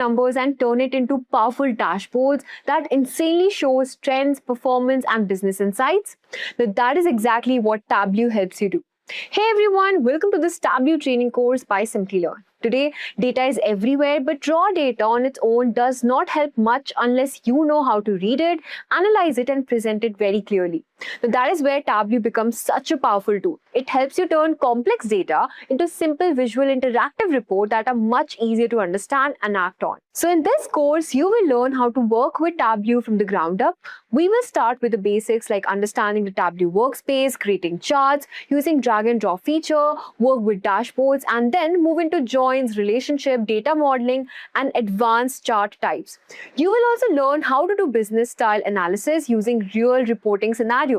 numbers and turn it into powerful dashboards that insanely shows trends, performance, and business insights? That is exactly what Tableau helps you do. Hey everyone, welcome to this Tableau training course by Simplilearn. Today, data is everywhere, but raw data on its own does not help much unless you know how to read it, analyze it, and present it very clearly. That is where Tableau becomes such a powerful tool. It helps you turn complex data into simple visual interactive reports that are much easier to understand and act on. So in this course, you will learn how to work with Tableau from the ground up. We will start with the basics like understanding the Tableau workspace, creating charts, using drag and drop feature, work with dashboards, and then move into joins, relationship, data modeling, and advanced chart types. You will also learn how to do business style analysis using real reporting scenarios.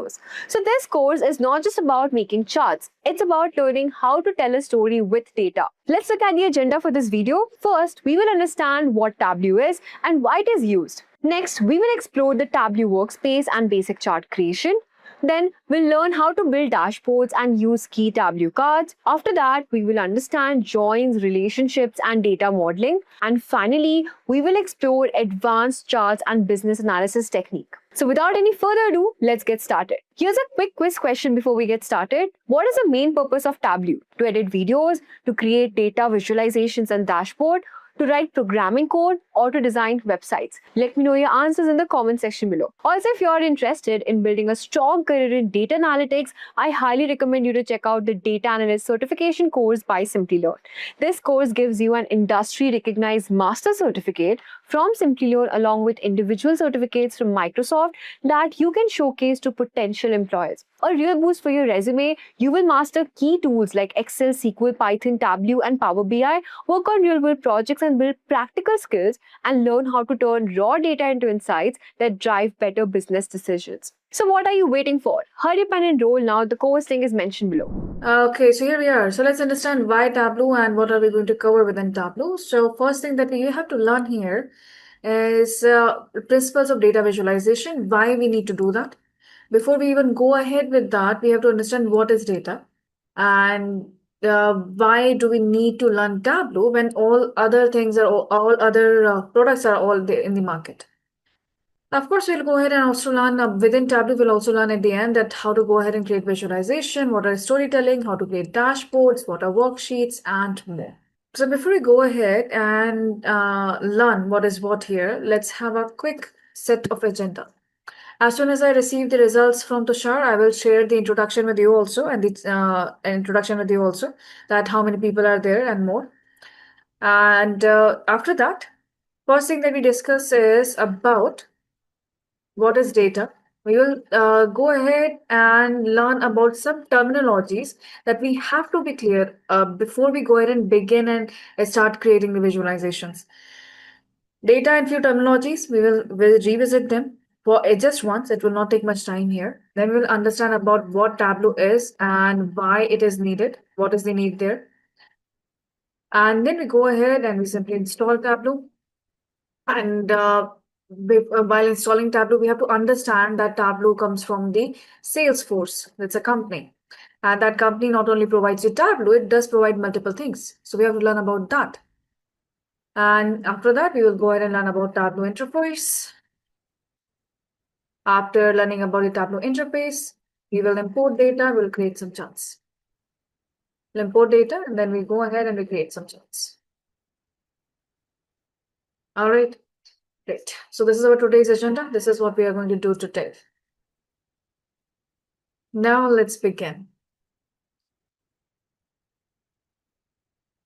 So this course is not just about making charts, it's about learning how to tell a story with data. Let's look at the agenda for this video. First, we will understand what Tableau is and why it is used. Next, we will explore the Tableau workspace and basic chart creation. Then we'll learn how to build dashboards and use key Tableau cards. After that, we will understand joins, relationships, and data modeling. And finally, we will explore advanced charts and business analysis technique. So without any further ado, let's get started. Here's a quick quiz question before we get started. What is the main purpose of Tableau? To edit videos, to create data visualizations and dashboard, to write programming code, or to design websites? Let me know your answers in the comment section below. Also, if you are interested in building a strong career in data analytics, I highly recommend you to check out the Data Analyst Certification course by Simplilearn. This course gives you an industry-recognized master certificate from Simplilearn along with individual certificates from Microsoft that you can showcase to potential employers. A real boost for your resume, you will master key tools like Excel, SQL, Python, Tableau, and Power BI, work on real-world projects and build practical skills, and learn how to turn raw data into insights that drive better business decisions. So what are you waiting for? Hurry up and enroll now. The course link is mentioned below. Okay, so here we are. So let's understand why Tableau and what are we going to cover within Tableau. So first thing that we have to learn here is principles of data visualization, why we need to do that. Before we even go ahead with that, we have to understand what is data and why do we need to learn Tableau when all other things are all other products are all there in the market. Of course, we'll go ahead and also learn within Tableau, we'll also learn at the end that how to go ahead and create visualization, what are storytelling, how to create dashboards, what are worksheets, and more. So before we go ahead and learn what is what here, let's have a quick set of agenda. As soon as I receive the results from Tushar, I will share the introduction with you also and the introduction with you also, that how many people are there and more. And after that, first thing that we discuss is about what is data. We will go ahead and learn about some terminologies that we have to be clear before we go ahead and begin and start creating the visualizations. Data and few terminologies, we'll revisit them for just once. It will not take much time here. Then we will understand about what Tableau is and why it is needed, what is the need there. And then we go ahead and we simply install Tableau. And while installing Tableau, we have to understand that Tableau comes from the Salesforce. It's a company. And that company not only provides you Tableau, it does provide multiple things. So we have to learn about that. And after that, we will go ahead and learn about Tableau interface. After learning about the Tableau interface, we will import data, we'll create some charts. We'll import data, and then we go ahead and we create some charts. All right. Great. So this is our today's agenda. This is what we are going to do today. Now let's begin.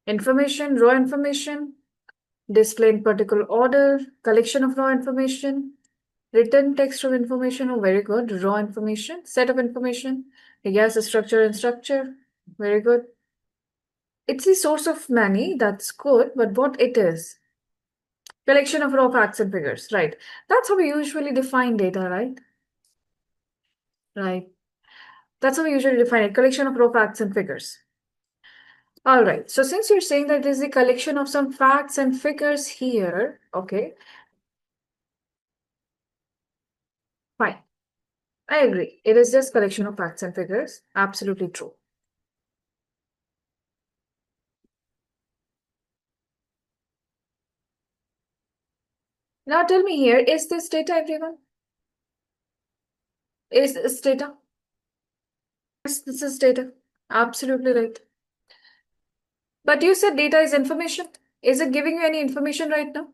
Information, raw information, display in particular order, collection of raw information, written text of information, oh very good, raw information, set of information, yes, structure and structure, very good. It's the source of many, that's good, but what it is? Collection of raw facts and figures, right? That's how we usually define data, right? Right. That's how we usually define it, collection of raw facts and figures. All right, so since you're saying that there's a collection of some facts and figures here, okay, fine. I agree. It is just collection of facts and figures. Absolutely true. Now tell me here, is this data, everyone? Is this data? Yes, this is data. Absolutely right. But you said data is information. Is it giving you any information right now?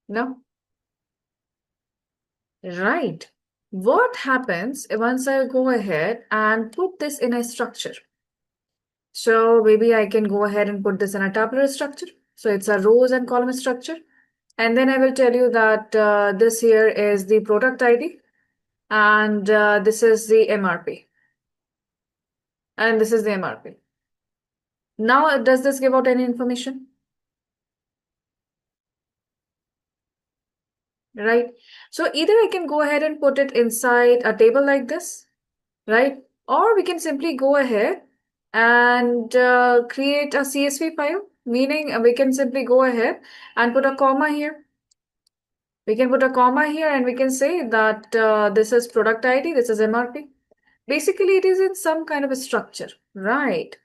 No. Right. What happens once I go ahead and put this in a structure? So maybe I can go ahead and put this in a tabular structure. So it's a rows and column structure. And then I will tell you that this here is the product ID and this is the MRP. And this is the MRP. Now, does this give out any information? Right. So either I can go ahead and put it inside a table like this, right? Or we can simply go ahead and create a CSV file, meaning we can simply go ahead and put a comma here. We can put a comma here and we can say that this is product ID, this is MRP. Basically, it is in some kind of a structure, right?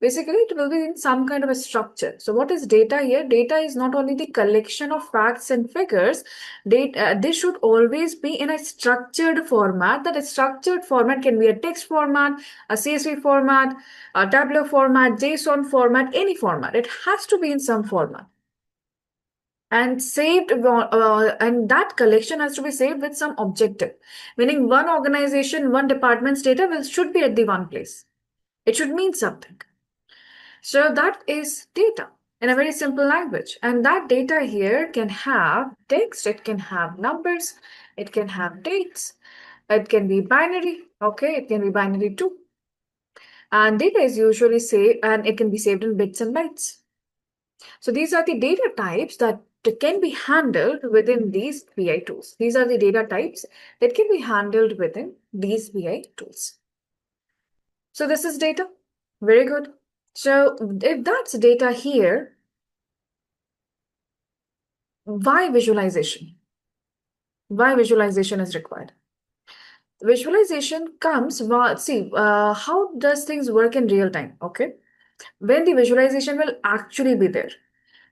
Basically, it will be in some kind of a structure. So what is data here? Data is not only the collection of facts and figures. Data, this should always be in a structured format. That a structured format can be a text format, a CSV format, a Tableau format, JSON format, any format. It has to be in some format. And saved, and that collection has to be saved with some objective. Meaning one organization, one department's data should be at the one place. It should mean something. So that is data in a very simple language. And that data here can have text, it can have numbers, it can have dates, it can be binary, okay, it can be binary too. And data is usually saved and it can be saved in bits and bytes. So these are the data types that can be handled within these BI tools. These are the data types that can be handled within these BI tools. So this is data. Very good. So if that's data here, why visualization? Why visualization is required? Visualization comes, see, how does things work in real time, okay? When the visualization will actually be there.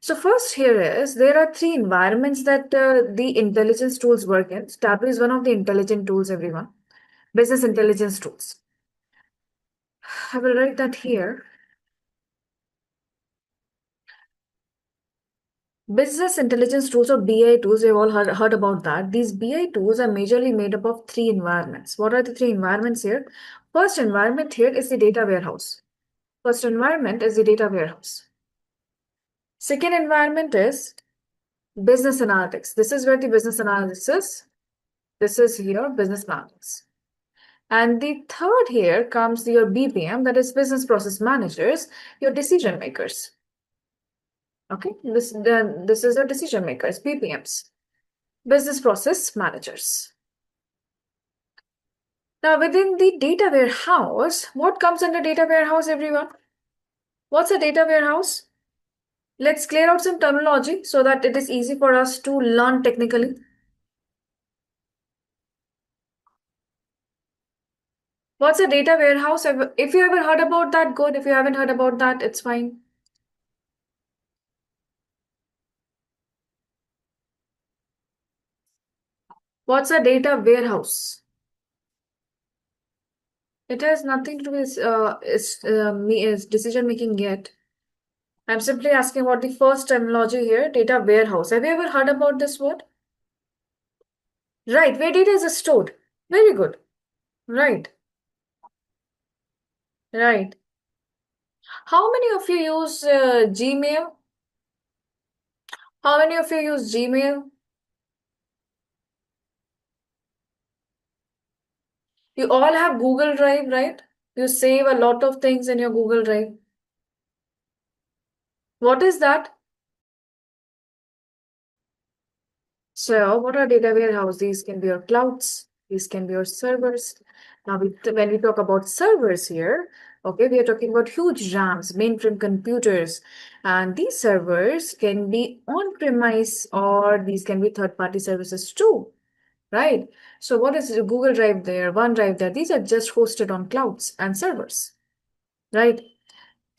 So first here is, there are three environments that the intelligence tools work in. Tableau is one of the intelligent tools, everyone. Business intelligence tools. I will write that here. Business intelligence tools or BI tools, we've all heard about that. These BI tools are majorly made up of three environments. What are the three environments here? First environment here is the data warehouse. First environment is the data warehouse. Second environment is business analytics. This is where the business analysis, this is here business analytics. And the third here comes your BPM, that is business process managers, your decision makers. Okay, this is your decision makers, BPMs, business process managers. Now within the data warehouse, what comes under data warehouse, everyone? What's a data warehouse? Let's clear out some terminology so that it is easy for us to learn technically. What's a data warehouse? If you ever heard about that, good. If you haven't heard about that, it's fine. What's a data warehouse? It has nothing to do with decision making yet. I'm simply asking about the first terminology here, data warehouse. Have you ever heard about this word? Right, where data is stored. Very good. Right, right. How many of you use Gmail? How many of you use Gmail? You all have Google Drive, right? You save a lot of things in your Google Drive. What is that? So, what are data warehouse? These can be your clouds, these can be your servers. Now, when we talk about servers here, okay, we are talking about huge RAMs, mainframe computers, and these servers can be on-premise or these can be third-party services too, right? So, what is Google Drive there, OneDrive there? These are just hosted on clouds and servers, right?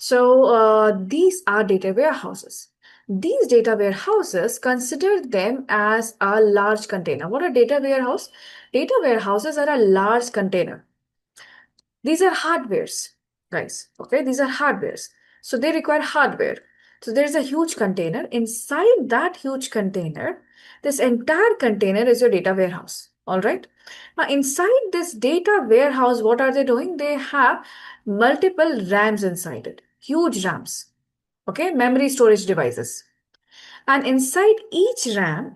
So these are data warehouses. These data warehouses, consider them as a large container. What are data warehouse? Data warehouses are a large container. These are hardwares, guys. Okay, these are hardwares. So they require hardware. So there's a huge container. Inside that huge container, this entire container is your data warehouse. All right. Now, inside this data warehouse, what are they doing? They have multiple RAMs inside it, huge RAMs. Okay, memory storage devices. And inside each RAM,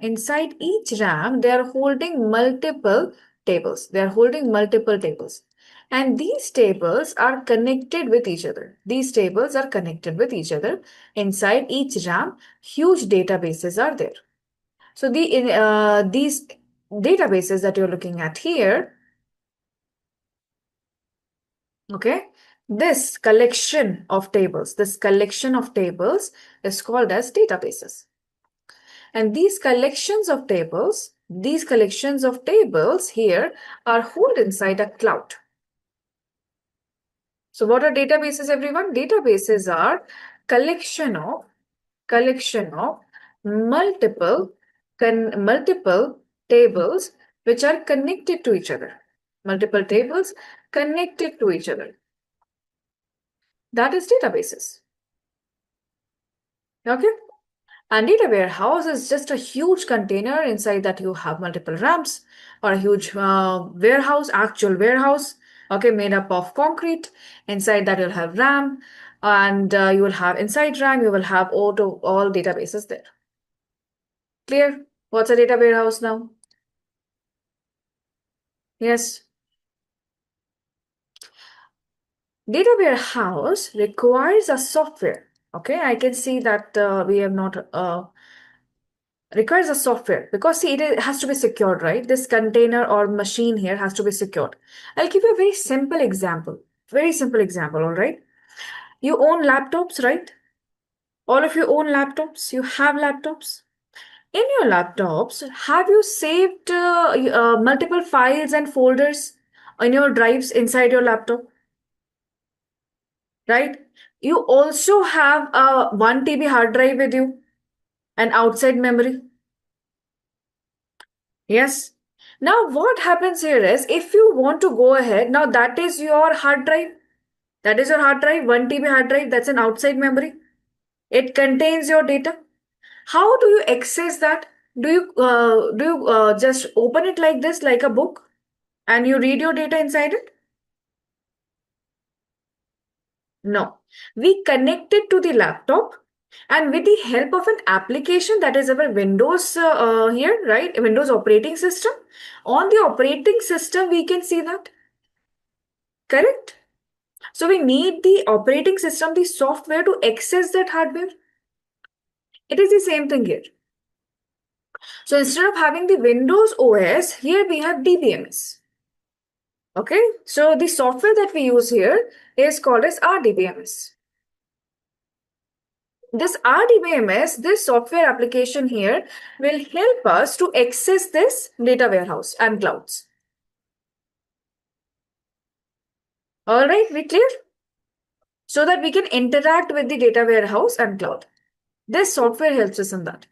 they are holding multiple tables. They are holding multiple tables. And these tables are connected with each other. These tables are connected with each other. Inside each RAM, huge databases are there. So these databases that you're looking at here, okay, this collection of tables is called as databases. And these collections of tables here are held inside a cloud. So what are databases, everyone? Databases are collection of multiple multiple tables which are connected to each other. Multiple tables connected to each other. That is databases. Okay. And data warehouse is just a huge container inside that you have multiple ramps, or a huge warehouse, actual warehouse, okay, made up of concrete. Inside that you'll have RAM, and you will have inside RAM, you will have all databases there. Clear? What's a data warehouse now? Yes. Data warehouse requires a software. Okay, I can see that we have not requires a software, because see, it has to be secured, right? This container or machine here has to be secured. I'll give you a very simple example. All right? You own laptops, right? All of you own laptops. You have laptops. In your laptops, have you saved multiple files and folders in your drives inside your laptop? Right? You also have a 1 TB hard drive with you, an outside memory. Yes. Now, what happens here is, if you want to go ahead, now that is your hard drive. That is your hard drive, 1 TB hard drive, that's an outside memory. It contains your data. How do you access that? Do you just open it like this, like a book, and you read your data inside it? No. We connect it to the laptop, and with the help of an application, that is our Windows here, right? Windows operating system. On the operating system, we can see that. Correct? So we need the operating system, the software, to access that hardware. It is the same thing here. So instead of having the Windows OS, here we have DBMS. Okay, so the software that we use here is called as RDBMS. This RDBMS, this software application here, will help us to access this data warehouse and clouds. All right, we clear? So that we can interact with the data warehouse and cloud. This software helps us in that.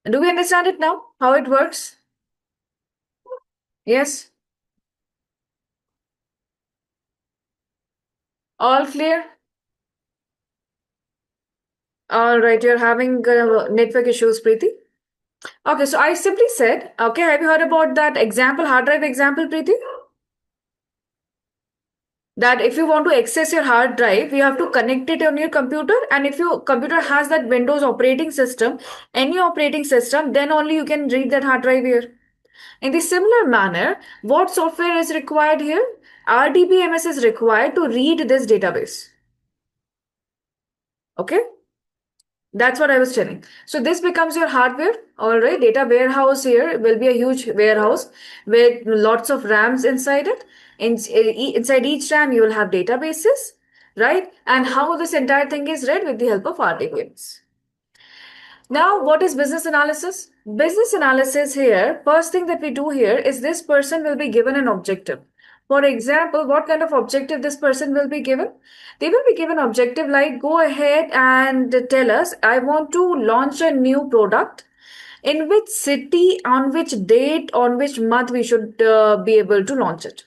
Do we understand it now? How it works? Yes? All clear? All right, you're having network issues, Preeti. Okay, so I simply said, okay, have you heard about that example, hard drive example, Preeti? That if you want to access your hard drive, you have to connect it on your computer. And if your computer has that Windows operating system, any operating system, then only you can read that hard drive here. In the similar manner, what software is required here? RDBMS is required to read this database. Okay? That's what I was telling. So this becomes your hardware. All right. Data warehouse here will be a huge warehouse with lots of RAMs inside it. Inside each RAM, you will have databases, right? And how this entire thing is read with the help of RDBMS. Now, what is business analysis? Business analysis here, first thing that we do here is, this person will be given an objective. For example, what kind of objective this person will be given? They will be given objective like go ahead and tell us, I want to launch a new product. In which city, on which date, on which month we should be able to launch it.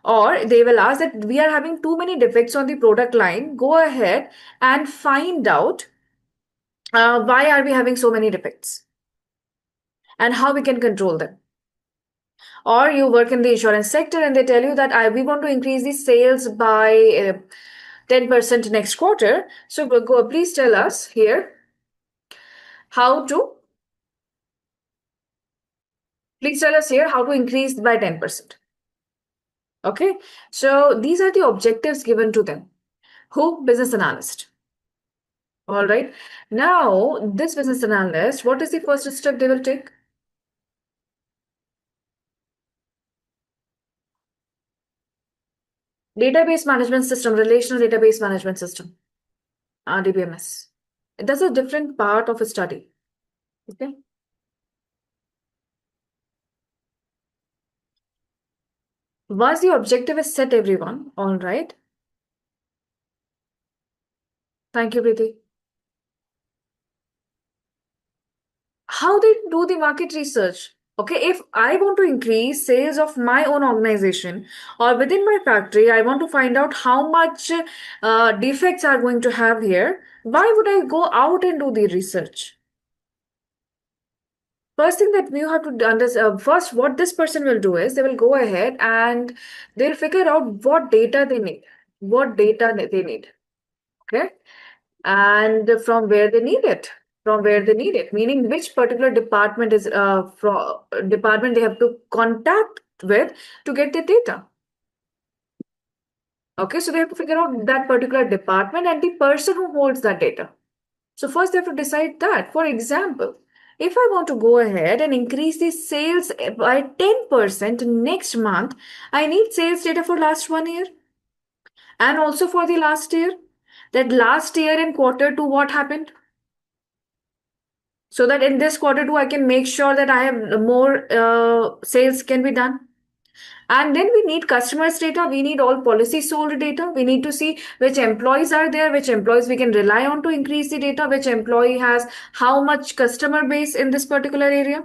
Or they will ask that we are having too many defects on the product line. Go ahead and find out why are we having so many defects and how we can control them. Or you work in the insurance sector and they tell you that we want to increase the sales by 10% next quarter. So please tell us here how to, please tell us here how to increase by 10%. Okay, so these are the objectives given to them. Who? Business analyst. All right. Now, this business analyst, what is the first step they will take? Database management system, relational database management system, RDBMS. That's a different part of a study. Okay. Once the objective is set, everyone, all right. Thank you, Preeti. How they do the market research? Okay, if I want to increase sales of my own organization or within my factory, I want to find out how much defects are going to have here. Why would I go out and do the research? First thing that we have to understand, first what this person will do is they will go ahead and they'll figure out what data they need, they need. Okay, and from where they need it, meaning which particular department is from department they have to contact with to get the data. Okay, so they have to figure out that particular department and the person who holds that data. So first they have to decide that. For example, if I want to go ahead and increase the sales by 10% next month, I need sales data for last 1 year and also for the last year. That last year in quarter two, what happened? So that in this quarter two, I can make sure that I have more sales can be done. And then we need customers data. We need all policy sold data. We need to see which employees are there, which employees we can rely on to increase the data, which employee has how much customer base in this particular area.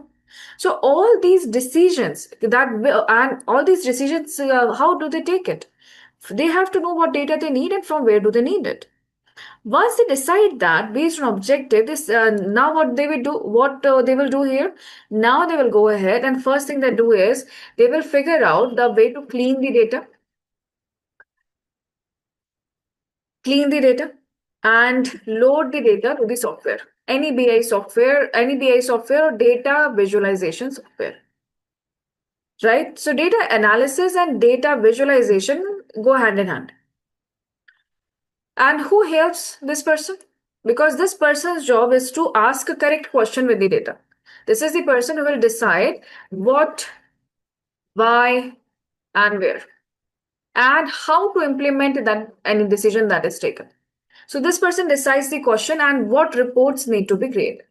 So all these decisions how do they take it? They have to know what data they need and from where do they need it. Once they decide that based on objective, this now what they will do, they will do here. Now they will go ahead and first thing they do is they will figure out the way to clean the data, and load the data to the software. Any BI software, or data visualization software. Right? So data analysis and data visualization go hand in hand. And who helps this person? Because this person's job is to ask a correct question with the data. This is the person who will decide what, why, and where, and how to implement that any decision that is taken. So this person decides the question and what reports need to be created.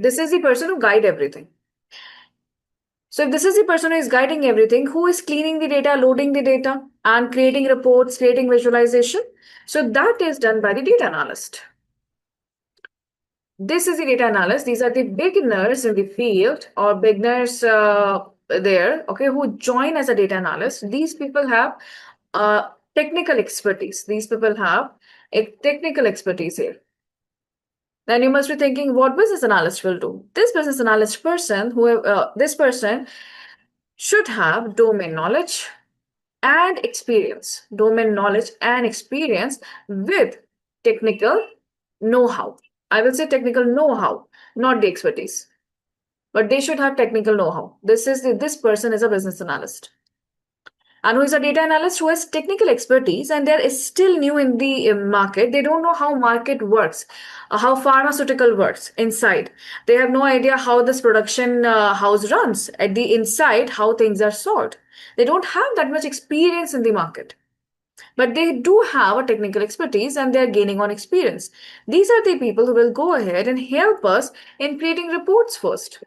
This is the person who guide everything. So if this is the person who is guiding everything, who is cleaning the data, loading the data, and creating reports, creating visualization? So that is done by the data analyst. This is the data analyst. These are the beginners in the field or beginners there, okay, who join as a data analyst. These people have technical expertise. These people have a technical expertise here. Then you must be thinking, what business analyst will do? This business analyst person, this person should have domain knowledge and experience. Domain knowledge and experience with technical know-how. I will say technical know-how, not the expertise. But they should have technical know-how. This person is a business analyst. And who is a data analyst who has technical expertise and they're still new in the market. They don't know how market works, how pharmaceutical works inside. They have no idea how this production house runs at the inside, how things are sold. They don't have that much experience in the market. But they do have a technical expertise and they're gaining on experience. These are the people who will go ahead and help us in creating reports first.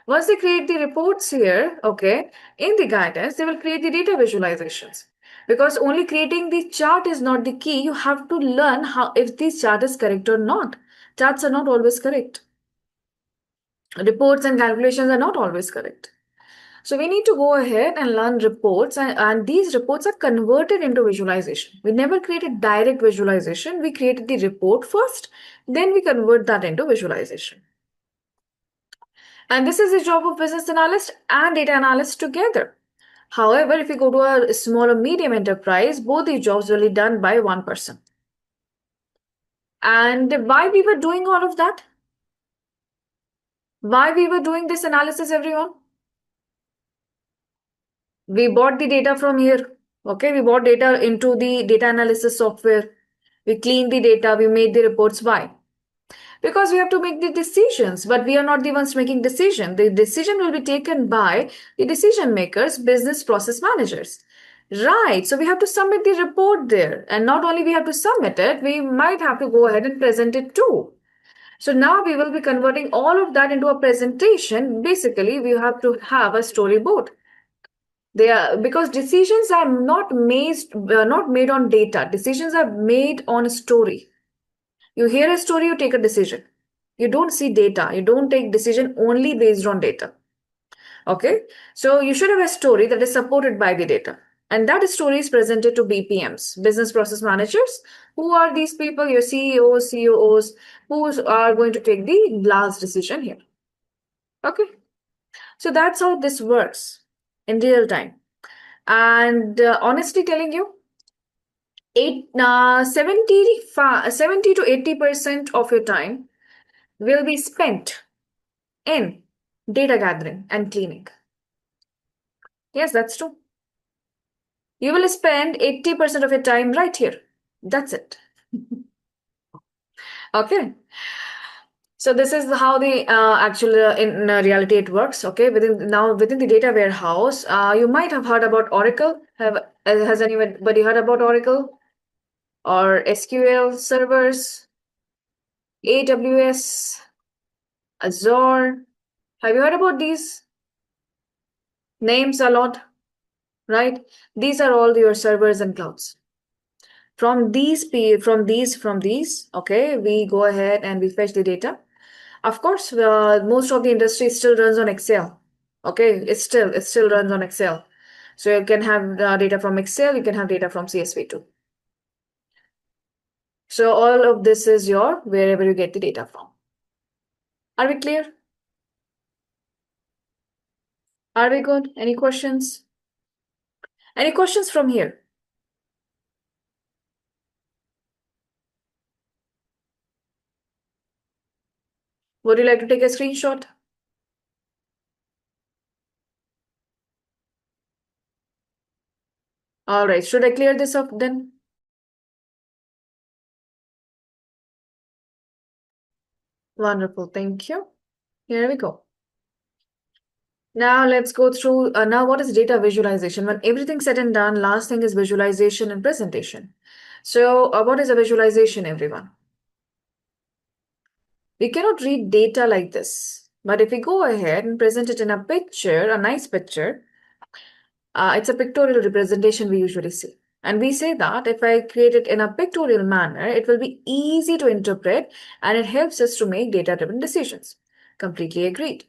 Once they create the reports here, okay, in the guidance, they will create the data visualizations. Because only creating the chart is not the key. You have to learn how if this chart is correct or not. Charts are not always correct. Reports and calculations are not always correct. So we need to go ahead and learn reports, and these reports are converted into visualization. We never created direct visualization. We created the report first, then we convert that into visualization. And this is the job of business analyst and data analyst together. However, if you go to a small or medium enterprise, both these jobs will be done by one person. And why we were doing all of that? Why we were doing this analysis, everyone? We bought the data from here. Okay, we bought data into the data analysis software. We cleaned the data, we made the reports. Why? Because we have to make the decisions, but we are not the ones making decision. The decision will be taken by the decision makers, business process managers. Right. So we have to submit the report there. And not only we have to submit it, we might have to go ahead and present it too. So now we will be converting all of that into a presentation. Basically, we have to have a storyboard. They are because decisions are not made on data. Decisions are made on a story. You hear a story, you take a decision. You don't see data. You don't take decision only based on data. Okay, so you should have a story that is supported by the data. And that story is presented to BPMs, business process managers. Who are these people? Your CEOs, COOs, who are going to take the last decision here. Okay, so that's how this works in real time. And honestly telling you, 70 to 80% of your time will be spent in data gathering and cleaning. Yes, that's true. You will spend 80% of your time right here. That's it. Okay. So this is how the actual in reality it works. Okay, within the data warehouse, you might have heard about Oracle. Has anybody heard about Oracle or SQL servers, AWS, Azure? Have you heard about these names a lot? Right? These are all your servers and clouds. From these, okay, we go ahead and we fetch the data. Of course, most of the industry still runs on Excel. Okay, it still runs on Excel. So you can have data from Excel, you can have data from CSV too. So all of this is your wherever you get the data from. Are we clear? Are we good? Any questions? Any questions from here? Would you like to take a screenshot? All right, should I clear this up then? Wonderful, thank you. Here we go. Now let's go through now what is data visualization? When everything's said and done, last thing is visualization and presentation. So what is a visualization, everyone? We cannot read data like this. But if we go ahead and present it in a picture, a nice picture, it's a pictorial representation we usually see. And we say that if I create it in a pictorial manner, it will be easy to interpret and it helps us to make data-driven decisions. Completely agreed.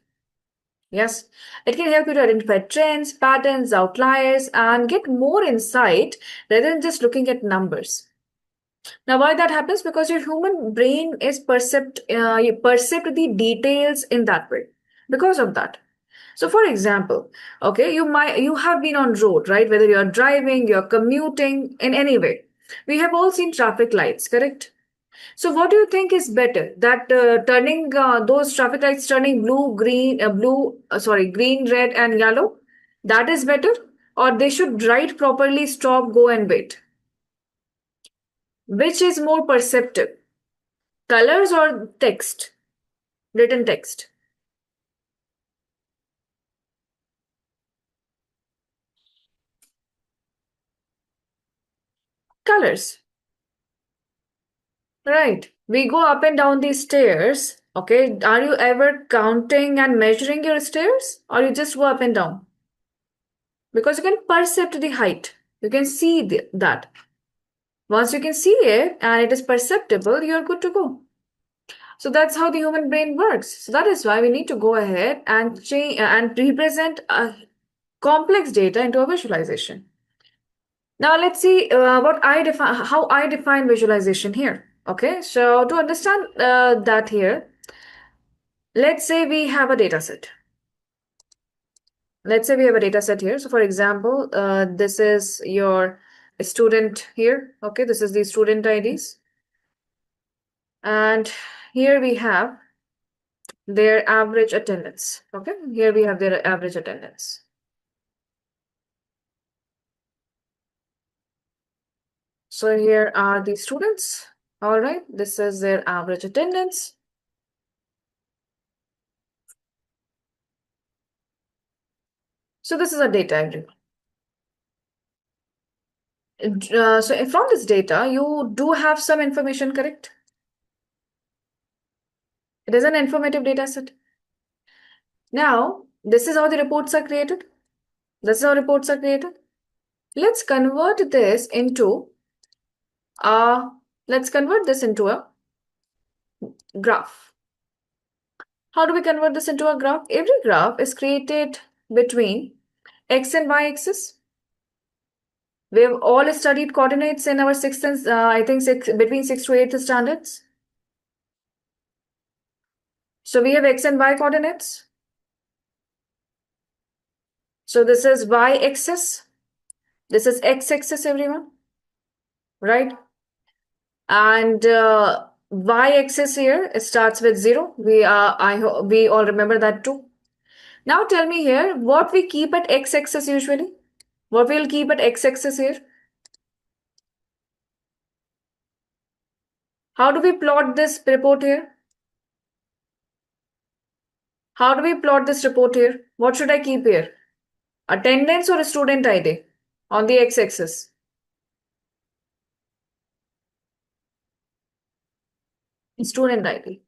Yes, it can help you to identify trends, patterns, outliers, and get more insight rather than just looking at numbers. Now, why that happens? Because your human brain is you perceive the details in that way. Because of that. So, for example, okay, you have been on road, right? Whether you're driving, you're commuting, in any way. We have all seen traffic lights, correct? So, what do you think is better? That turning those traffic lights turning green, red, and yellow, that is better, or they should write properly, stop, go, and wait. Which is more perceptive, colors or text, written text? Colors, right? We go up and down these stairs. Okay, are you ever counting and measuring your stairs, or you just go up and down? Because you can perceive the height. You can see that. Once you can see it and it is perceptible, you're good to go. So that's how the human brain works. So that is why we need to go ahead and change and represent a complex data into a visualization. Now let's see how I define visualization here. Okay, so to understand that here, let's say we have a data set. Let's say we have a data set here. So for example, this is your student here. Okay, this is the student IDs. And here we have their average attendance. Okay, here we have their average attendance. So here are the students. All right, this is their average attendance. So this is a data, everyone. So from this data, you do have some information, correct? It is an informative data set. Now, this is how the reports are created. This is how reports are created. Let's convert this into a graph. How do we convert this into a graph? Every graph is created between x and y axis. We have all studied coordinates in our sixth and between 6th to 8th standards. So we have x and y coordinates. So this is y axis. This is x axis, everyone. Right? And y axis here starts with 0. We all remember that too. Now tell me here what we keep at x axis usually. What we'll keep at x axis here? How do we plot this report here? How do we plot this report here? What should I keep here? Attendance or student ID on the x axis? Student ID.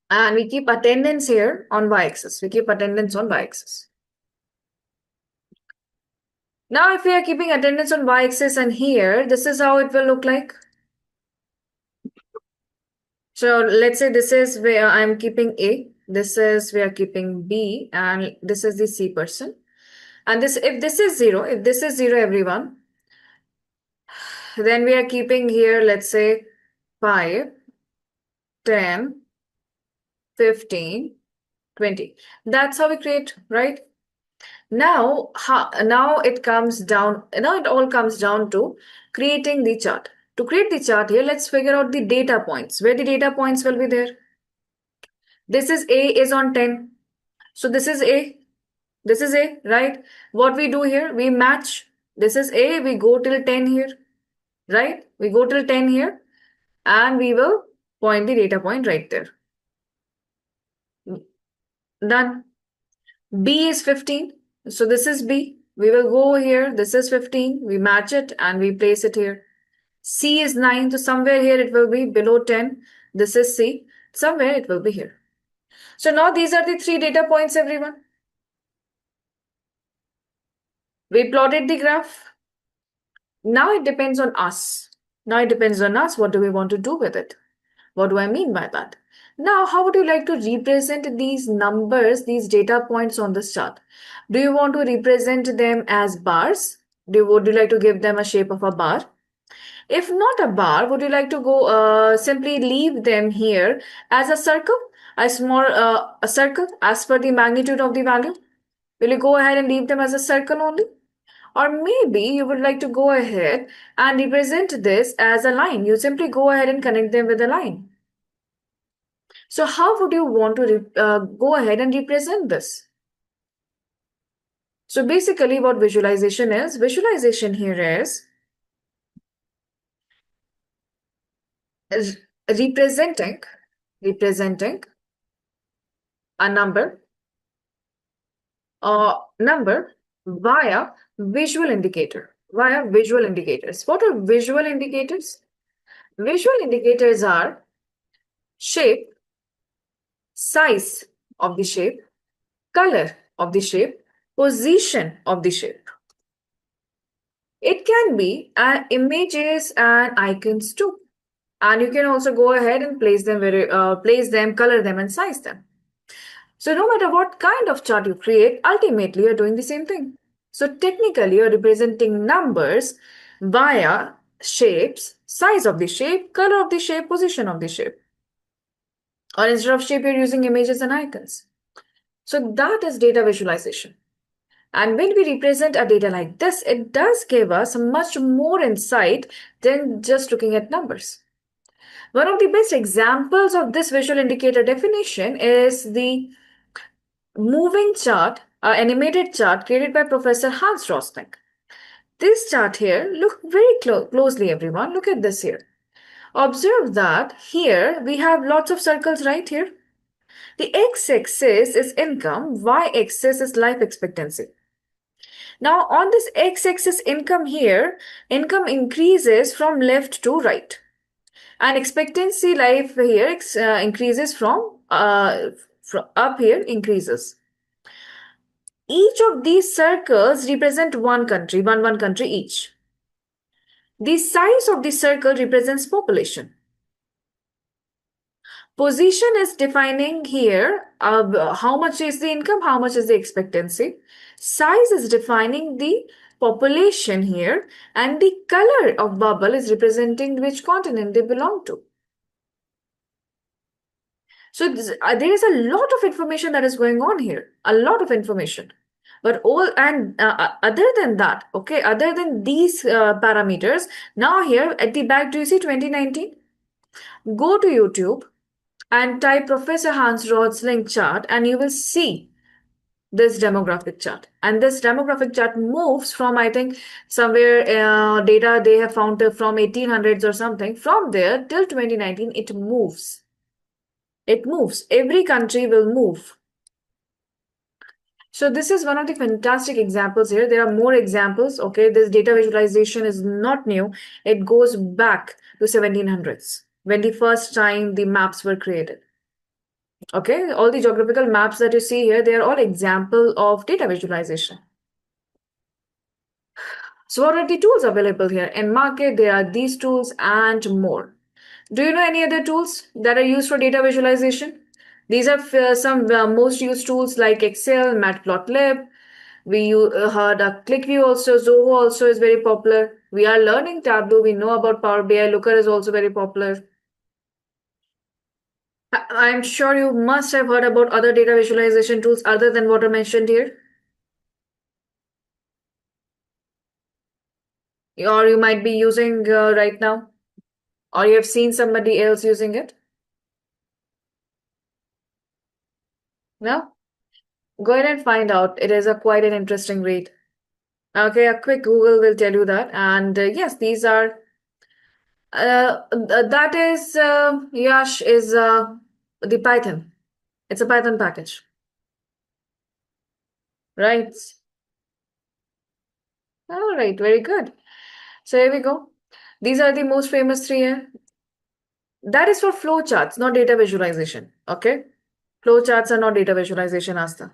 And we keep attendance here on y axis. We keep attendance on y axis. Now, if we are keeping attendance on y axis and here, this is how it will look like. So let's say this is where I'm keeping A, this is where keeping B, and this is the C person. And if this is zero, everyone, then we are keeping here, let's say 5, 10, 15, 20. That's how we create, right? Now it all comes down to creating the chart. To create the chart here, let's figure out the data points. Where the data points will be there? This is A is on 10. So this is A. This is A, right? What we do here, we match. This is A, we go till 10 here, right? We go till 10 here and we will point the data point right there. Done. B is 15. So this is B. We will go here. This is 15. We match it and we place it here. C is 9. So somewhere here it will be below 10. This is C. Somewhere it will be here. So now these are the 3 data points, everyone. We plotted the graph. Now it depends on us. What do we want to do with it? What do I mean by that? Now, how would you like to represent these numbers, these data points on this chart? Do you want to represent them as bars? Would you like to give them a shape of a bar? If not a bar, would you like to go simply leave them here as a circle, a circle as per the magnitude of the value? Will you go ahead and leave them as a circle only? Or maybe you would like to go ahead and represent this as a line. You simply go ahead and connect them with a line. So how would you want to go ahead and represent this? So basically what visualization here is representing a number number via visual indicator, via visual indicators. What are visual indicators? Visual indicators are shape, size of the shape, color of the shape, position of the shape. It can be images and icons too. And you can also go ahead and place them, color them, and size them. So no matter what kind of chart you create, ultimately you're doing the same thing. So technically you're representing numbers via shapes, size of the shape, color of the shape, position of the shape. Or instead of shape, you're using images and icons. So that is data visualization. And when we represent our data like this, it does give us much more insight than just looking at numbers. One of the best examples of this visual indicator definition is the moving chart, animated chart created by Professor Hans Rosling. This chart here, look very closely everyone, look at this here. Observe that here we have lots of circles right here. The x-axis is income, y-axis is life expectancy. Now on this x-axis income here, income increases from left to right. And expectancy life here increases from up here increases. Each of these circles represent one country, one country each. The size of the circle represents population. Position is defining here how much is the income, how much is the expectancy. Size is defining the population here, and the color of bubble is representing which continent they belong to. So there is a lot of information that is going on here, a lot of information. But other than that, okay, other than these parameters, now here at the back, do you see 2019? Go to YouTube and type Professor Hans Rosling chart, and you will see this demographic chart. And this demographic chart moves from, I think, somewhere data they have found from 1800s or something. From there till 2019, it moves. It moves. Every country will move. So this is one of the fantastic examples here. There are more examples. Okay, this data visualization is not new. It goes back to 1700s when the first time the maps were created. Okay, all the geographical maps that you see here, they are all example of data visualization. So what are the tools available here? In market, there are these tools and more. Do you know any other tools that are used for data visualization? These are some most used tools like Excel, Matplotlib. We heard ClickView also, Zoho also is very popular. We are learning Tableau. We know about Power BI. Looker is also very popular. I'm sure you must have heard about other data visualization tools other than what I mentioned here. Or you might be using right now. Or you have seen somebody else using it. No? Go ahead and find out. It is a quite an interesting read. Okay, a quick Google will tell you that. And yes, these are, that is, Yash is the Python. It's a Python package. Right. All right, very good. So here we go. These are the most famous three here. That is for flowcharts, not data visualization. Okay. Flowcharts are not data visualization, Asta.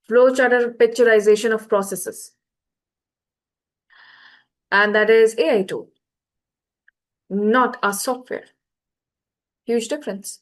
Flowchart are picturization of processes. And that is AI tool, not a software. Huge difference.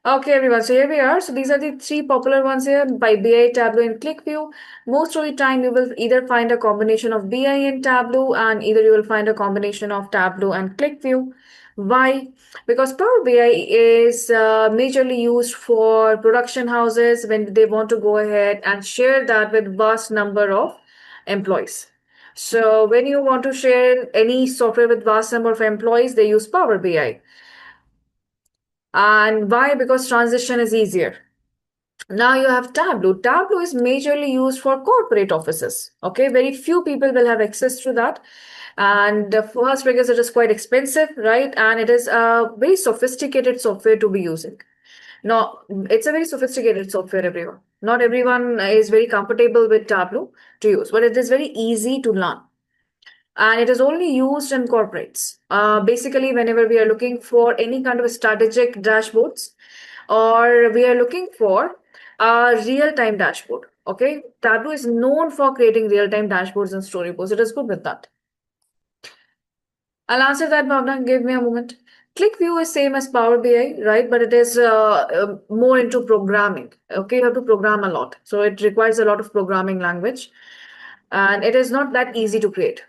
Okay, everyone. So here we are. So these are the three popular ones here by BI, Tableau, and ClickView. Most of the time, you will either find a combination of BI and Tableau, and either you will find a combination of Tableau and ClickView. Why? Because Power BI is majorly used for production houses when they want to go ahead and share that with vast number of employees. So when you want to share any software with vast number of employees, they use Power BI. And why? Because transition is easier. Now you have Tableau. Tableau is majorly used for corporate offices. Okay, very few people will have access to that. And first, because it is quite expensive, right? And it is a very sophisticated software to be using. No, it's a very sophisticated software, everyone. Not everyone is very comfortable with Tableau to use, but it is very easy to learn. And it is only used in corporates. Basically, whenever we are looking for any kind of strategic dashboards, or we are looking for a real-time dashboard. Okay, Tableau is known for creating real-time dashboards and storyboards. It is good with that. I'll answer that, Bhavna. Give me a moment. ClickView is same as Power BI, right? But it is more into programming. Okay, you have to program a lot. So it requires a lot of programming language. And it is not that easy to create.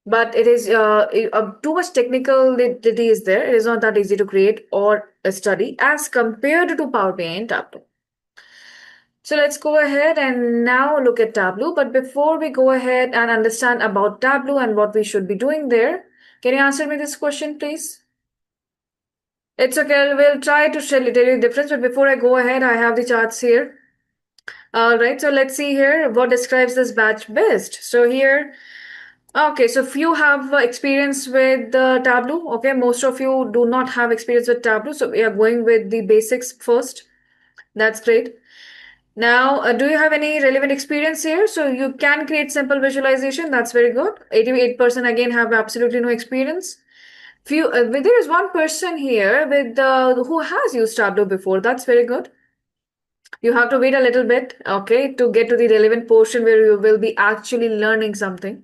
But it is too much technicality is there. It is not that easy to create or study as compared to Power BI and Tableau. So let's go ahead and now look at Tableau. But before we go ahead and understand about Tableau and what we should be doing there, can you answer me this question, please? It's okay. We'll try to tell you the difference. But before I go ahead, I have the charts here. All right. So let's see here what describes this batch best. So here, okay. So few have experience with Tableau. Okay. Most of you do not have experience with Tableau. So we are going with the basics first. That's great. Now, do you have any relevant experience here? So you can create simple visualization. That's very good. 88% again have absolutely no experience. There is one person here with who has used Tableau before. That's very good. You have to wait a little bit, okay, to get to the relevant portion where you will be actually learning something.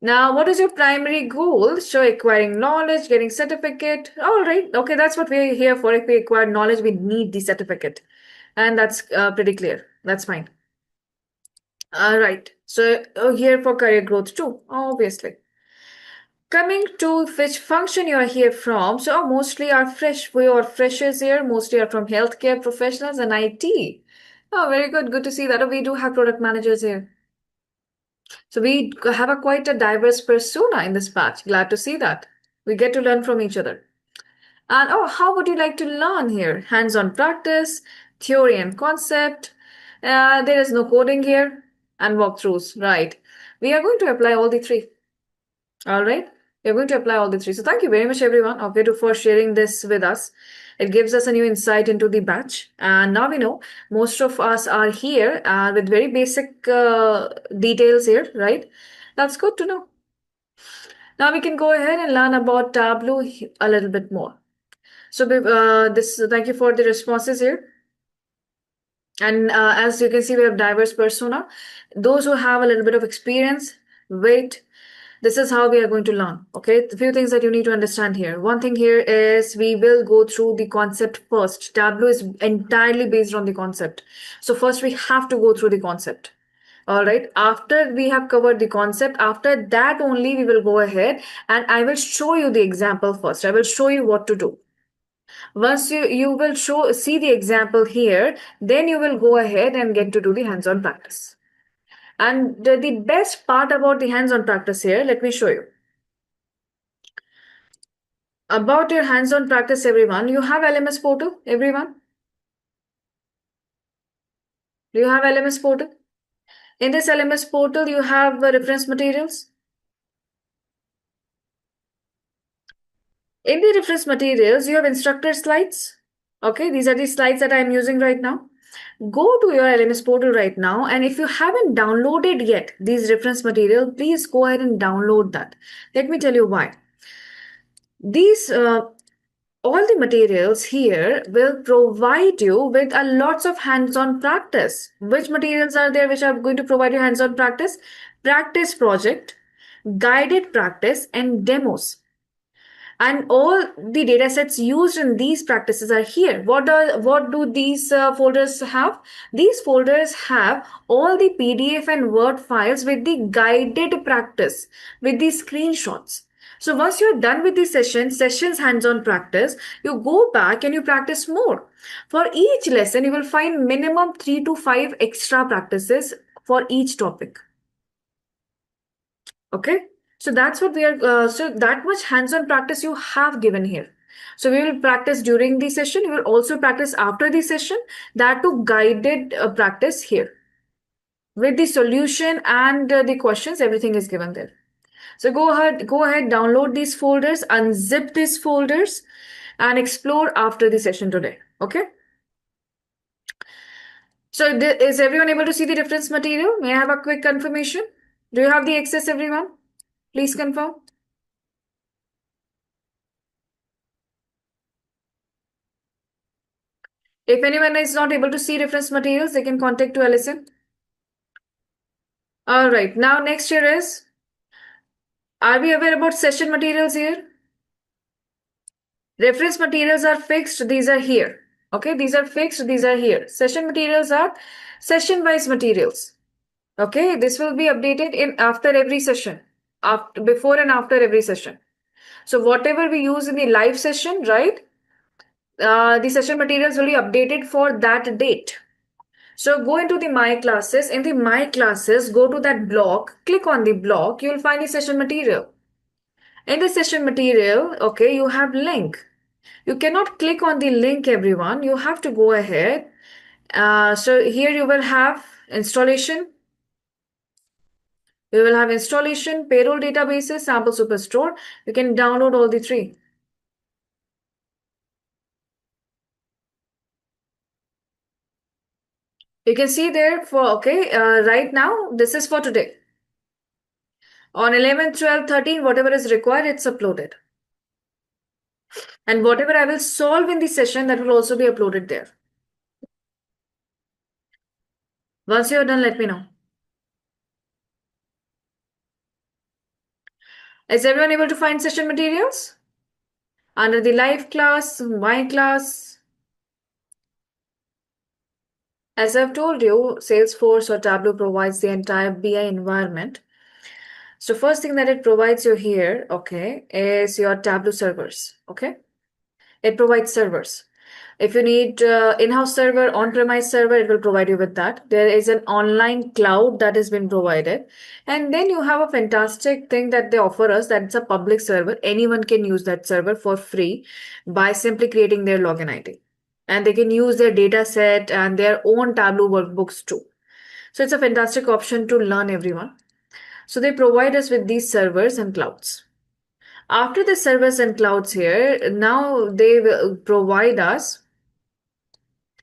Now, what is your primary goal? So, acquiring knowledge, getting certificate. All right, okay, that's what we're here for. If we acquire knowledge, we need the certificate, and that's pretty clear. That's fine. All right. So, here for career growth too, obviously. Coming to which function you are here from, so mostly we are freshers here, mostly are from healthcare professionals and IT. Oh, very good. Good to see that. Oh, we do have product managers here. So we have quite a diverse persona in this batch. Glad to see that. We get to learn from each other. And oh, how would you like to learn here? Hands-on practice, theory and concept. There is no coding here, and walkthroughs. Right. We are going to apply all the three. All right. We're going to apply all the three. So thank you very much, everyone, okay, for sharing this with us. It gives us a new insight into the batch. And now we know most of us are here with very basic details here, right? That's good to know. Now we can go ahead and learn about Tableau a little bit more. So thank you for the responses here. And as you can see, we have diverse persona. Those who have a little bit of experience, wait, this is how we are going to learn. Okay, a few things that you need to understand here. One thing here is we will go through the concept first. Tableau is entirely based on the concept. So first we have to go through the concept. All right. After we have covered the concept, after that only we will go ahead and I will show you the example first. I will show you what to do. Once you will see the example here, then you will go ahead and get to do the hands-on practice. And the best part about the hands-on practice here, let me show you. About your hands-on practice, everyone, you have LMS portal, everyone? Do you have LMS portal? In this LMS portal, you have reference materials. In the reference materials, you have instructor slides. Okay, these are the slides that I'm using right now. Go to your LMS portal right now, and if you haven't downloaded yet these reference material, please go ahead and download that. Let me tell you why. These all the materials here will provide you with a lots of hands-on practice. Which materials are there which are going to provide you hands-on practice? Practice project, guided practice, and demos. And all the data sets used in these practices are here. What do these folders have? These folders have all the PDF and Word files with the guided practice, with the screenshots. So once you're done with the sessions hands-on practice, you go back and you practice more. For each lesson, you will find minimum 3 to 5 extra practices for each topic. Okay. So that's what we are, so that much hands-on practice you have given here. So we will practice during the session. We will also practice after the session. That to guided practice here. With the solution and the questions, everything is given there. So go ahead, download these folders, unzip these folders, and explore after the session today. Okay. So is everyone able to see the reference material? May I have a quick confirmation? Do you have the access, everyone? Please confirm. If anyone is not able to see reference materials, they can contact to Alison. All right. Now next here is, are we aware about session materials here? Reference materials are fixed. These are here. Okay. These are fixed. These are here. Session materials are session-wise materials. Okay. This will be updated in after every session, after, before and after every session. So whatever we use in the live session, right? The session materials will be updated for that date. So go into the My Classes. In the My Classes, go to that block, click on the block, you'll find the session material. In the session material, okay, you have link. You cannot click on the link, everyone. You have to go ahead. So here you will have installation. You will have installation, payroll databases, sample superstore. You can download all the three. You can see there for, okay, right now, this is for today. On 11, 12, 13, whatever is required, it's uploaded. And whatever I will solve in the session, that will also be uploaded there. Once you're done, let me know. Is everyone able to find session materials? Under the live class, my class. As I've told you, Salesforce or Tableau provides the entire BI environment. So first thing that it provides you here, okay, is your Tableau servers, okay? It provides servers. If you need in-house server, on-premise server, it will provide you with that. There is an online cloud that has been provided. And then you have a fantastic thing that they offer us, that's a public server. Anyone can use that server for free by simply creating their login ID. And they can use their data set and their own Tableau workbooks too. So it's a fantastic option to learn, everyone. So they provide us with these servers and clouds. After the servers and clouds here, now they will provide us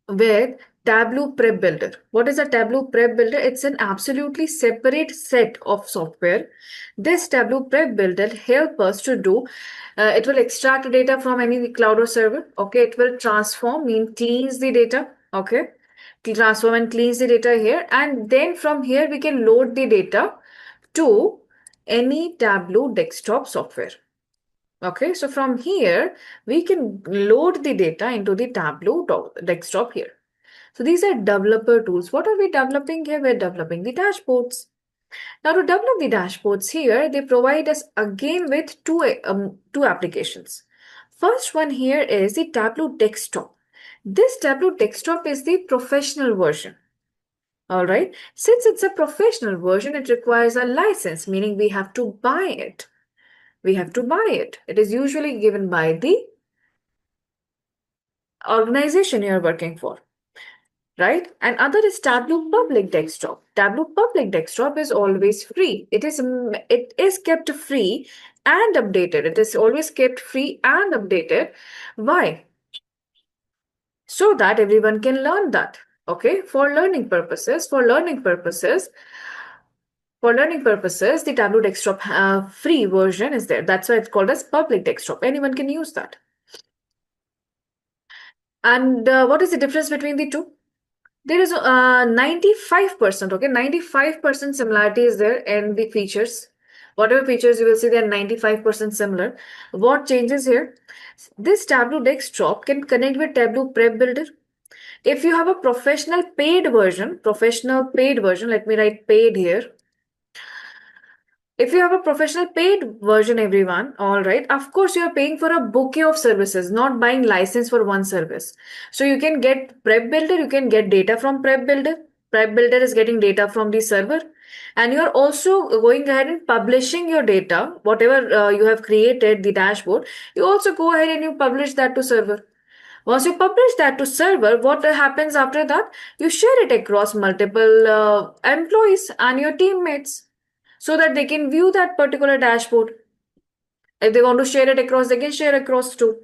with Tableau Prep Builder. What is a Tableau Prep Builder? It's an absolutely separate set of software. This Tableau Prep Builder help us to do, it will extract data from any cloud or server. Okay, it will transform, mean cleans the data. Okay, transform and cleans the data here. And then from here, we can load the data to any Tableau desktop software. Okay, so from here, we can load the data into the Tableau desktop here. So these are developer tools. What are we developing here? We're developing the dashboards. Now to develop the dashboards here, they provide us again with two applications. First one here is the Tableau desktop. This Tableau desktop is the professional version. All right. Since it's a professional version, it requires a license, meaning we have to buy it. We have to buy it. It is usually given by the organization you're working for. Right? And other is Tableau Public Desktop. Tableau Public Desktop is always free. It is kept free and updated. It is always kept free and updated. Why? So that everyone can learn that. Okay, for learning purposes, the Tableau Desktop free version is there. That's why it's called as public desktop. Anyone can use that. And what is the difference between the two? There is 95%, okay, 95% similarity is there in the features. Whatever features you will see, they are 95% similar. What changes here? This Tableau desktop can connect with Tableau Prep Builder. If you have a professional paid version, let me write paid here. If you have a professional paid version, everyone, all right, of course, you're paying for a bouquet of services, not buying license for one service. So you can get Prep Builder, you can get data from Prep Builder. Prep Builder is getting data from the server. And you're also going ahead and publishing your data, whatever you have created, the dashboard, you also go ahead and you publish that to server. Once you publish that to server, what happens after that? You share it across multiple employees and your teammates so that they can view that particular dashboard. If they want to share it across, they can share across too.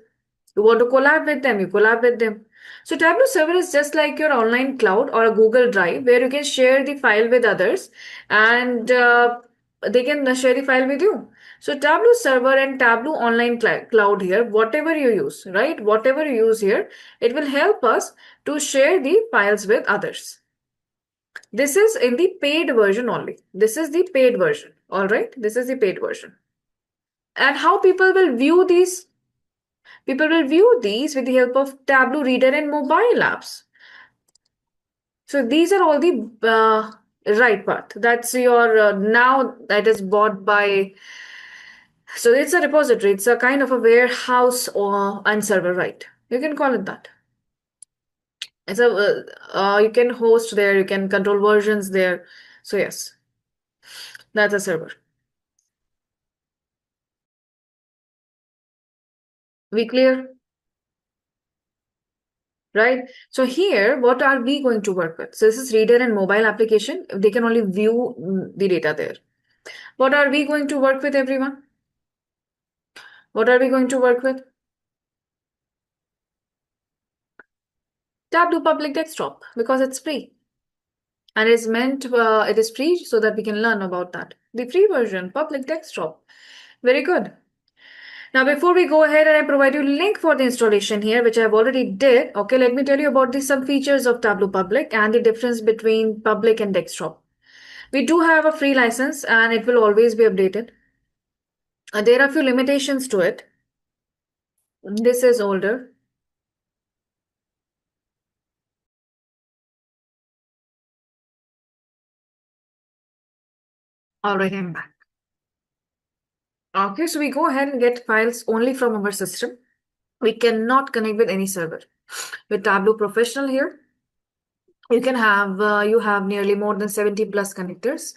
You want to collab with them, you collab with them. So Tableau server is just like your online cloud or a Google Drive where you can share the file with others, and they can share the file with you. So Tableau server and Tableau online cloud here, whatever you use, right? Whatever you use here, it will help us to share the files with others. This is in the paid version only. This is the paid version. All right. This is the paid version. And how people will view these? People will view these with the help of Tableau Reader and mobile apps. So these are all the right part. That's your now that is bought by. So it's a repository. It's a kind of a warehouse or and server, right? You can call it that. It's a you can host there. You can control versions there. So yes, that's a server. We clear? Right? So here, what are we going to work with? So this is reader and mobile application. They can only view the data there. What are we going to work with, everyone? What are we going to work with? Tableau Public Desktop because it's free. And it's meant, it is free so that we can learn about that. The free version, Public Desktop. Very good. Now, before we go ahead and I provide you link for the installation here, which I've already did. Okay, let me tell you about the some features of Tableau Public and the difference between public and desktop. We do have a free license and it will always be updated. There are a few limitations to it. This is older. All right, I'm back. Okay, so we go ahead and get files only from our system. We cannot connect with any server. With Tableau Professional here, you have nearly more than 70 plus connectors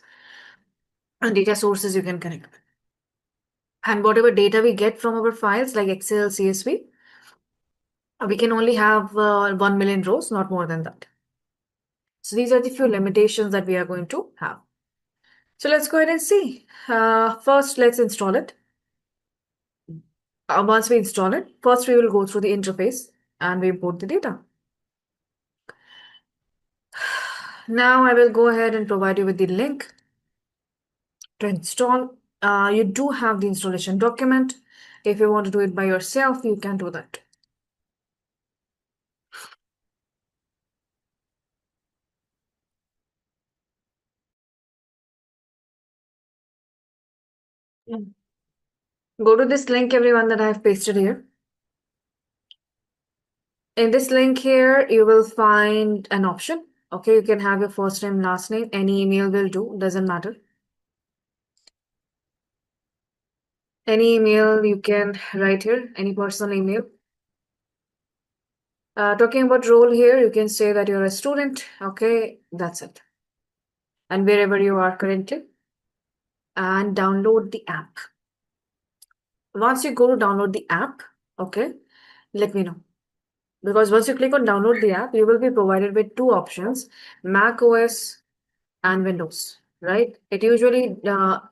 and data sources you can connect with. And whatever data we get from our files like Excel, CSV, we can only have 1 million rows, not more than that. So these are the few limitations that we are going to have. So let's go ahead and see. First, let's install it. Once we install it, first we will go through the interface and we import the data. Now I will go ahead and provide you with the link to install. You do have the installation document. If you want to do it by yourself, you can do that. Mm. Go to this link, everyone, that I have pasted here. In this link here, you will find an option. Okay, you can have your first name, last name, any email will do, doesn't matter. Any email you can write here, any personal email. Talking about role here, you can say that you're a student. Okay, that's it. And wherever you are currently, and download the app. Once you go to download the app, okay, let me know. Because once you click on download the app, you will be provided with two options, Mac OS and Windows, right? It usually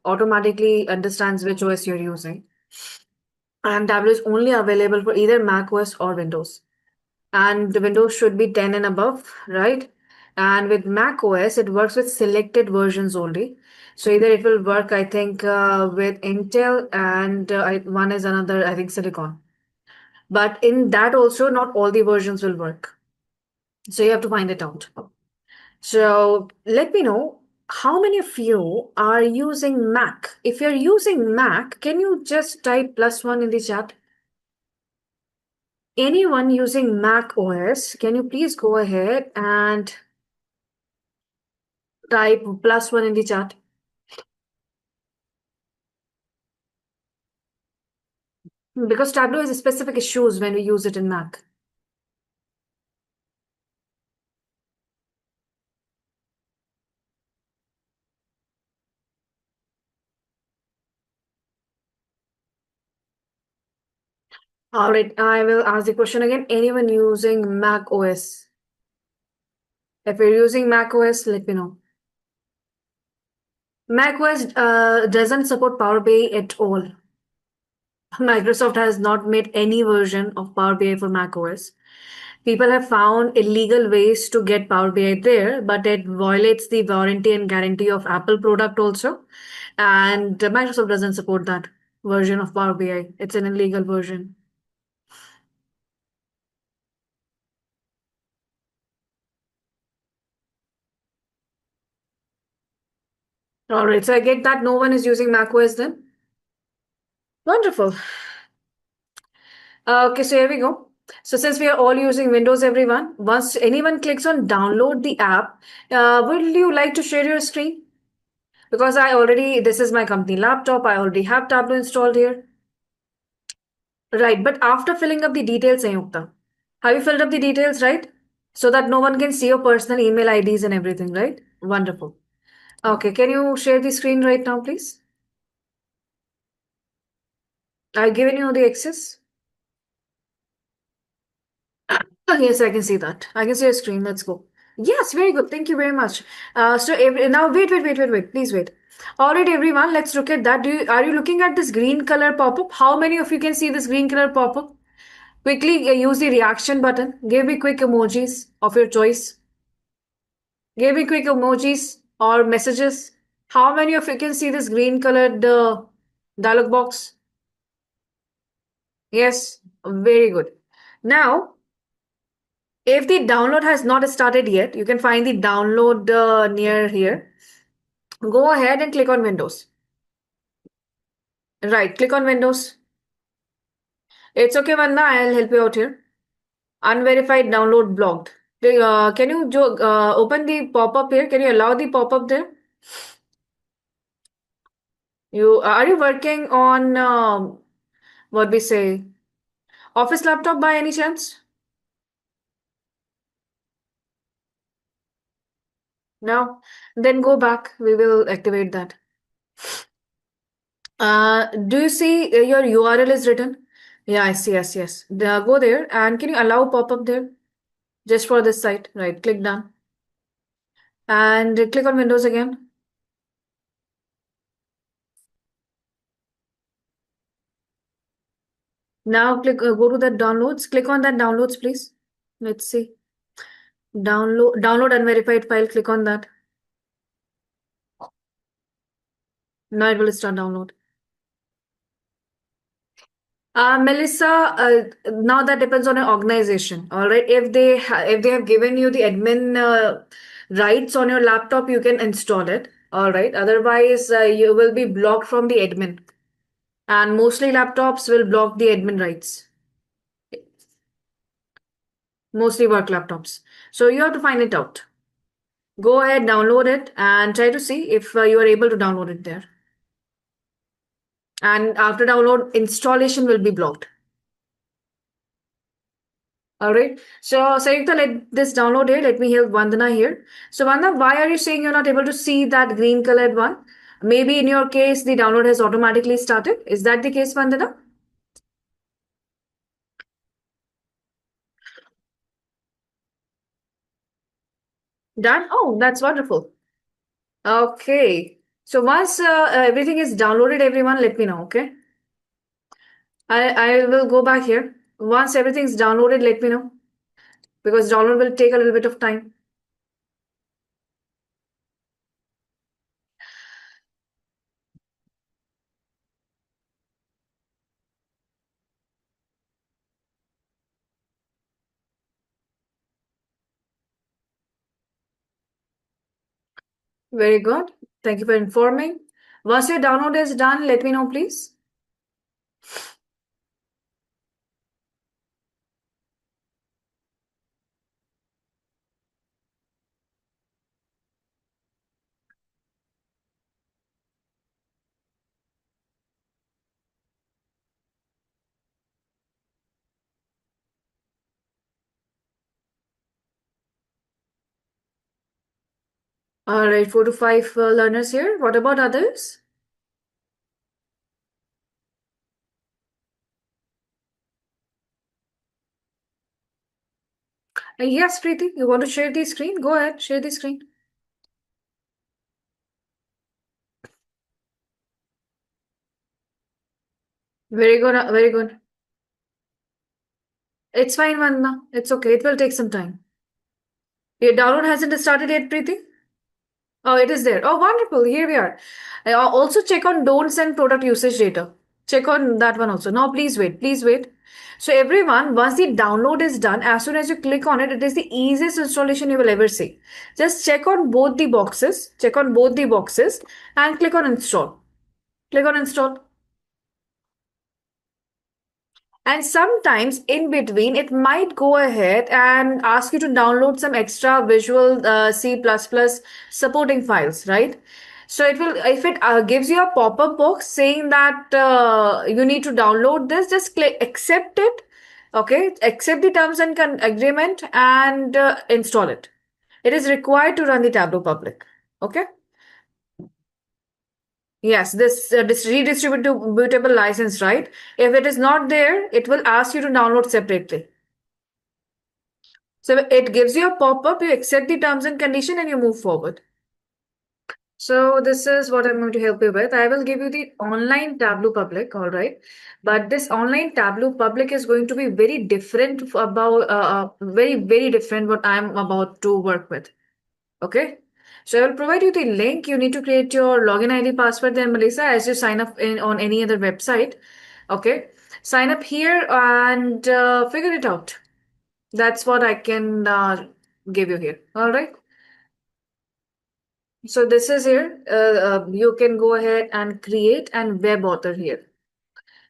automatically understands which OS you're using. And Tableau is only available for either Mac OS or Windows. And the Windows should be 10 and above, right? And with Mac OS, it works with selected versions only. So either it will work, I think, with Intel and one is another, I think, Silicon. But in that also, not all the versions will work. So you have to find it out. So let me know how many of you are using Mac. If you're using Mac, can you just type +1 in the chat? Anyone using Mac OS, can you please go ahead and type +1 in the chat? Because Tableau has specific issues when we use it in Mac. All right, I will ask the question again. Anyone using Mac OS? If you're using Mac OS, let me know. Mac OS doesn't support Power BI at all. Microsoft has not made any version of Power BI for macOS. People have found illegal ways to get Power BI there, but it violates the warranty and guarantee of Apple product also. And Microsoft doesn't support that version of Power BI. It's an illegal version. All right, so I get that no one is using macOS then. Wonderful. Okay, so here we go. So since we are all using Windows, everyone, once anyone clicks on download the app, would you like to share your screen? Because this is my company laptop, I already have Tableau installed here. Right, but after filling up the details, Ayukta, have you filled up the details, right? So that no one can see your personal email IDs and everything, right? Wonderful. Okay, can you share the screen right now, please? I've given you the access. Oh, yes, I can see that. I can see your screen. Let's go. Yes, very good. Thank you very much. Now wait. Please wait. All right, everyone. Let's look at that. Are you looking at this green color pop-up? How many of you can see this green color pop-up? Quickly use the reaction button. Give me quick emojis of your choice. Give me quick emojis or messages. How many of you can see this green colored dialog box? Yes, very good. Now, if the download has not started yet, you can find the download near here. Go ahead and click on Windows. Right, click on Windows. It's okay, Vanda. I'll help you out here. Unverified download blocked. Can you open the pop-up here? Can you allow the pop-up there? Are you working on what we say office laptop by any chance? No. Then go back. We will activate that. Do you see your URL is written? Yeah, I see. Yes. Go there and can you allow pop-up there? Just for this site. Right, click done. And click on Windows again. Now go to that downloads. Click on that downloads, please. Let's see. Download unverified file. Click on that. Now it will start download. Melissa, now that depends on an organization. All right, if they have given you the admin rights on your laptop, you can install it. All right. Otherwise, you will be blocked from the admin, and mostly laptops will block the admin rights. Mostly work laptops. So you have to find it out. Go ahead, download it, and try to see if you are able to download it there. And after download, installation will be blocked. All right. So, Sayukta, let this download here. Let me help Vandana here. So, Vandana, why are you saying you're not able to see that green colored one? Maybe in your case, the download has automatically started. Is that the case, Vandana? Done? Oh, that's wonderful. Okay. So, once everything is downloaded, everyone, let me know. Okay. I will go back here. Once everything's downloaded, let me know because download will take a little bit of time. Very good. Thank you for informing. Once your download is done, let me know, please. All right, 4 to 5 learners here. What about others? Yes, Preeti, you want to share the screen? Go ahead, share the screen. Very good, very good. It's fine, Vandana. It's okay. It will take some time. Your download hasn't started yet, Preeti? Oh, it is there. Oh, wonderful. Here we are. Also check on don'ts and product usage data. Check on that one also. Now, please wait. Please wait. So, everyone, once the download is done, as soon as you click on it, it is the easiest installation you will ever see. Just check on both the boxes. Check on both the boxes and click on install. Click on install. And sometimes in between, it might go ahead and ask you to download some extra visual C++ supporting files, right? So it will, if it gives you a pop-up box saying that you need to download this, just click accept it. Okay, accept the terms and agreement and install it. It is required to run the Tableau public. Okay. Yes, this redistributable license, right? If it is not there, it will ask you to download separately. So it gives you a pop-up, you accept the terms and condition, and you move forward. So this is what I'm going to help you with. I will give you the online Tableau public, all right? But this online Tableau public is going to be very different about very different what I'm about to work with. Okay. So I will provide you the link. You need to create your login ID password then, Melissa, as you sign up on any other website. Okay. Sign up here and figure it out. That's what I can give you here. All right. So this is here. You can go ahead and create and web author here.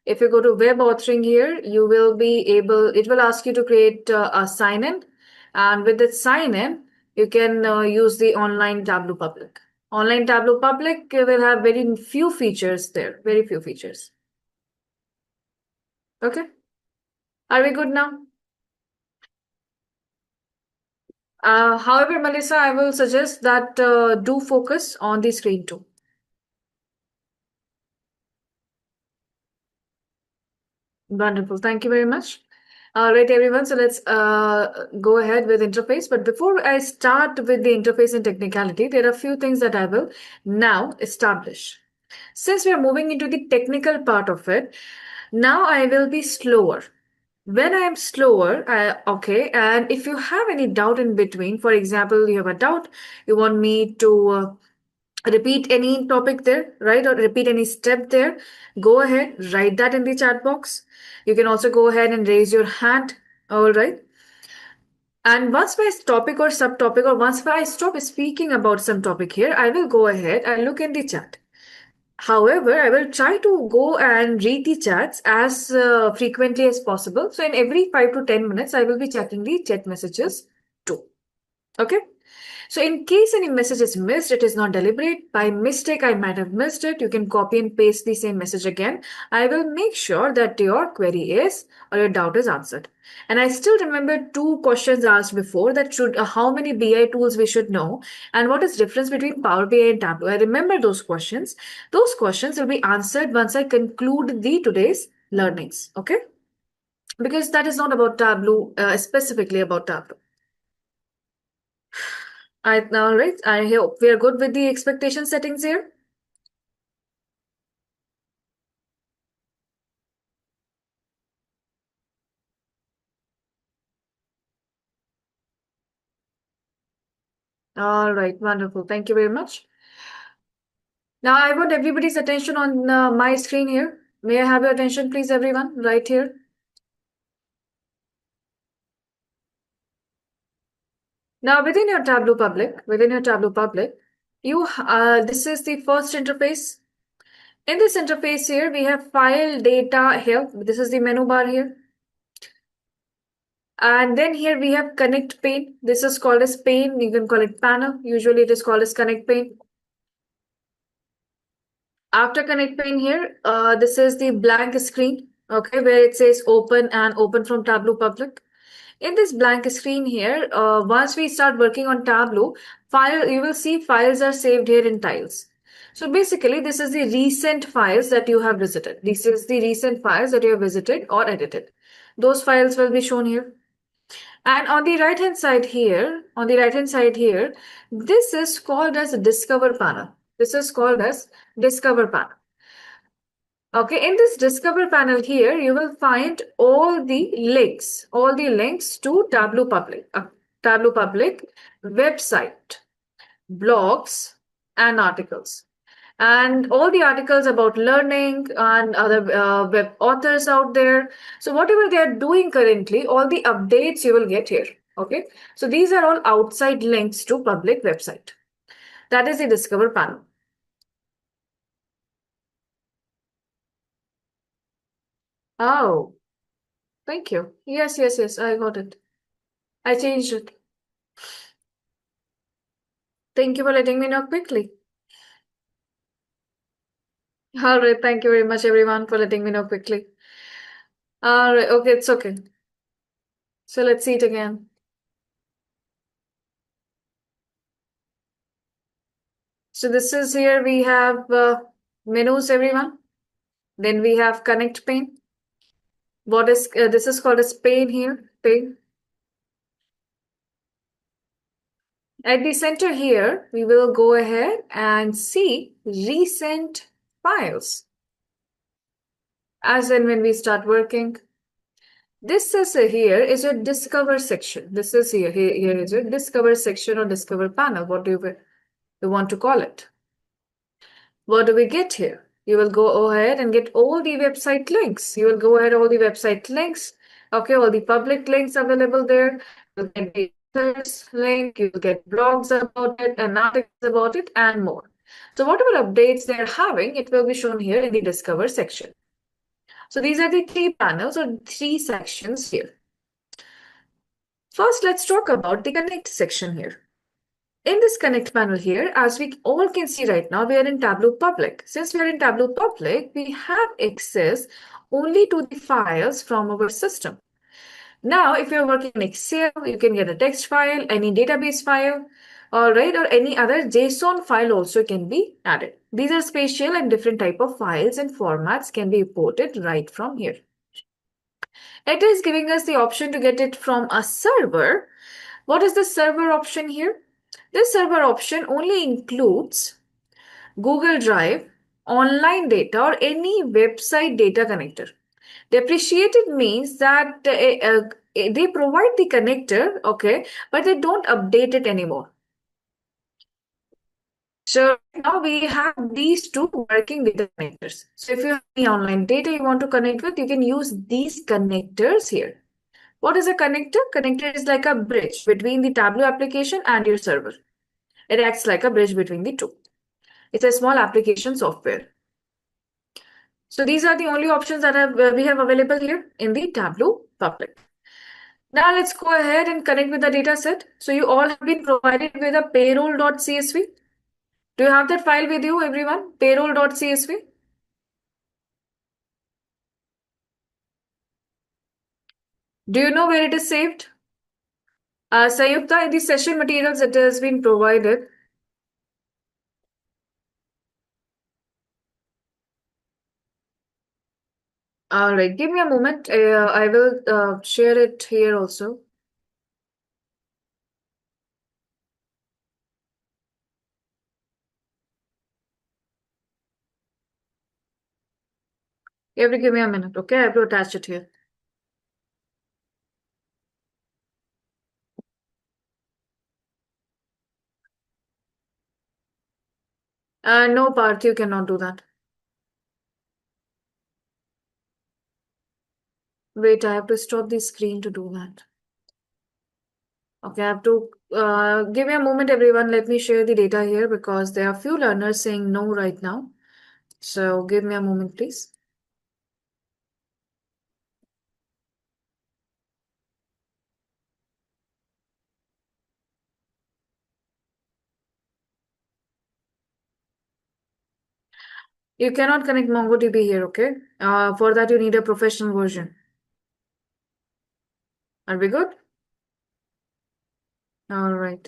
If you go to web authoring here, you will be able, it will ask you to create a sign in. And with the sign in, you can use the online Tableau public. Online Tableau public will have very few features there, very few features. Okay. Are we good now? However, Melissa, I will suggest that do focus on the screen too. Wonderful. Thank you very much. All right, everyone. So let's go ahead with interface. But before I start with the interface and technicality, there are a few things that I will now establish. Since we are moving into the technical part of it, now I will be slower. When I am slower, okay, and if you have any doubt in between, for example, you have a doubt, you want me to repeat any topic there, right? Or repeat any step there, go ahead, write that in the chat box. You can also go ahead and raise your hand. All right. And once my topic or subtopic, or once I stop speaking about some topic here, I will go ahead and look in the chat. However, I will try to go and read the chats as frequently as possible. So in every 5 to 10 minutes, I will be checking the chat messages too. Okay. So in case any message is missed, it is not deliberate. By mistake, I might have missed it. You can copy and paste the same message again. I will make sure that your query is or your doubt is answered. And I still remember two questions asked before that should how many BI tools we should know and what is difference between Power BI and Tableau. I remember those questions. Those questions will be answered once I conclude the today's learnings. Okay? Because that is not about Tableau, specifically about Tableau. All right. I hope we are good with the expectation settings here. All right. Wonderful. Thank you very much. Now I want everybody's attention on my screen here. May I have your attention, please, everyone, right here? Now within your Tableau public, you this is the first interface. In this interface here, we have file, data, help. This is the menu bar here. And then here we have connect pane. This is called as pane. You can call it panel. Usually it is called as connect pane. After connect pane here, this is the blank screen, okay, where it says open and open from Tableau public. In this blank screen here, once we start working on Tableau, you will see files are saved here in tiles. So basically, this is the recent files that you have visited. This is the recent files that you have visited or edited. Those files will be shown here. And on the right hand side here, this is called as Discover panel. This is called as Discover panel. Okay, in this Discover panel here, you will find all the links to Tableau Public website, blogs, and articles. And all the articles about learning and other web authors out there. So whatever they are doing currently, all the updates you will get here. Okay, so these are all outside links to public website. That is the Discover panel. Oh, thank you. Yes, yes, yes, I got it. I changed it. Thank you for letting me know quickly. All right, thank you very much, everyone, for letting me know quickly. All right, okay, it's okay. So let's see it again. So this is here we have menus, everyone. Then we have connect pane. What is this is called as pane here, pane. At the center here, we will go ahead and see recent files. As and when we start working, this is here is your discover section. This is here is your discover section or discover panel. What do you want to call it? What do we get here? You will go ahead and get all the website links. You will go ahead all the website links. Okay, all the public links available there. You'll get the authors link, you'll get blogs about it and articles about it and more. So whatever updates they're having, it will be shown here in the Discover section. So these are the three panels or three sections here. First, let's talk about the Connect section here. In this Connect panel here, as we all can see right now, we are in Tableau Public. Since we are in Tableau Public, we have access only to the files from our system. Now, if you're working in Excel, you can get a text file, any database file, all right, or any other JSON file also can be added. These are spatial and different type of files and formats can be imported right from here. It is giving us the option to get it from a server. What is the server option here? This server option only includes Google Drive, online data, or any website data connector. Depreciated means that they provide the connector, okay, but they don't update it anymore. So now we have these two working data connectors. So if you have any online data you want to connect with, you can use these connectors here. What is a connector? Connector is like a bridge between the Tableau application and your server. It acts like a bridge between the two. It's a small application software. So these are the only options that we have available here in the Tableau Public. Now let's go ahead and connect with the data set. So you all have been provided with a payroll.csv. Do you have that file with you, everyone? Payroll.csv. Do you know where it is saved? Sayukta, in the session materials it has been provided. All right, give me a moment. I will share it here also. You have to give me a minute, okay? I have to attach it here. No, Parth, you cannot do that. Wait, I have to stop the screen to do that. Okay, I have to give me a moment, everyone. Let me share the data here because there are few learners saying no right now. So give me a moment, please. You cannot connect MongoDB here, okay? For that, you need a professional version. Are we good? All right.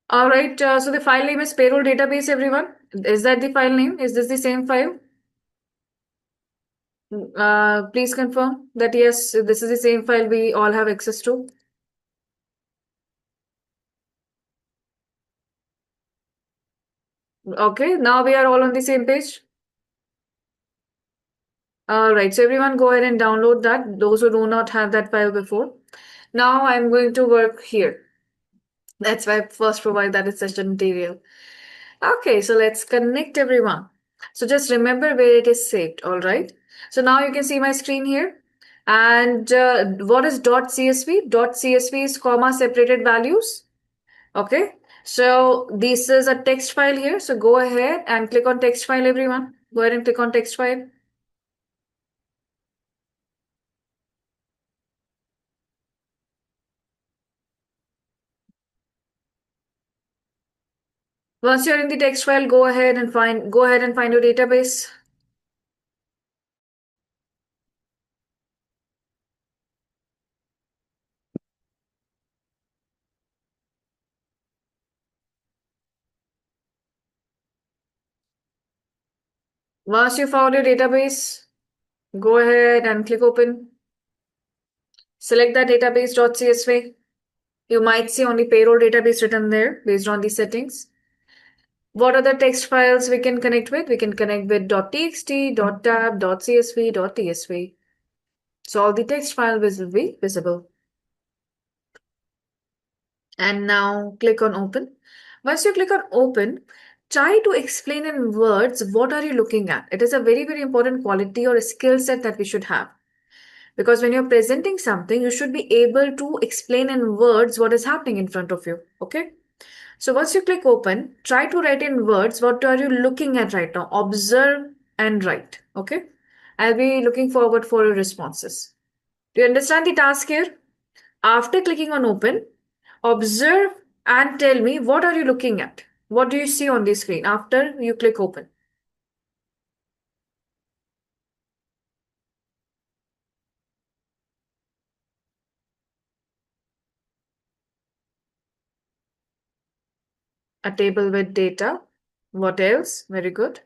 All right, so the file name is payroll database, everyone. Is that the file name? Is this the same file? Please confirm that yes, this is the same file we all have access to. Okay, now we are all on the same page. All right, so everyone go ahead and download that, those who do not have that file before. Now I'm going to work here. That's why I first provide that essential material. Okay, so let's connect everyone. So just remember where it is saved, all right? So now you can see my screen here. And what is .csv? .csv is comma separated values. Okay, so this is a text file here. So go ahead and click on text file, everyone. Go ahead and click on text file. Once you're in the text file, go ahead and find your database. Once you found your database, go ahead and click open. Select that database.csv. You might see only payroll database written there based on the settings. What other text files we can connect with? We can connect with .txt, .tab, .csv, .tsv. So all the text files will be visible. And now click on open. Once you click on open, try to explain in words what are you looking at. It is a very, very important quality or a skill set that we should have. Because when you're presenting something, you should be able to explain in words what is happening in front of you. Okay. So once you click open, try to write in words what are you looking at right now. Observe and write. Okay. I'll be looking forward for your responses. Do you understand the task here? After clicking on open, observe and tell me what are you looking at? What do you see on the screen after you click open? A table with data. What else? Very good.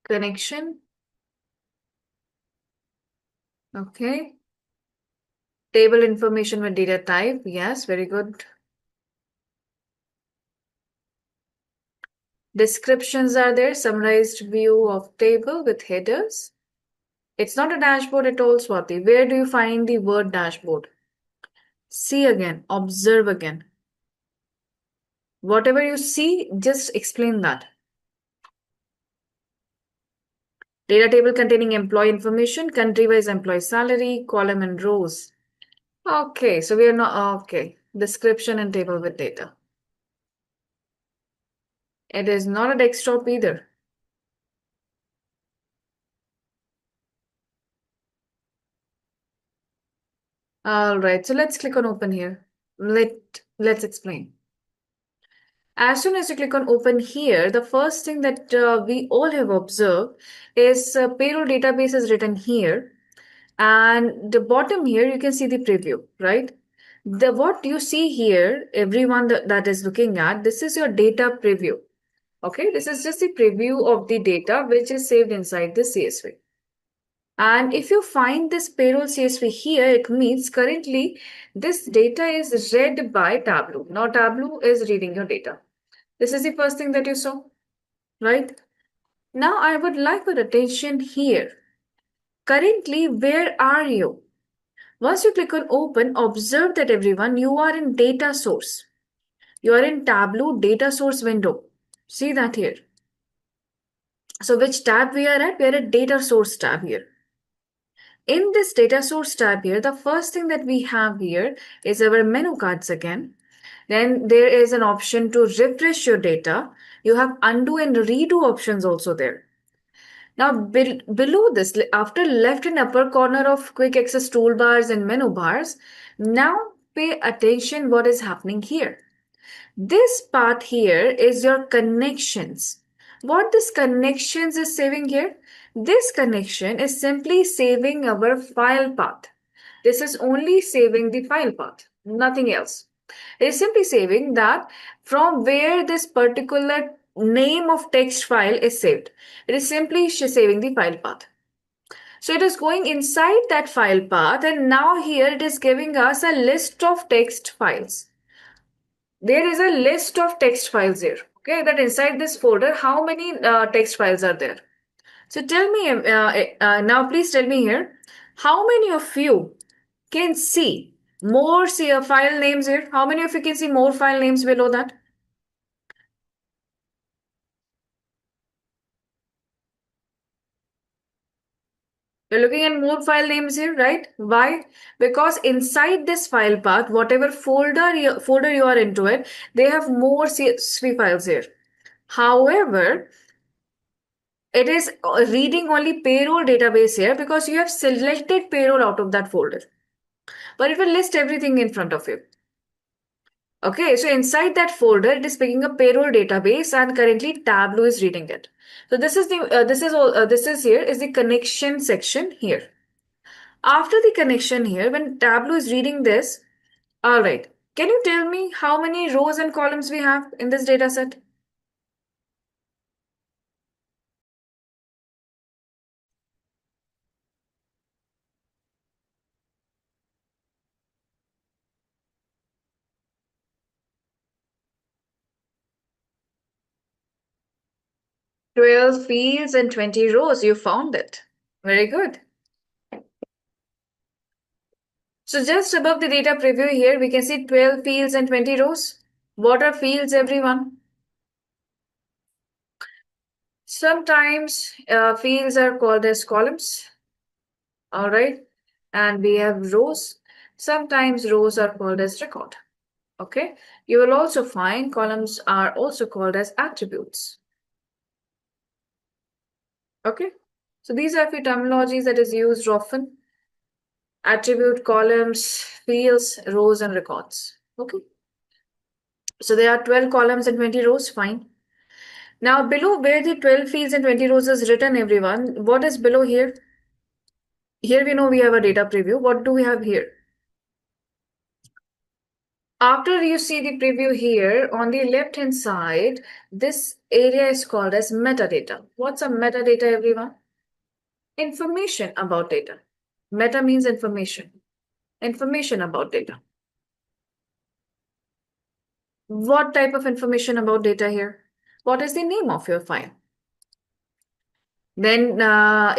Connection. Okay. Table information with data type. Yes, very good. Descriptions are there. Summarized view of table with headers. It's not a dashboard at all, Swati. Where do you find the word dashboard? See again. Observe again. Whatever you see, just explain that. Data table containing employee information, country-wise employee salary, column and rows. Okay, so we are not, okay. Description and table with data. It is not a desktop either. All right, so let's click on open here. Let's explain. As soon as you click on open here, the first thing that we all have observed is payroll database is written here. And the bottom here, you can see the preview, right? What you see here, everyone that is looking at, this is your data preview. Okay, this is just the preview of the data which is saved inside the CSV. And if you find this payroll CSV here, it means currently this data is read by Tableau. Now Tableau is reading your data. This is the first thing that you saw, right? Now I would like your attention here. Currently, where are you? Once you click on open, observe that everyone, you are in data source. You are in Tableau data source window. See that here. So which tab we are at? We are at data source tab here. In this data source tab here, the first thing that we have here is our menu cards again. Then there is an option to refresh your data. You have undo and redo options also there. Now below this, after left and upper corner of quick access toolbars and menu bars, now pay attention what is happening here. This part here is your connections. What this connections is saving here? This connection is simply saving our file path. This is only saving the file path, nothing else. It is simply saving that from where this particular name of text file is saved. It is simply saving the file path. So it is going inside that file path, and now here it is giving us a list of text files. There is a list of text files here. Okay, that inside this folder, how many text files are there? So tell me now, please tell me here, how many of you can see more file names here? How many of you can see more file names below that? You're looking at more file names here, right? Why? Because inside this file path, whatever folder you are into it, they have more CSV files here. However, it is reading only payroll database here because you have selected payroll out of that folder. But it will list everything in front of you. Okay, so inside that folder, it is picking up payroll database, and currently Tableau is reading it. So this is here is the connection section here. After the connection here, when Tableau is reading this, all right, can you tell me how many rows and columns we have in this data set? Twelve fields and 20 rows. You found it. Very good. So just above the data preview here, we can see 12 fields and 20 rows. What are fields, everyone? Sometimes fields are called as columns. All right. And we have rows. Sometimes rows are called as record. Okay. You will also find columns are also called as attributes. Okay. So these are a few terminologies that is used often. Attribute, columns, fields, rows, and records. Okay. So there are 12 columns and 20 rows. Fine. Now below where the 12 fields and 20 rows is written, everyone, what is below here? Here we know we have a data preview. What do we have here? After you see the preview here, on the left hand side, this area is called as metadata. What's a metadata, everyone? Information about data. Meta means information. Information about data. What type of information about data here? What is the name of your file? Then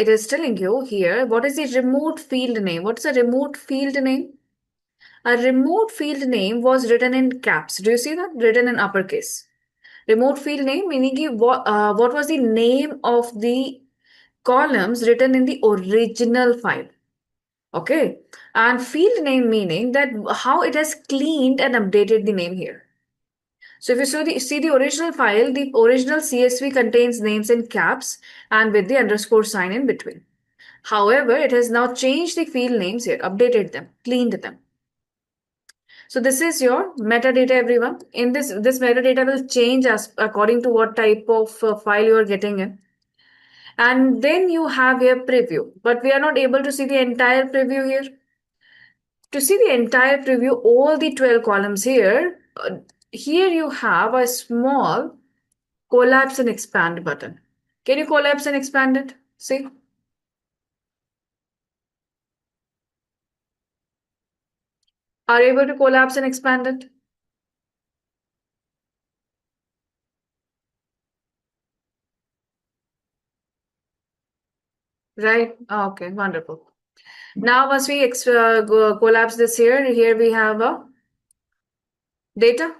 it is telling you here, what is the remote field name? What is a remote field name? A remote field name was written in caps. Do you see that? Written in uppercase. Remote field name meaning what was the name of the columns written in the original file. Okay. And field name meaning that how it has cleaned and updated the name here. So if you see the original file, the original CSV contains names in caps and with the underscore sign in between. However, it has now changed the field names here, updated them, cleaned them. So this is your metadata, everyone. In this metadata will change as according to what type of file you are getting in. And then you have your preview, but we are not able to see the entire preview here. To see the entire preview, all the 12 columns here, here you have a small collapse and expand button. Can you collapse and expand it? See? Are you able to collapse and expand it? Right? Okay, wonderful. Now, once we collapse this here we have a data.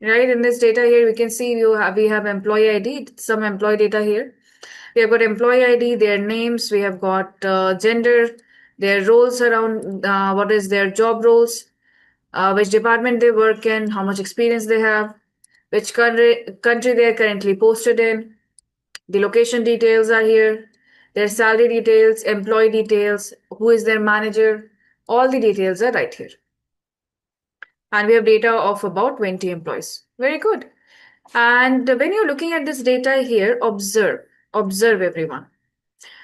Right? In this data here, we can see we have employee ID, some employee data here. We have got employee ID, their names, we have got gender, their roles around, what is their job roles, which department they work in, how much experience they have, which country they are currently posted in, the location details are here, their salary details, employee details, who is their manager, all the details are right here. And we have data of about 20 employees. Very good. And when you're looking at this data here, observe everyone.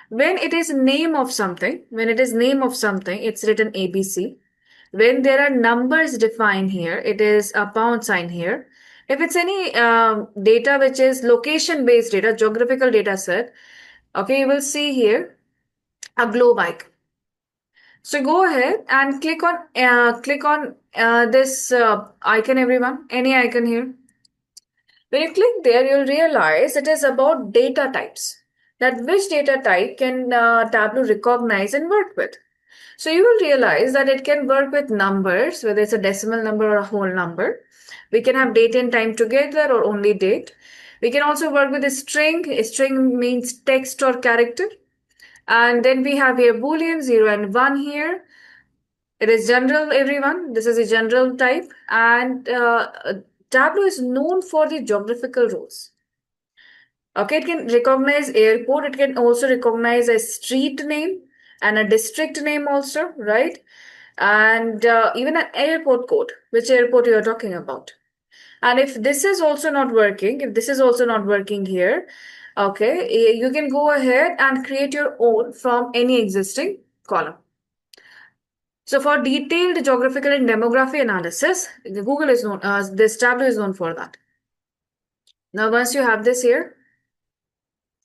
When it is name of something, it's written ABC. When there are numbers defined here, it is a pound sign here. If it's any data which is location based data, geographical data set, okay, you will see here a globe icon. So go ahead and click on this icon, everyone. Any icon here. When you click there, you'll realize it is about data types. That which data type can Tableau recognize and work with. So you will realize that it can work with numbers, whether it's a decimal number or a whole number. We can have date and time together or only date. We can also work with a string. A string means text or character. And then we have here Boolean 0 and 1 here. It is general, everyone. This is a general type. And Tableau is known for the geographical roles. Okay, it can recognize airport. It can also recognize a street name and a district name also, right? And even an airport code, which airport you are talking about. And if this is also not working, here, okay, you can go ahead and create your own from any existing column. So for detailed geographical and demography analysis, this Tableau is known for that. Now, once you have this here,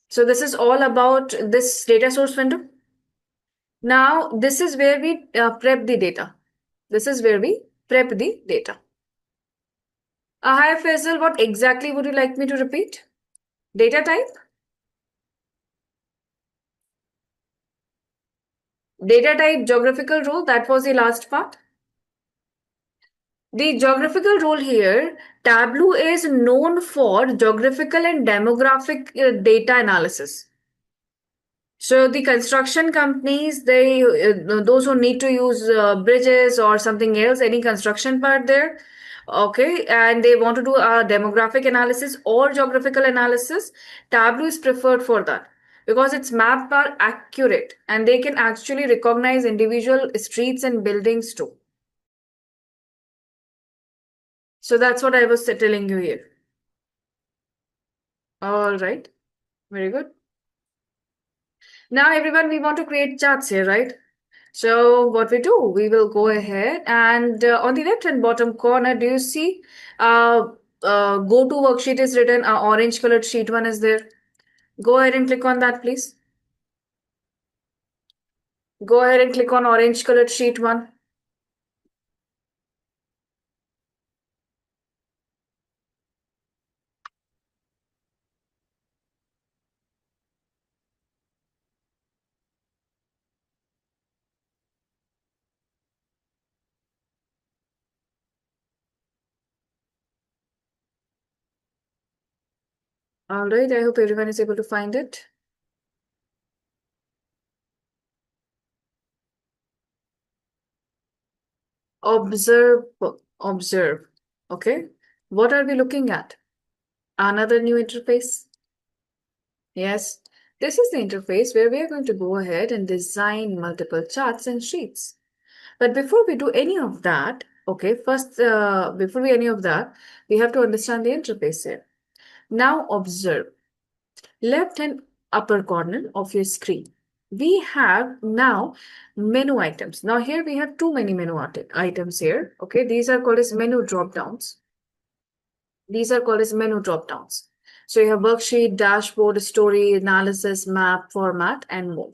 so this is all about this data source window. Now, this is where we prep the data. Hi, Faisal, what exactly would you like me to repeat? Data type? Data type, geographical role, that was the last part. The geographical role here, Tableau is known for geographical and demographic data analysis. So the construction companies, those who need to use bridges or something else, any construction part there, okay, and they want to do a demographic analysis or geographical analysis, Tableau is preferred for that because its maps are accurate and they can actually recognize individual streets and buildings too. So that's what I was telling you here. All right, very good. Now, everyone, we want to create charts here, right? So what we do, we will go ahead and on the left hand bottom corner, do you see go to worksheet is written, orange colored sheet one is there. Go ahead and click on that, please. Go ahead and click on orange colored sheet one. All right, I hope everyone is able to find it. Observe, observe. Okay, what are we looking at? Another new interface. Yes, this is the interface where we are going to go ahead and design multiple charts and sheets. But before we do any of that, okay, first, before we any of that, we have to understand the interface here. Now observe, left hand upper corner of your screen. We have now menu items. Now here we have too many menu items here. Okay, these are called as menu drop downs. So you have worksheet, dashboard, story, analysis, map, format, and more.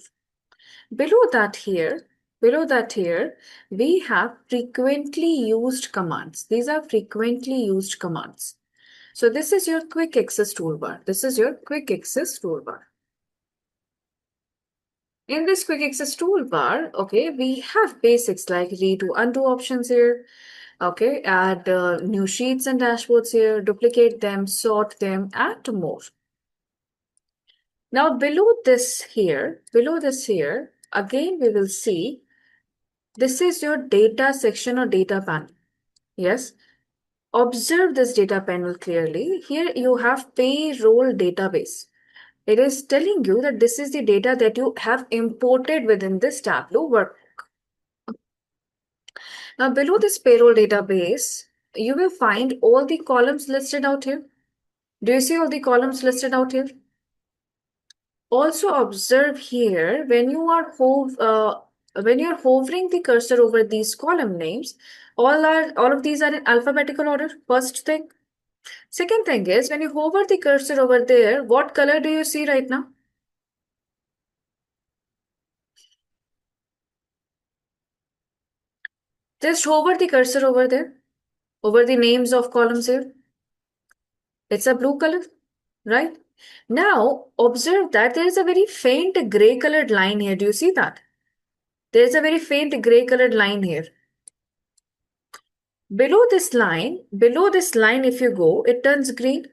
Below that here, we have frequently used commands. These are frequently used commands. So this is your quick access toolbar. In this quick access toolbar, okay, we have basics like redo, undo options here. Okay, add new sheets and dashboards here, duplicate them, sort them, and more. Now below this here, again we will see this is your data section or data panel. Yes. Observe this data panel clearly. Here you have payroll database. It is telling you that this is the data that you have imported within this Tableau workbook. Now below this payroll database, you will find all the columns listed out here. Do you see all the columns listed out here? Also observe here when you're hovering the cursor over these column names, all of these are in alphabetical order. First thing. Second thing is when you hover the cursor over there, what color do you see right now? Just hover the cursor over there, over the names of columns here. It's a blue color, right? Now observe that there is a very faint gray colored line here. Do you see that? There's a very faint gray colored line here. Below this line, if you go, it turns green.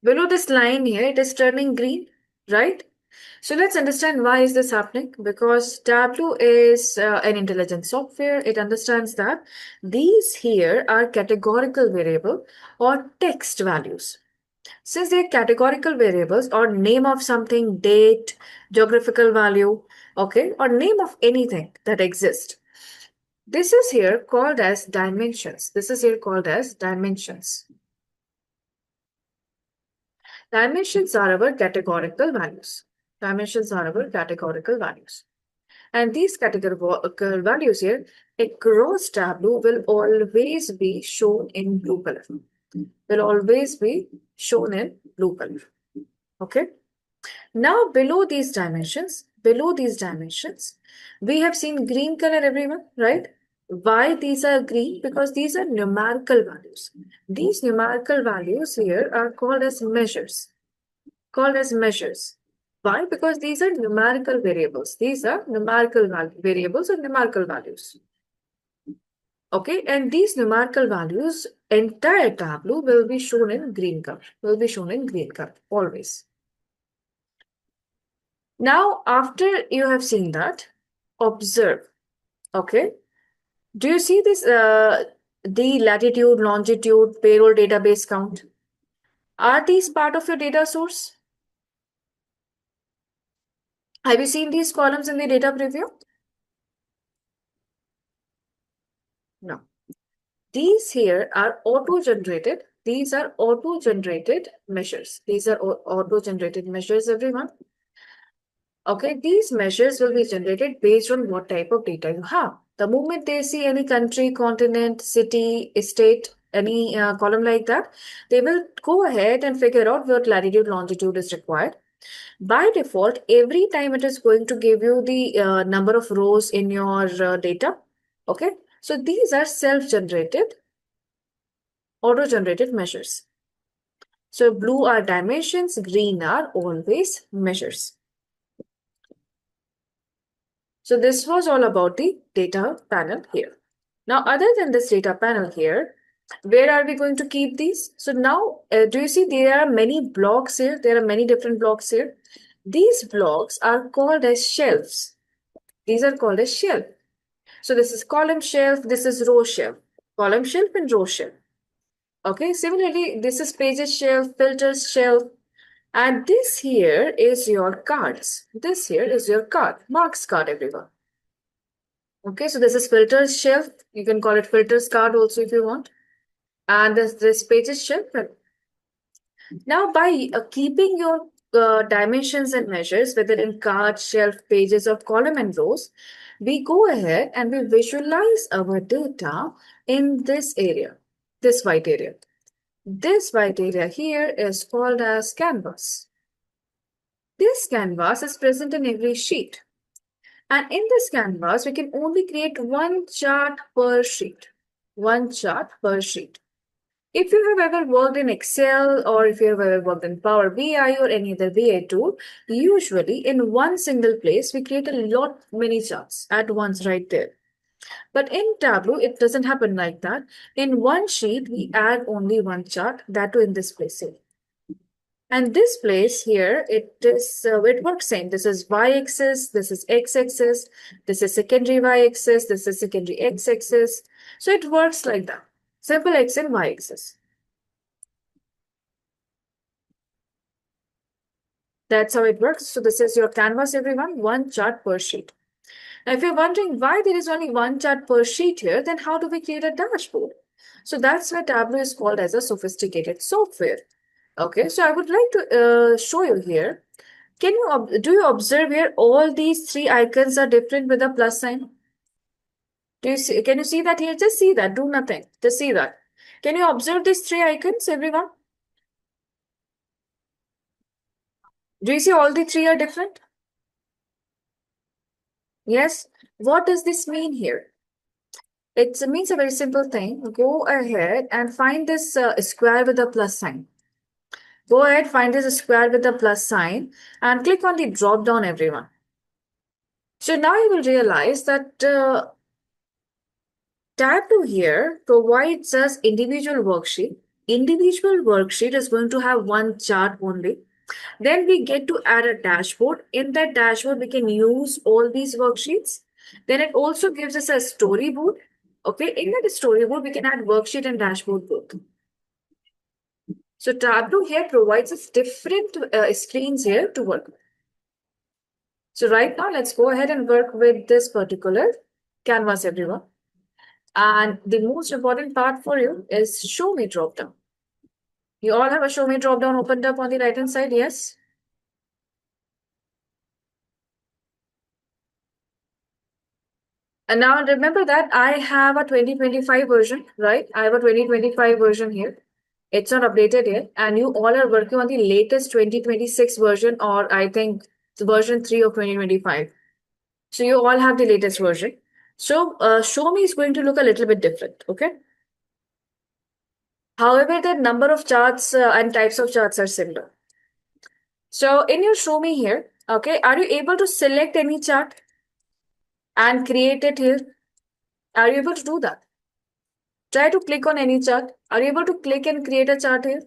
Below this line here, it is turning green, right? So let's understand why is this happening? Because Tableau is an intelligent software. It understands that these here are categorical variable or text values. Since they're categorical variables or name of something, date, geographical value, okay, or name of anything that exists. This is here called as dimensions. This is here called as dimensions. Dimensions are our categorical values. Dimensions are our categorical values. And these categorical values here across Tableau will always be shown in blue color. Will always be shown in blue color. Okay. Now below these dimensions, we have seen green color everyone, right? Why these are green? Because these are numerical values. These numerical values here are called as measures. Why? Because these are numerical variables. These are numerical variables or numerical values. Okay, and these numerical values, entire Tableau will be shown in green color. Always. Now, after you have seen that, observe. Okay. Do you see this, the latitude, longitude, payroll database count? Are these part of your data source? Have you seen these columns in the data preview? No. These here are auto-generated. These are auto-generated measures. These are auto-generated measures, everyone. Okay, these measures will be generated based on what type of data you have. The moment they see any country, continent, city, state, any column like that, they will go ahead and figure out what latitude, longitude is required. By default, every time it is going to give you the number of rows in your data. Okay, so these are self-generated, auto-generated measures. So blue are dimensions, green are always measures. So this was all about the data panel here. Now, other than this data panel here, where are we going to keep these? So now, do you see there are many blocks here? There are many different blocks here. These blocks are called as shelves. These are called as shelf. So this is column shelf, this is row shelf. Column shelf and row shelf. Okay, similarly, this is pages shelf, filters shelf. And this here is your cards. This here is your card, marks card, everyone. Okay, so this is filters shelf. You can call it filters card also if you want. And this pages shelf. Now, by keeping your dimensions and measures, whether in card, shelf, pages, or column and rows, we go ahead and we visualize our data in this area, this white area. This white area here is called as canvas. This canvas is present in every sheet. And in this canvas, we can only create one chart per sheet. One chart per sheet. If you have ever worked in Excel or if you have ever worked in Power BI or any other BI tool, usually in one single place, we create a lot many charts at once right there. But in Tableau, it doesn't happen like that. In one sheet, we add only one chart, that too in this place here. And this place here, it works same. This is y-axis, this is x-axis, this is secondary y-axis, this is secondary x-axis. So it works like that. Simple x and y-axis. That's how it works. So this is your canvas, everyone, one chart per sheet. Now, if you're wondering why there is only one chart per sheet here, then how do we create a dashboard? So that's why Tableau is called as a sophisticated software. Okay, so I would like to show you here. Do you observe here all these three icons are different with a plus sign? Can you see that here? Just see that, do nothing, just see that. Can you observe these three icons, everyone? Do you see all the three are different? Yes. What does this mean here? It means a very simple thing. Go ahead and find this square with a plus sign. Go ahead, find this square with a plus sign and click on the drop down, everyone. So now you will realize that Tableau here provides us individual worksheet. Individual worksheet is going to have one chart only. Then we get to add a dashboard. In that dashboard, we can use all these worksheets. Then it also gives us a storyboard. Okay, in that storyboard, we can add worksheet and dashboard both. So Tableau here provides us different screens here to work with. So right now, let's go ahead and work with this particular canvas, everyone. And the most important part for you is show me drop down. You all have a show me drop down opened up on the right hand side, yes? And now remember that I have a 2025 version, right? I have a 2025 version here. It's not updated yet. And you all are working on the latest 2026 version, or I think version 3 of 2025. So you all have the latest version. So show me is going to look a little bit different, okay? However, the number of charts and types of charts are similar. So in your show me here, okay, are you able to select any chart and create it here? Are you able to do that? Try to click on any chart. Are you able to click and create a chart here?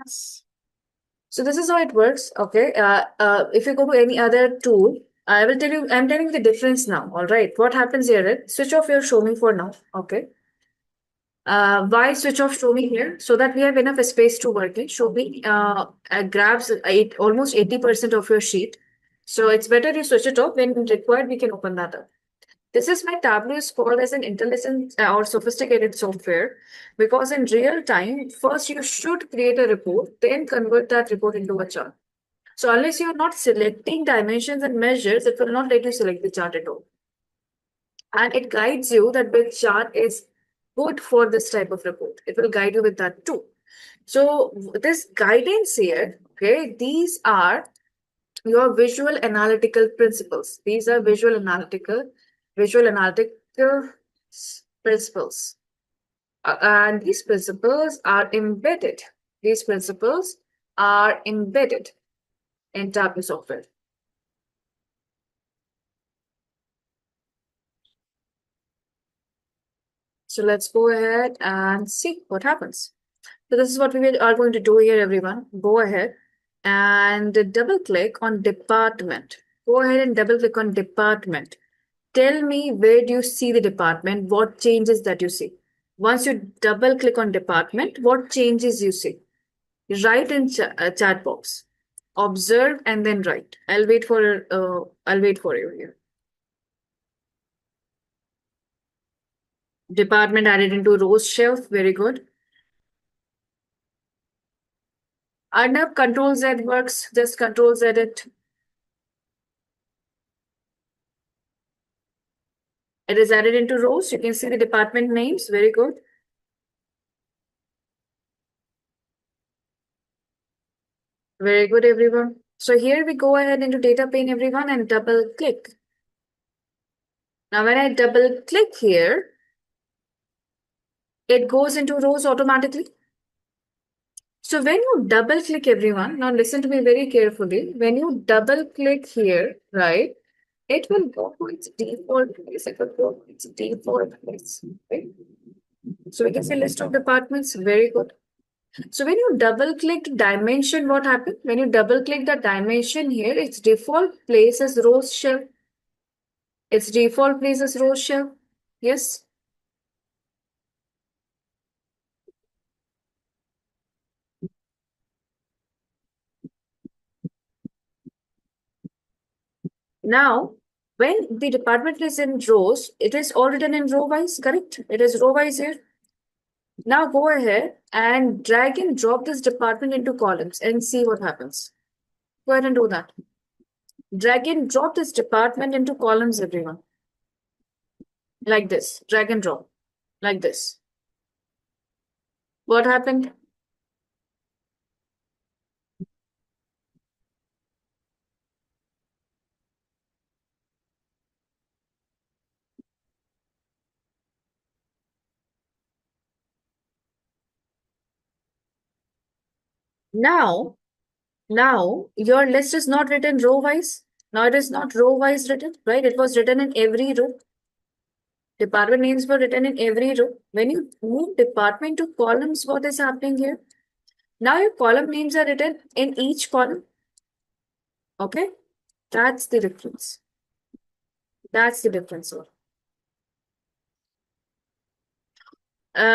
Yes. So this is how it works. Okay. If you go to any other tool, I will tell you, I'm telling you the difference now. All right. What happens here is switch off your show me for now. Okay. Why switch off show me here? So that we have enough space to work in. Show me grabs almost 80% of your sheet. So it's better you switch it off. When required, we can open that up. This is why Tableau is called as an intelligent or sophisticated software, because in real time, first you should create a report, then convert that report into a chart. So unless you're not selecting dimensions and measures, it will not let you select the chart at all. And it guides you that which chart is good for this type of report. It will guide you with that too. So this guidance here, okay, these are your visual analytical principles. These are visual analytical principles. And these principles are embedded. These principles are embedded in Tableau software. So let's go ahead and see what happens. So this is what we are going to do here, everyone. Go ahead and double click on department. Go ahead and double click on department. Tell me, where do you see the department? What changes that you see? Once you double click on department, what changes you see? Write in chat box. Observe and then write. I'll wait for you here. Department added into rows shelf. Very good. Under Control Z works. Just Control Z it. It is added into rows. You can see the department names. Very good. Very good, everyone. So here we go ahead into data pane, everyone, and double click. Now, when I double click here, it goes into rows automatically. So when you double click, everyone, now listen to me very carefully. When you double click here, right, it will go to its default place. It will go to its default place. Right? So we can see list of departments. Very good. So when you double click dimension, what happened? When you double click the dimension here, its default place is rows shelf. Its default place is rows shelf. Yes. Now, when the department is in rows, it is all written in row wise, correct? It is row wise here. Now go ahead and drag and drop this department into columns and see what happens. Go ahead and do that. Drag and drop this department into columns, everyone. Like this. Drag and drop. Like this. What happened? Now, now your list is not written row wise. Now it is not row wise written, right? It was written in every row. Department names were written in every row. When you move department to columns, what is happening here? Now your column names are written in each column. Okay? That's the difference. That's the difference.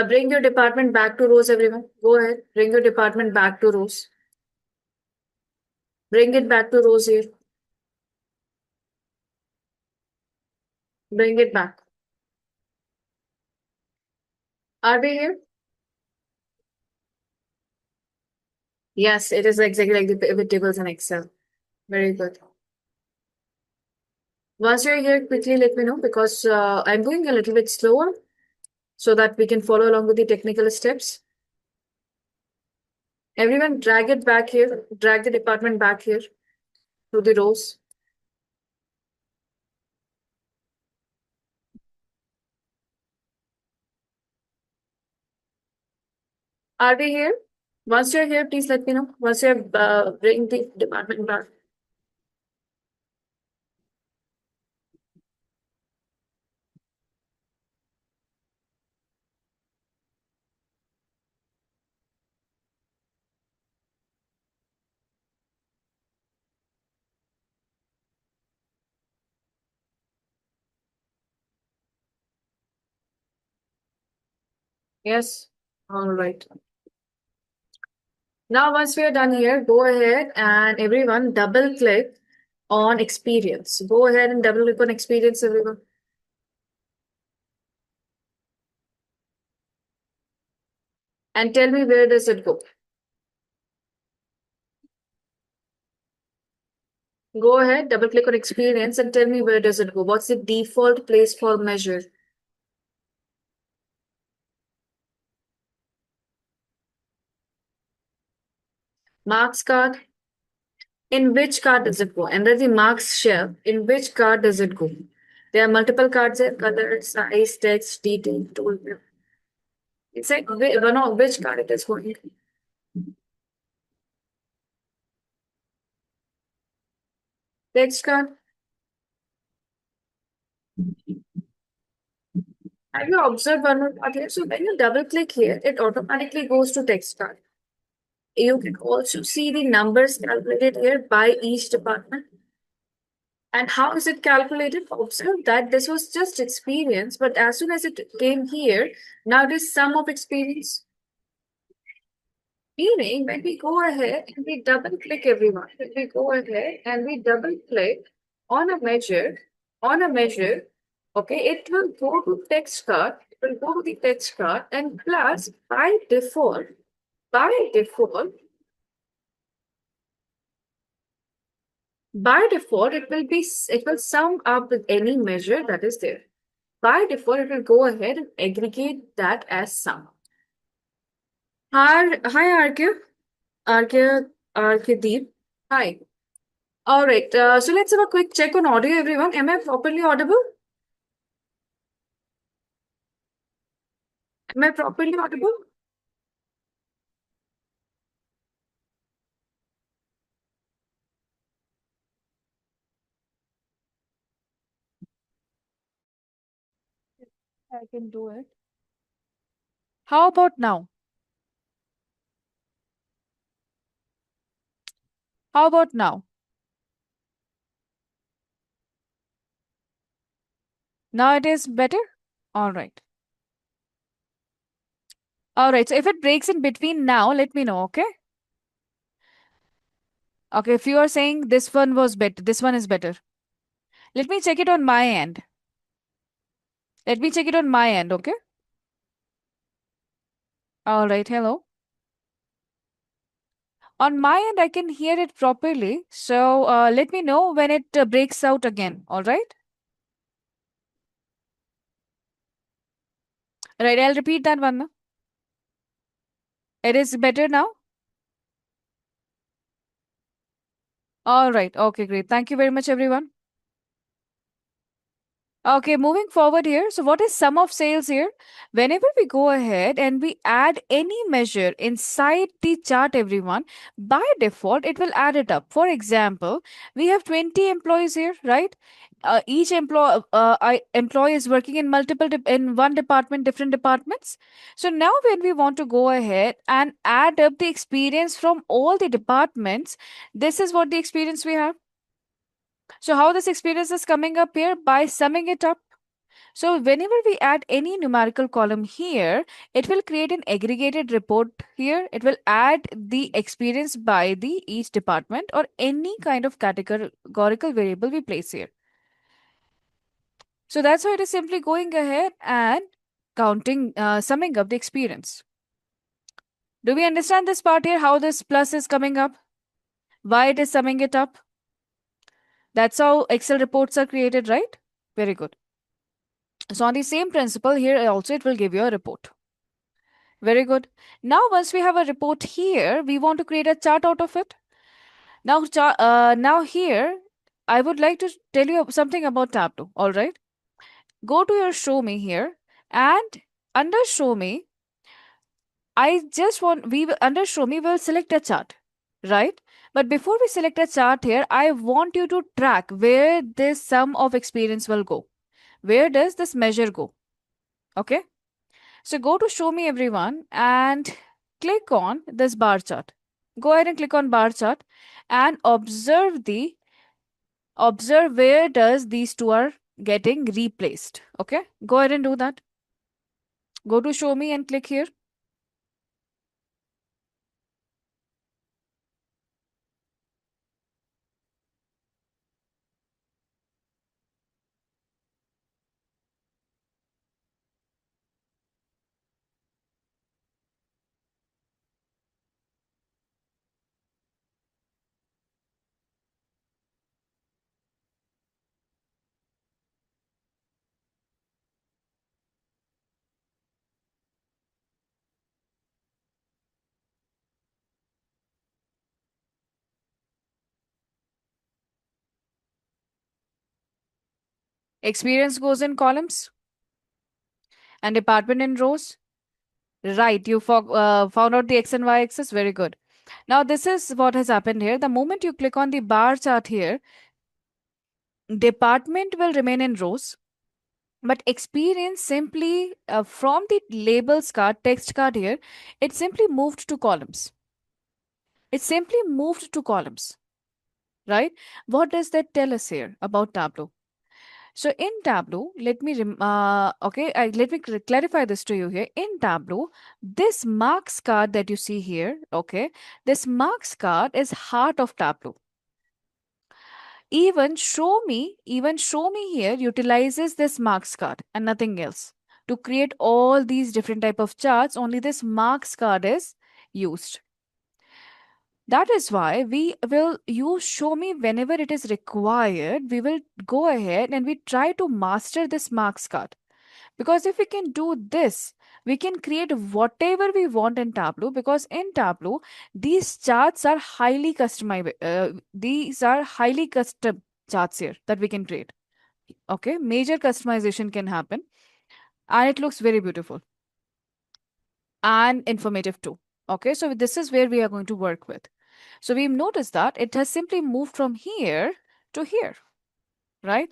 Bring your department back to rows, everyone. Go ahead. Bring your department back to rows. Bring it back to rows here. Bring it back. Are we here? Yes, it is exactly like the pivot tables in Excel. Very good. Once you're here, quickly let me know because I'm going a little bit slower so that we can follow along with the technical steps. Everyone drag it back here. Drag the department back here to the rows. Are we here? Once you're here, please let me know. Once you have bring the department back. Yes. All right. Now, once we are done here, go ahead and everyone double click on experience. Go ahead and double click on experience, everyone. And tell me where does it go? Go ahead, double click on experience and tell me where does it go? What's the default place for measure? Marks card. In which card does it go? Under the marks shelf, in which card does it go? There are multiple cards here, color, size, text, detail, tool. It's like one of which card it is going. Text card. Have you observed one more part here? So when you double click here, it automatically goes to text card. You can also see the numbers calculated here by each department. And how is it calculated? Observe that this was just experience, but as soon as it came here, now it is sum of experience. Meaning, when we go ahead and we double click everyone, when we go ahead and we double click on a measure, okay, it will go to text card, it will go to the text card, and plus by default, it will sum up with any measure that is there. By default, it will go ahead and aggregate that as sum. Hi, Arkedeep. Hi. All right. So let's have a quick check on audio, everyone. Am I properly audible? Am I properly audible? I can do it. How about now? How about now? Now it is better? All right. All right. So if it breaks in between now, let me know, okay? Okay. If you are saying this one was better, this one is better. Let me check it on my end. Okay? All right, hello. On my end, I can hear it properly. So let me know when it breaks out again. All right? Right, I'll repeat that one now. It is better now? All right. Okay, great. Thank you very much, everyone. Okay, moving forward here. So, what is sum of sales here? Whenever we go ahead and we add any measure inside the chart, everyone, by default, it will add it up. For example, we have 20 employees here, right? Each employee is working in in one department, different departments. So now, when we want to go ahead and add up the experience from all the departments, this is what the experience we have. So, how this experience is coming up here? By summing it up. So, whenever we add any numerical column here, it will create an aggregated report here. It will add the experience by the each department or any kind of categorical variable we place here. So, that's why it is simply going ahead and summing up the experience. Do we understand this part here? How this plus is coming up? Why it is summing it up? That's how Excel reports are created, right? Very good. So on the same principle here also it will give you a report. Very good. Now once we have a report here, we want to create a chart out of it. Now here I would like to tell you something about Tableau. All right. Go to your show me here and under show me, under show me we'll select a chart, right? But before we select a chart here, I want you to track where this sum of experience will go. Where does this measure go? Okay. So go to show me everyone and click on this bar chart. Go ahead and click on bar chart and observe where does these two are getting replaced. Okay, go ahead and do that. Go to show me and click here. Experience goes in columns and department in rows. Right, you found out the x and y axis. Very good. Now this is what has happened here. The moment you click on the bar chart here, department will remain in rows, but experience simply from the labels card, text card here, it simply moved to columns. It simply moved to columns, right? What does that tell us here about Tableau? So in Tableau, let me clarify this to you here. In Tableau, this marks card that you see here, okay, this marks card is heart of Tableau. Even show me here utilizes this marks card and nothing else. To create all these different type of charts, only this marks card is used. That is why we will use show me whenever it is required. We will go ahead and we try to master this marks card. Because if we can do this, we can create whatever we want in Tableau. Because in Tableau, these charts are highly customizable. These are highly custom charts here that we can create. Okay, major customization can happen, and it looks very beautiful and informative too. Okay, so this is where we are going to work with. So we've noticed that it has simply moved from here to here, right?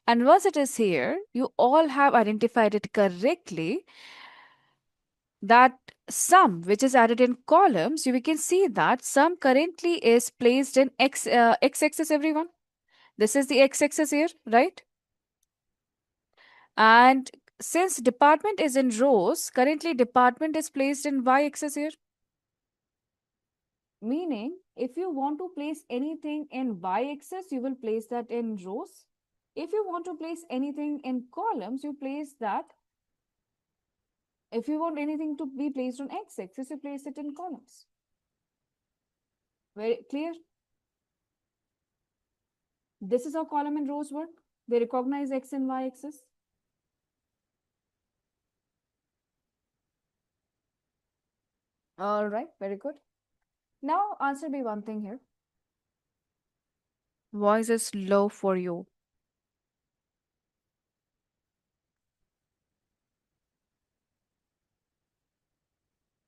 And once it is here, you all have identified it correctly that sum which is added in columns, we can see that sum currently is placed in x-axis, everyone. This is the x-axis here, right? And since department is in rows, currently department is placed in y-axis here. Meaning, if you want to place anything in y-axis, you will place that in rows. If you want to place anything in columns, you place that. If you want anything to be placed on x-axis, you place it in columns. Very clear? This is how column and rows work. They recognize x and y axis. All right, very good. Now answer me one thing here. Voice is low for you.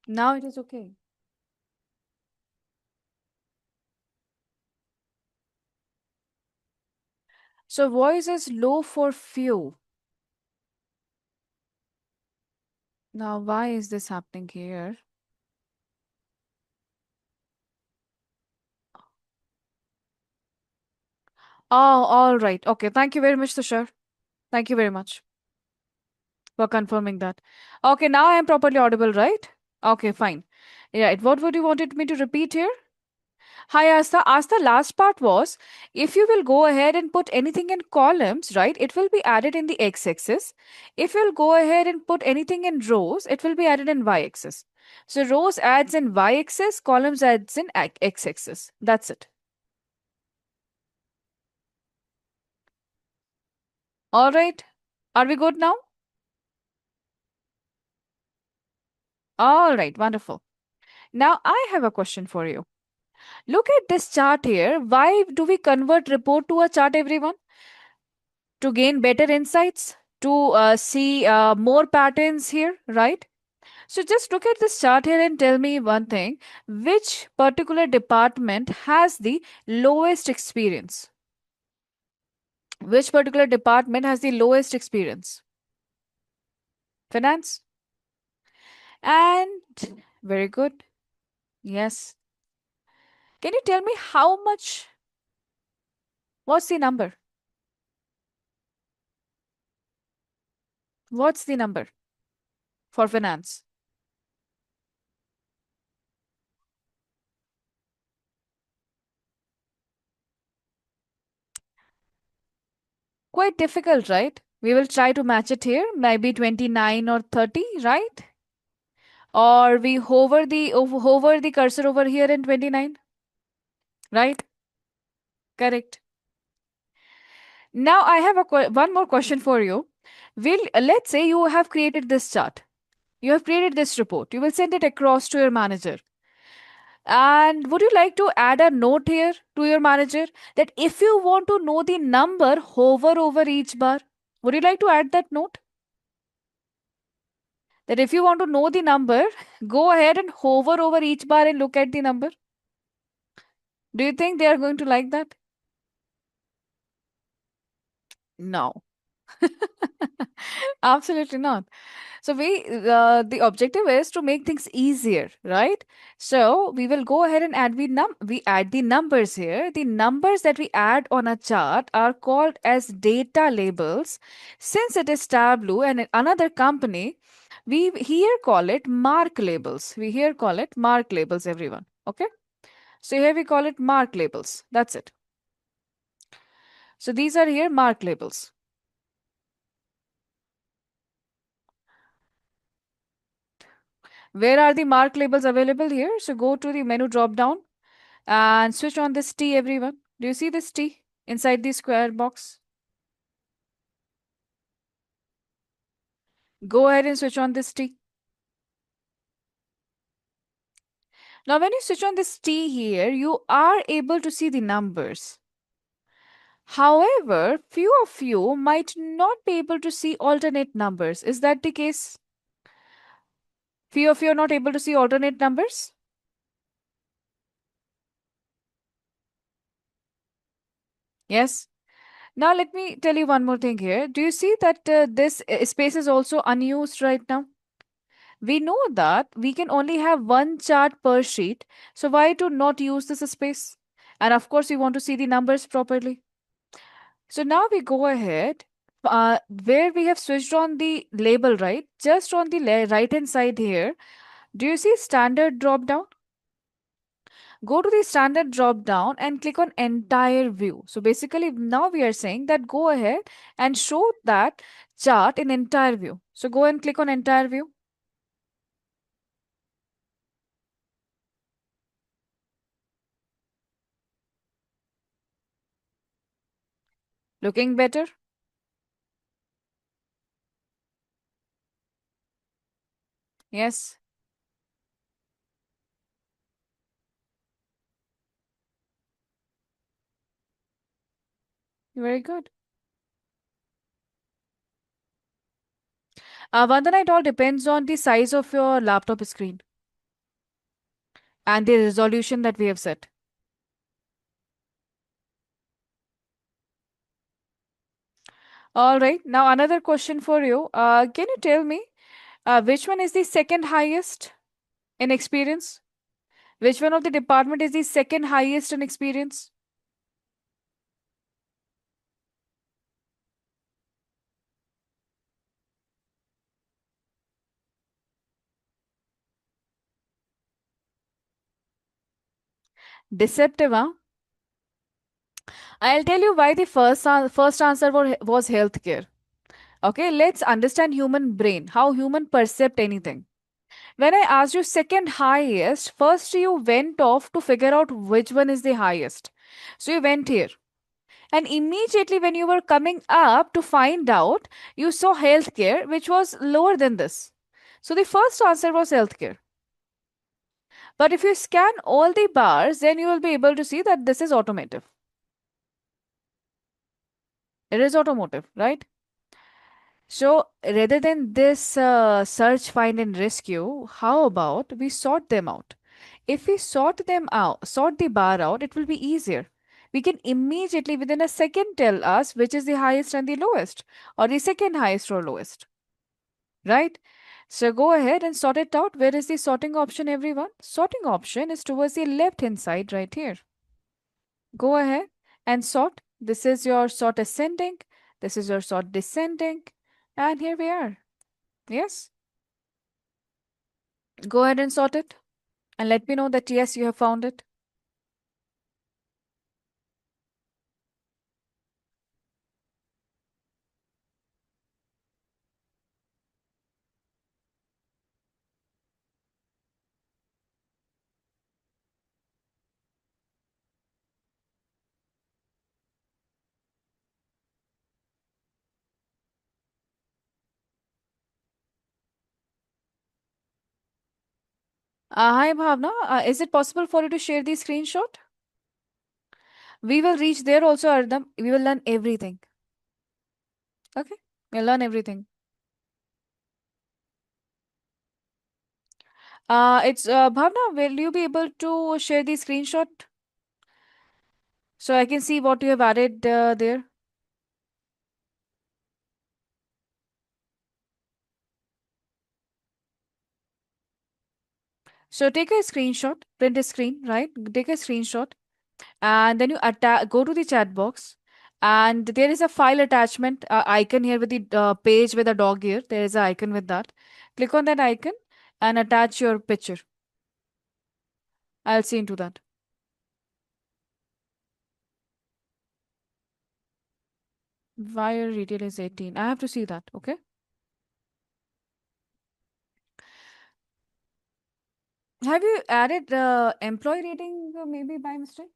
Now it is okay. So voice is low for few. Now why is this happening here? Oh, all right. Okay. Thank you very much, Tushar. Thank you very much for confirming that. Okay, now I am properly audible, right? Okay, fine. Yeah, what would you wanted me to repeat here? Hi, Asta. Asta, last part was if you will go ahead and put anything in columns, right, it will be added in the x-axis. If you'll go ahead and put anything in rows, it will be added in y-axis. So rows adds in y-axis, columns adds in x-axis. That's it. All right. Are we good now? All right, wonderful. Now I have a question for you. Look at this chart here. Why do we convert report to a chart, everyone? To gain better insights, to see more patterns here, right? So just look at this chart here and tell me one thing. Which particular department has the lowest experience? Which particular department has the lowest experience? Finance? And very good. Yes. Can you tell me how much? What's the number? What's the number for finance? Quite difficult, right? We will try to match it here, maybe 29 or 30, right? Or we hover the cursor over here in 29, right? Correct. Now I have one more question for you. Let's say you have created this chart. You have created this report. You will send it across to your manager. And would you like to add a note here to your manager that if you want to know the number, hover over each bar? Would you like to add that note? That if you want to know the number, go ahead and hover over each bar and look at the number. Do you think they are going to like that? No. Absolutely not. So the objective is to make things easier, right? So we will go ahead and we add the numbers here. The numbers that we add on a chart are called as data labels. Since it is Tableau and in another company, we here call it mark labels. We here call it mark labels, everyone. Okay. So here we call it mark labels. That's it. So these are here mark labels. Where are the mark labels available here? So go to the menu drop down and switch on this T, everyone. Do you see this T inside the square box? Go ahead and switch on this T. Now, when you switch on this T here, you are able to see the numbers. However, few of you might not be able to see alternate numbers. Is that the case? Few of you are not able to see alternate numbers? Yes. Now, let me tell you one more thing here. Do you see that this space is also unused right now? We know that we can only have one chart per sheet. So why to not use this space? And of course, we want to see the numbers properly. So now we go ahead where we have switched on the label, right? Just on the right hand side here. Do you see standard drop down? Go to the standard drop down and click on entire view. So basically now we are saying that go ahead and show that chart in entire view. So go and click on entire view. Looking better? Yes. Very good. Vandana, it all depends on the size of your laptop screen and the resolution that we have set. All right. Now another question for you. Can you tell me which one is the second highest in experience? Which one of the department is the second highest in experience? Deceptive, huh? I'll tell you why the first answer was healthcare. Okay, let's understand human brain, how human perceive anything. When I asked you second highest, first you went off to figure out which one is the highest. So you went here. And immediately when you were coming up to find out, you saw healthcare, which was lower than this. So the first answer was healthcare. But if you scan all the bars, then you will be able to see that this is automotive. It is automotive, right? So rather than this search, find, and rescue, how about we sort them out? If we sort them out, sort the bar out, it will be easier. We can immediately within a second tell us which is the highest and the lowest, or the second highest or lowest, right? So go ahead and sort it out. Where is the sorting option, everyone? Sorting option is towards the left hand side right here. Go ahead and sort. This is your sort ascending. This is your sort descending. And here we are. Yes. Go ahead and sort it. And let me know that yes, you have found it. Hi, Bhavna. Is it possible for you to share the screenshot? We will reach there also, Ardham. We will learn everything. Okay? We'll learn everything. It's Bhavna, will you be able to share the screenshot so I can see what you have added there? So take a screenshot, print a screen, right? Take a screenshot, and then you go to the chat box, and there is a file attachment icon here with the page with a dog here. There is an icon with that. Click on that icon and attach your picture. I'll see into that. Wire retail is 18. I have to see that. Okay. Have you added employee rating maybe by mistake?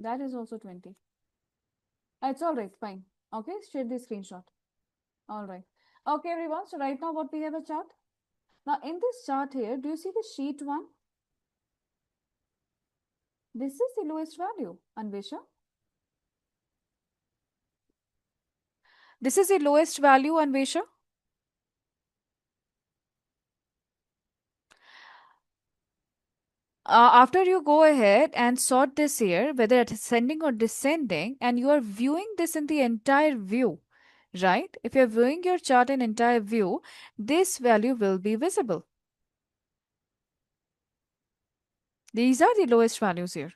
That is also 20. It's all right. Fine. Okay. Share the screenshot. All right. Okay, everyone. So right now what we have a chart. Now in this chart here, do you see the sheet one? This is the lowest value, Anvesha. This is the lowest value, Anvesha. After you go ahead and sort this here, whether it's ascending or descending, and you are viewing this in the entire view, right? If you're viewing your chart in entire view, this value will be visible. These are the lowest values here.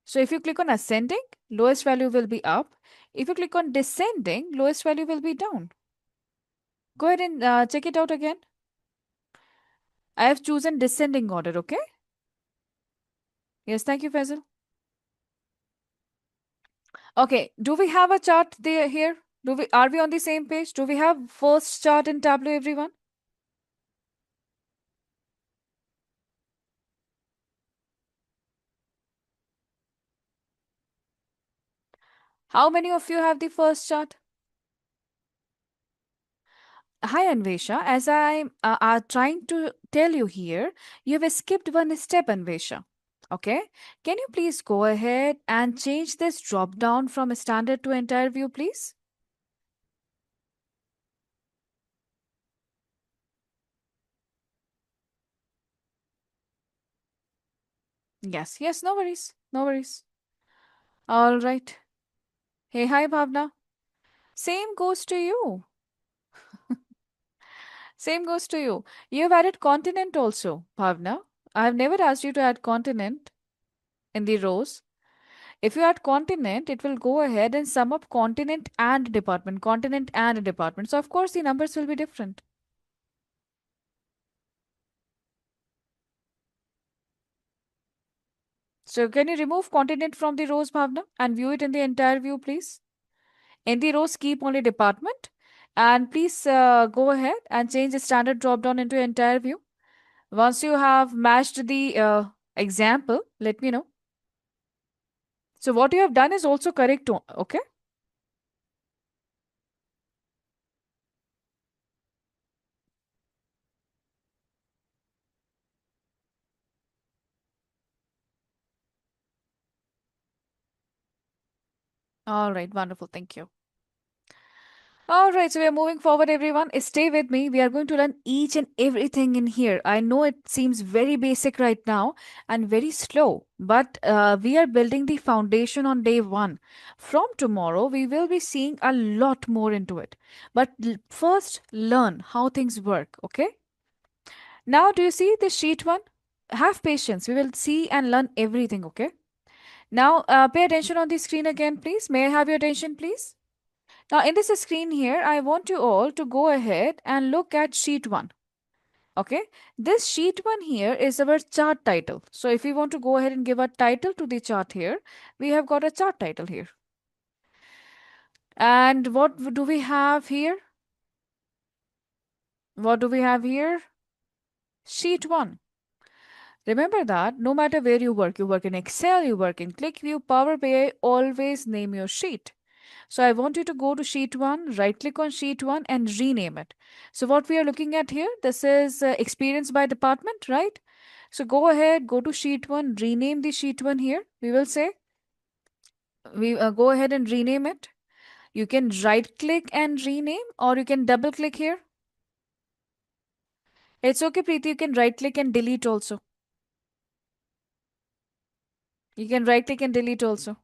So if you click on ascending, lowest value will be up. If you click on descending, lowest value will be down. Go ahead and check it out again. I have chosen descending order, okay? Yes, thank you, Faisal. Okay, do we have a chart there here? Are we on the same page? Do we have first chart in Tableau, everyone? How many of you have the first chart? Hi, Anvesha. As I'm trying to tell you here, you have skipped one step, Anvesha. Okay. Can you please go ahead and change this drop down from standard to entire view, please? Yes, yes, no worries. No worries. All right. Hey, hi, Bhavna. Same goes to you. Same goes to you. You've added continent also, Bhavna. I've never asked you to add continent in the rows. If you add continent, it will go ahead and sum up continent and department, continent and department. So, of course, the numbers will be different. So, can you remove continent from the rows, Bhavna, and view it in the entire view, please? In the rows, keep only department. And please go ahead and change the standard drop down into entire view. Once you have matched the example, let me know. So, what you have done is also correct, okay? All right, wonderful. Thank you. All right, so we are moving forward, everyone. Stay with me. We are going to learn each and everything in here. I know it seems very basic right now and very slow, but we are building the foundation on day one. From tomorrow, we will be seeing a lot more into it. But first, learn how things work, okay? Now, do you see the sheet one? Have patience. We will see and learn everything, okay? Now, pay attention on the screen again, please. May I have your attention, please? Now, in this screen here, I want you all to go ahead and look at sheet 1. Okay, this sheet 1 here is our chart title. So, if we want to go ahead and give a title to the chart here, we have got a chart title here. And what do we have here? What do we have here? Sheet 1. Remember that no matter where you work in Excel, you work in ClickView, Power BI, always name your sheet. So I want you to go to sheet 1, right click on sheet 1 and rename it. So what we are looking at here, this is experience by department, right? So go ahead, go to sheet 1, rename the sheet 1 here. We will say, we go ahead and rename it. You can right click and rename or you can double click here. It's okay, Preeti, you can right click and delete also. You can right click and delete also.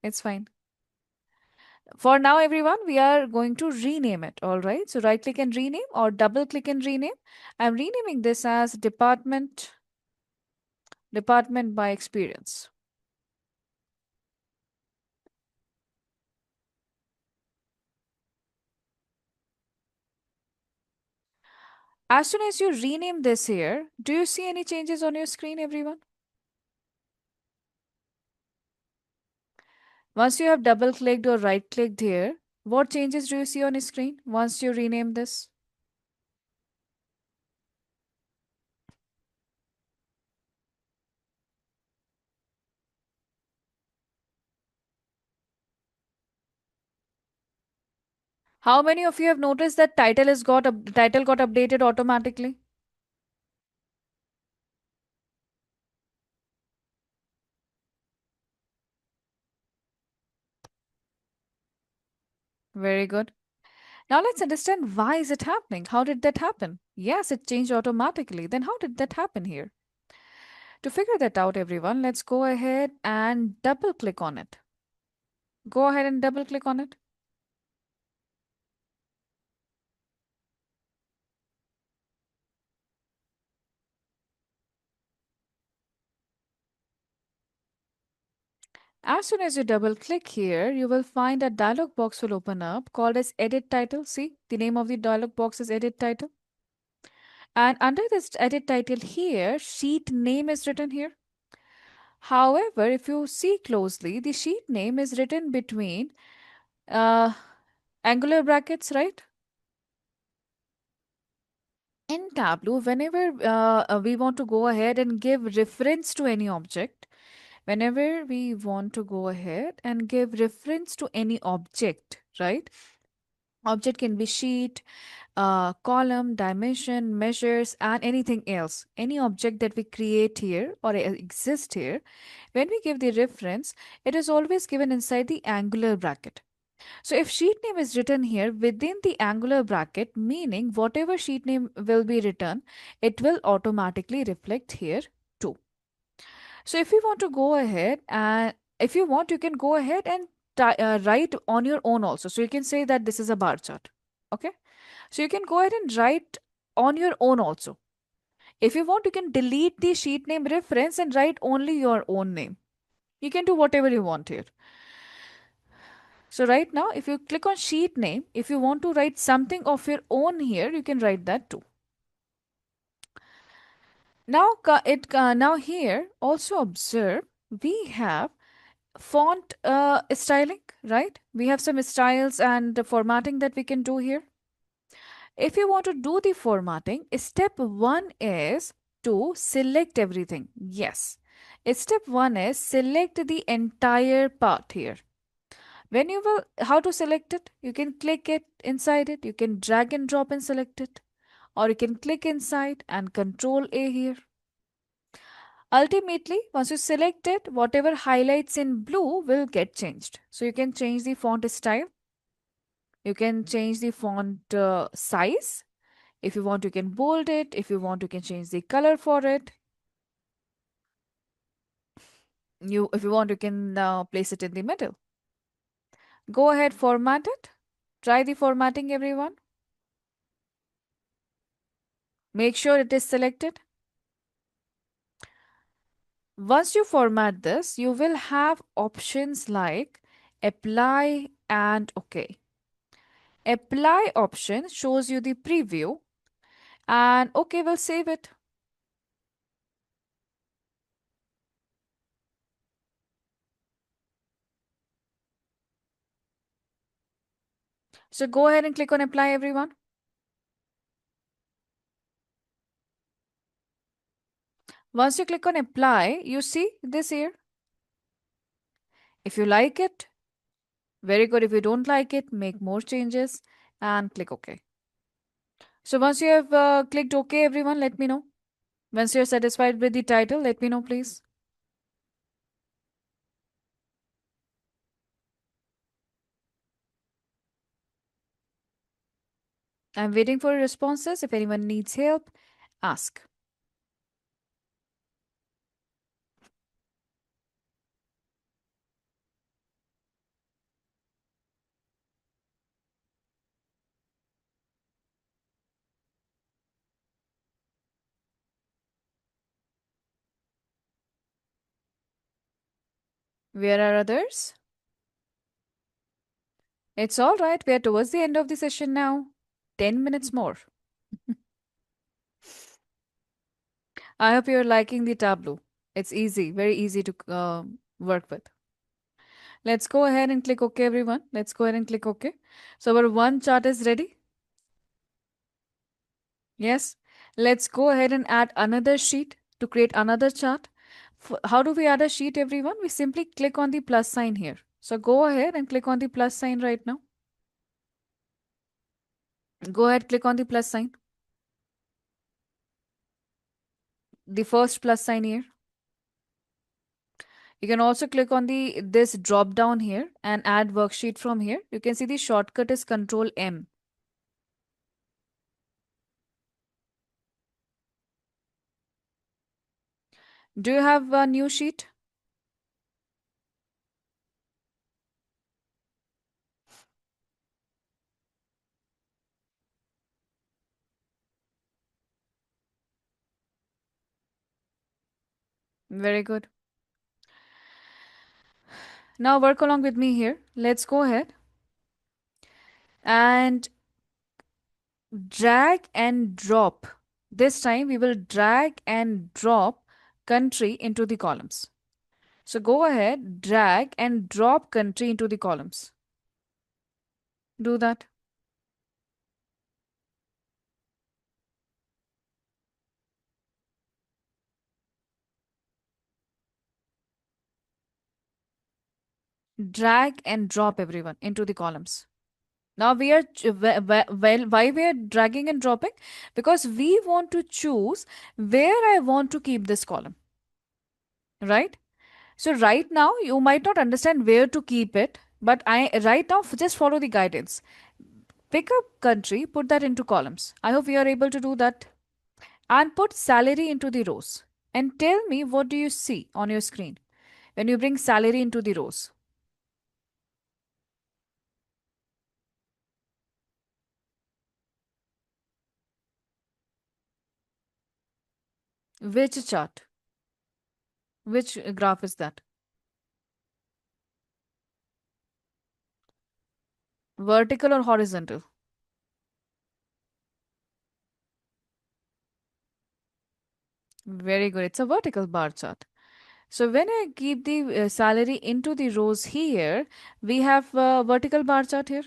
It's fine. For now, everyone, we are going to rename it. All right. So right click and rename or double click and rename. I'm renaming this as department by experience. As soon as you rename this here, do you see any changes on your screen, everyone? Once you have double clicked or right clicked here, what changes do you see on your screen once you rename this? How many of you have noticed that title got updated automatically? Very good. Now let's understand why is it happening? How did that happen? Yes, it changed automatically. Then how did that happen here? To figure that out, everyone, let's go ahead and double click on it. Go ahead and double click on it. As soon as you double click here, you will find a dialog box will open up called as edit title. See, the name of the dialog box is edit title. And under this edit title here, sheet name is written here. However, if you see closely, the sheet name is written between uh, angular brackets, right? In Tableau, whenever we want to go ahead and give reference to any object, whenever we want to go ahead and give reference to any object, right? Object can be sheet, column, dimension, measures, and anything else. Any object that we create here or exist here, when we give the reference, it is always given inside the angular bracket. So if sheet name is written here within the angular bracket, meaning whatever sheet name will be written, it will automatically reflect here too. So if you want to go ahead and if you want, you can go ahead and write on your own also. So you can say that this is a bar chart. Okay. So you can go ahead and write on your own also. If you want, you can delete the sheet name reference and write only your own name. You can do whatever you want here. So right now, if you click on sheet name, if you want to write something of your own here, you can write that too. Now here also observe we have font styling, right? We have some styles and formatting that we can do here. If you want to do the formatting, step one is to select everything. Yes. Step one is select the entire part here. When you will, how to select it? You can click it inside it. You can drag and drop and select it. Or you can click inside and control A here. Ultimately, once you select it, whatever highlights in blue will get changed. So you can change the font style. You can change the font size. If you want, you can bold it. If you want, you can change the color for it. If you want, you can place it in the middle. Go ahead, format it. Try the formatting, everyone. Make sure it is selected. Once you format this, you will have options like apply and OK. Apply option shows you the preview and OK will save it. So go ahead and click on apply, everyone. Once you click on apply, you see this here. If you like it, very good. If you don't like it, make more changes and click OK. So once you have clicked OK, everyone, let me know. Once you're satisfied with the title, let me know, please. I'm waiting for your responses. If anyone needs help, ask. Where are others? It's all right. We are towards the end of the session now. 10 minutes more. I hope you're liking the Tableau. It's easy, very easy to work with. Let's go ahead and click OK, everyone. Let's go ahead and click OK. So our one chart is ready. Yes. Let's go ahead and add another sheet to create another chart. How do we add a sheet, everyone? We simply click on the plus sign here. So go ahead and click on the plus sign right now. Go ahead, click on the plus sign. The first plus sign here. You can also click on this drop down here and add worksheet from here. You can see the shortcut is Control M. Do you have a new sheet? Very good. Now work along with me here. Let's go ahead and drag and drop. This time we will drag and drop country into the columns. So go ahead, drag and drop country into the columns. Do that. Drag and drop everyone into the columns. Now we are well, why we are dragging and dropping? Because we want to choose where I want to keep this column, right? So right now you might not understand where to keep it, but I right now just follow the guidance. Pick a country, put that into columns. I hope you are able to do that. And put salary into the rows. And tell me, what do you see on your screen when you bring salary into the rows? Which chart? Which graph is that? Vertical or horizontal? Very good. It's a vertical bar chart. So when I keep the salary into the rows here, we have a vertical bar chart here,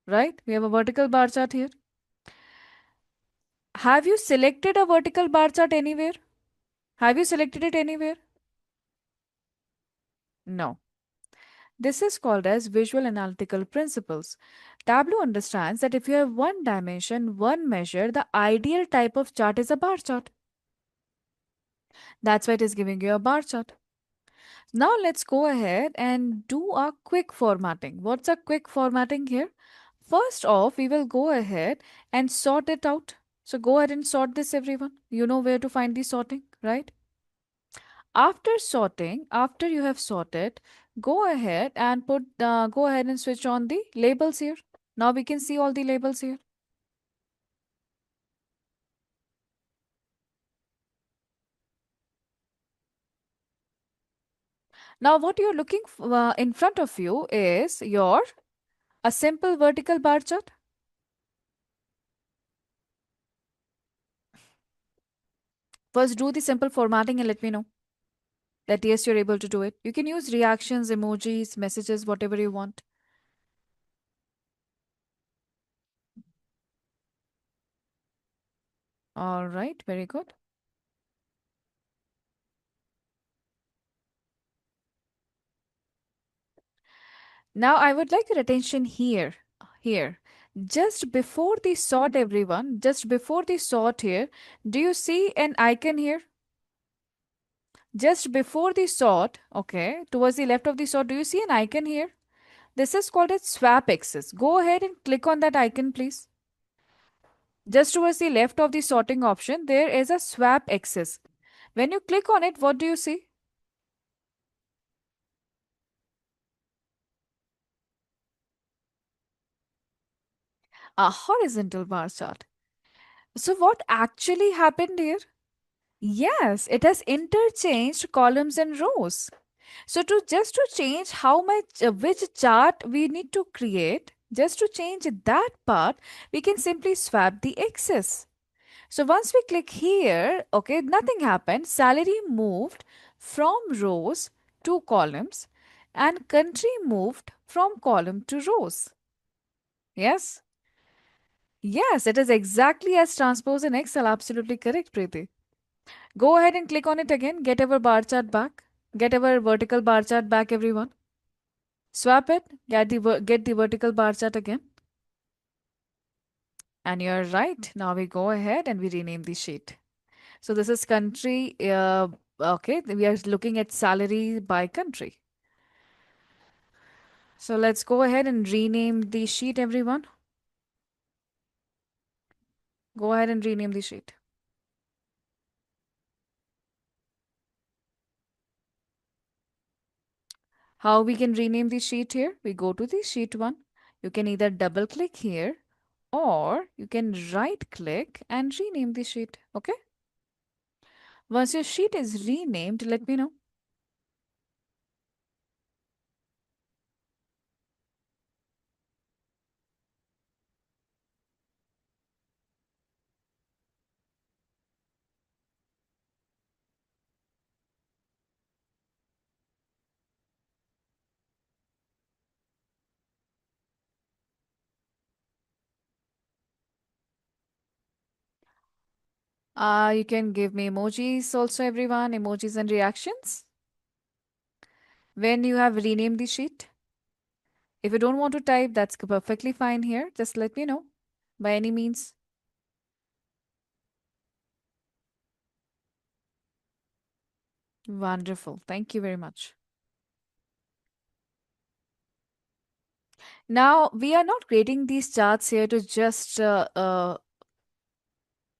right? We have a vertical bar chart here. Have you selected a vertical bar chart anywhere? Have you selected it anywhere? No. This is called as visual analytical principles. Tableau understands that if you have one dimension, one measure, the ideal type of chart is a bar chart. That's why it is giving you a bar chart. Now let's go ahead and do a quick formatting. What's a quick formatting here? First off, we will go ahead and sort it out. So go ahead and sort this, everyone. You know where to find the sorting, right? After sorting, after you have sorted, go ahead and switch on the labels here. Now we can see all the labels here. Now what you're looking in front of you is your a simple vertical bar chart. First do the simple formatting and let me know that yes, you're able to do it. You can use reactions, emojis, messages, whatever you want. All right, very good. Now I would like your attention here. Here. Just before the sort, everyone, just before the sort here, do you see an icon here? Just before the sort, okay, towards the left of the sort, do you see an icon here? This is called as swap axis. Go ahead and click on that icon, please. Just towards the left of the sorting option, there is a swap axis. When you click on it, what do you see? A horizontal bar chart. So what actually happened here? Yes, it has interchanged columns and rows. So to change how much which chart we need to create, just to change that part, we can simply swap the axis. So once we click here, okay, nothing happened. Salary moved from rows to columns and country moved from column to rows. Yes? Yes, it is exactly as transposed in Excel. Absolutely correct, Preeti. Go ahead and click on it again. Get our bar chart back. Get our vertical bar chart back, everyone. Swap it. Get the vertical bar chart again. And you're right. Now we go ahead and we rename the sheet. So this is country. Okay, we are looking at salary by country. So let's go ahead and rename the sheet, everyone. Go ahead and rename the sheet. How we can rename the sheet here? We go to the sheet one. You can either double click here or you can right click and rename the sheet. Okay. Once your sheet is renamed, let me know. You can give me emojis also, everyone, emojis and reactions when you have renamed the sheet. If you don't want to type, that's perfectly fine here. Just let me know by any means. Wonderful. Thank you very much. Now, we are not creating these charts here to just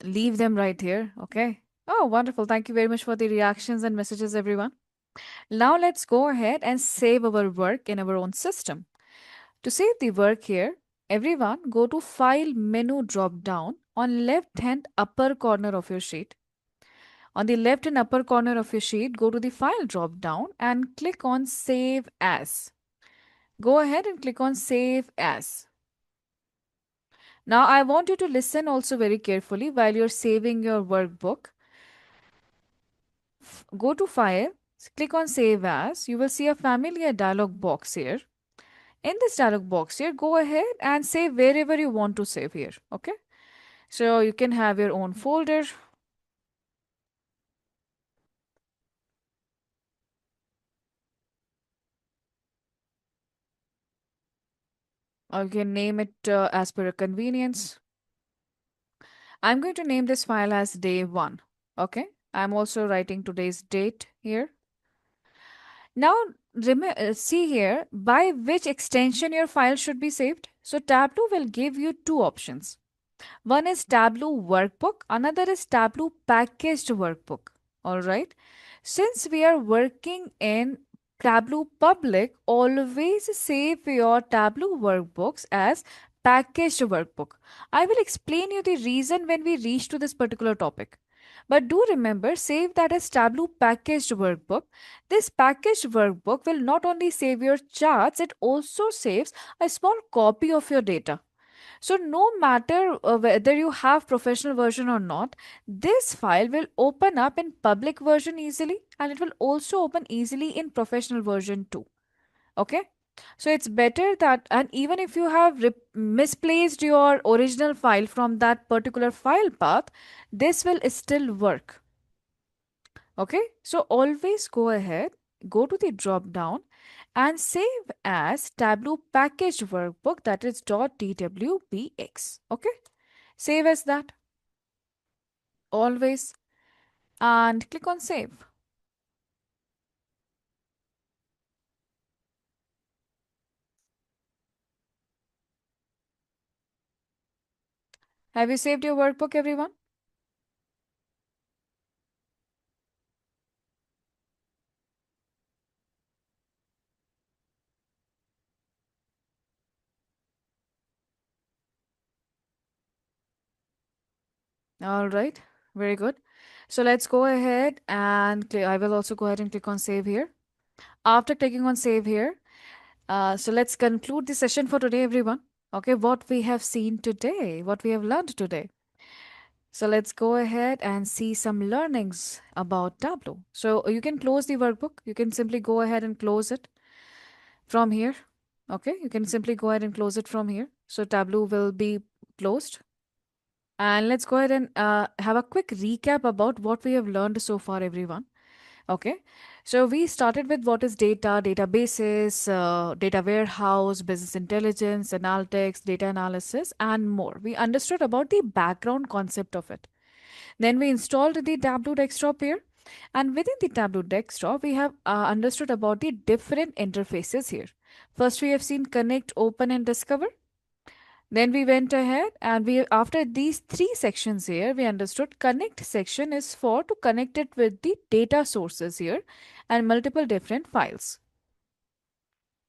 leave them right here. Okay. Oh, wonderful. Thank you very much for the reactions and messages, everyone. Now, let's go ahead and save our work in our own system. To save the work here, everyone go to File menu drop down on left hand upper corner of your sheet. On the left and upper corner of your sheet, go to the File drop down and click on Save As. Go ahead and click on Save As. Now, I want you to listen also very carefully while you're saving your workbook. Go to File, click on Save As. You will see a familiar dialog box here. In this dialog box here, go ahead and save wherever you want to save here. Okay. So you can have your own folder. Or you can name it as per your convenience. I'm going to name this file as day 1. Okay. I'm also writing today's date here. Now, see here by which extension your file should be saved. So Tableau will give you two options. One is Tableau Workbook, another is Tableau Packaged Workbook. All right. Since we are working in Tableau Public, always save your Tableau workbooks as packaged workbook. I will explain you the reason when we reach to this particular topic. But do remember, save that as Tableau packaged workbook. This packaged workbook will not only save your charts, it also saves a small copy of your data. So no matter whether you have professional version or not, this file will open up in public version easily and it will also open easily in professional version too. Okay. So it's better that, and even if you have misplaced your original file from that particular file path, this will still work. Okay. So always go ahead, go to the drop down and save as Tableau packaged workbook, that is .twbx. Okay. Save as that always and click on save. Have you saved your workbook, everyone? All right. Very good. So let's go ahead and I will also go ahead and click on save here. After clicking on save here, so let's conclude the session for today, everyone. Okay, what we have seen today, what we have learned today. So let's go ahead and see some learnings about Tableau. So you can close the workbook. You can simply go ahead and close it from here. Okay, you can simply go ahead and close it from here. So Tableau will be closed. And let's go ahead and have a quick recap about what we have learned so far, everyone. Okay, so we started with what is data, databases, data warehouse, business intelligence, analytics, data analysis, and more. We understood about the background concept of it. Then we installed the Tableau desktop here. And within the Tableau desktop, we have understood about the different interfaces here. First, we have seen connect, open, and discover. Then we went ahead and we after these three sections here, we understood connect section is for to connect it with the data sources here and multiple different files.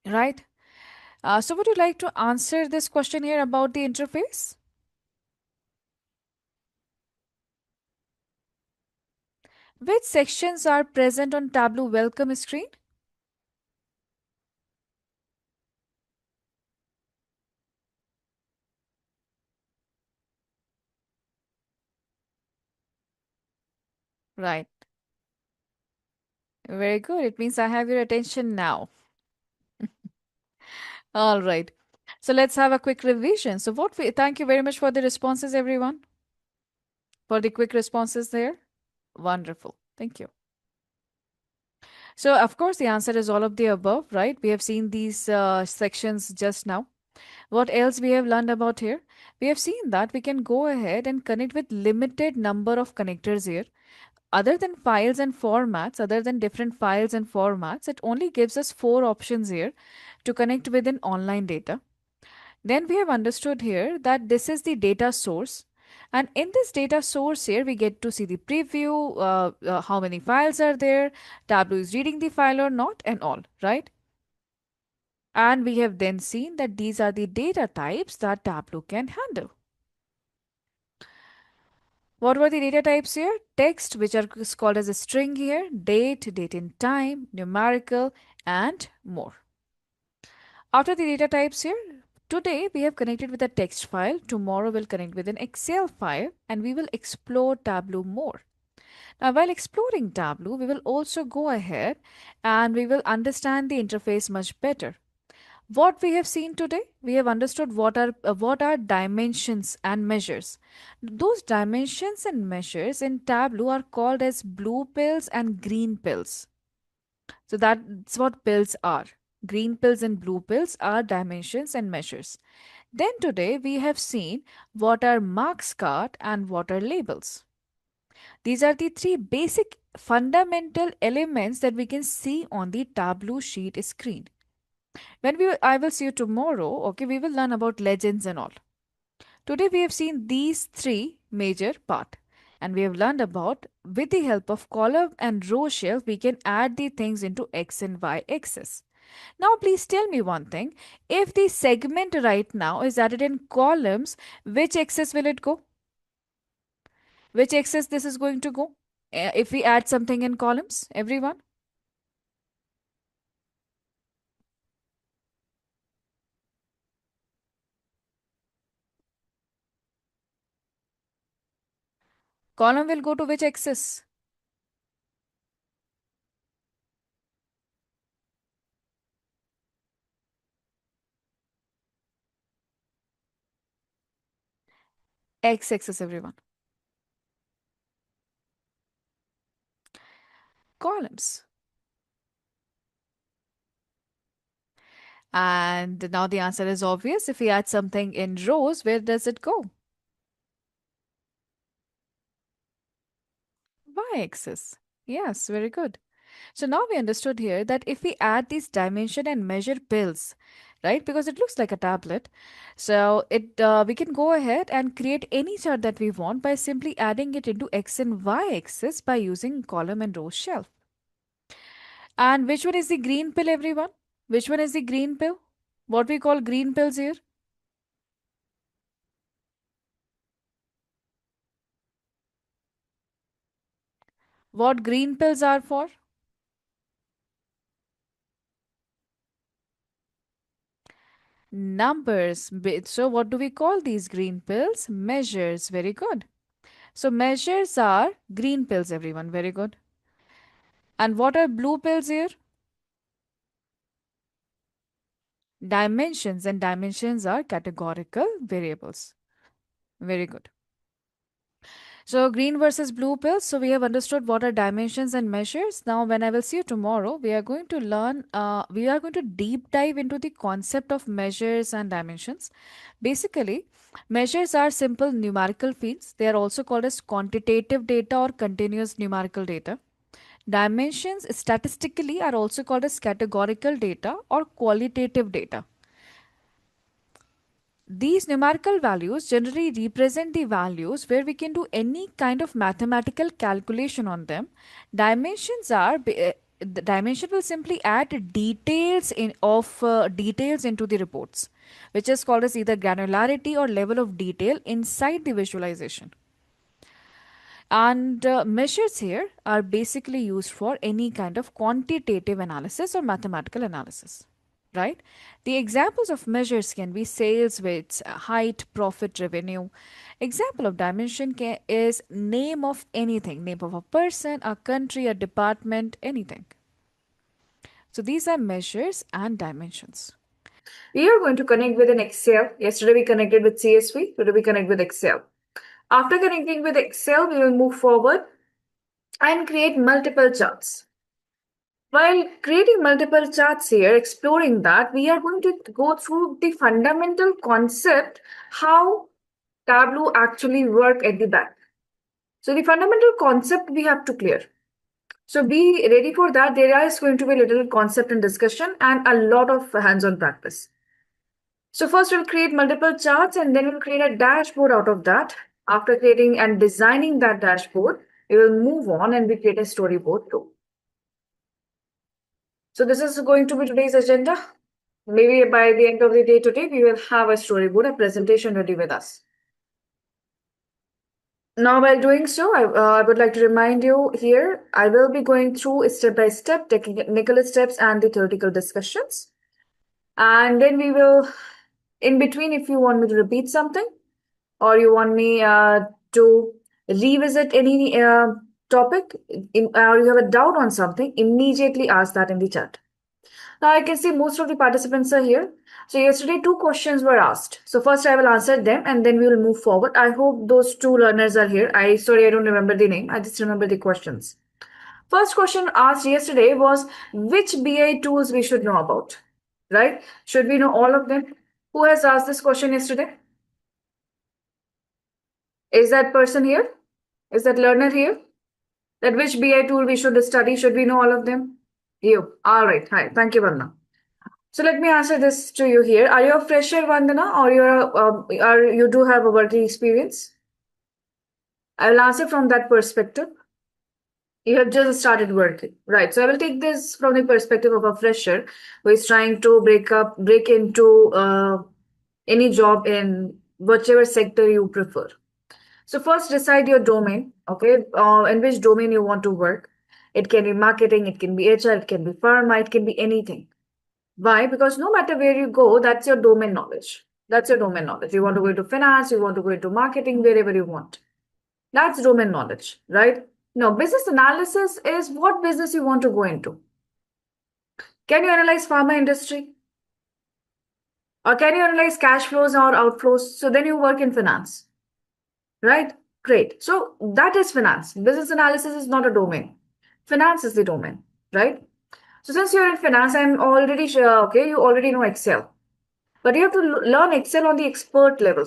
Right? So would you like to answer this question here about the interface? Which sections are present on Tableau welcome screen? Right. Very good. It means I have your attention now. All right. So let's have a quick revision. So thank you very much for the responses, everyone. for the quick responses there? Wonderful. Thank you. So, of course, the answer is all of the above, right? We have seen these sections just now. What else we have learned about here? We have seen that we can go ahead and connect with limited number of connectors here. Other than files and formats, other than different files and formats, it only gives us four options here to connect with an online data. Then we have understood here that this is the data source. And in this data source here, we get to see the preview, how many files are there, Tableau is reading the file or not, and all, right? And we have then seen that these are the data types that Tableau can handle. What were the data types here? Text, which is called as a string here, date, date and time, numerical, and more. After the data types here, today we have connected with a text file. Tomorrow we'll connect with an Excel file and we will explore Tableau more. Now, while exploring Tableau, we will also go ahead and we will understand the interface much better. What we have seen today, we have understood what are dimensions and measures. Those dimensions and measures in Tableau are called as blue pills and green pills. So that's what pills are. Green pills and blue pills are dimensions and measures. Then today we have seen what are marks card and what are labels. These are the three basic fundamental elements that we can see on the Tableau sheet screen. I will see you tomorrow, okay, we will learn about legends and all. Today we have seen these three major part and we have learned about with the help of column and row shelf we can add the things into X and Y axis. Now please tell me one thing, if the segment right now is added in columns, which axis will it go? Which axis this is going to go? If we add something in columns, everyone? Column will go to which axis? X axis, everyone. Columns. And now the answer is obvious. If we add something in rows, where does it go? Y-axis. Yes, very good. So now we understood here that if we add these dimension and measure pills, right? Because it looks like a tablet. So we can go ahead and create any chart that we want by simply adding it into X and Y axis by using column and row shelf. And which one is the green pill, everyone? Which one is the green pill? What we call green pills here? What green pills are for? Numbers. So what do we call these green pills? Measures. Very good. So measures are green pills, everyone. Very good. And what are blue pills here? Dimensions, and dimensions are categorical variables. Very good. So green versus blue pills. So we have understood what are dimensions and measures. Now, when I will see you tomorrow, we are going to learn, we are going to deep dive into the concept of measures and dimensions. Basically, measures are simple numerical fields. They are also called as quantitative data or continuous numerical data. Dimensions statistically are also called as categorical data or qualitative data. These numerical values generally represent the values where we can do any kind of mathematical calculation on them. The dimension will simply add details into the reports, which is called as either granularity or level of detail inside the visualization. And measures here are basically used for any kind of quantitative analysis or mathematical analysis, right? The examples of measures can be sales, width, height, profit, revenue. Example of dimension is name of anything, name of a person, a country, a department, anything. So these are measures and dimensions. We are going to connect with an Excel. Yesterday we connected with CSV. Today we connect with Excel. After connecting with Excel, we will move forward and create multiple charts. While creating multiple charts here, exploring that, we are going to go through the fundamental concept how Tableau actually work at the back. So the fundamental concept we have to clear. So be ready for that. There is going to be a little concept and discussion and a lot of hands-on practice. So first we'll create multiple charts and then we'll create a dashboard out of that. After creating and designing that dashboard, we will move on and we create a storyboard too. So this is going to be today's agenda. Maybe by the end of the day today, we will have a storyboard, a presentation ready with us. Now, while doing so, I would like to remind you here, I will be going through step-by-step technical steps and the theoretical discussions. And then we will, in between, if you want me to repeat something or you want me to revisit any topic or you have a doubt on something, immediately ask that in the chat. Now I can see most of the participants are here. So yesterday 2 questions were asked. So first I will answer them and then we will move forward. I hope those 2 learners are here. Sorry, I don't remember the name. I just remember the questions. First question asked yesterday was which BI tools we should know about, right? Should we know all of them? Who has asked this question yesterday? Is that person here? Is that learner here? That which BI tool we should study? Should we know all of them? You. All right. Hi. Thank you, Varna. So let me answer this to you here. Are you a fresher, Vandana, or you do have a working experience? I will answer from that perspective. You have just started working, right? So I will take this from the perspective of a fresher who is trying to break into any job in whichever sector you prefer. So first decide your domain, okay? In which domain you want to work. It can be marketing, it can be HR, it can be pharma, it can be anything. Why? Because no matter where you go, that's your domain knowledge. That's your domain knowledge. You want to go into finance, you want to go into marketing, wherever you want. That's domain knowledge, right? Now, business analysis is what business you want to go into. Can you analyze pharma industry? Or can you analyze cash flows or outflows? So then you work in finance, right? Great. So that is finance. Business analysis is not a domain. Finance is the domain, right? So since you're in finance, I'm already sure, okay, you already know Excel. But you have to learn Excel on the expert level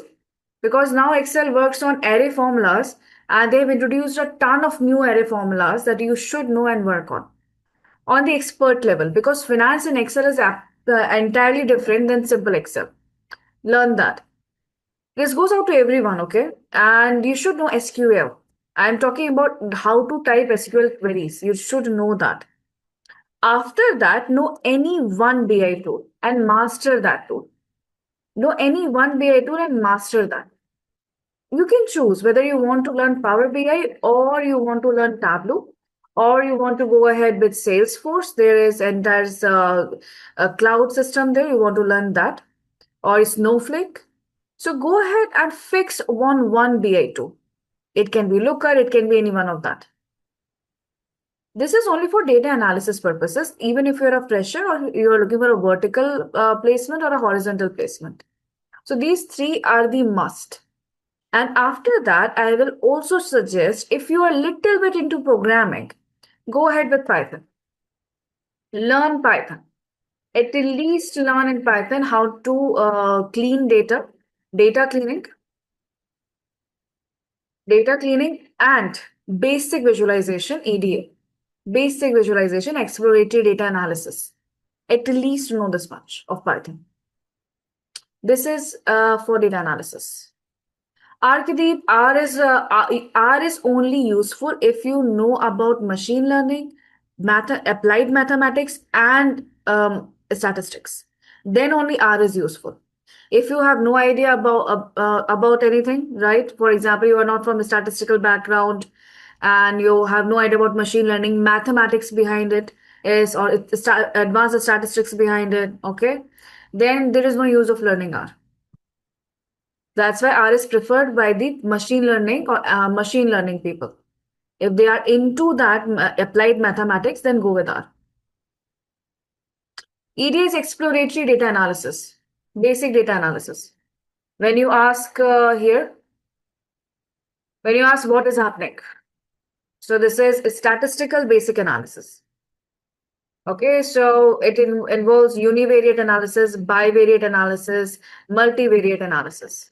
because now Excel works on array formulas and they've introduced a ton of new array formulas that you should know and work on the expert level because finance in Excel is entirely different than simple Excel. Learn that. This goes out to everyone, okay? And you should know SQL. I'm talking about how to type SQL queries. You should know that. After that, know any one BI tool and master that tool. Know any one BI tool and master that. You can choose whether you want to learn Power BI or you want to learn Tableau or you want to go ahead with Salesforce. There is entire a cloud system there. You want to learn that or Snowflake. So go ahead and fix one BI tool. It can be Looker. It can be any one of that. This is only for data analysis purposes, even if you're a fresher or you're looking for a vertical placement or a horizontal placement. So these 3 are the must. And after that, I will also suggest if you are a little bit into programming, go ahead with Python. Learn Python. At least learn in Python how to clean data cleaning and basic visualization, EDA. Basic visualization, exploratory data analysis. At least know this much of Python. This is for data analysis. Arkadeep, R is only useful if you know about machine learning, applied mathematics, and statistics. Then only R is useful. If you have no idea about anything, right? For example, you are not from a statistical background, and you have no idea about machine learning, mathematics behind it is, or advanced statistics behind it. Okay, then there is no use of learning R. That's why R is preferred by the machine learning or machine learning people. If they are into that applied mathematics, then go with R. EDA is exploratory data analysis, basic data analysis. When you ask here, When you ask what is happening, so this is statistical basic analysis. Okay, so it involves univariate analysis, bivariate analysis, multivariate analysis.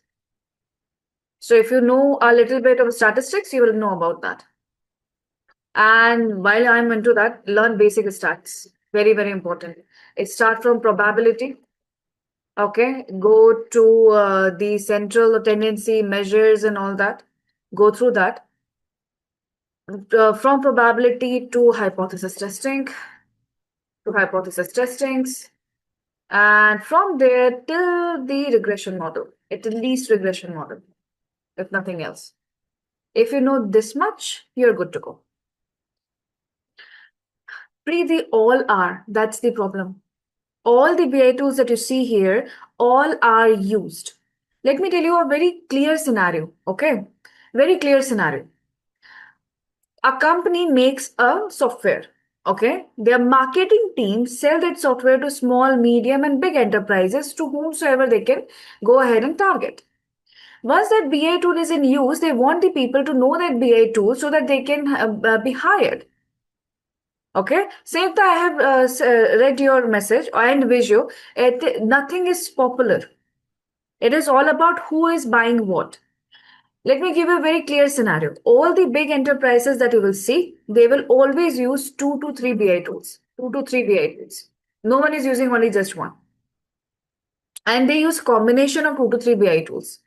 So if you know a little bit of statistics, you will know about that. And while I'm into that, learn basic stats. Very, very important. It starts from probability. Okay, go to the central tendency measures and all that. Go through that. From probability to hypothesis testing, to hypothesis testings, and from there till the regression model, at least regression model, if nothing else. If you know this much, you're good to go. They all are. That's the problem. All the BI tools that you see here, all are used. Let me tell you a very clear scenario, okay? Very clear scenario. A company makes a software, okay? Their marketing team sell that software to small, medium, and big enterprises to whomsoever they can go ahead and target. Once that BI tool is in use, they want the people to know that BI tool so that they can be hired. Okay, Sayukta, I have read your message and visual. Nothing is popular. It is all about who is buying what. Let me give you a very clear scenario. All the big enterprises that you will see, they will always use 2 to 3 BI tools. 2 to 3 BI tools. No one is using only just one. And they use combination of 2 to 3 BI tools.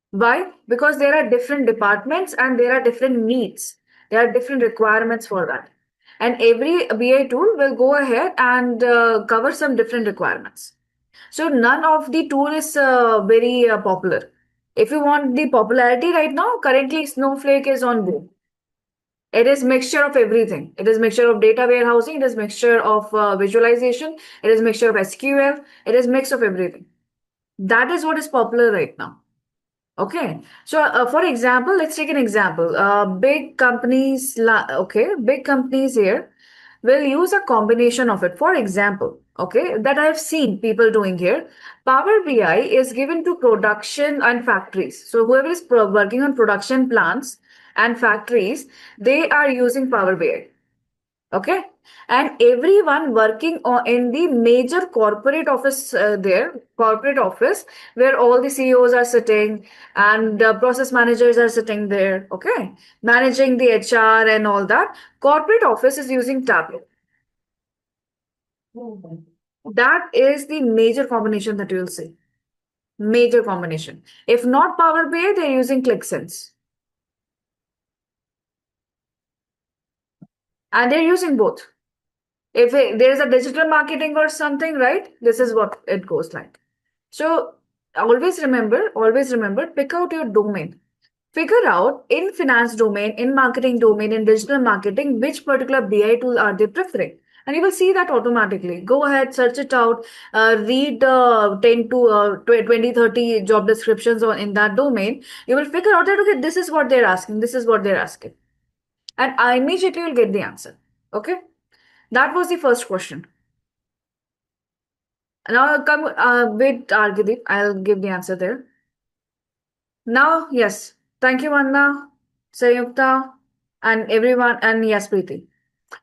Why? Because there are different departments and there are different needs. There are different requirements for that. And every BI tool will go ahead and cover some different requirements. So none of the tool is very popular. If you want the popularity right now, currently Snowflake is on boom. It is mixture of everything. It is mixture of data warehousing. It is mixture of visualization. It is mixture of SQL. It is mix of everything. That is what is popular right now. Okay, so for example, let's take an example. Big companies, big companies here will use a combination of it. For example, okay, that I have seen people doing here. Power BI is given to production and factories. So whoever is working on production plants and factories, they are using Power BI. Okay, and everyone working in the major corporate office corporate office where all the CEOs are sitting and process managers are sitting there, okay, managing the HR and all that. Corporate office is using Tableau. That is the major combination that you will see. Major combination. If not Power BI, they're using ClickSense. And they're using both. If there is a digital marketing or something, right? This is what it goes like. So always remember, pick out your domain. Figure out in finance domain, in marketing domain, in digital marketing, which particular BI tool are they preferring. And you will see that automatically. Go ahead, search it out, read 10 to 20, 30 job descriptions in that domain. You will figure out that, okay, this is what they're asking, this is what they're asking. And I immediately will get the answer. Okay. That was the first question. Now come with Argadeep. I'll give the answer there. Now, yes. Thank you, Anna, Sayukta, and everyone, and yes, Preeti.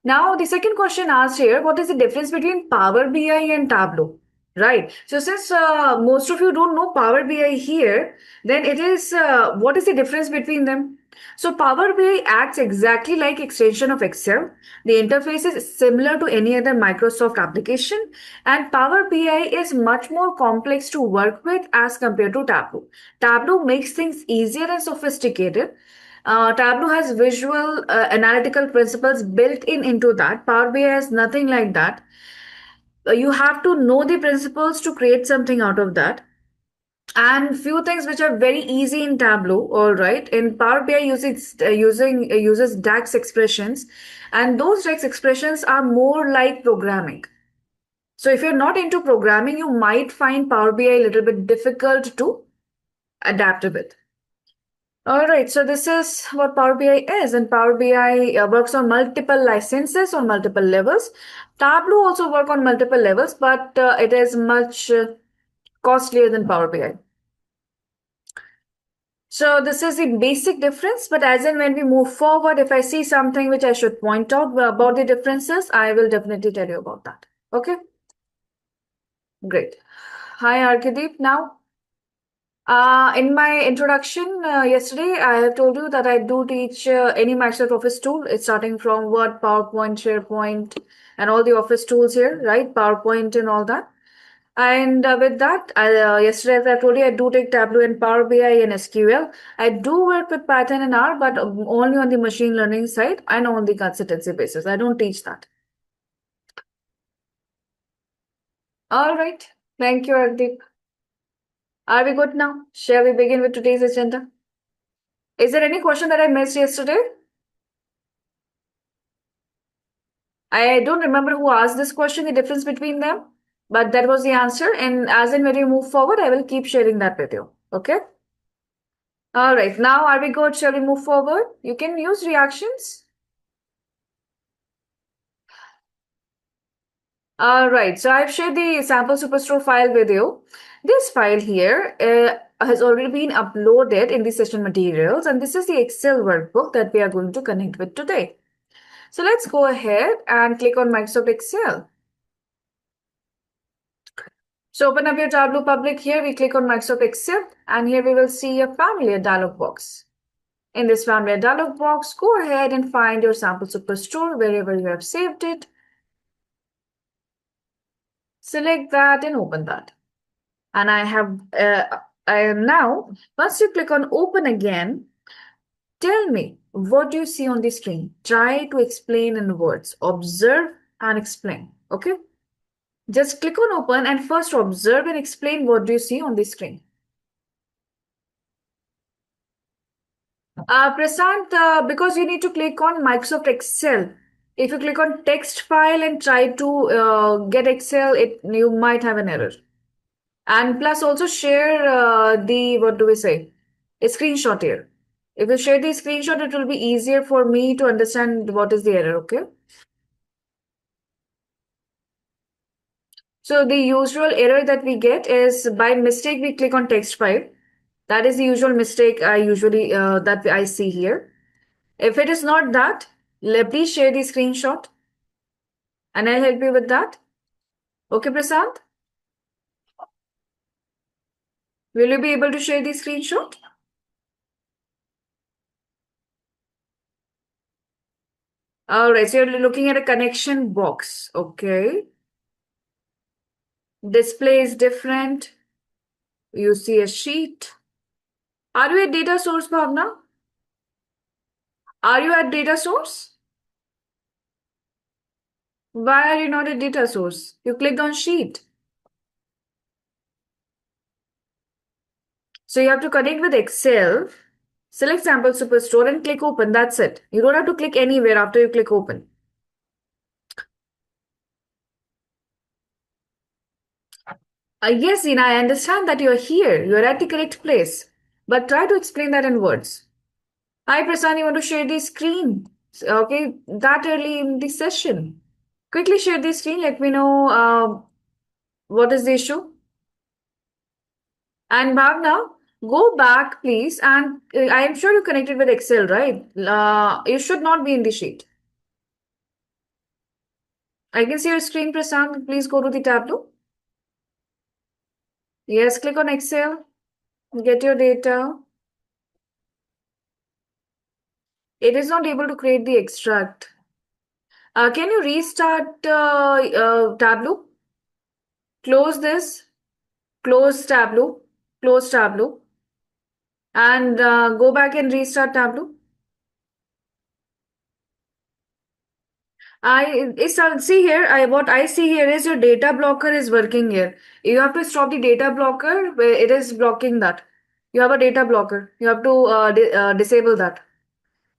Now, the second question asked here, what is the difference between Power BI and Tableau? Right. So since most of you don't know Power BI here, then it is, what is the difference between them? So Power BI acts exactly like extension of Excel. The interface is similar to any other Microsoft application, and Power BI is much more complex to work with as compared to Tableau. Tableau makes things easier and sophisticated. Tableau has visual analytical principles built into that. Power BI has nothing like that. You have to know the principles to create something out of that. And few things which are very easy in Tableau, all right. In Power BI, uses DAX expressions, and those DAX expressions are more like programming. So if you're not into programming, you might find Power BI a little bit difficult to adapt with. All right, so this is what Power BI is, and Power BI works on multiple licenses on multiple levels. Tableau also work on multiple levels, but it is much costlier than Power BI. So this is the basic difference, but as and when we move forward, if I see something which I should point out about the differences, I will definitely tell you about that. Okay? Great. Hi, Arkadeep. Now, in my introduction yesterday, I have told you that I do teach any Microsoft Office tool. It's starting from Word, PowerPoint, SharePoint, and all the Office tools here, right? PowerPoint and all that. And with that, yesterday, as I told you, I do take Tableau and Power BI and SQL. I do work with Python and R, but only on the machine learning side and on the consultancy basis. I don't teach that. All right. Thank you, Ardeep. Are we good now? Shall we begin with today's agenda? Is there any question that I missed yesterday? I don't remember who asked this question, the difference between them, but that was the answer. And as and when we move forward, I will keep sharing that with you. Okay? All right. Now, are we good? Shall we move forward? You can use reactions. All right. So I've shared the sample superstore file with you. This file here has already been uploaded in the session materials, and this is the Excel workbook that we are going to connect with today. So let's go ahead and click on Microsoft Excel. So open up your Tableau Public here. We click on Microsoft Excel, and here we will see a familiar dialog box. In this familiar dialog box, go ahead and find your sample superstore wherever you have saved it. Select that and open that. And now, once you click on open again, tell me, what do you see on the screen? Try to explain in words. Observe and explain. Okay? Just click on open and first observe and explain what do you see on the screen. Prasant, because you need to click on Microsoft Excel. If you click on text file and try to get Excel, you might have an error. And plus also share what do we say? A screenshot here. If you share the screenshot, it will be easier for me to understand what is the error, okay? So the usual error that we get is by mistake we click on text file. That is the usual mistake I usually that I see here. If it is not that, please share the screenshot and I'll help you with that. Okay, Prasad? Will you be able to share the screenshot? All right, so you're looking at a connection box. Okay. Display is different. You see a sheet. Are you at data source, Bhavna? Are you at data source? Why are you not at data source? You clicked on sheet. So you have to connect with Excel, select sample superstore and click open. That's it. You don't have to click anywhere after you click open. Yes, Ina, I understand that you're here. You're at the correct place. But try to explain that in words. Hi, Prasan, you want to share the screen? Okay, that early in the session. Quickly share the screen. Let me know what is the issue. And Bhavna, go back, please. And I am sure you connected with Excel, right? You should not be in the sheet. I can see your screen, Prasant. Please go to the Tableau. Yes, click on Excel. Get your data. It is not able to create the extract. Can you restart Tableau? Close this. Close Tableau. Close Tableau. And go back and restart Tableau. See here. What I see here is your data blocker is working here. You have to stop the data blocker where it is blocking that. You have a data blocker. You have to disable that.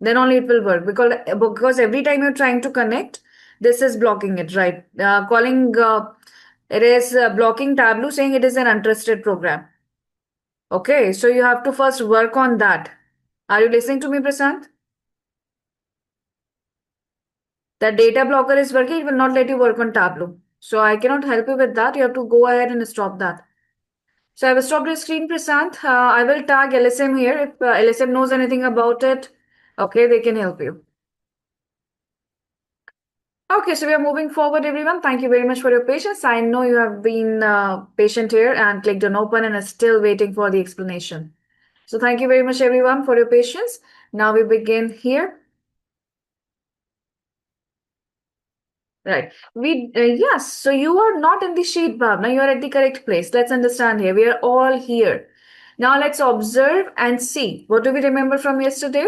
Then only it will work because every time you're trying to connect, this is blocking it, right? It is blocking Tableau, saying it is an untrusted program. Okay, so you have to first work on that. Are you listening to me, Prasant? The data blocker is working, it will not let you work on Tableau. So I cannot help you with that. You have to go ahead and stop that. So I have stopped your screen, Prasant. I will tag LSM here. If LSM knows anything about it, okay, they can help you. Okay, so we are moving forward, everyone. Thank you very much for your patience. I know you have been patient here and clicked on open and are still waiting for the explanation. So thank you very much, everyone, for your patience. Now we begin here. Right. Yes. So you are not in the sheet, Bhavna. You are at the correct place. Let's understand here. We are all here. Now let's observe and see. What do we remember from yesterday?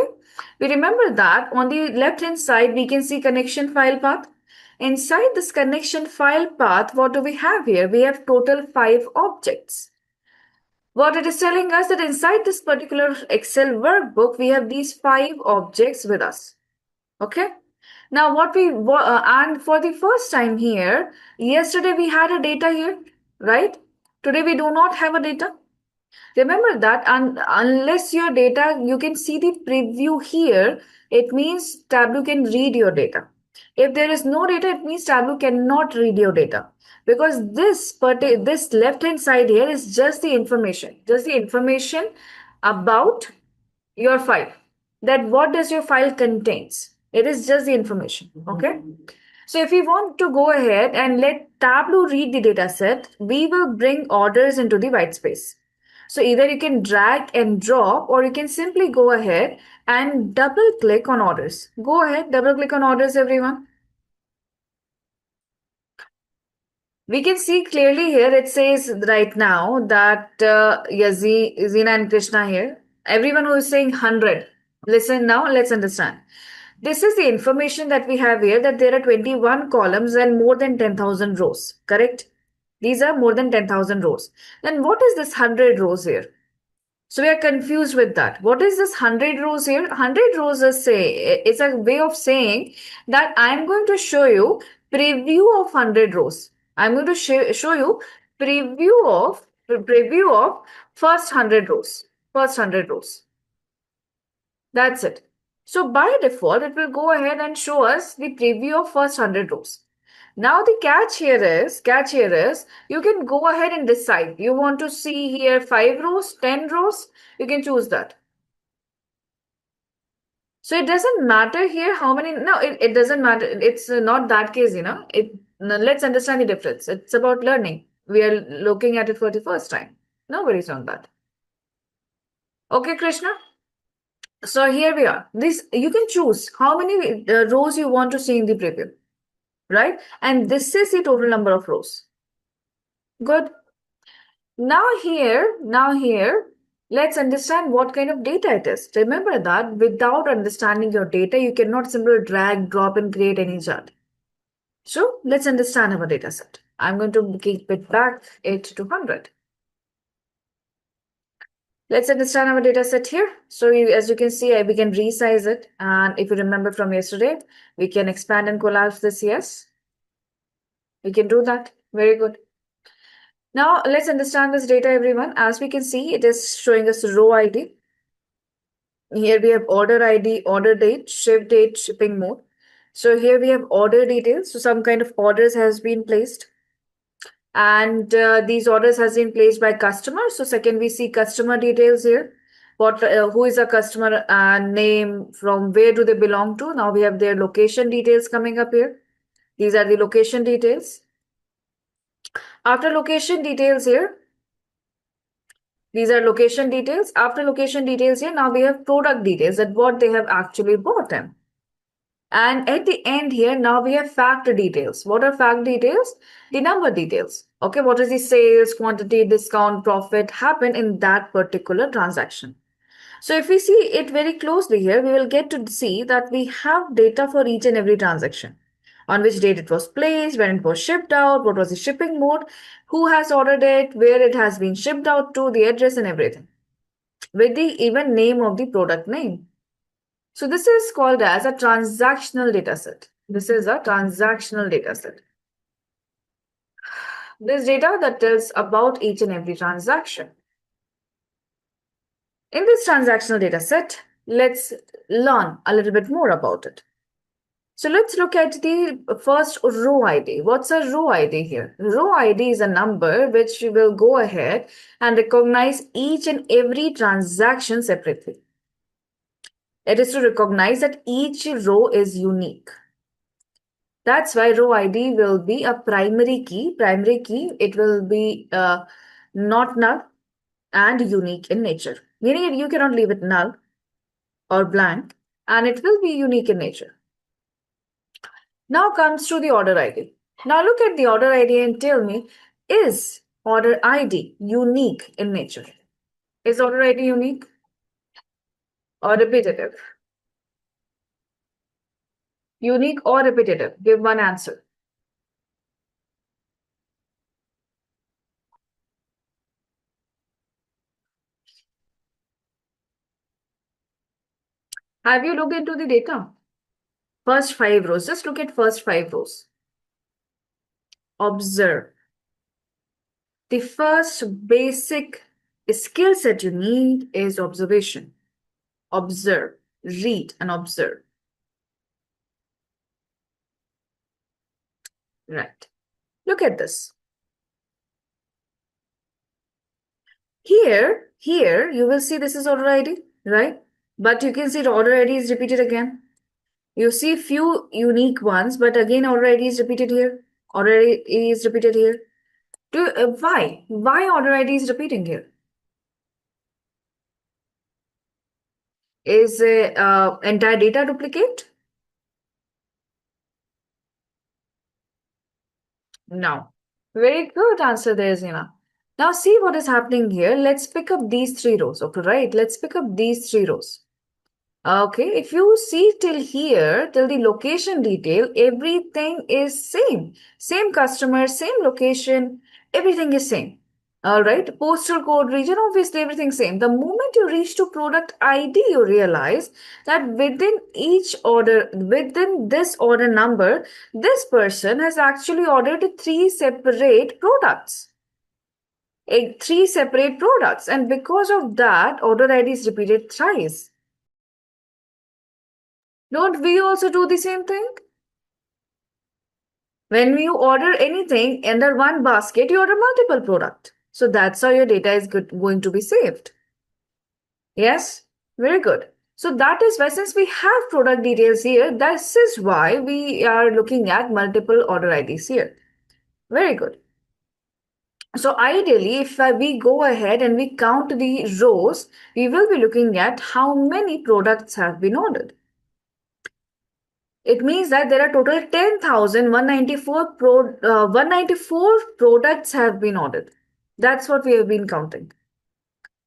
We remember that on the left hand side, we can see connection file path. Inside this connection file path, what do we have here? We have total 5 objects. What it is telling us that inside this particular Excel workbook, we have these 5 objects with us. Okay. Now, and for the first time here, yesterday we had a data here, right? Today we do not have a data. Remember that, and unless your data, you can see the preview here, it means Tableau can read your data. If there is no data, it means Tableau cannot read your data because this left hand side here is just the information about your file, that what does your file contains. It is just the information. Okay. So if we want to go ahead and let Tableau read the data set, we will bring orders into the white space. So either you can drag and drop, or you can simply go ahead and double click on orders. Go ahead, double click on orders, everyone. We can see clearly here, it says right now that Zina and Krishna here, everyone who is saying 100, listen now, let's understand. This is the information that we have here, that there are 21 columns and more than 10,000 rows, correct? These are more than 10,000 rows. Then what is this 100 rows here? So we are confused with that. What is this 100 rows here? 100 rows is a way of saying that I am going to show you preview of 100 rows. I'm going to show you preview of first 100 rows. First 100 rows. That's it. So by default, it will go ahead and show us the preview of first 100 rows. Now the catch here is you can go ahead and decide. You want to see here 5 rows, 10 rows, you can choose that. So it doesn't matter here how many, no, it doesn't matter. It's not that case, let's understand the difference. It's about learning. We are looking at it for the first time. No worries on that. Okay, Krishna? So here we are. This, you can choose how many rows you want to see in the preview, right? And this is the total number of rows. Good. Now here, let's understand what kind of data it is. Remember that without understanding your data, you cannot simply drag, drop, and create any chart. So let's understand our data set. I'm going to keep it back 8 to 100. Let's understand our data set here. So as you can see, we can resize it. And if you remember from yesterday, we can expand and collapse this. Yes, we can do that. Very good. Now let's understand this data, everyone. As we can see, it is showing us row ID. Here we have order ID, order date, ship date, shipping mode. So here we have order details. So some kind of orders has been placed. And these orders has been placed by customer. So second, we see customer details here. Who is a customer, name, from where do they belong to? Now we have their location details coming up here. These are the location details. After location details here, these are location details. After location details here, now we have product details, that what they have actually bought in. And at the end here, now we have fact details. What are fact details? The number details. Okay, what is the sales, quantity, discount, profit happen in that particular transaction. So if we see it very closely here, we will get to see that we have data for each and every transaction. On which date it was placed, when it was shipped out, what was the shipping mode, who has ordered it, where it has been shipped out to, the address and everything. With the even name of the product name. So this is called as a transactional data set. This is a transactional data set. This data that tells about each and every transaction. In this transactional data set, let's learn a little bit more about it. So let's look at the first row ID. What's a row ID here? Row ID is a number which will go ahead and recognize each and every transaction separately. It is to recognize that each row is unique. That's why row ID will be a primary key. Primary key, it will be not null and unique in nature. Meaning you cannot leave it null or blank, and it will be unique in nature. Now comes to the order ID. Now look at the order ID and tell me, is order ID unique in nature? Is order ID unique or repetitive? Unique or repetitive? Give one answer. Have you looked into the data? First 5 rows. Just look at first 5 rows. Observe. The first basic skill set you need is observation. Observe, read, and observe. Right. Look at this. Here, you will see this is order ID, right? But you can see the order ID is repeated again. You see few unique ones, but again order ID is repeated here. Order ID is repeated here. Why? Why order ID is repeating here? Is entire data duplicate? No. Very good answer there, Zina. Now see what is happening here. Let's pick up these 3 rows. Okay, right? Let's pick up these 3 rows. Okay, if you see till here, till the location detail, everything is same. Same customer, same location, everything is same. All right, postal code, region, obviously everything same. The moment you reach to product ID, you realize that within each order, within this order number, this person has actually ordered 3 separate products. 3 separate products, and because of that, order ID is repeated thrice. Don't we also do the same thing? When you order anything under one basket, you order multiple products. So that's how your data is going to be saved. Yes? Very good. So that is why, since we have product details here, this is why we are looking at multiple order IDs here. Very good. So ideally, if we go ahead and we count the rows, we will be looking at how many products have been ordered. It means that there are total 10,194 194 products have been ordered. That's what we have been counting.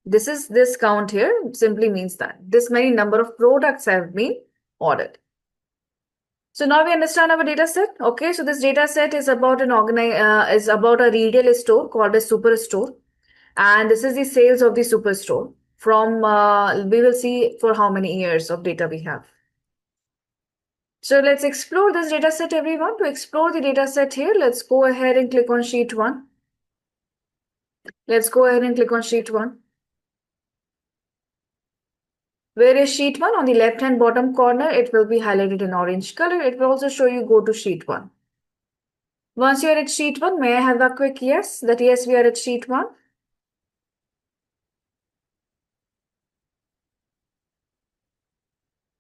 This count here simply means that this many number of products have been ordered. So now we understand our data set. Okay, so this data set is about is about a retail store called a superstore, and this is the sales of the superstore. From we will see for how many years of data we have. So let's explore this data set, everyone. To explore the data set here, let's go ahead and click on sheet 1. Let's go ahead and click on sheet 1. Where is sheet 1? On the left hand bottom corner, it will be highlighted in orange color. It will also show you go to sheet 1. Once you are at sheet 1, may I have a quick yes? That yes, we are at sheet 1.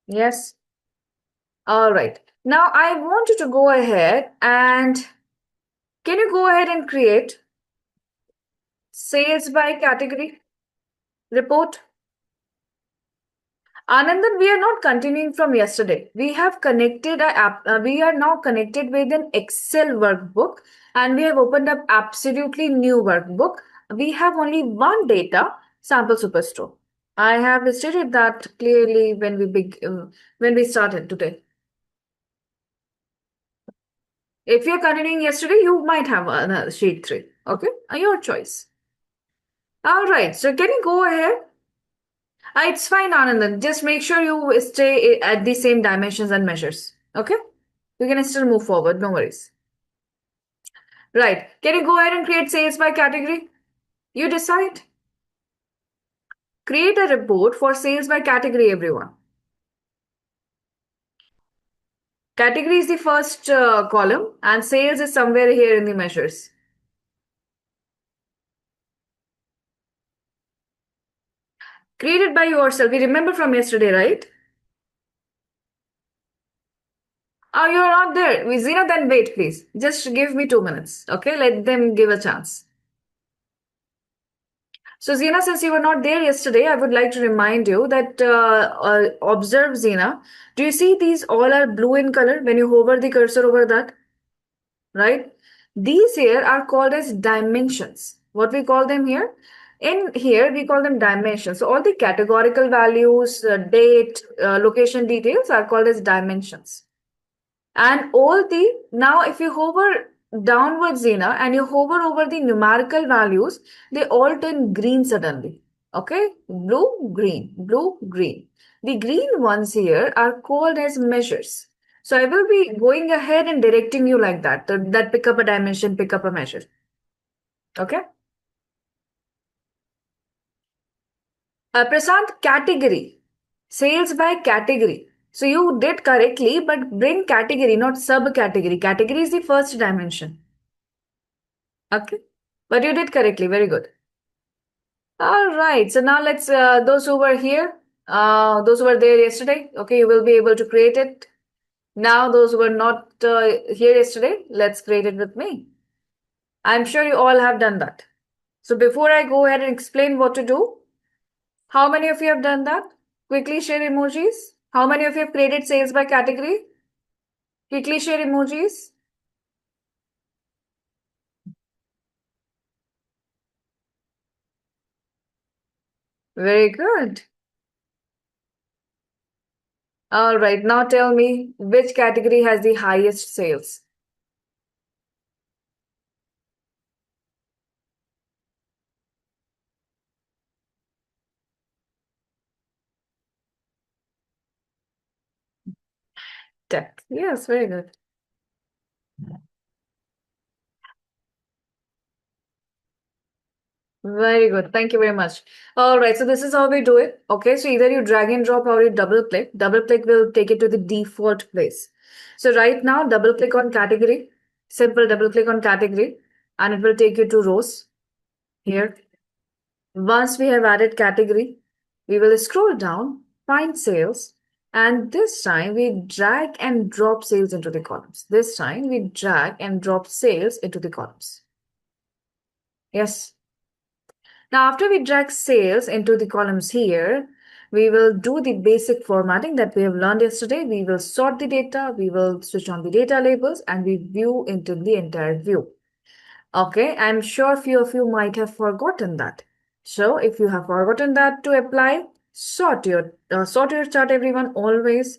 Yes. All right. Now I want you to go ahead and can you go ahead and create sales by category report? Anandan, we are not continuing from yesterday. We have connected we are now connected with an Excel workbook, and we have opened up absolutely new workbook. We have only one data, sample superstore. I have stated that clearly when we started today. If you're continuing yesterday, you might have another sheet 3. Okay, your choice. All right, so can you go ahead? It's fine, Anandan. Just make sure you stay at the same dimensions and measures. Okay? You can still move forward. No worries. Right. Can you go ahead and create sales by category? You decide. Create a report for sales by category, everyone. Category is the first column and sales is somewhere here in the measures. Created by yourself. We remember from yesterday, right? Oh, you're not there. Zina, then wait, please. Just give me 2 minutes. Okay, let them give a chance. So, Zina, since you were not there yesterday, I would like to remind you that observe, Zina. Do you see these all are blue in color when you hover the cursor over that? Right? These here are called as dimensions. What we call them here? In here, we call them dimensions. So, all the categorical values, date, location details are called as dimensions. And all the, now if you hover downwards, Zena, and you hover over the numerical values, they all turn green suddenly. Okay, blue, green, blue, green. The green ones here are called as measures. So I will be going ahead and directing you like that. That pick up a dimension, pick up a measure. Okay. Prasant, category. Sales by category. So you did correctly, but bring category, not subcategory. Category is the first dimension. Okay. But you did correctly. Very good. All right. So now let's, those who were here, those who were there yesterday, okay, you will be able to create it. Now, those who were not here yesterday, let's create it with me. I'm sure you all have done that. So before I go ahead and explain what to do, how many of you have done that? Quickly share emojis. How many of you have created sales by category? Quickly share emojis. Very good. All right, now tell me which category has the highest sales? Tech. Yes, very good. Very good. Thank you very much. All right, so this is how we do it. Okay, so either you drag and drop or you double click. Double click will take it to the default place. So right now, double click on category. Simple double click on category and it will take you to rows here. Once we have added category, we will scroll down, find sales, and this time we drag and drop sales into the columns. This time we drag and drop sales into the columns. Yes. Now, after we drag sales into the columns here, we will do the basic formatting that we have learned yesterday. We will sort the data, we will switch on the data labels, and we view into the entire view. Okay, I'm sure few of you might have forgotten that. So if you have forgotten that to apply, sort your chart, everyone. Always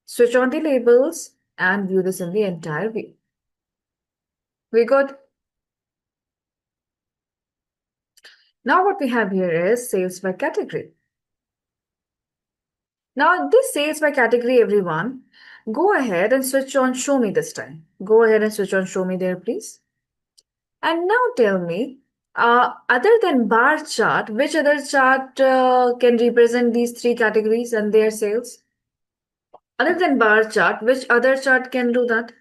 switch on the labels and view this in the entire view. We good? Now what we have here is sales by category. Now this sales by category, everyone, go ahead and switch on show me this time. Go ahead and switch on show me there, please. And now tell me, other than bar chart, which other chart can represent these three categories and their sales? Other than bar chart, which other chart can do that?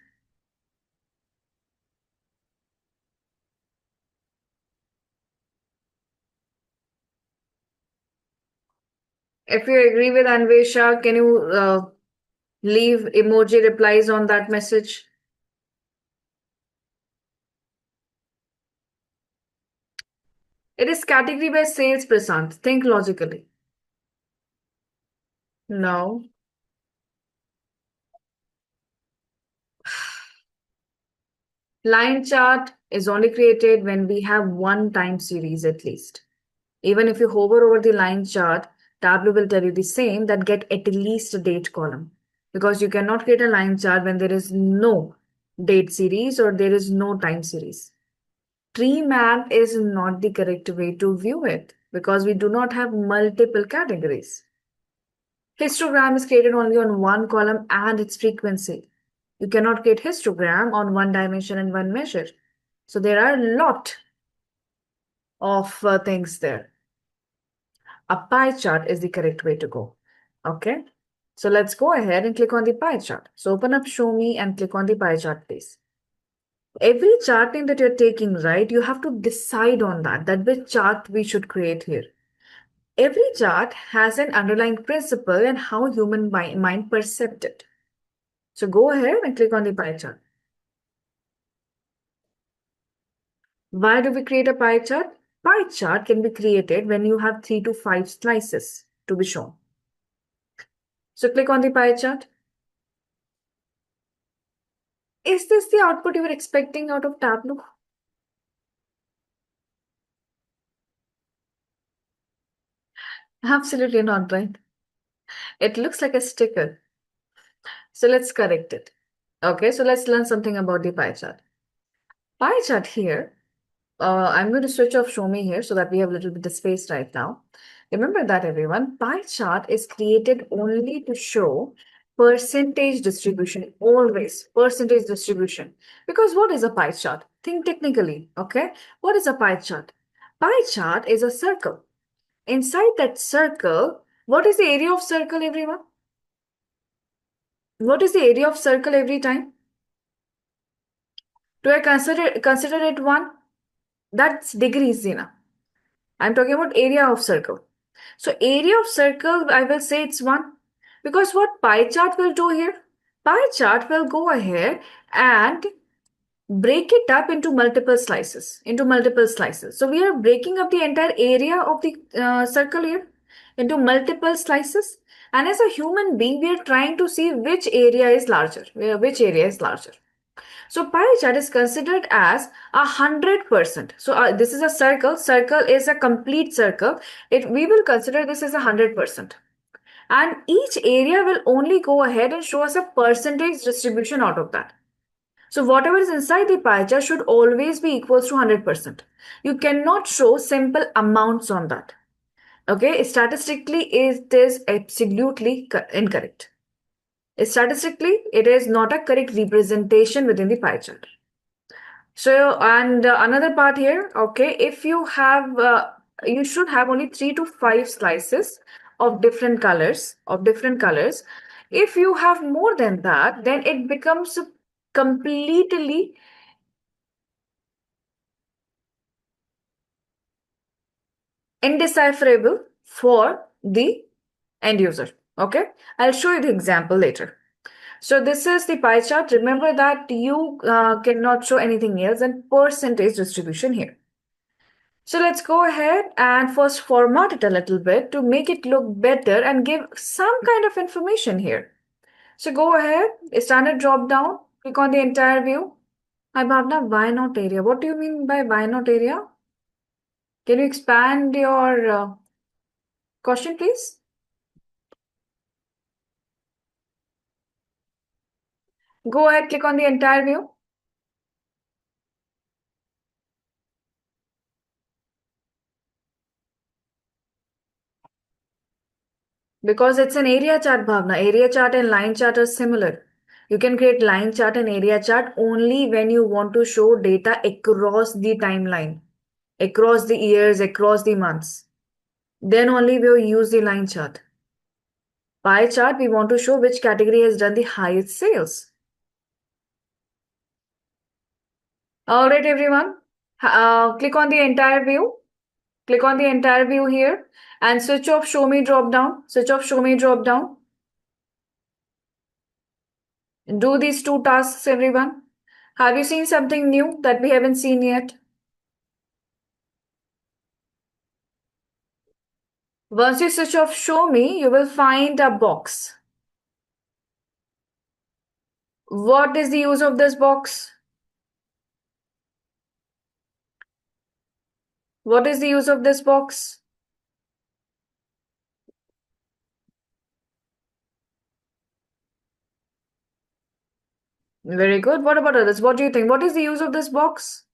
If you agree with Anvesha, can you leave emoji replies on that message? It is category by sales, Prasant. Think logically. No. Line chart is only created when we have one time series at least. Even if you hover over the line chart, Tableau will tell you the same, that get at least a date column. Because you cannot create a line chart when there is no date series or there is no time series. Tree map is not the correct way to view it because we do not have multiple categories. Histogram is created only on one column and its frequency. You cannot create histogram on one dimension and one measure. So there are a lot of things there. A pie chart is the correct way to go. Okay. So let's go ahead and click on the pie chart. So open up Show Me and click on the pie chart, please. Every chart name that you're taking, right, you have to decide on that which chart we should create here. Every chart has an underlying principle and how human mind perceives it. So go ahead and click on the pie chart. Why do we create a pie chart? Pie chart can be created when you have 3 to 5 slices to be shown. So click on the pie chart. Is this the output you were expecting out of Tableau? Absolutely not, right? It looks like a sticker. So let's correct it. Okay, so let's learn something about the pie chart. Pie chart here, I'm going to switch off Show Me here so that we have a little bit of space right now. Remember that, everyone, pie chart is created only to show percentage distribution, always percentage distribution. Because what is a pie chart? Think technically, okay? What is a pie chart? Pie chart is a circle. Inside that circle, what is the area of circle, everyone? What is the area of circle every time? Do I consider it 1? That's degrees, Zina. I'm talking about area of circle. So area of circle, I will say it's 1. Because what pie chart will do here? Pie chart will go ahead and break it up into multiple slices. So we are breaking up the entire area of the circle here into multiple slices. And as a human being, we are trying to see which area is larger. So pie chart is considered as 100%. So this is a circle. Circle is a complete circle. We will consider this as 100%. And each area will only go ahead and show us a percentage distribution out of that. So whatever is inside the pie chart should always be equals to 100%. You cannot show simple amounts on that. Okay, statistically it is absolutely incorrect. Statistically, it is not a correct representation within the pie chart. So, and another part here, okay, if you have, you should have only 3 to 5 slices of different colors, If you have more than that, then it becomes completely indecipherable for the end user. Okay, I'll show you the example later. So this is the pie chart. Remember that you cannot show anything else than percentage distribution here. So let's go ahead and first format it a little bit to make it look better and give some kind of information here. So go ahead, standard drop down, click on the entire view. Hi Bhavna, why not area? What do you mean by why not area? Can you expand your question, please? Go ahead, click on the entire view. Because it's an area chart, Bhavna. Area chart and line chart are similar. You can create line chart and area chart only when you want to show data across the timeline, across the years, across the months. Then only we'll use the line chart. Pie chart, we want to show which category has done the highest sales. All right, everyone. Click on the entire view. Click on the entire view here and switch off Show Me drop down. Switch off Show Me drop down. Do these 2 tasks, everyone. Have you seen something new that we haven't seen yet? Once you switch off Show Me, you will find a box. What is the use of this box? What is the use of this box? Very good. What about others? What do you think? What is the use of this box?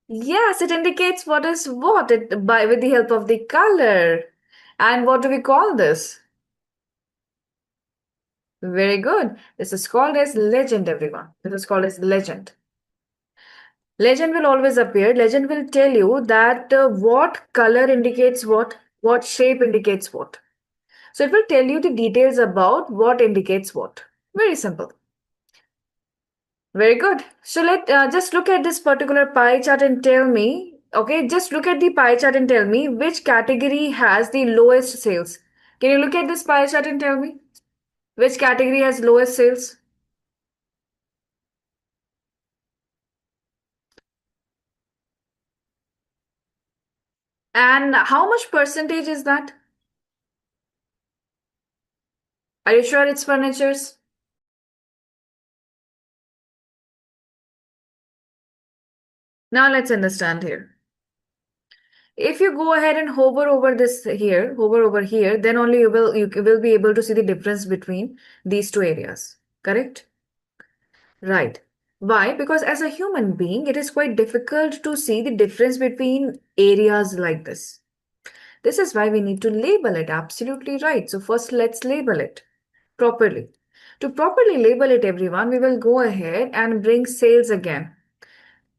Yes, it indicates what is what with the help of the color. And what do we call this? Very good. This is called as legend, everyone. This is called as legend. Legend will always appear. Legend will tell you that what color indicates what shape indicates what. So it will tell you the details about what indicates what. Very simple. Very good. So let just look at this particular pie chart and tell me, okay, just look at the pie chart and tell me which category has the lowest sales. Can you look at this pie chart and tell me which category has lowest sales? And how much percentage is that? Are you sure it's furnitures? Now let's understand here. If you go ahead and hover over this here, hover over here, then only you will be able to see the difference between these two areas. Correct? Right. Why? Because as a human being, it is quite difficult to see the difference between areas like this. This is why we need to label it. Absolutely right. So first let's label it properly. To properly label it, everyone, we will go ahead and bring sales again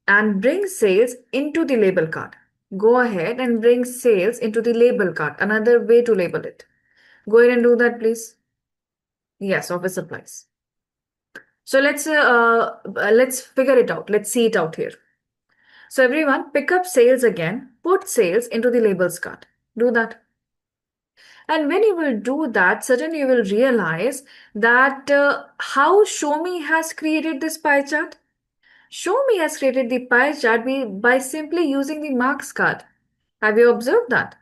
and bring sales into the label card. Go ahead and bring sales into the label card. Another way to label it. Go ahead and do that, please. Yes, office supplies. So let's figure it out. Let's see it out here. So everyone, pick up sales again. Put sales into the labels card. Do that. And when you will do that, suddenly you will realize that how Show Me has created this pie chart. Show Me has created the pie chart by simply using the marks card. Have you observed that?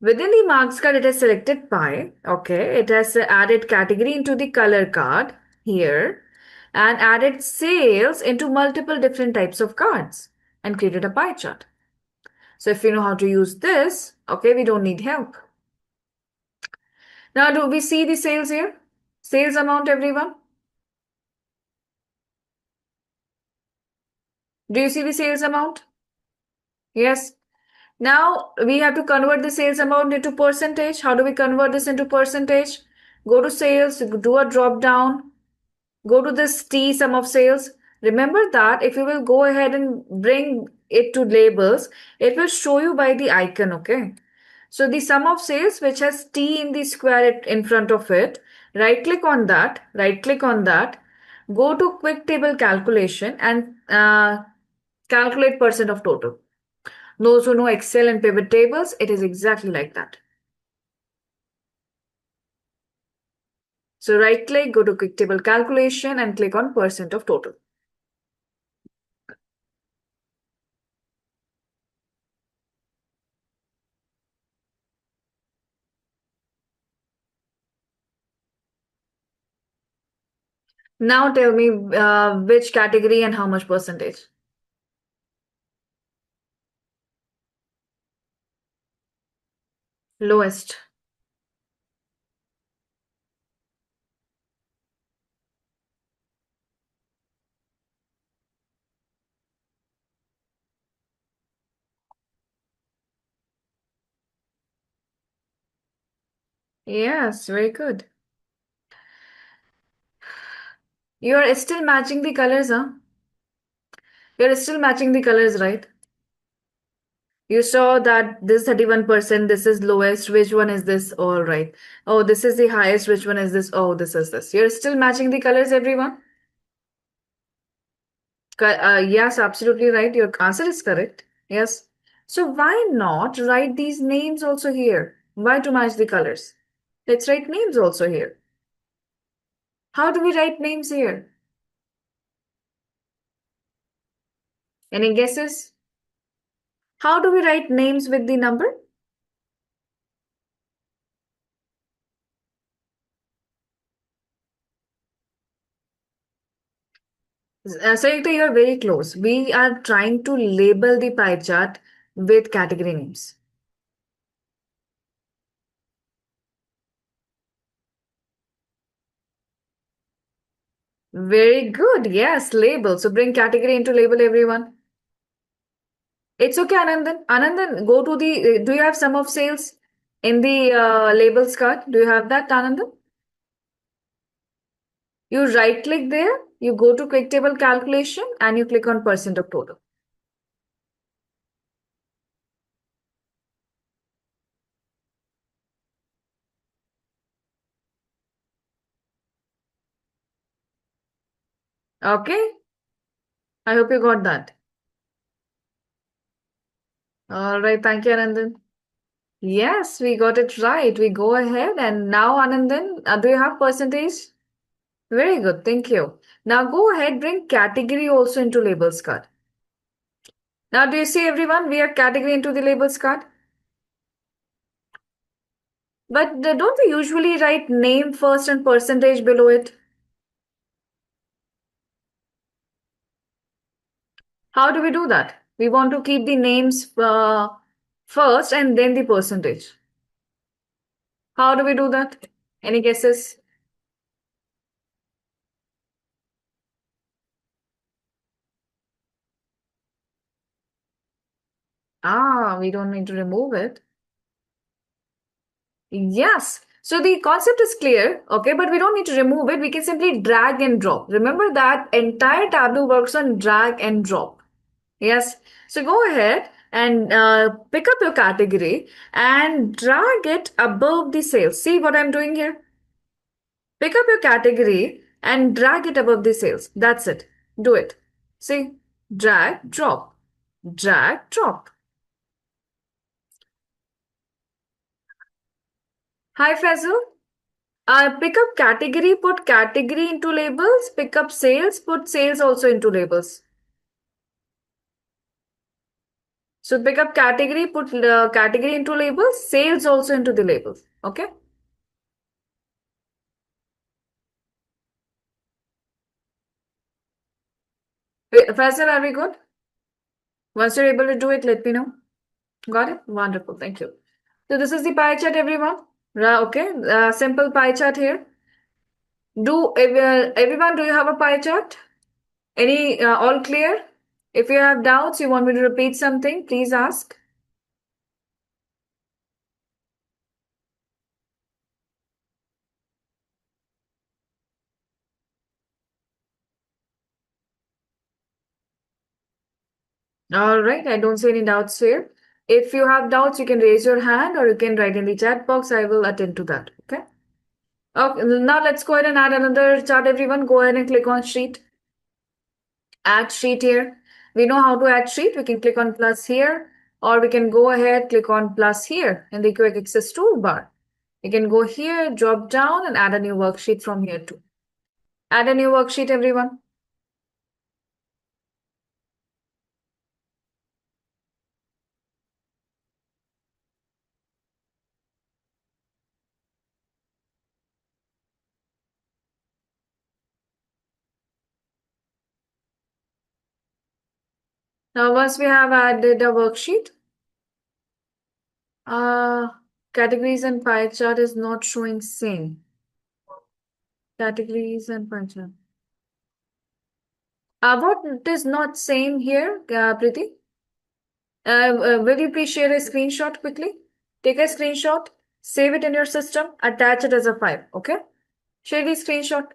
Within the marks card, it has selected pie. Okay, it has added category into the color card here and added sales into multiple different types of cards and created a pie chart. So if you know how to use this, okay, we don't need help. Now, do we see the sales here? Sales amount, everyone? Do you see the sales amount? Yes. Now, we have to convert the sales amount into percentage. How do we convert this into percentage? Go to sales, do a drop down, go to this T sum of sales. Remember that if you will go ahead and bring it to labels, it will show you by the icon, okay? So the sum of sales which has T in the square in front of it, right click on that, go to quick table calculation and calculate percent of total. Those who know Excel and pivot tables, it is exactly like that. So right click, go to quick table calculation and click on percent of total. Now tell me which category and how much percentage. Lowest. Yes, very good. You are still matching the colors, huh? You're still matching the colors, right? You saw that this 31%, this is lowest. Which one is this? All right. Oh, this is the highest. Which one is this? Oh, this is this. You're still matching the colors, everyone? Yes, absolutely right. Your answer is correct. Yes. So why not write these names also here? Why to match the colors? Let's write names also here. How do we write names here? Any guesses? How do we write names with the number? Sayekta, you are very close. We are trying to label the pie chart with category names. Very good. Yes, label. So bring category into label, everyone. It's okay, Anandan. Anandan, go to the. Do you have sum of sales in the labels card? Do you have that, Anandan? You right click there, you go to quick table calculation and you click on percent of total. Okay, I hope you got that. All right, thank you, Anandan. Yes, we got it right. We go ahead and now, Anandan, do you have percentage? Very good, thank you. Now go ahead, bring category also into labels card. Now, do you see everyone? We are category into the labels card. But don't we usually write name first and percentage below it? How do we do that? We want to keep the names first and then the percentage. How do we do that? Any guesses? We don't need to remove it. Yes. So the concept is clear, okay, but we don't need to remove it. We can simply drag and drop. Remember that entire Tableau works on drag and drop. Yes. So go ahead and pick up your category and drag it above the sales. See what I'm doing here? Pick up your category and drag it above the sales. That's it. Do it. See? Drag, drop. Drag, drop. Hi, Faisal. Pick up category, put category into labels. Pick up sales, put sales also into labels. So pick up category, put category into labels, sales also into the labels. Okay? Faisal, are we good? Once you're able to do it, let me know. Got it? Wonderful. Thank you. So this is the pie chart, everyone. Okay. Simple pie chart here. Everyone, do you have a pie chart? Any all clear? If you have doubts, you want me to repeat something, please ask. All right, I don't see any doubts here. If you have doubts, you can raise your hand or you can write in the chat box. I will attend to that. Okay. Okay. Now let's go ahead and add another chart, everyone. Go ahead and click on sheet. Add sheet here. We know how to add sheet. We can click on plus here, or we can go ahead, click on plus here in the quick access toolbar. You can go here, drop down and add a new worksheet from here too. Add a new worksheet, everyone. Now, once we have added a worksheet, categories and pie chart is not showing same. Categories and pie chart. What is not same here, Preeti? Will you please share a screenshot quickly? Take a screenshot, save it in your system, attach it as a file, okay? Share the screenshot.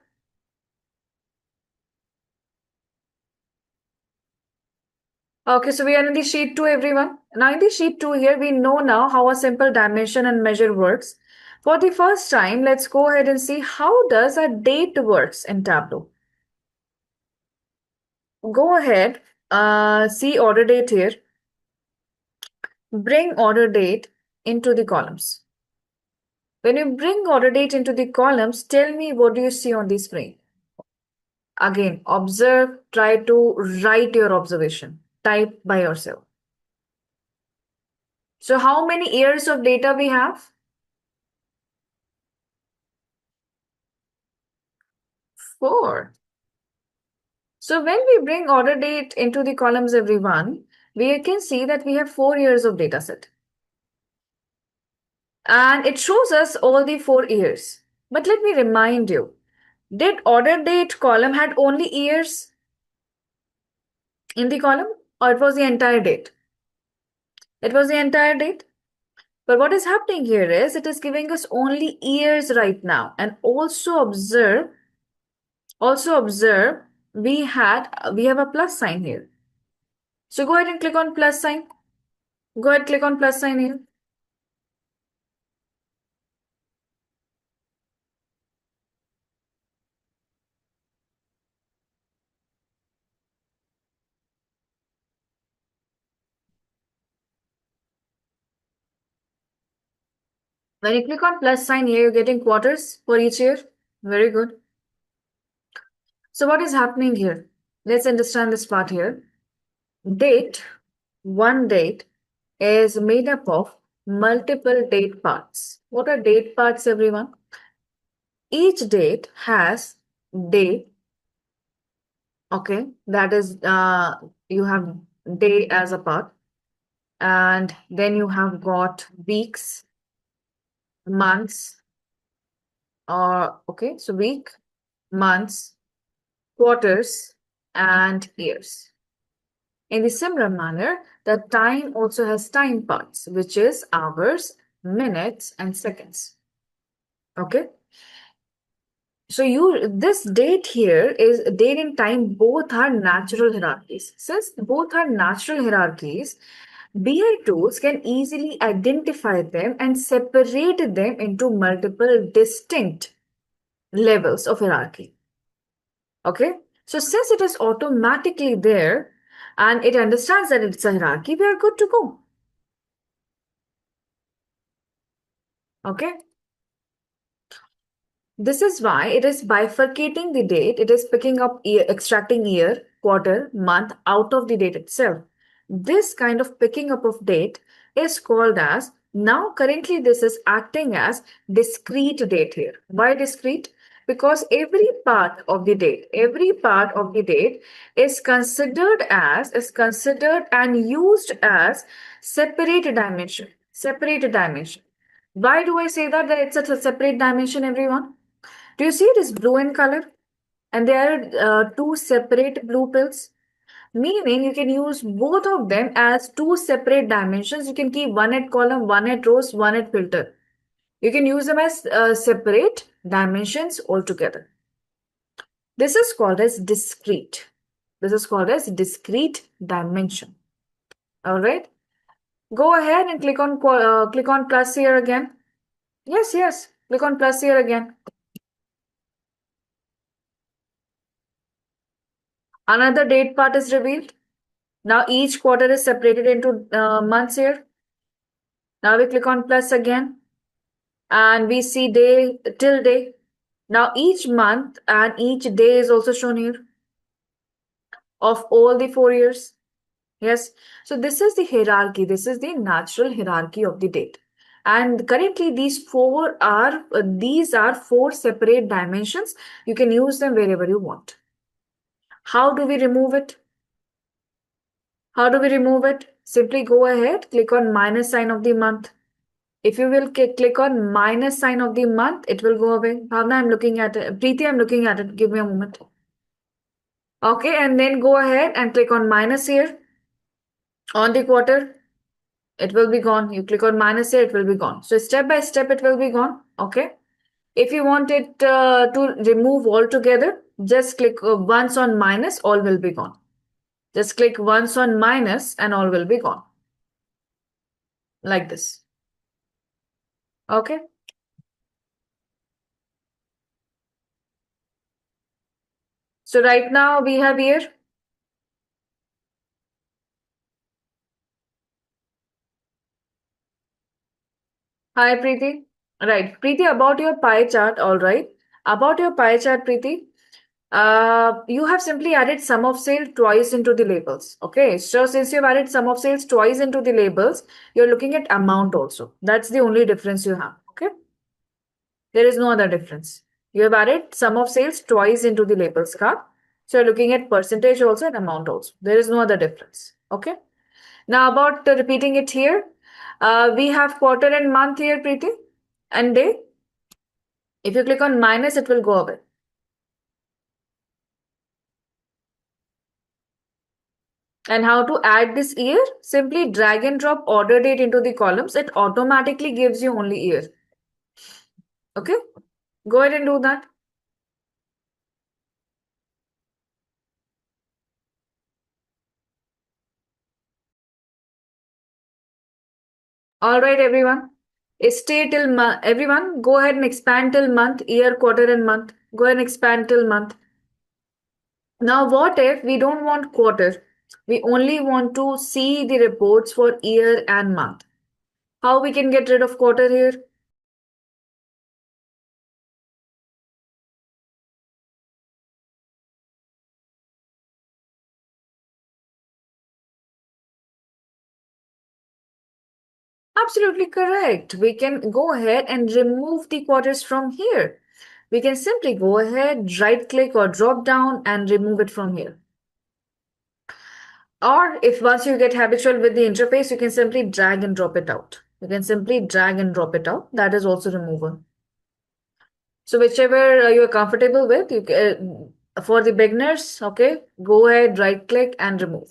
Okay, so we are in the sheet 2, everyone. Now in the sheet 2 here, we know now how a simple dimension and measure works. For the first time, let's go ahead and see how does a date works in Tableau. Go ahead, see order date here. Bring order date into the columns. When you bring order date into the columns, tell me what do you see on the screen. Again, observe, try to write your observation. Type by yourself. So how many years of data we have? 4. So when we bring order date into the columns, everyone, we can see that we have 4 years of data set. And it shows us all the 4 years. But let me remind you, did order date column had only years in the column, or it was the entire date? It was the entire date. But what is happening here is it is giving us only years right now. And also observe we have a plus sign here. So go ahead and click on plus sign. Go ahead, click on plus sign here. When you click on plus sign here, you're getting quarters for each year. Very good. So what is happening here? Let's understand this part here. Date, one date, is made up of multiple date parts. What are date parts, everyone? Each date has day, okay, that is, you have day as a part, and then you have got weeks, months, or okay, so week, months, quarters, and years. In the similar manner, the time also has time parts, which is hours, minutes, and seconds. Okay. So this date here is date and time, both are natural hierarchies. Since both are natural hierarchies, BI tools can easily identify them and separate them into multiple distinct levels of hierarchy. Okay. So since it is automatically there and it understands that it's a hierarchy, we are good to go. Okay. This is why it is bifurcating the date. It is picking up extracting year, quarter, month out of the date itself. This kind of picking up of date is called as, now currently this is acting as discrete date here. Why discrete? Because every part of the date is considered and used as separate dimension. Separate dimension. Why do I say that it's a separate dimension, everyone? Do you see it is blue in color? And there are two separate blue pills, meaning you can use both of them as two separate dimensions. You can keep one at column, one at rows, one at filter. You can use them as separate dimensions altogether. This is called as discrete. This is called as discrete dimension. All right. Go ahead and click on plus here again. Yes. Click on plus here again. Another date part is revealed. Now each quarter is separated into months here. Now we click on plus again and we see day till day. Now each month and each day is also shown here of all the 4 years. Yes. So this is the hierarchy. This is the natural hierarchy of the date. And currently these are 4 separate dimensions. You can use them wherever you want. How do we remove it? How do we remove it? Simply go ahead, click on minus sign of the month. If you will click on minus sign of the month, it will go away. Bhavna, I'm looking at it. Preeti, I'm looking at it. Give me a moment. Okay, and then go ahead and click on minus here. On the quarter, it will be gone. You click on minus here, it will be gone. So step by step, it will be gone. Okay. If you want it to remove altogether, just click once on minus, all will be gone. Just click once on minus and all will be gone. Like this. Okay. So right now we have here. Hi, Preeti. Right. Preeti, about your pie chart, all right. About your pie chart, Preeti, you have simply added sum of sale twice into the labels. Okay. So since you've added sum of sales twice into the labels, you're looking at amount also. That's the only difference you have. Okay. There is no other difference. You have added sum of sales twice into the labels card. So you're looking at percentage also and amount also. There is no other difference. Okay. Now about repeating it here. We have quarter and month here, Preeti, and day. If you click on minus, it will go away. And how to add this year? Simply drag and drop order date into the columns. It automatically gives you only year. Okay. Go ahead and do that. All right, everyone. Stay till month. Everyone, go ahead and expand till month, year, quarter, and month. Go ahead and expand till month. Now, what if we don't want quarter? We only want to see the reports for year and month. How we can get rid of quarter here? Absolutely correct. We can go ahead and remove the quarters from here. We can simply go ahead, right click or drop down and remove it from here. Or if once you get habitual with the interface, you can simply drag and drop it out. You can simply drag and drop it out. That is also removal. So whichever you are comfortable with, you can, for the beginners, okay, go ahead, right click and remove.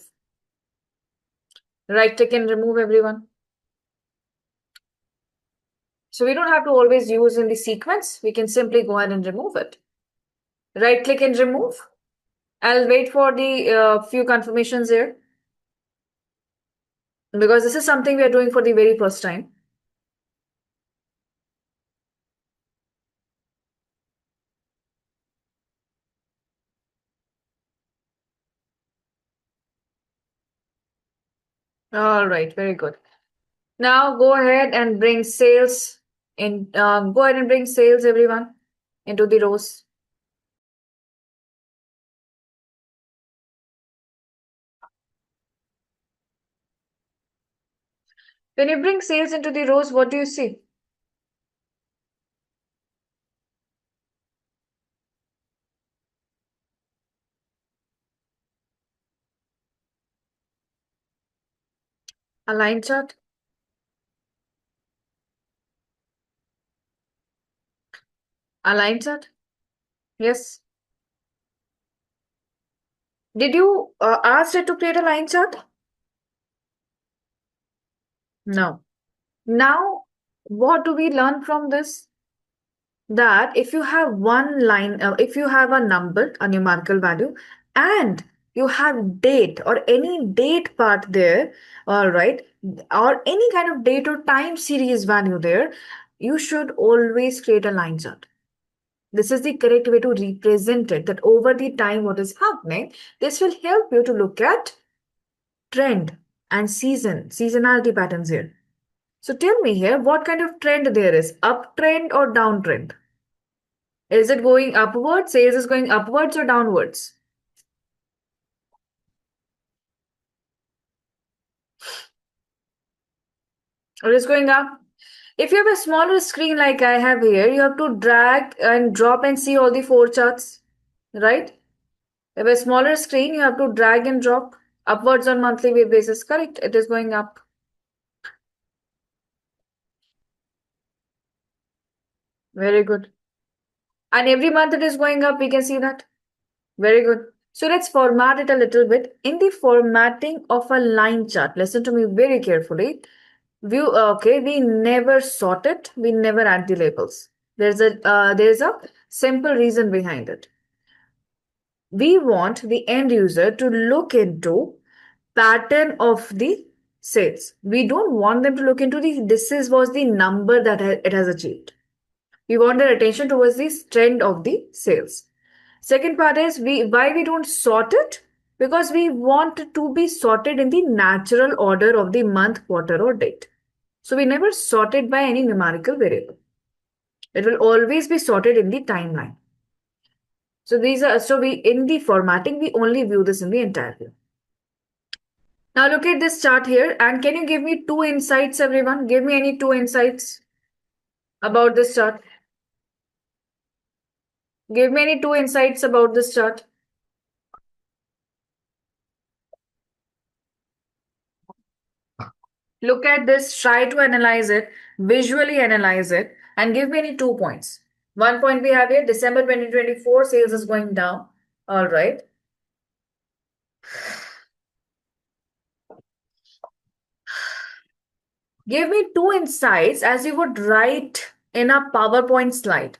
Right click and remove, everyone. So we don't have to always use in the sequence. We can simply go ahead and remove it. Right click and remove. I'll wait for the few confirmations here because this is something we are doing for the very first time. All right, very good. Now go ahead and bring sales in. Go ahead and bring sales, everyone, into the rows. When you bring sales into the rows, what do you see? A line chart. A line chart. Yes. Did you ask it to create a line chart? No. Now, what do we learn from this? That if you have one line, if you have a number, a numerical value, and you have date or any date part there, all right, or any kind of date or time series value there, you should always create a line chart. This is the correct way to represent it, that over the time what is happening. This will help you to look at trend and seasonality patterns here. So tell me here, what kind of trend there is? Uptrend or downtrend? Is it going upwards? Sales is going upwards or downwards? Or is going up? If you have a smaller screen like I have here, you have to drag and drop and see all the four charts, right? If a smaller screen, you have to drag and drop upwards on monthly basis. Correct. It is going up. Very good. And every month it is going up. We can see that. Very good. So let's format it a little bit. In the formatting of a line chart, listen to me very carefully. We never sort it. We never add the labels. There's a simple reason behind it. We want the end user to look into pattern of the sales. We don't want them to look into this is was the number that it has achieved. We want their attention towards the trend of the sales. Second part is why we don't sort it, because we want it to be sorted in the natural order of the month, quarter, or date. So we never sort it by any numerical variable. It will always be sorted in the timeline. So we in the formatting we only view this in the entire view. Now look at this chart here, and can you give me two insights, everyone? Give me any two insights about this chart. Give me any two insights about this chart. Look at this, try to analyze it, visually analyze it, and give me any 2 points. 1 point we have here, December 2024, sales is going down. All right. Give me two insights as you would write in a PowerPoint slide.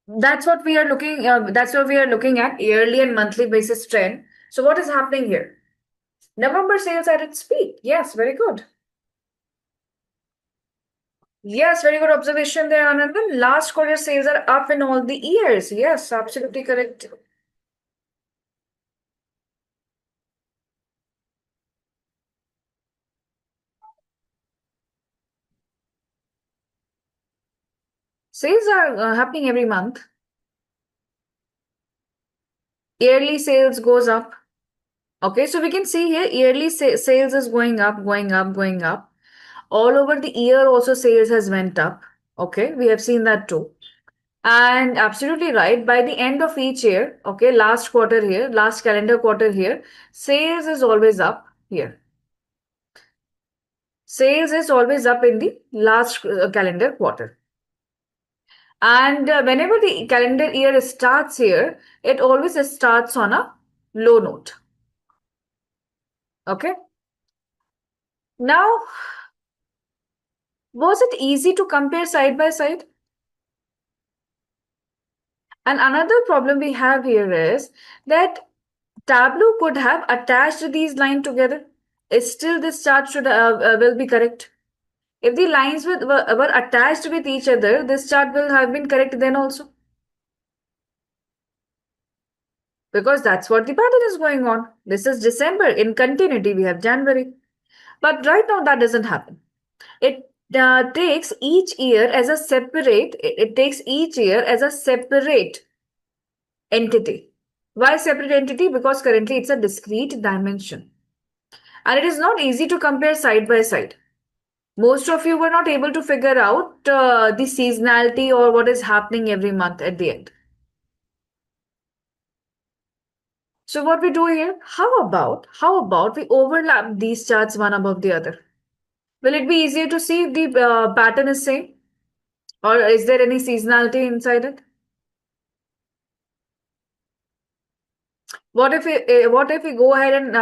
That's what we are looking. That's what we are looking at, yearly and monthly basis trend. So what is happening here? November sales at its peak. Yes, very good. Yes, very good observation there, Anandan. Last quarter sales are up in all the years. Yes, absolutely correct. Sales are happening every month. Yearly sales goes up. Okay, so we can see here yearly sales is going up, going up, going up. All over the year also sales has went up. Okay, we have seen that too. And absolutely right, by the end of each year, okay, last quarter here, last calendar quarter here, sales is always up here. Sales is always up in the last calendar quarter. And whenever the calendar year starts here, it always starts on a low note. Okay. Now, was it easy to compare side by side? And another problem we have here is that Tableau could have attached these lines together. Still, this chart should will be correct. If the lines were attached with each other, this chart will have been correct then also. Because that's what the pattern is going on. This is December. In continuity, we have January. But right now, that doesn't happen. It takes each year as a separate, it takes each year as a separate entity. Why separate entity? Because currently it's a discrete dimension. And it is not easy to compare side by side. Most of you were not able to figure out the seasonality or what is happening every month at the end. So what we do here, how about we overlap these charts one above the other? Will it be easier to see if the pattern is same? Or is there any seasonality inside it? What if we go ahead and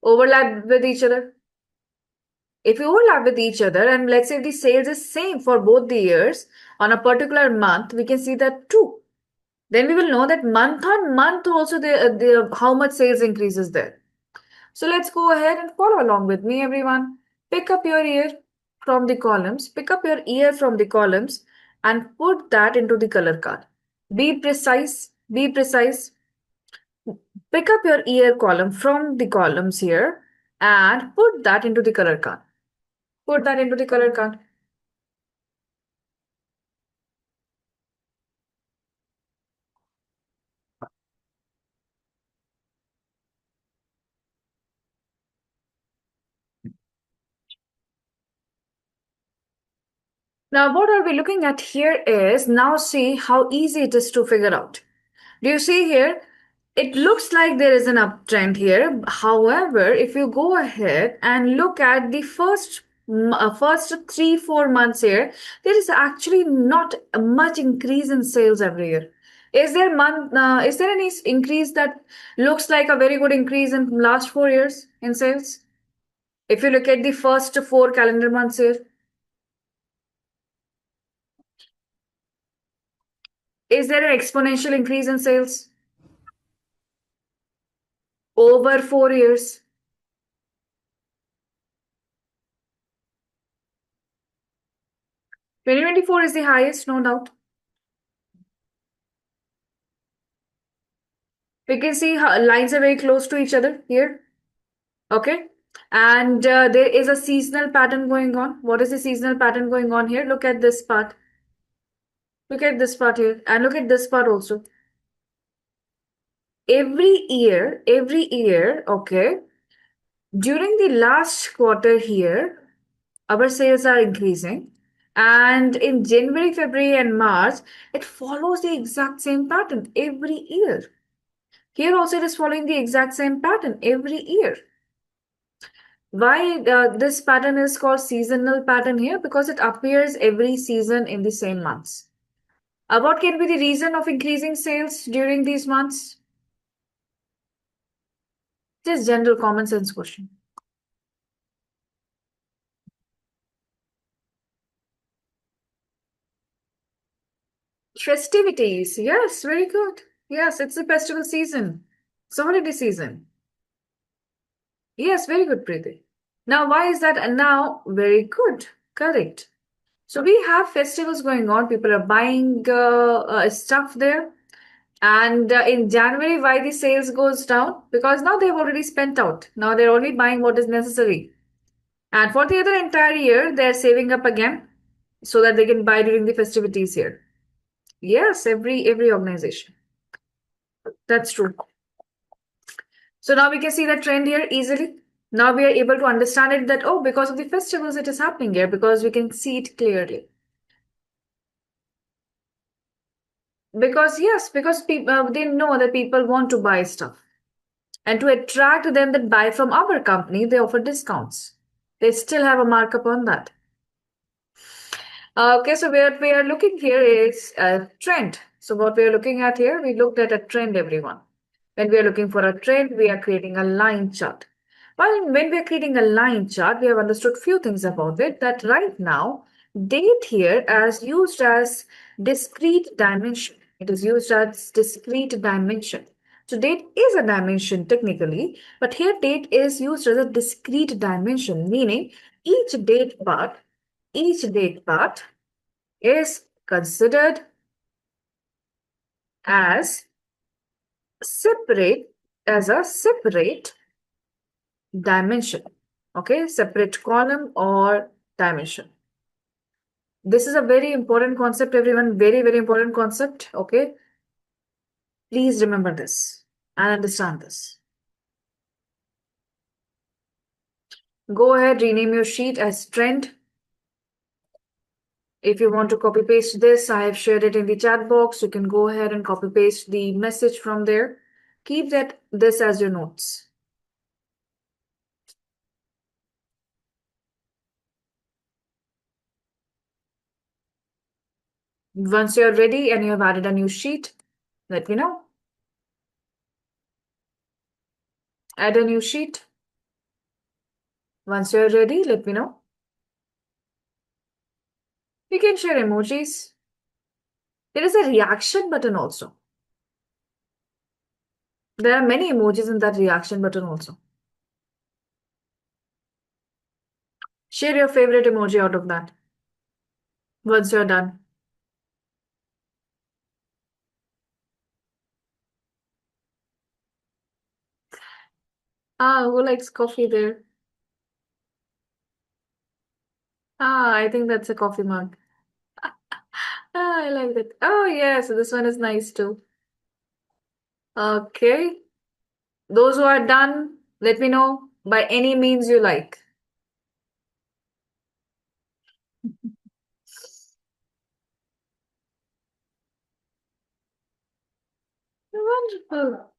overlap with each other? If we overlap with each other and let's say the sales is same for both the years on a particular month, we can see that too. Then we will know that month on month also the how much sales increase is there. So let's go ahead and follow along with me, everyone. Pick up your year from the columns. Pick up your year from the columns and put that into the color card. Be precise. Be precise. Pick up your year column from the columns here and put that into the color card. Put that into the color card. Now, what are we looking at here is now see how easy it is to figure out. Do you see here? It looks like there is an uptrend here. However, if you go ahead and look at the first 3-4 months here, there is actually not much increase in sales every year. Is there any increase that looks like a very good increase in last 4 years in sales? If you look at the first 4 calendar months here, is there an exponential increase in sales over 4 years? 2024 is the highest, no doubt. We can see how lines are very close to each other here. Okay. And there is a seasonal pattern going on. What is the seasonal pattern going on here? Look at this part. Look at this part here. And look at this part also. Every year, okay, during the last quarter here, our sales are increasing. And in January, February, and March, it follows the exact same pattern every year. Here also it is following the exact same pattern every year. Why this pattern is called seasonal pattern here? Because it appears every season in the same months. What can be the reason of increasing sales during these months? Just general common sense question. Festivities. Yes, very good. Yes, it's the festival season. It's a holiday season. Yes, very good, Preeti. Now, why is that? And now, very good. Correct. So we have festivals going on. People are buying stuff there. And in January, why the sales goes down? Because now they've already spent out. Now they're only buying what is necessary. And for the other entire year, they're saving up again so that they can buy during the festivities here. Yes, every organization. That's true. So now we can see the trend here easily. Now we are able to understand it that, oh, because of the festivals it is happening here, because we can see it clearly. Because yes, because people they know that people want to buy stuff. And to attract them that buy from our company, they offer discounts. They still have a markup on that. Okay, so what we are looking here is a trend. So what we are looking at here, we looked at a trend, everyone. When we are looking for a trend, we are creating a line chart. Well, when we are creating a line chart, we have understood few things about it. That right now, date here as used as discrete dimension. It is used as discrete dimension. So date is a dimension technically, but here date is used as a discrete dimension, meaning each date part is considered as separate as a separate dimension. Okay, separate column or dimension. This is a very important concept, everyone. Very, very important concept. Okay, please remember this and understand this. Go ahead, rename your sheet as trend. If you want to copy paste this, I have shared it in the chat box. You can go ahead and copy paste the message from there. Keep this as your notes. Once you're ready and you have added a new sheet, let me know. Add a new sheet. Once you're ready, let me know. You can share emojis. There is a reaction button also. There are many emojis in that reaction button also. Share your favorite emoji out of that. Once you're done. Who likes coffee there? I think that's a coffee mug. I like that. Oh, yes, this one is nice too. Okay. Those who are done, let me know by any means you like. Wonderful.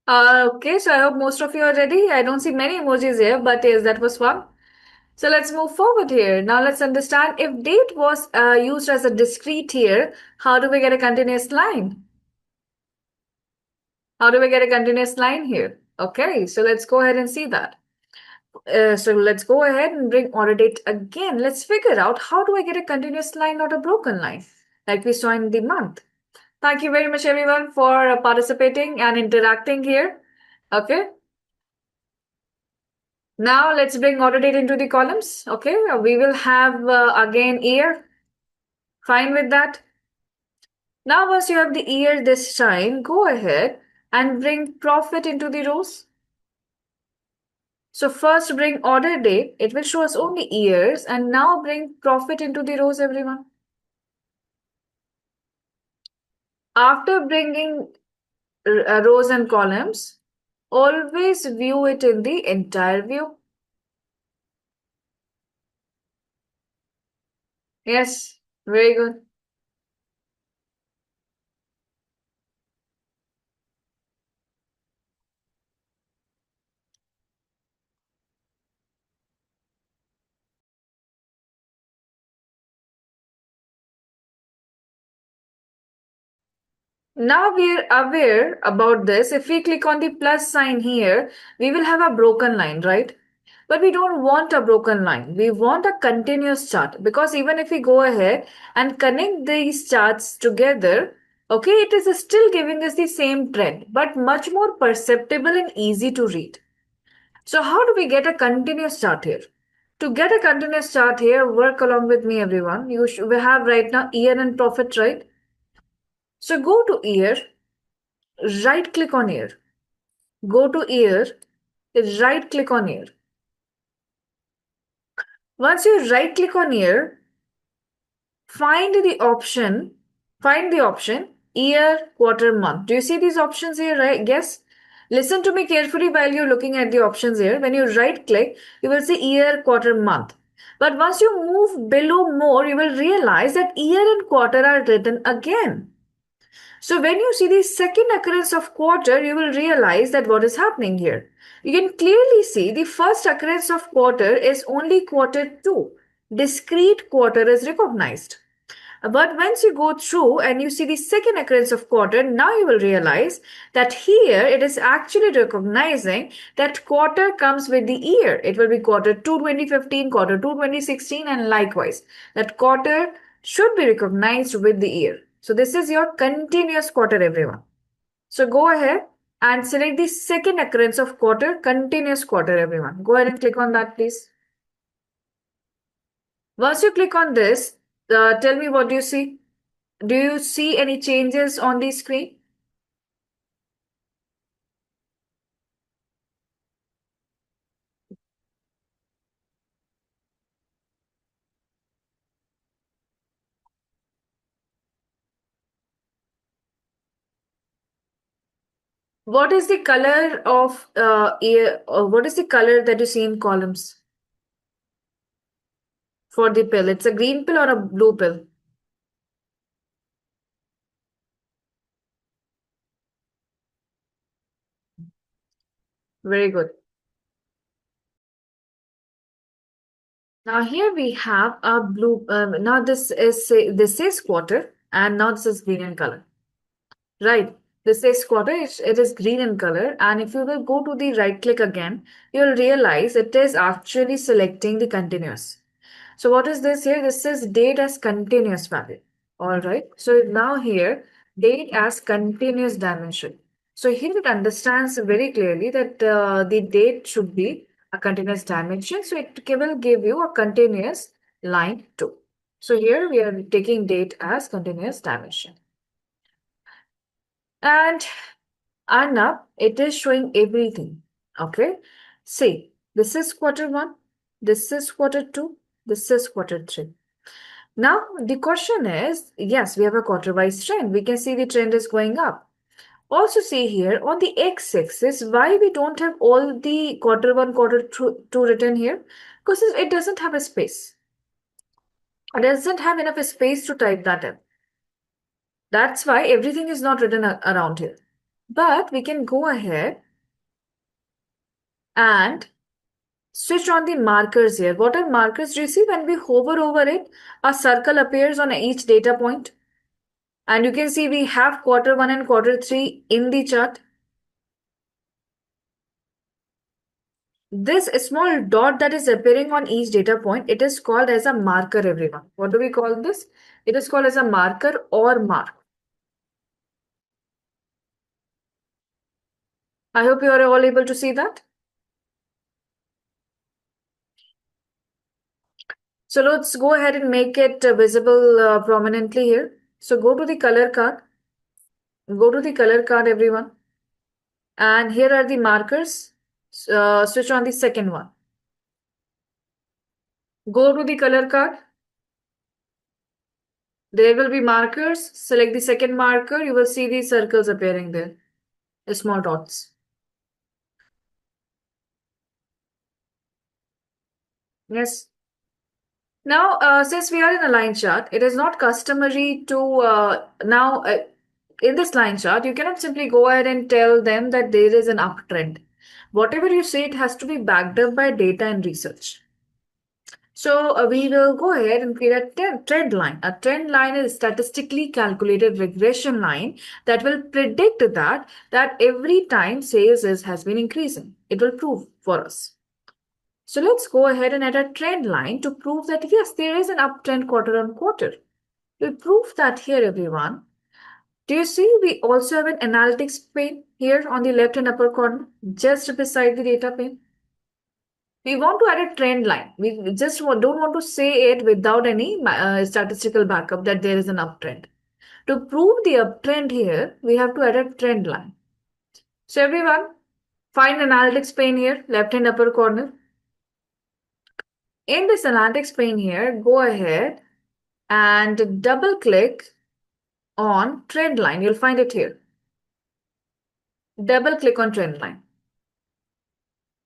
Okay, so I hope most of you are ready. I don't see many emojis here, but yes, that was fun. So let's move forward here. Now let's understand if date was used as a discrete here, how do we get a continuous line? How do we get a continuous line here? Okay, so let's go ahead and see that. So let's go ahead and bring order date again. Let's figure out how do I get a continuous line, not a broken line, like we saw in the month. Thank you very much, everyone, for participating and interacting here. Okay. Now let's bring order date into the columns. Okay, we will have again year. Fine with that. Now once you have the year this time, go ahead and bring profit into the rows. So first bring order date. It will show us only years, and now bring profit into the rows, everyone. After bringing rows and columns, always view it in the entire view. Yes, very good. Now we are aware about this. If we click on the plus sign here, we will have a broken line, right? But we don't want a broken line. We want a continuous chart, because even if we go ahead and connect these charts together, okay, it is still giving us the same trend, but much more perceptible and easy to read. So how do we get a continuous chart here? To get a continuous chart here, work along with me, everyone. We have right now year and profit, right? So go to year, right click on year. Go to year, right click on year. Once you right click on year, find the option year, quarter, month. Do you see these options here, right? Yes. Listen to me carefully while you're looking at the options here. When you right click, you will see year, quarter, month. But once you move below more, you will realize that year and quarter are written again. So when you see the second occurrence of quarter, you will realize that what is happening here. You can clearly see the first occurrence of quarter is only quarter 2. Discrete quarter is recognized. But once you go through and you see the second occurrence of quarter, now you will realize that here it is actually recognizing that quarter comes with the year. It will be quarter 2 2015, quarter 2 2016, and likewise. That quarter should be recognized with the year. So this is your continuous quarter, everyone. So go ahead and select the second occurrence of quarter, continuous quarter, everyone. Go ahead and click on that, please. Once you click on this, tell me what do you see? Do you see any changes on the screen? What is the color of what is the color that you see in columns for the pill? It's a green pill or a blue pill? Very good. Now here we have a blue. Now this is quarter, and now this is green in color. Right. This is quarter. It is green in color, and if you will go to the right click again, you'll realize it is actually selecting the continuous. So what is this here? This is date as continuous value. All right. So now here, date as continuous dimension. So here it understands very clearly that the date should be a continuous dimension. So it will give you a continuous line too. So here we are taking date as continuous dimension. And now it is showing everything. Okay. See, this is quarter 1, this is quarter 2, this is quarter 3. Now the question is, yes, we have a quarter-wise trend. We can see the trend is going up. Also see here on the x-axis, why we don't have all the quarter 1, quarter 2 written here? Because it doesn't have a space. It doesn't have enough space to type that in. That's why everything is not written around here. But we can go ahead and switch on the markers here. What are markers? Do you see when we hover over it, a circle appears on each data point? And you can see we have quarter 1 and quarter 3 in the chart. This small dot that is appearing on each data point, it is called as a marker, everyone. What do we call this? It is called as a marker or mark. I hope you are all able to see that. So let's go ahead and make it visible prominently here. So go to the color card. Go to the color card, everyone. And here are the markers. Switch on the second one. Go to the color card. There will be markers. Select the second marker. You will see these circles appearing there. Small dots. Yes. Now, since we are in a line chart, it is not customary to in this line chart, you cannot simply go ahead and tell them that there is an uptrend. Whatever you say, it has to be backed up by data and research. So we will go ahead and create a trend line. A trend line is a statistically calculated regression line that will predict that every time sales has been increasing. It will prove for us. So let's go ahead and add a trend line to prove that yes, there is an uptrend quarter on quarter. To prove that here, everyone, do you see we also have an analytics pane here on the left and upper corner, just beside the data pane? We want to add a trend line. We just don't want to say it without any statistical backup that there is an uptrend. To prove the uptrend here, we have to add a trend line. So everyone, find analytics pane here, left and upper corner. In this analytics pane here, go ahead and double click on trend line. You'll find it here. Double click on trend line.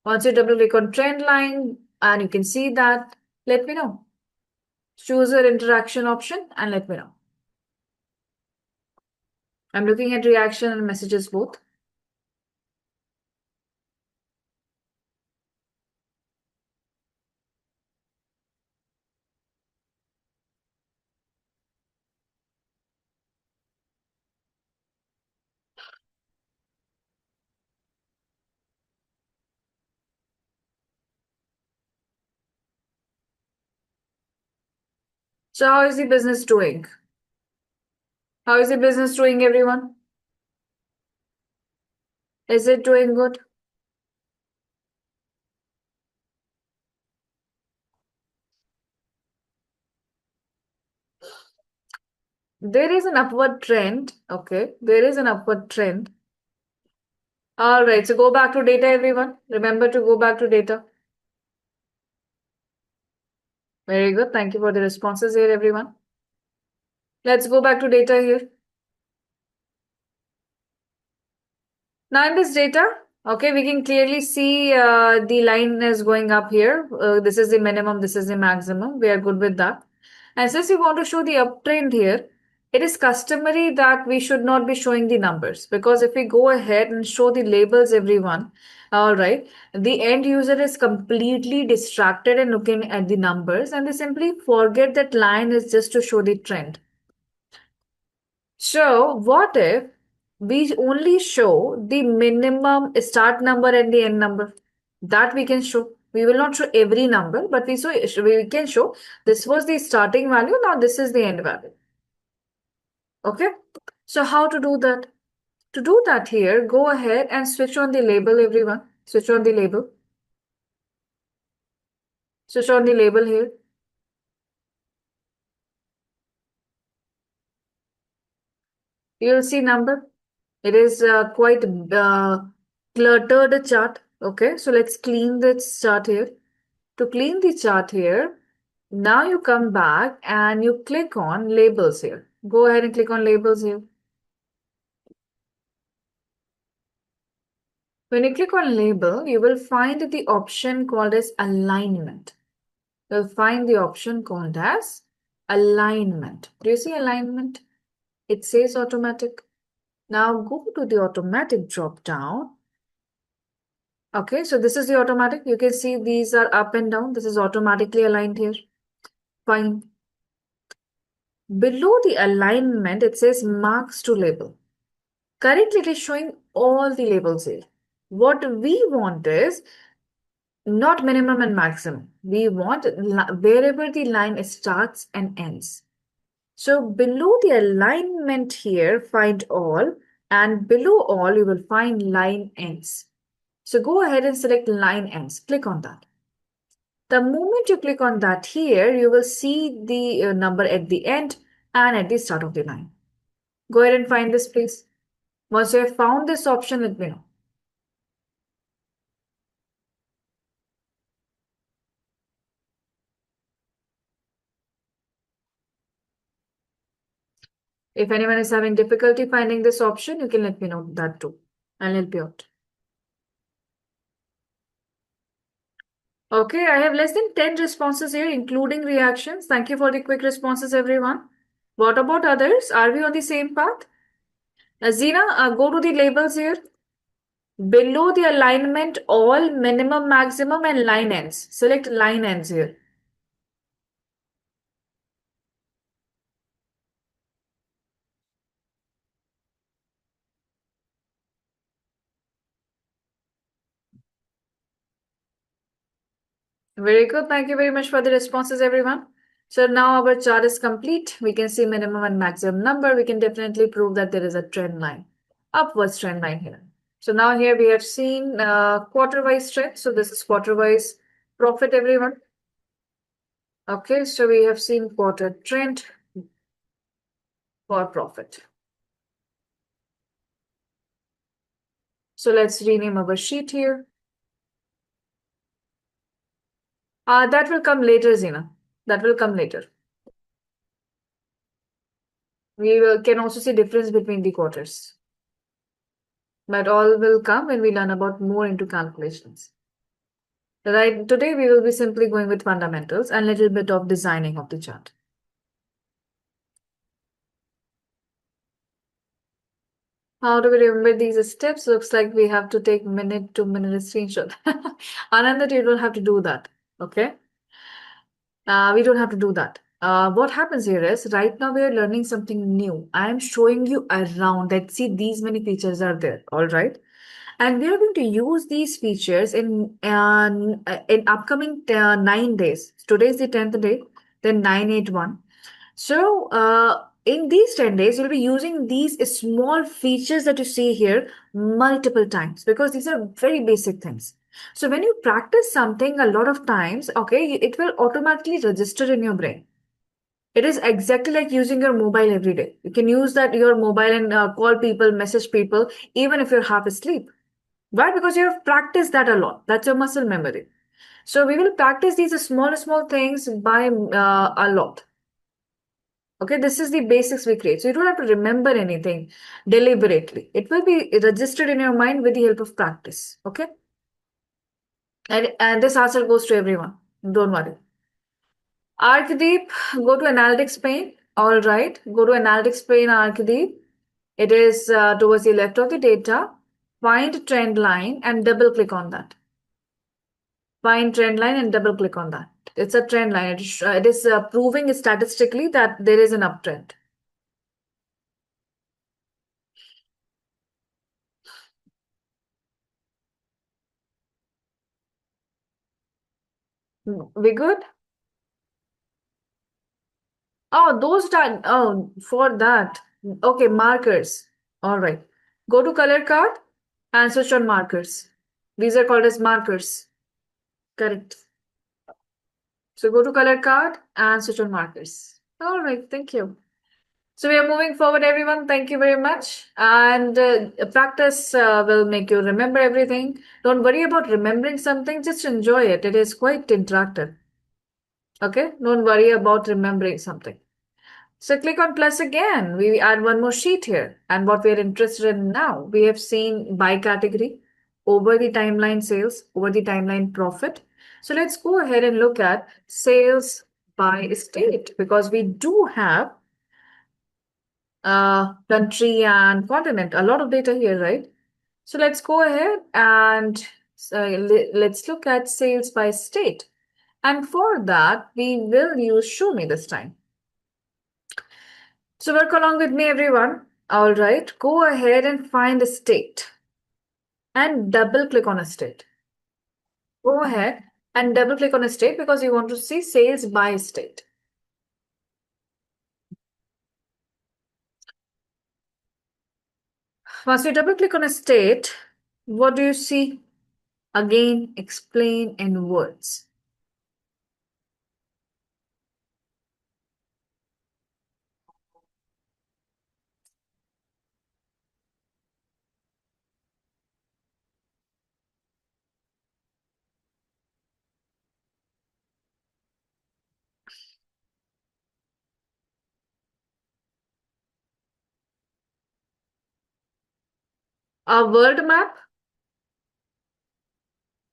Once you double click on trend line and you can see that, let me know. Choose your interaction option and let me know. I'm looking at reaction and messages both. So how is the business doing? How is the business doing, everyone? Is it doing good? There is an upward trend. Okay, there is an upward trend. All right, so go back to data, everyone. Remember to go back to data. Very good. Thank you for the responses here, everyone. Let's go back to data here. Now in this data, okay, we can clearly see the line is going up here. This is the minimum, this is the maximum. We are good with that. And since we want to show the uptrend here, it is customary that we should not be showing the numbers, because if we go ahead and show the labels, everyone, all right, the end user is completely distracted and looking at the numbers, and they simply forget that line is just to show the trend. So what if we only show the minimum start number and the end number? That we can show. We will not show every number, but we can show this was the starting value, now this is the end value. Okay. So how to do that? To do that here, go ahead and switch on the label, everyone. Switch on the label. Switch on the label here. You'll see number. It is quite cluttered chart. Okay, so let's clean this chart here. To clean the chart here, now you come back and you click on labels here. Go ahead and click on labels here. When you click on label, you will find the option called as alignment. You'll find the option called as alignment. Do you see alignment? It says automatic. Now go to the automatic drop down. Okay, so this is the automatic. You can see these are up and down. This is automatically aligned here. Fine. Below the alignment, it says marks to label. Currently, it is showing all the labels here. What we want is not minimum and maximum. We want wherever the line starts and ends. So below the alignment here, find all, and below all, you will find line ends. So go ahead and select line ends. Click on that. The moment you click on that here, you will see the number at the end and at the start of the line. Go ahead and find this, please. Once you have found this option, let me know. If anyone is having difficulty finding this option, you can let me know that too. I'll help you out. Okay, I have less than 10 responses here, including reactions. Thank you for the quick responses, everyone. What about others? Are we on the same path? Zina, go to the labels here. Below the alignment, all, minimum, maximum, and line ends. Select line ends here. Very good. Thank you very much for the responses, everyone. So now our chart is complete. We can see minimum and maximum number. We can definitely prove that there is a trend line, upwards trend line here. So now here we have seen quarter-wise trend. So this is quarter-wise profit, everyone. Okay, so we have seen quarter trend for profit. So let's rename our sheet here. That will come later, Zina. That will come later. can also see difference between the quarters. But all will come when we learn about more into calculations. Right, today we will be simply going with fundamentals and little bit of designing of the chart. How do we remember these steps? Looks like we have to take minute to minute screenshot. Ananda, you don't have to do that. Okay. We don't have to do that. What happens here is right now we are learning something new. I am showing you around that see these many features are there. All right. And we are going to use these features in upcoming 9 days. Today is the 10th day, then 981. So, in these 10 days, you'll be using these small features that you see here multiple times because these are very basic things. So, when you practice something a lot of times, okay, it will automatically register in your brain. It is exactly like using your mobile every day. You can use that your mobile and call people, message people, even if you're half asleep. Why? Because you have practiced that a lot. That's your muscle memory. So we will practice these small things by a lot. Okay, this is the basics we create. So you don't have to remember anything deliberately. It will be registered in your mind with the help of practice. Okay. And this answer goes to everyone. Don't worry. Arkadeep, go to analytics pane. All right. Go to analytics pane, Arkadeep. It is towards the left of the data. Find trend line and double click on that. Find trend line and double click on that. It's a trend line. It is proving statistically that there is an uptrend. We good? Oh, for that. Okay, markers. All right. Go to color card and switch on markers. These are called as markers. Correct. So go to color card and switch on markers. All right. Thank you. So we are moving forward, everyone. Thank you very much. And practice will make you remember everything. Don't worry about remembering something. Just enjoy it. It is quite interactive. Okay. Don't worry about remembering something. So click on plus again. We add one more sheet here. And what we are interested in now, we have seen by category, over the timeline sales, over the timeline profit. So let's go ahead and look at sales by state because we do have country and continent. A lot of data here, right? So let's go ahead and let's look at sales by state. And for that, we will use show me this time. So work along with me, everyone. All right, go ahead and find a state and double click on a state. Go ahead and double click on a state because you want to see sales by state. Once you double click on a state, what do you see? Again, explain in words. A word map.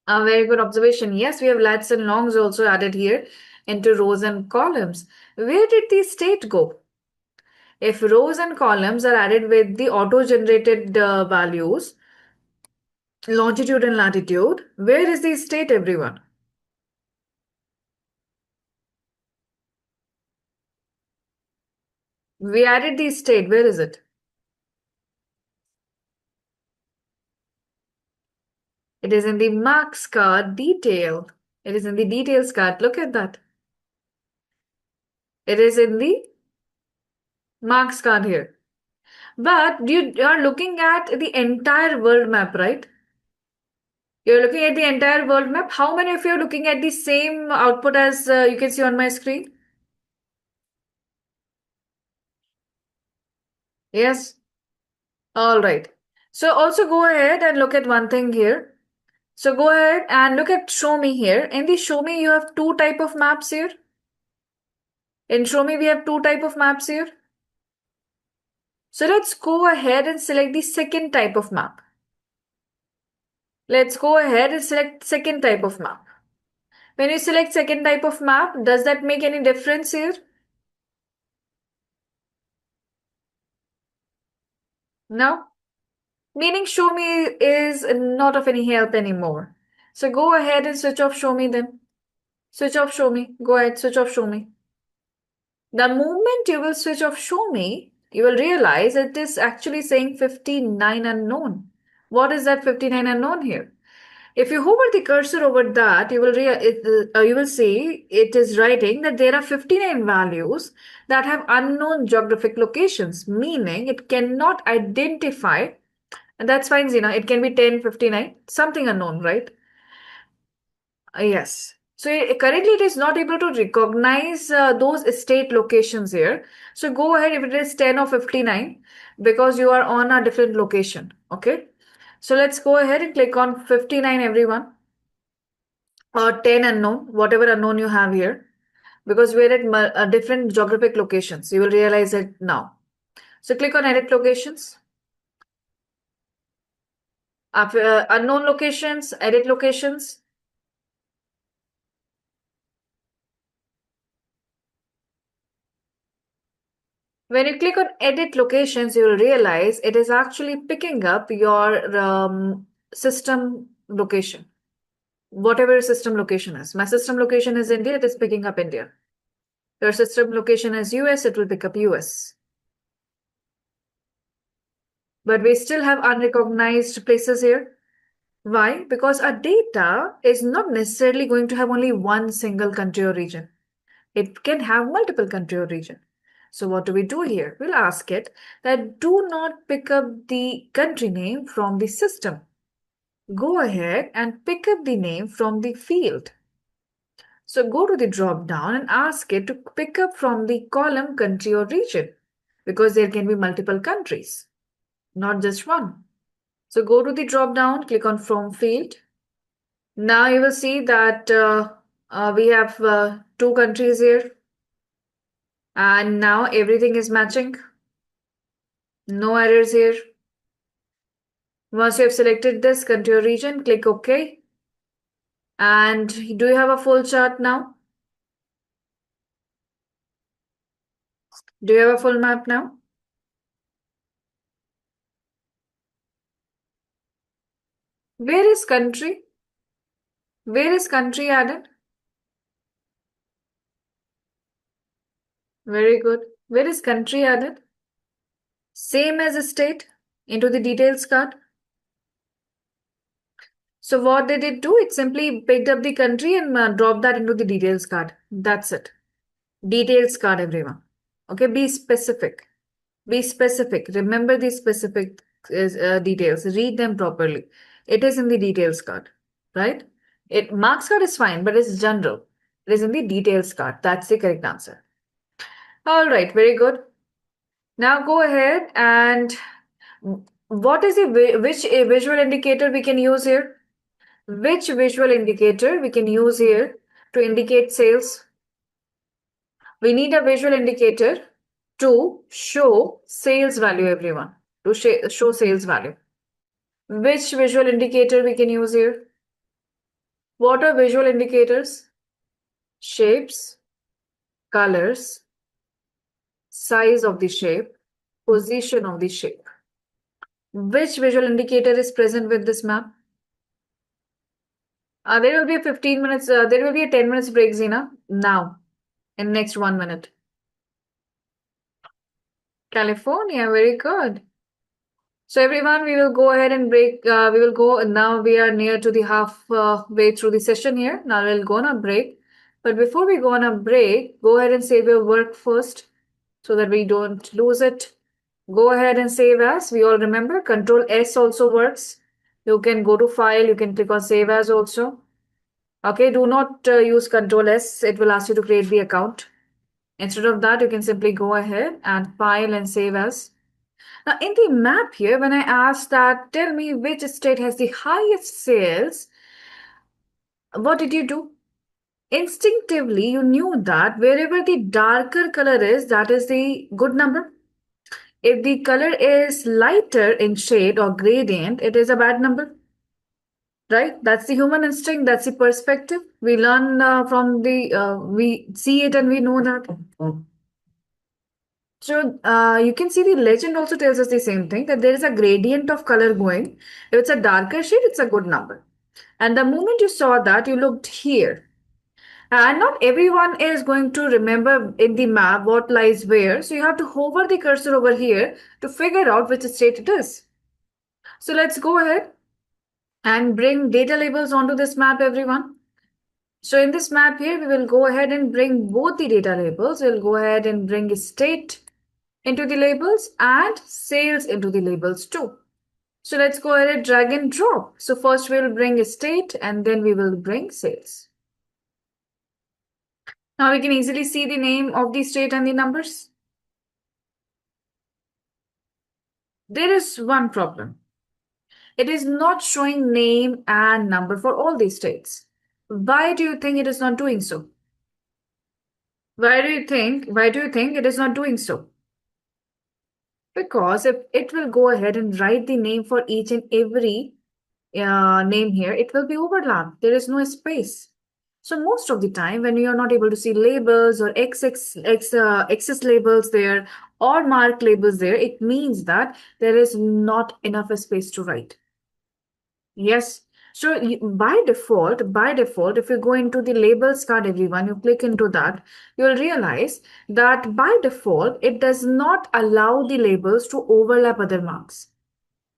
A very good observation. Yes, we have lats and longs also added here into rows and columns. Where did the state go? If rows and columns are added with the auto-generated values, longitude and latitude, where is the state, everyone? We added the state. Where is it? It is in the marks card detail. It is in the details card. Look at that. It is in the marks card here. But you are looking at the entire world map, right? You're looking at the entire world map. How many of you are looking at the same output as you can see on my screen? Yes. All right. So also go ahead and look at one thing here. So go ahead and look at show me here. In the show me, you have two type of maps here. In show me, we have two type of maps here. So let's go ahead and select the second type of map. Let's go ahead and select second type of map. When you select second type of map, does that make any difference here? No? Meaning show me is not of any help anymore. So go ahead and switch off show me then. Switch off show me. Go ahead, switch off show me. The moment you will switch off show me, you will realize it is actually saying 59 unknown. What is that 59 unknown here? If you hover the cursor over that, you will see it is writing that there are 59 values that have unknown geographic locations, meaning it cannot identify, and that's fine, Zina. It can be 10, 59, something unknown, right? Yes. So currently it is not able to recognize those state locations here. So go ahead if it is 10 or 59 because you are on a different location. Okay. So let's go ahead and click on 59 everyone, or 10 unknown, whatever unknown you have here, because we're at different geographic locations. You will realize it now. So click on edit locations. After unknown locations, edit locations. When you click on edit locations, you will realize it is actually picking up your system location, whatever your system location is. My system location is India, it is picking up India. Your system location is US, it will pick up US. But we still have unrecognized places here. Why? Because our data is not necessarily going to have only one single country or region. It can have multiple country or region. So what do we do here? We'll ask it that do not pick up the country name from the system. Go ahead and pick up the name from the field. So go to the drop down and ask it to pick up from the column country or region, because there can be multiple countries, not just one. So go to the drop down, click on from field. Now you will see that we have two countries here. And now everything is matching. No errors here. Once you have selected this country or region, click OK. And do you have a full chart now? Do you have a full map now? Where is country? Where is country added? Very good. Where is country added? Same as a state into the details card. So what did it do? It simply picked up the country and dropped that into the details card. That's it. Details card, everyone. Okay, be specific. Be specific. Remember the specific details. Read them properly. It is in the details card, right? Marks card is fine, but it's general. It is in the details card. That's the correct answer. All right, very good. Now go ahead and what is which visual indicator we can use here? Which visual indicator we can use here to indicate sales? We need a visual indicator to show sales value, everyone. To show sales value. Which visual indicator we can use here? What are visual indicators? Shapes, colors, size of the shape, position of the shape. Which visual indicator is present with this map? There will be a 15 minutes, there will be a 10 minutes break, Zina, now, in next 1 minute. California, very good. So everyone, we will go ahead and break. We will go, now we are near to the halfway through the session here. Now we'll go on a break. But before we go on a break, go ahead and save your work first so that we don't lose it. Go ahead and save as. We all remember, Control S also works. You can go to File, you can click on Save As also. Okay, do not use Control S. It will ask you to create the account. Instead of that, you can simply go ahead and File and Save As. Now, in the map here, when I asked that, tell me which state has the highest sales, what did you do? Instinctively, you knew that wherever the darker color is, that is the good number. If the color is lighter in shade or gradient, it is a bad number. Right? That's the human instinct. That's the perspective. We learn we see it and we know that. So you can see the legend also tells us the same thing, that there is a gradient of color going. If it's a darker shade, it's a good number. And the moment you saw that, you looked here. And not everyone is going to remember in the map what lies where. So you have to hover the cursor over here to figure out which state it is. So let's go ahead and bring data labels onto this map, everyone. So in this map here, we will go ahead and bring both the data labels. We'll go ahead and bring state into the labels and sales into the labels too. So let's go ahead and drag and drop. So first we'll bring state and then we will bring sales. Now we can easily see the name of the state and the numbers. There is one problem. It is not showing name and number for all these states. Why do you think it is not doing so? Why do you think it is not doing so? Because if it will go ahead and write the name for each and every name here, it will be overlapped. There is no space. So most of the time when you are not able to see labels or excess labels there or mark labels there, it means that there is not enough space to write. Yes. So by default, if you go into the labels card, everyone, you click into that, you'll realize that by default, it does not allow the labels to overlap other marks.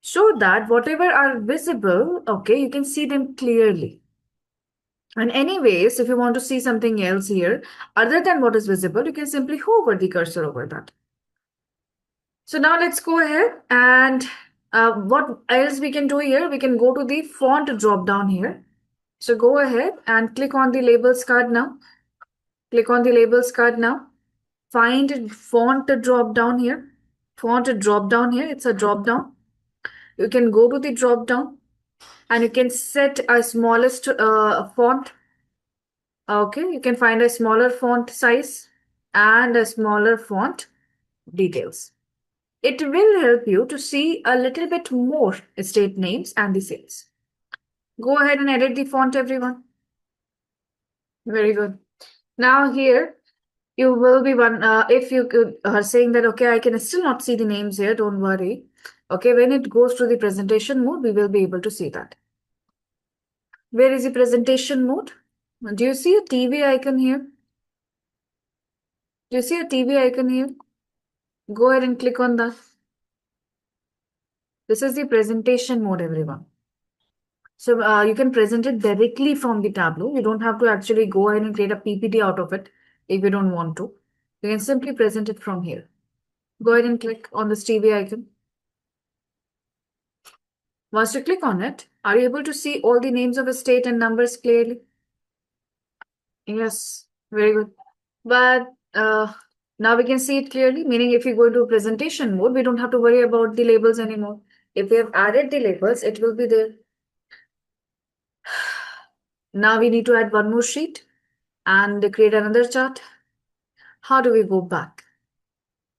So that whatever are visible, okay, you can see them clearly. And anyways, if you want to see something else here, other than what is visible, you can simply hover the cursor over that. So now let's go ahead and what else we can do here? We can go to the font drop down here. So go ahead and click on the labels card now. Click on the labels card now. Find font drop down here. Font drop down here. It's a drop down. You can go to the drop down and you can set a smallest font. Okay, you can find a smaller font size and a smaller font details. It will help you to see a little bit more state names and the sales. Go ahead and edit the font, everyone. Very good. Now here, you will be if you are saying that, okay, I can still not see the names here, don't worry. Okay, when it goes to the presentation mode, we will be able to see that. Where is the presentation mode? Do you see a TV icon here? Do you see a TV icon here? Go ahead and click on that. This is the presentation mode, everyone. So you can present it directly from the Tableau. You don't have to actually go ahead and create a PPT out of it if you don't want to. You can simply present it from here. Go ahead and click on this TV icon. Once you click on it, are you able to see all the names of a state and numbers clearly? Yes, very good. But now we can see it clearly, meaning if you go into presentation mode, we don't have to worry about the labels anymore. If we have added the labels, it will be there. Now we need to add one more sheet and create another chart. How do we go back?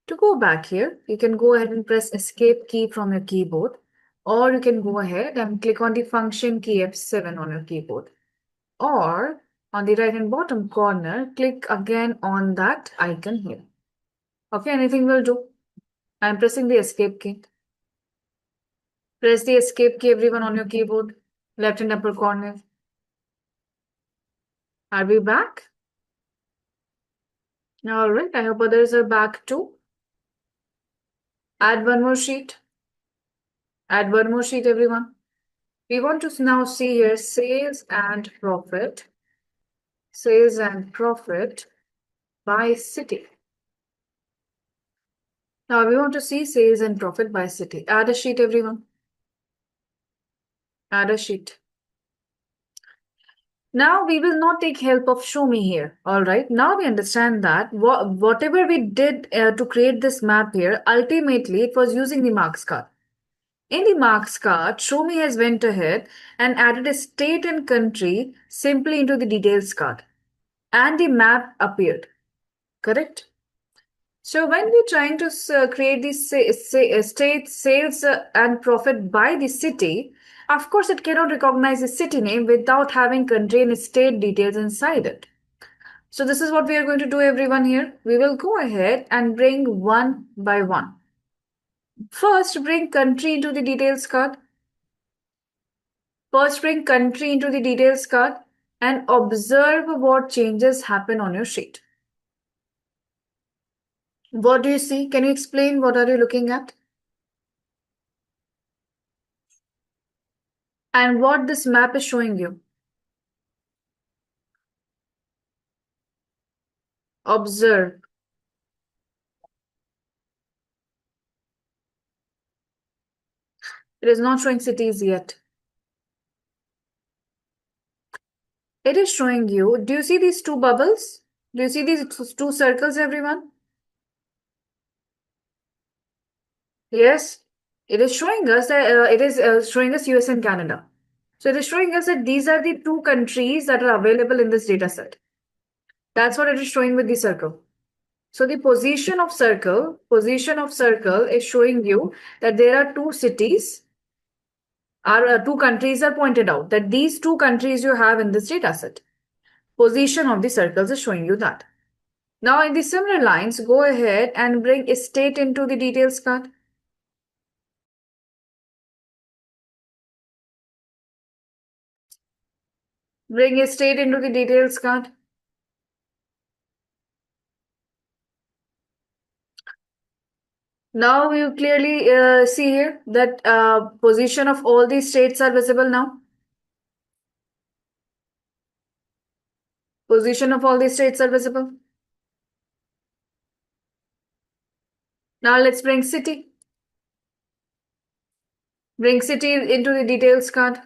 To go back here, you can go ahead and press escape key from your keyboard, or you can go ahead and click on the function key F7 on your keyboard. Or on the right hand bottom corner, click again on that icon here. Okay, anything will do. I'm pressing the escape key. Press the escape key, everyone, on your keyboard, left and upper corner. Are we back? All right, I hope others are back too. Add one more sheet. Add one more sheet, everyone. We want to now see here sales and profit. Sales and profit by city. Now we want to see sales and profit by city. Add a sheet, everyone. Add a sheet. Now we will not take help of show me here. All right. Now we understand that whatever we did to create this map here, ultimately it was using the marks card. In the marks card, show me has went ahead and added a state and country simply into the details card. And the map appeared. Correct? So when we're trying to create these state sales and profit by the city, of course it cannot recognize the city name without having country and state details inside it. So this is what we are going to do, everyone. Here we will go ahead and bring one by one. First, bring country into the details card. First, bring country into the details card and observe what changes happen on your sheet. What do you see? Can you explain what are you looking at? And what this map is showing you. Observe. It is not showing cities yet. It is showing you. Do you see these two bubbles? Do you see these two circles, everyone? Yes. It is showing us that showing us US and Canada. So it is showing us that these are the two countries that are available in this data set. That's what it is showing with the circle. So the position of circle is showing you that there are two cities, two countries are pointed out, that these two countries you have in this data set. Position of the circles is showing you that. Now in the similar lines, go ahead and bring a state into the details card. Bring a state into the details card. Now you clearly see here that position of all these states are visible now. Position of all these states are visible. Now let's bring city. Bring city into the details card.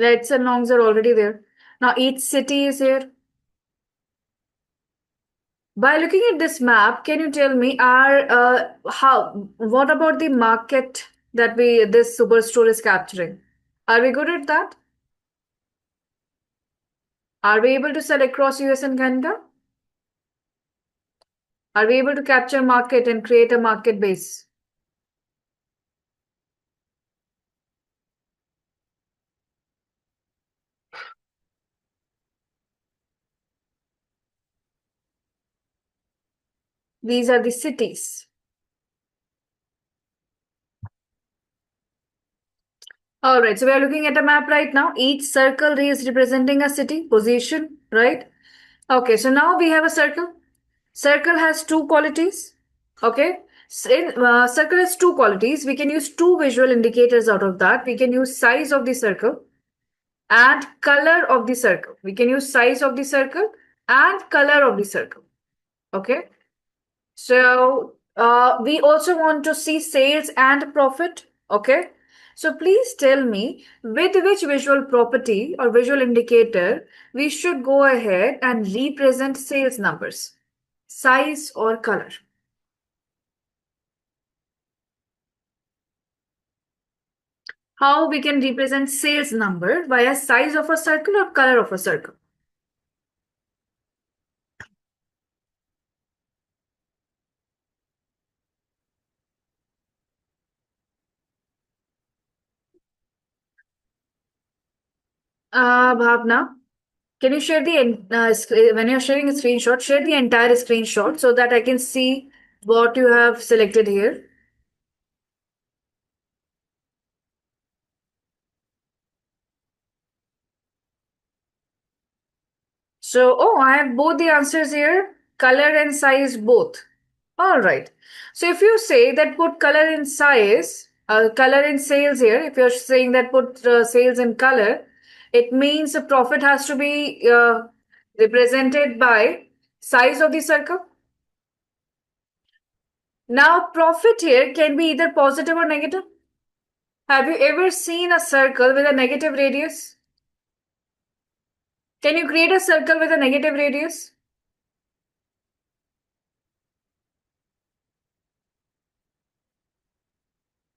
Reds and longs are already there. Now each city is here. By looking at this map, can you tell me what about the market that this superstore is capturing? Are we good at that? Are we able to sell across US and Canada? Are we able to capture market and create a market base? These are the cities. All right, so we are looking at a map right now. Each circle is representing a city, position, right? Okay, so now we have a circle. Circle has two qualities. Okay, circle has two qualities. We can use two visual indicators out of that. We can use size of the circle and color of the circle. We can use size of the circle and color of the circle. Okay, so we also want to see sales and profit. Okay, so please tell me with which visual property or visual indicator we should go ahead and represent sales numbers, size or color. How we can represent sales number via size of a circle or color of a circle. Bhavna, can you share when you're sharing a screenshot, share the entire screenshot so that I can see what you have selected here. So, oh, I have both the answers here, color and size both. All right. So if you say that put color in size, color in sales here, if you're saying that put sales in color, it means the profit has to be represented by size of the circle. Now, profit here can be either positive or negative. Have you ever seen a circle with a negative radius? Can you create a circle with a negative radius?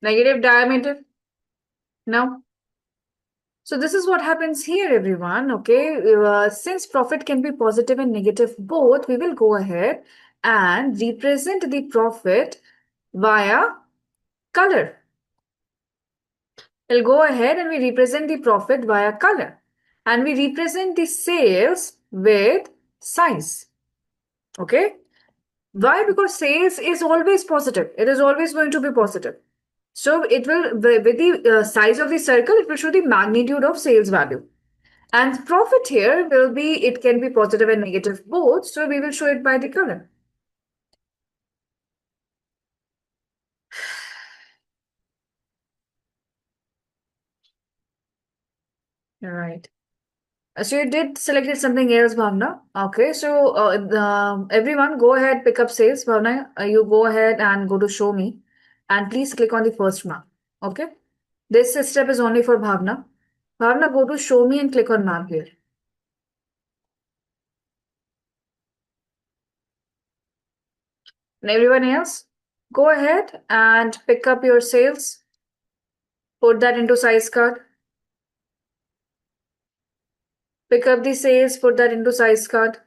Negative diameter? No. So this is what happens here, everyone. Okay, since profit can be positive and negative both, we will go ahead and represent the profit via color. We'll go ahead and we represent the profit via color. And we represent the sales with size. Okay. Why? Because sales is always positive. It is always going to be positive. So it will, with the size of the circle, it will show the magnitude of sales value. And profit here will be, it can be positive and negative both. So we will show it by the color. All right. So you did selected something else, Bhavna. Okay, so everyone go ahead, pick up sales. Bhavna, you go ahead and go to show me. And please click on the first map. Okay. This step is only for Bhavna. Bhavna, go to show me and click on map here. And everyone else, go ahead and pick up your sales. Put that into size card. Pick up the sales, put that into size card.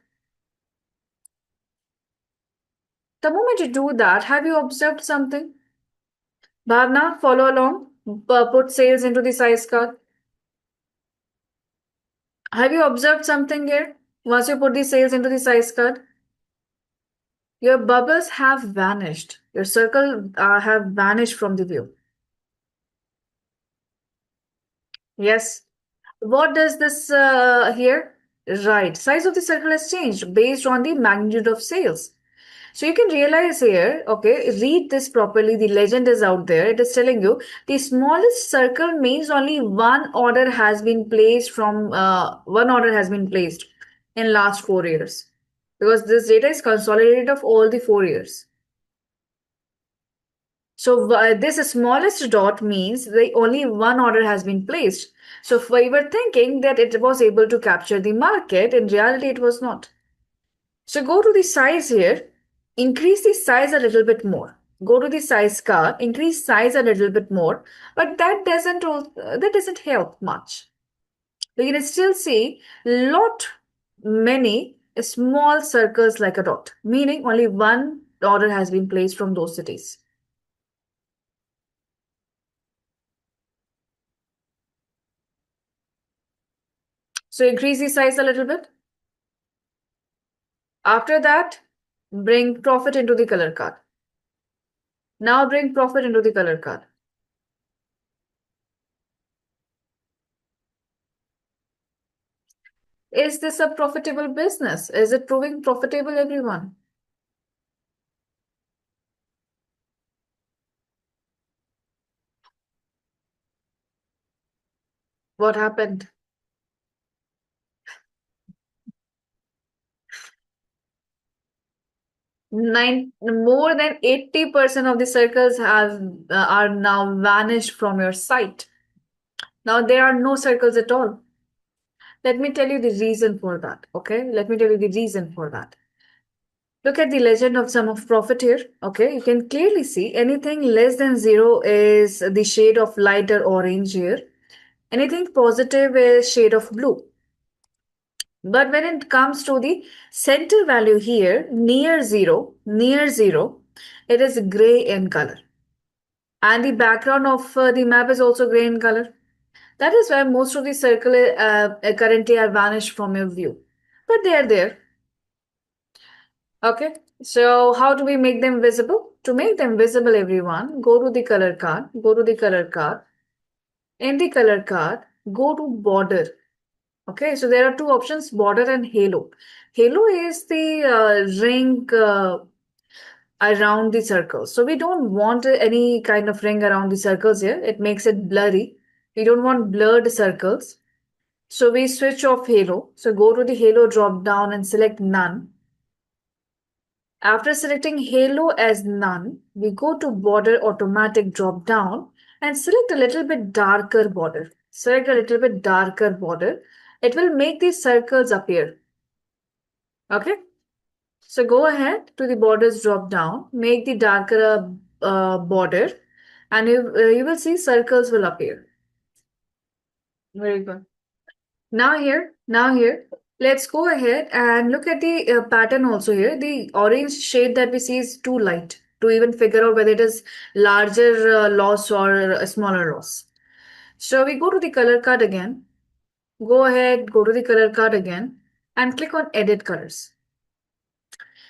The moment you do that, have you observed something? Bhavna, follow along. Put sales into the size card. Have you observed something here? Once you put the sales into the size card, your bubbles have vanished. Your circle have vanished from the view. Yes. What does this here? Right. Size of the circle has changed based on the magnitude of sales. So you can realize here, okay, read this properly. The legend is out there. It is telling you the smallest circle means only one order has been placed in last 4 years, because this data is consolidated of all the 4 years. So this smallest dot means the only one order has been placed. So we were thinking that it was able to capture the market. In reality, it was not. So go to the size here, increase the size a little bit more. Go to the size card, increase size a little bit more, but that doesn't help much. We can still see many small circles like a dot, meaning only one order has been placed from those cities. So increase the size a little bit. After that, bring profit into the color card. Now bring profit into the color card. Is this a profitable business? Is it proving profitable, everyone? What happened? More than 80% of the circles are now vanished from your site. Now there are no circles at all. Let me tell you the reason for that. Okay, let me tell you the reason for that. Look at the legend of sum of profit here. Okay, you can clearly see anything less than 0 is the shade of lighter orange here. Anything positive is shade of blue. But when it comes to the center value here, near zero, it is gray in color. And the background of the map is also gray in color. That is why most of the circle currently are vanished from your view. But they are there. Okay. So how do we make them visible? To make them visible, everyone, go to the color card. Go to the color card. In the color card, go to border. Okay, so there are two options, border and halo. Halo is the ring around the circles. So we don't want any kind of ring around the circles here. It makes it blurry. We don't want blurred circles. So we switch off halo. So go to the halo drop down and select none. After selecting halo as none, we go to border automatic drop down and select a little bit darker border. Select a little bit darker border. It will make these circles appear. Okay. So go ahead to the borders drop down, make the darker border, and you will see circles will appear. Very good. Now here, let's go ahead and look at the pattern also here. The orange shade that we see is too light to even figure out whether it is larger loss or a smaller loss. So we go to the color card again. Go ahead, go to the color card again and click on edit colors.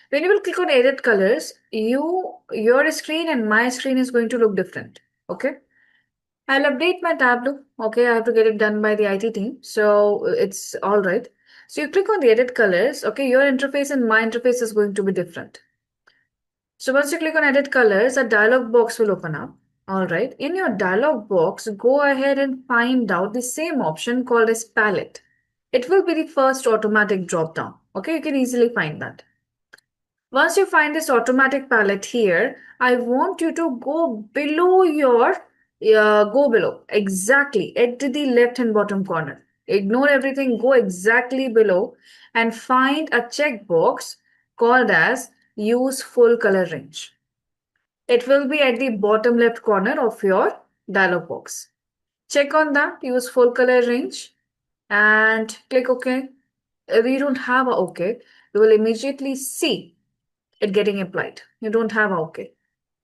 When you will click on edit colors, your screen and my screen is going to look different. Okay. I'll update my Tableau. Okay, I have to get it done by the IT team. So it's all right. So you click on the edit colors. Okay, your interface and my interface is going to be different. So once you click on edit colors, a dialog box will open up. All right. In your dialog box, go ahead and find out the same option called as palette. It will be the first automatic drop down. Okay, you can easily find that. Once you find this automatic palette here, I want you to go below go below, exactly at the left and bottom corner. Ignore everything, go exactly below and find a checkbox called as use full color range. It will be at the bottom left corner of your dialog box. Check on that, use full color range and click OK. If you don't have a OK, you will immediately see it getting applied. You don't have a OK.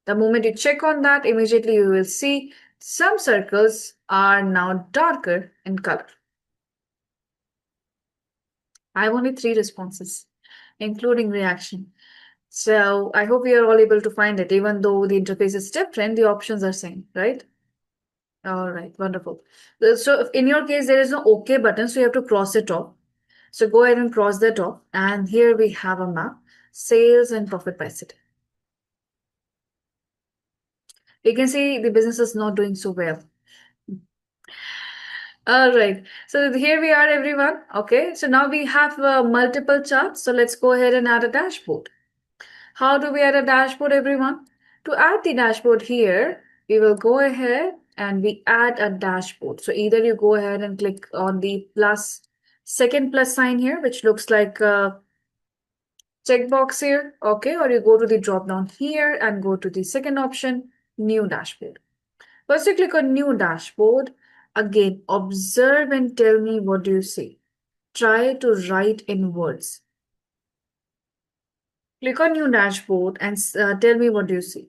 The moment you check on that, immediately you will see some circles are now darker in color. I have only 3 responses, including reaction. So I hope we are all able to find it. Even though the interface is different, the options are same, right? All right, wonderful. So in your case, there is no OK button, so you have to cross it off. So go ahead and cross that off. And here we have a map, sales and profit by city. You can see the business is not doing so well. All right. So here we are, everyone. Okay. So now we have multiple charts. So let's go ahead and add a dashboard. How do we add a dashboard, everyone? To add the dashboard here, we will go ahead and we add a dashboard. So either you go ahead and click on the second plus sign here, which looks like a checkbox here. Okay. Or you go to the drop down here and go to the second option, new dashboard. First, you click on new dashboard. Again, observe and tell me what do you see. Try to write in words. Click on new dashboard and tell me what do you see.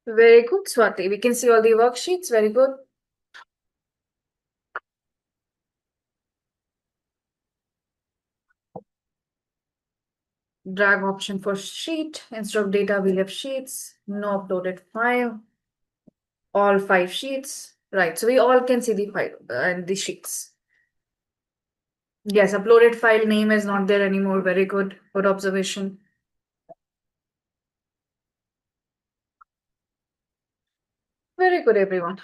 Very good, Swati. We can see all the worksheets. Very good. Drag option for sheet. Instead of data, we have sheets. No uploaded file. All 5 sheets. Right. So we all can see the file and the sheets. Yes, uploaded file name is not there anymore. Very good. Good observation. Very good, everyone.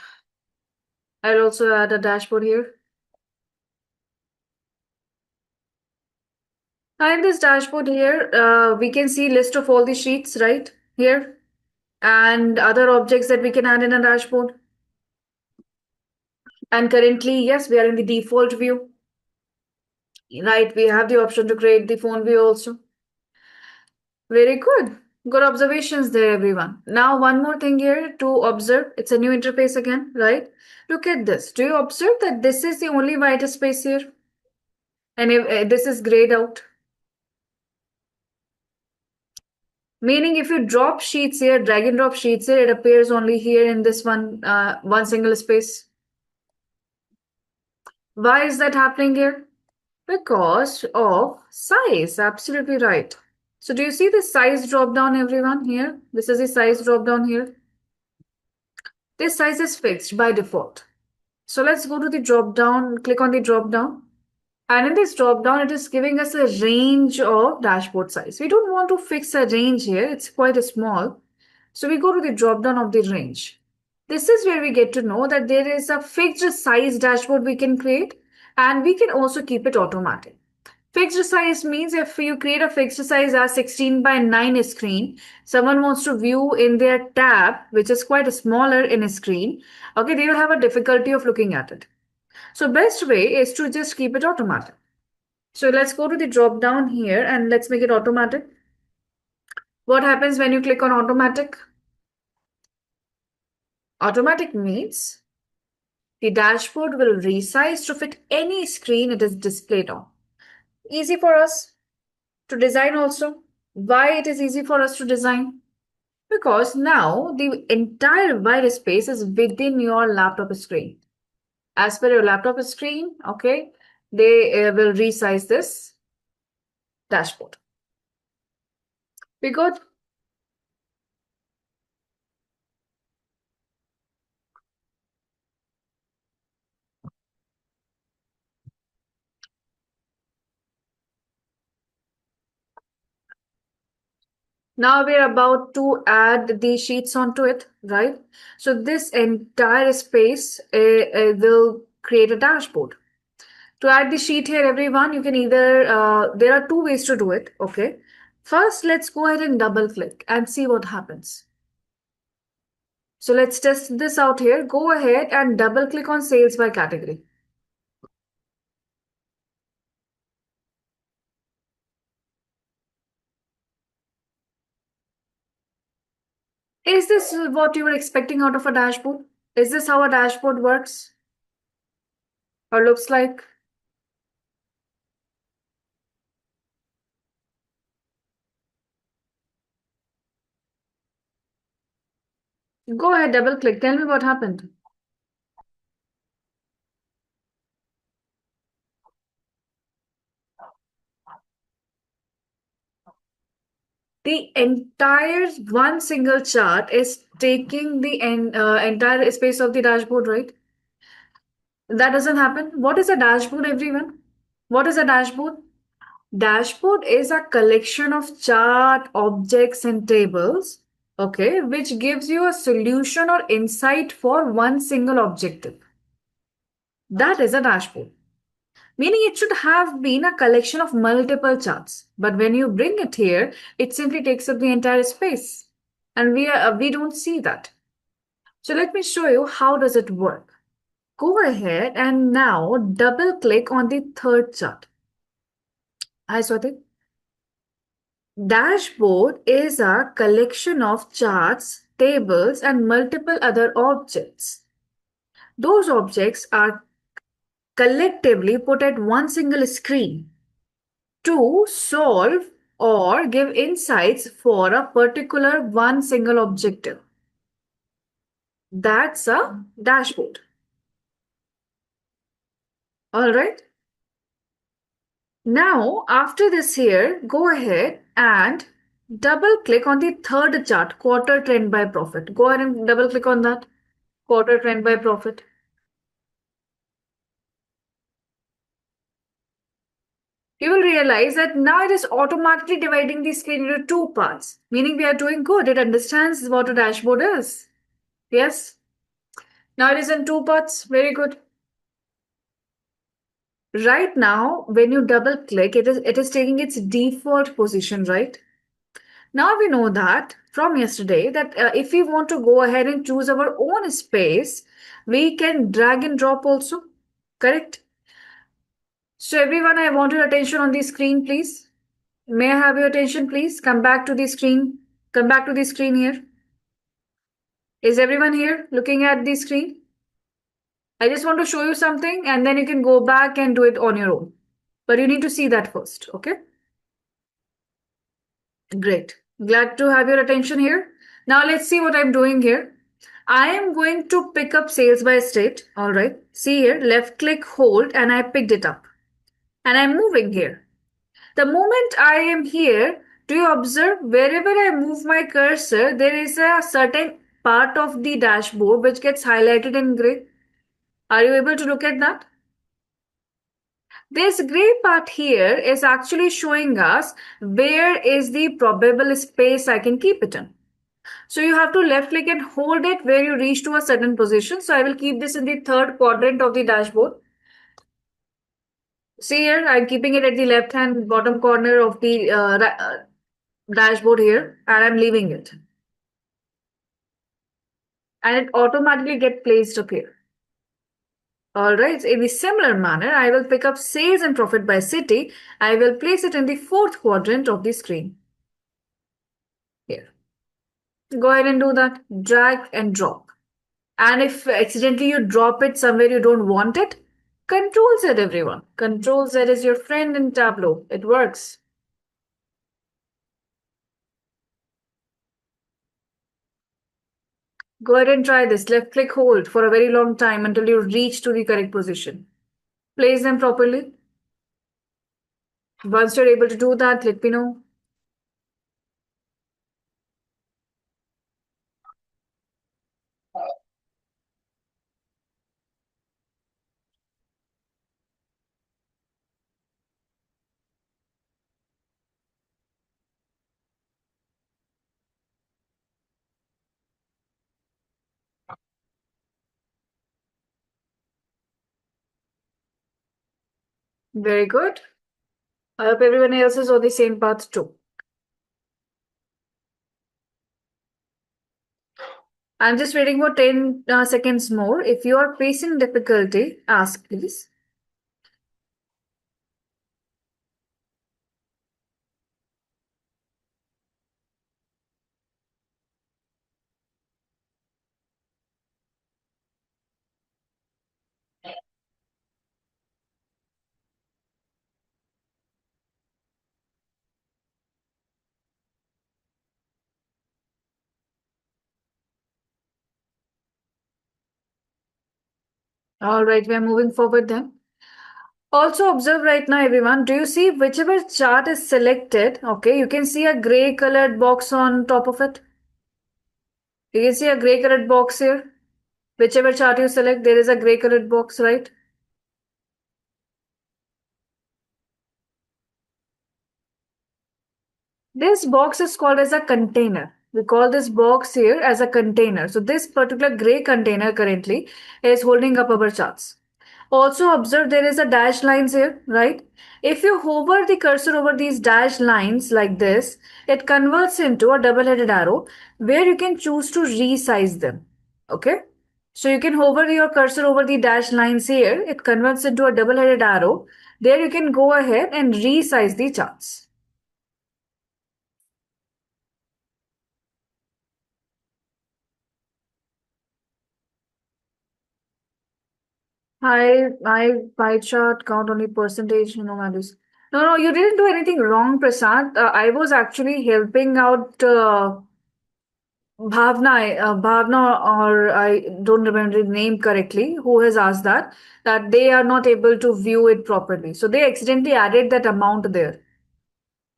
I'll also add a dashboard here. In this dashboard here, we can see list of all the sheets right here and other objects that we can add in a dashboard. And currently, yes, we are in the default view. Right, we have the option to create the phone view also. Very good. Good observations there, everyone. Now, one more thing here to observe. It's a new interface again, right? Look at this. Do you observe that this is the only white space here? And if, this is grayed out. Meaning if you drop sheets here, drag and drop sheets here, it appears only here in this one single space. Why is that happening here? Because of size, absolutely right. So do you see the size drop down, everyone, here? This is the size drop down here. This size is fixed by default. So let's go to the drop down, click on the drop down. And in this drop down, it is giving us a range of dashboard size. We don't want to fix a range here. It's quite small. So we go to the drop down of the range. This is where we get to know that there is a fixed size dashboard we can create and we can also keep it automatic. Fixed size means if you create a fixed size as 16 by 9 screen, someone wants to view in their tab, which is quite smaller in a screen, okay, they will have a difficulty of looking at it. So best way is to just keep it automatic. So let's go to the drop down here and let's make it automatic. What happens when you click on automatic? Automatic means the dashboard will resize to fit any screen it is displayed on. Easy for us to design also. Why it is easy for us to design? Because now the entire white space is within your laptop screen. As per your laptop screen, okay, they will resize this dashboard. We got now we're about to add the sheets onto it, right? So this entire space will create a dashboard. To add the sheet here, everyone, you can either, there are two ways to do it, okay? First, let's go ahead and double click and see what happens. So let's test this out here. Go ahead and double click on sales by category. Is this what you were expecting out of a dashboard? Is this how a dashboard works or looks like? Go ahead, double click. Tell me what happened. The entire one single chart is taking the entire space of the dashboard, right? That doesn't happen. What is a dashboard, everyone? What is a dashboard? Dashboard is a collection of chart, objects, and tables, okay, which gives you a solution or insight for one single objective. That is a dashboard. Meaning it should have been a collection of multiple charts. But when you bring it here, it simply takes up the entire space. And we don't see that. So let me show you how does it work. Go ahead and now double click on the third chart. Hi, Swati. Dashboard is a collection of charts, tables, and multiple other objects. Those objects are collectively put at one single screen to solve or give insights for a particular one single objective. That's a dashboard. All right. Now, after this here, go ahead and double click on the third chart, quarter trend by profit. Go ahead and double click on that, quarter trend by profit. You will realize that now it is automatically dividing the screen into two parts, meaning we are doing good. It understands what a dashboard is. Yes. Now it is in two parts. Very good. Right now, when you double click, it is taking its default position, right? Now we know that from yesterday that if we want to go ahead and choose our own space, we can drag and drop also. Correct? So everyone, I want your attention on the screen, please. May I have your attention, please? Come back to the screen. Come back to the screen here. Is everyone here looking at the screen? I just want to show you something and then you can go back and do it on your own. But you need to see that first, okay? Great. Glad to have your attention here. Now let's see what I'm doing here. I am going to pick up sales by state. All right. See here, left click, hold, and I picked it up. And I'm moving here. The moment I am here, do you observe wherever I move my cursor, there is a certain part of the dashboard which gets highlighted in gray. Are you able to look at that? This gray part here is actually showing us where is the probable space I can keep it in. So you have to left click and hold it where you reach to a certain position. So I will keep this in the third quadrant of the dashboard. See here, I'm keeping it at the left hand bottom corner of the dashboard here and I'm leaving it. And it automatically gets placed up here. All right, in a similar manner, I will pick up sales and profit by city. I will place it in the fourth quadrant of the screen. Here. Go ahead and do that. Drag and drop. And if accidentally you drop it somewhere you don't want it, Control Z, everyone. Control Z is your friend in Tableau. It works. Go ahead and try this. Left click hold for a very long time until you reach to the correct position. Place them properly. Once you're able to do that, let me know. Very good. I hope everyone else is on the same path too. I'm just waiting for 10 seconds more. If you are facing difficulty, ask please. All right, we are moving forward then. Also observe right now, everyone. Do you see whichever chart is selected? Okay, you can see a gray colored box on top of it. You can see a gray colored box here. Whichever chart you select, there is a gray colored box, right? This box is called as a container. We call this box here as a container. So this particular gray container currently is holding up our charts. Also observe there is a dash lines here, right? If you hover the cursor over these dash lines like this, it converts into a double-headed arrow where you can choose to resize them. Okay? So you can hover your cursor over the dash lines here. It converts into a double-headed arrow. There you can go ahead and resize the charts. I pie chart count only percentage, values. No, you didn't do anything wrong, Prasad. I was actually helping out Bhavna, or I don't remember the name correctly, who has asked that they are not able to view it properly. So they accidentally added that amount there.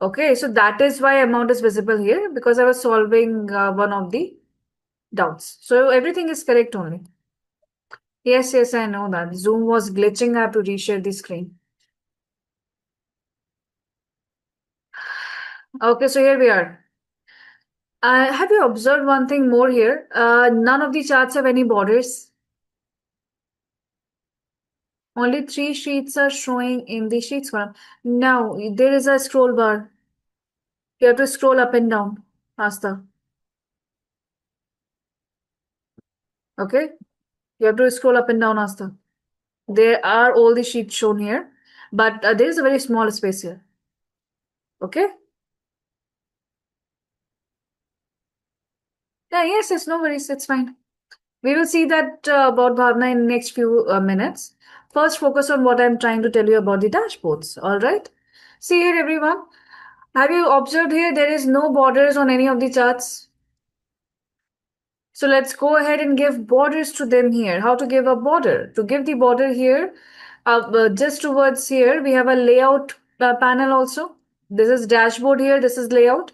Okay, so that is why amount is visible here because I was solving one of the doubts. So everything is correct only. Yes, I know that. Zoom was glitching. I have to reshare the screen. Okay, so here we are. Have you observed one thing more here? None of the charts have any borders. Only 3 sheets are showing in the sheets column. Now, there is a scroll bar. You have to scroll up and down, Asta. Okay? You have to scroll up and down, Asta. There are all the sheets shown here, but there is a very small space here. Okay? Yeah, yes, no worries. It's fine. We will see that about Bhavna in next few minutes. First, focus on what I'm trying to tell you about the dashboards. All right? See here, everyone. Have you observed here there is no borders on any of the charts? So let's go ahead and give borders to them here. How to give a border? To give the border here, just towards here, we have a layout panel also. This is dashboard here. This is layout.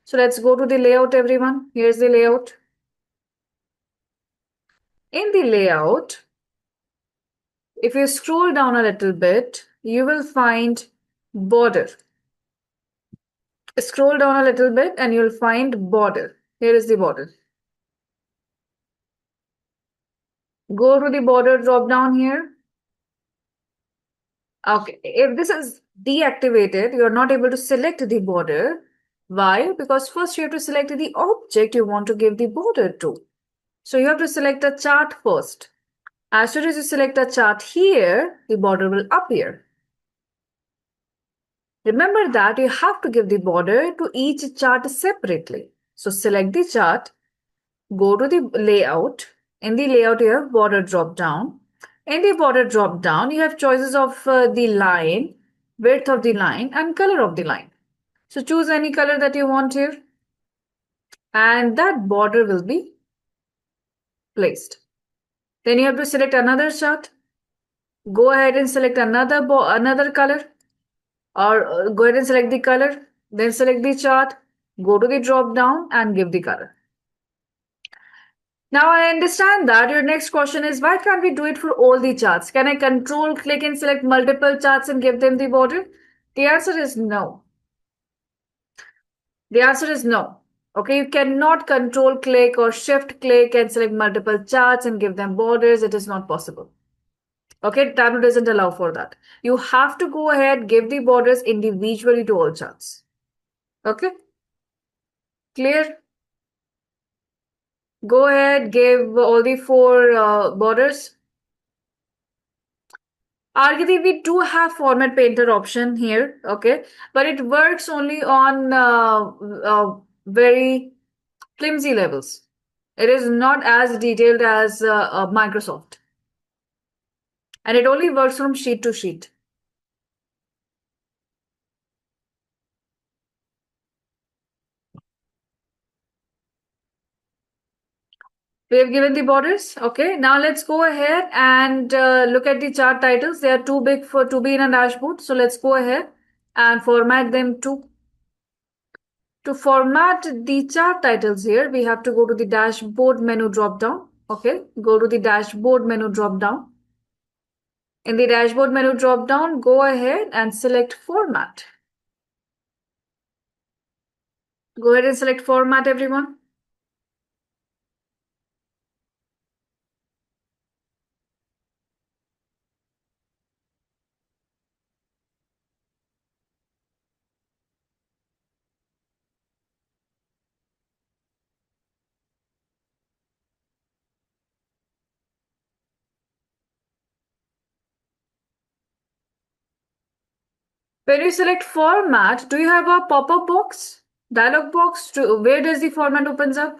So let's go to the layout, everyone. Here's the layout. In the layout, if you scroll down a little bit, you will find border. Scroll down a little bit and you'll find border. Here is the border. Go to the border drop down here. Okay, if this is deactivated, you're not able to select the border. Why? Because first you have to select the object you want to give the border to. So you have to select a chart first. As soon as you select a chart here, the border will appear. Remember that you have to give the border to each chart separately. So select the chart, go to the layout. In the layout, you have border drop down. In the border drop down, you have choices of the line, width of the line, and color of the line. So choose any color that you want here, and that border will be placed. Then you have to select another chart. Go ahead and select another color, or go ahead and select the color. Then select the chart. Go to the drop down and give the color. Now I understand that your next question is, why can't we do it for all the charts? Can I control click and select multiple charts and give them the border? The answer is no. The answer is no. Okay, you cannot control click or shift click and select multiple charts and give them borders. It is not possible. Okay, Tableau doesn't allow for that. You have to go ahead, give the borders individually to all charts. Okay, clear? Go ahead, give all the four borders. Arguably, we do have format painter option here, okay, but it works only on very flimsy levels. It is not as detailed as Microsoft, and it only works from sheet to sheet. We have given the borders. Okay, now let's go ahead and look at the chart titles. They are too big for to be in a dashboard. So let's go ahead and format them too. To format the chart titles here, we have to go to the dashboard menu drop down. Okay, go to the dashboard menu drop down. In the dashboard menu drop down, go ahead and select format. Go ahead and select format, everyone. When you select format, do you have a pop-up box? Dialog box? Where does the format opens up?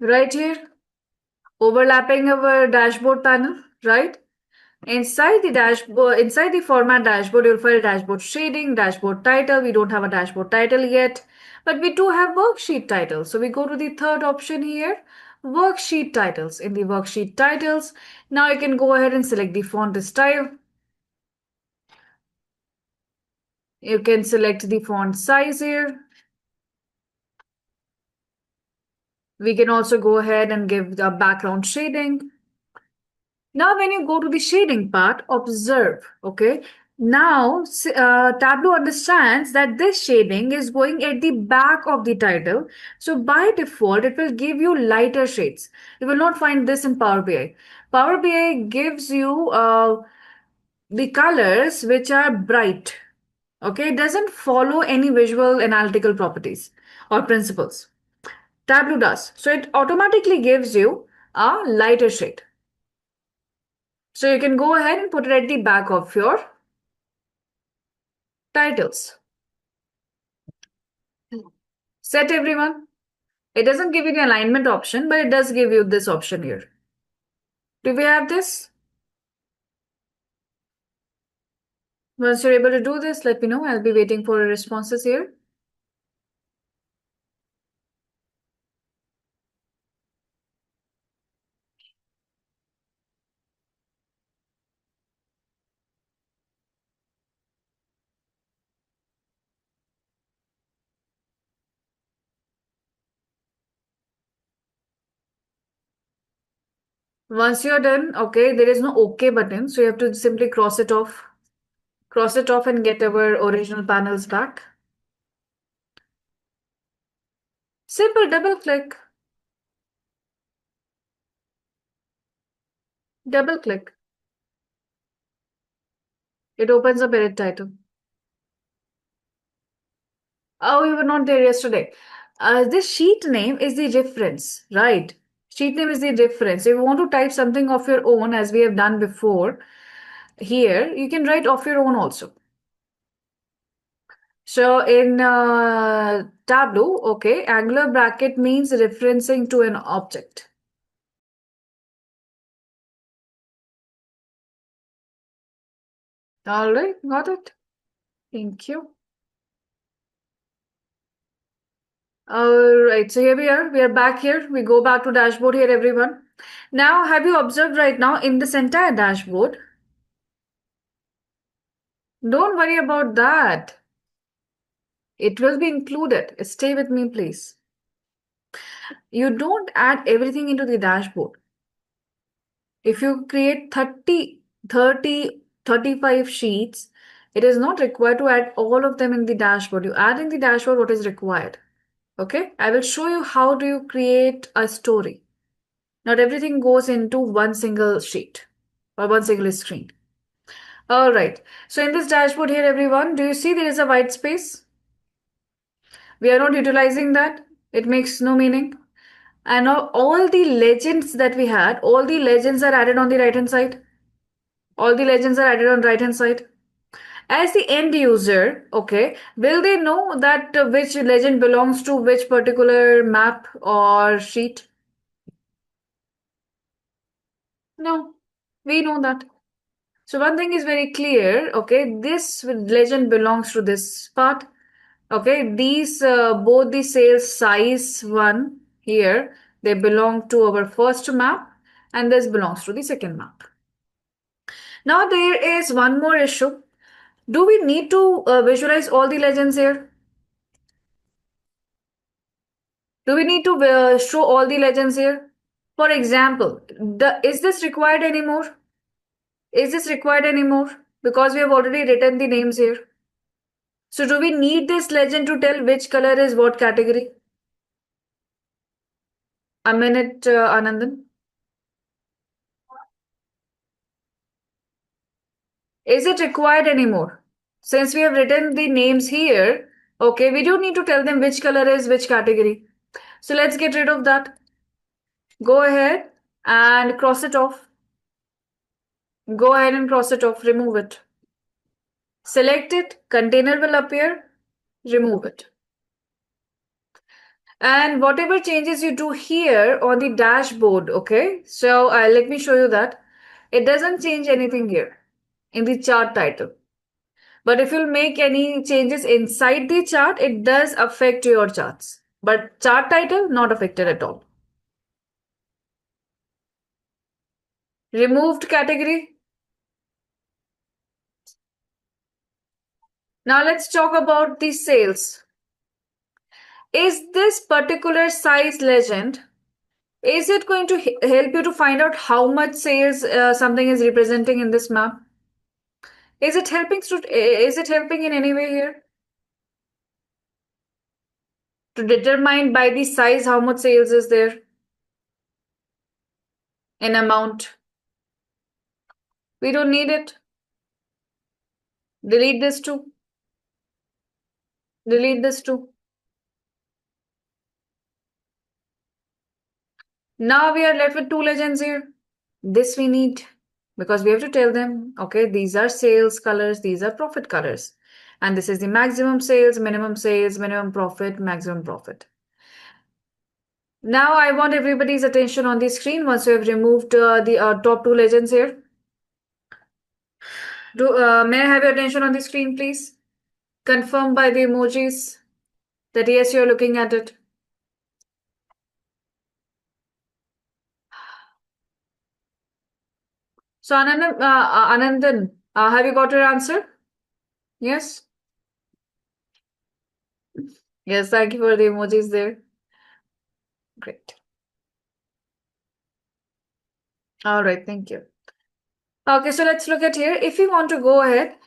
Right here, overlapping our dashboard panel, right? Inside the dashboard, inside the format dashboard, you'll find dashboard shading, dashboard title. We don't have a dashboard title yet, but we do have worksheet titles. So we go to the third option here, worksheet titles. In the worksheet titles, now you can go ahead and select the font style. You can select the font size here. We can also go ahead and give the background shading. Now, when you go to the shading part, observe, okay? Now, Tableau understands that this shading is going at the back of the title. So by default, it will give you lighter shades. You will not find this in Power BI. Power BI gives you the colors which are bright, okay? It doesn't follow any visual analytical properties or principles. Tableau does. So it automatically gives you a lighter shade. So you can go ahead and put it at the back of your titles. Set, everyone. It doesn't give you the alignment option, but it does give you this option here. Do we have this? Once you're able to do this, let me know. I'll be waiting for your responses here. Once you're done, okay, there is no OK button, so you have to simply cross it off. Cross it off and get our original panels back. Simple double click. Double click. It opens up edit title. Oh, you were not there yesterday. This sheet name is the reference, right? Sheet name is the reference. If you want to type something of your own, as we have done before, here you can write of your own also. So in Tableau, okay, angular bracket means referencing to an object. All right, got it. Thank you. All right, so here we are. We are back here. We go back to dashboard here, everyone. Now, have you observed right now in this entire dashboard? Don't worry about that. It will be included. Stay with me, please. You don't add everything into the dashboard. If you create 35 sheets, it is not required to add all of them in the dashboard. You add in the dashboard what is required. Okay, I will show you how do you create a story. Not everything goes into one single sheet or one single screen. All right, so in this dashboard here, everyone, do you see there is a white space? We are not utilizing that. It makes no meaning. And now all the legends that we had, all the legends are added on the right hand side. All the legends are added on right hand side. As the end user, okay, will they know that which legend belongs to which particular map or sheet? No, we know that. So one thing is very clear, okay, this legend belongs to this part. Okay, these both the sales size one here, they belong to our first map and this belongs to the second map. Now there is one more issue. Do we need to visualize all the legends here? Do we need to show all the legends here? For example, is this required anymore? Is this required anymore? Because we have already written the names here. So do we need this legend to tell which color is what category? A minute, Anandan. Is it required anymore? Since we have written the names here, okay, we don't need to tell them which color is which category. So let's get rid of that. Go ahead and cross it off. Go ahead and cross it off, remove it. Select it, container will appear, remove it. And whatever changes you do here on the dashboard, okay, so let me show you that. It doesn't change anything here in the chart title. But if you'll make any changes inside the chart, it does affect your charts. But chart title, not affected at all. Removed category. Now let's talk about the sales. Is this particular size legend, is it going to help you to find out how much sales something is representing in this map? Is it helping in any way here? To determine by the size how much sales is there in amount. We don't need it. Delete this too. Delete this too. Now we are left with two legends here. This we need because we have to tell them, okay, these are sales colors, these are profit colors. And this is the maximum sales, minimum profit, maximum profit. Now I want everybody's attention on the screen once you have removed the top two legends here. May I have your attention on the screen, please? Confirm by the emojis that yes, you're looking at it. So Anandan, have you got your answer? Yes? Yes, thank you for the emojis there. Great. All right, thank you. Okay, so let's look at here. If we want to go ahead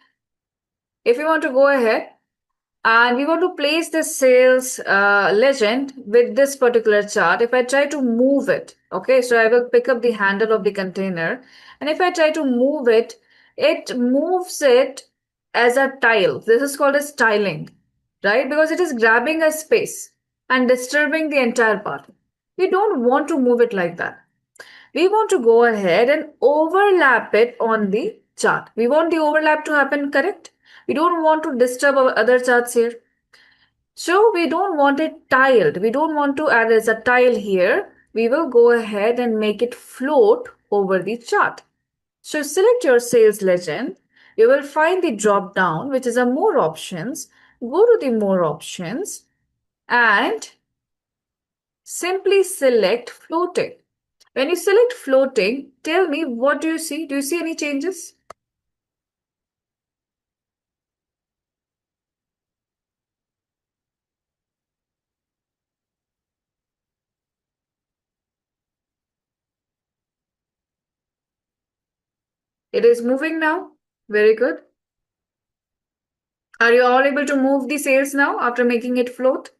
and we want to place the sales legend with this particular chart, if I try to move it, okay, so I will pick up the handle of the container, and if I try to move it, it moves it as a tile. This is called as tiling. right? Because it is grabbing a space and disturbing the entire part. We don't want to move it like that. We want to go ahead and overlap it on the chart. We want the overlap to happen, correct? We don't want to disturb our other charts here. So we don't want it tiled. We don't want to add as a tile here. We will go ahead and make it float over the chart. So select your sales legend. You will find the drop down, which is a more options. Go to the more options and simply select floating. When you select floating, tell me, what do you see? Do you see any changes? It is moving now. Very good. Are you all able to move the sales now after making it float?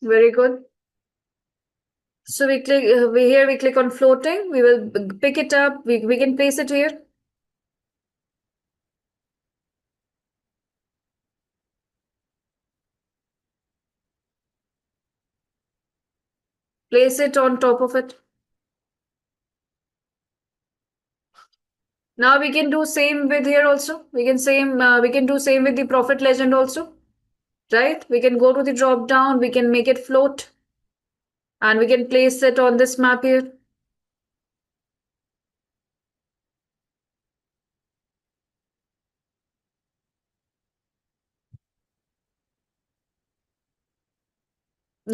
Very good. So we click here, we click on floating. We will pick it up. We can place it here. Place it on top of it. Now we can do same with here also. We can do same with the profit legend also. Right? We can go to the drop down. We can make it float. And we can place it on this map here.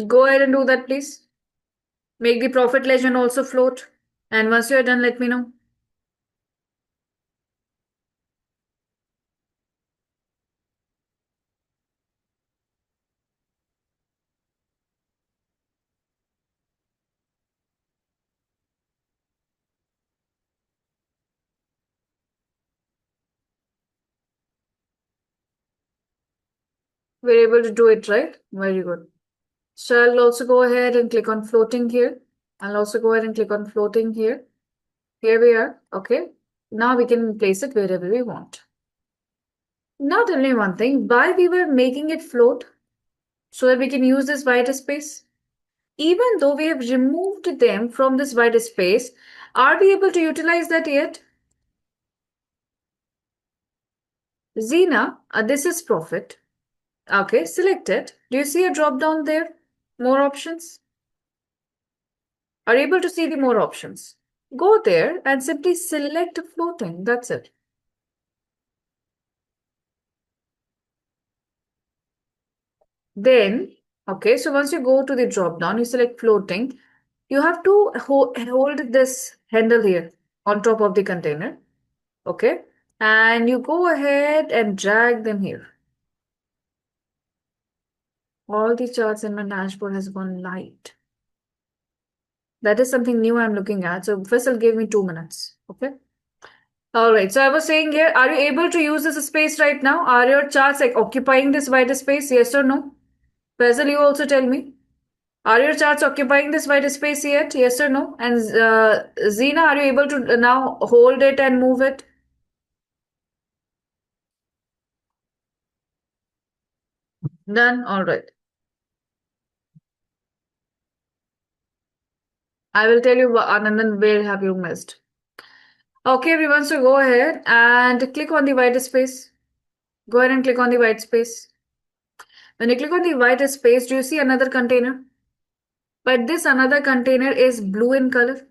Go ahead and do that, please. Make the profit legend also float. And once you're done, let me know. We're able to do it, right? Very good. So I'll also go ahead and click on floating here. I'll also go ahead and click on floating here. Here we are. Okay. Now we can place it wherever we want. Now tell me one thing. Why we were making it float? So that we can use this white space. Even though we have removed them from this white space, are we able to utilize that yet? Zena, this is profit. Okay, select it. Do you see a drop down there? More options? Are you able to see the more options? Go there and simply select floating. That's it. Then, okay, so once you go to the drop down, you select floating. You have to hold this handle here on top of the container. Okay, and you go ahead and drag them here. All the charts in my dashboard has gone light. That is something new I'm looking at. So first will give me 2 minutes. Okay. All right. So I was saying here, are you able to use this space right now? Are your charts like occupying this white space? Yes or no? Faisal, you also tell me. Are your charts occupying this white space yet? Yes or no? And Zena, are you able to now hold it and move it? Done. All right. I will tell you, Anandan, where have you missed? Okay, everyone. So go ahead and click on the white space. Go ahead and click on the white space. When you click on the white space, do you see another container? But this another container is blue in color.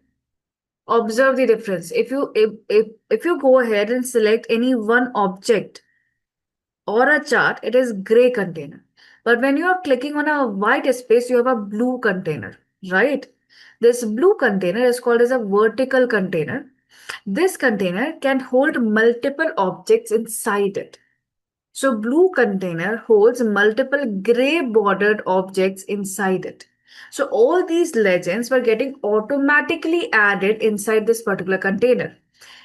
Observe the difference. If you go ahead and select any one object or a chart, it is gray container. But when you are clicking on a white space, you have a blue container, right? This blue container is called as a vertical container. This container can hold multiple objects inside it. So blue container holds multiple gray bordered objects inside it. So all these legends were getting automatically added inside this particular container.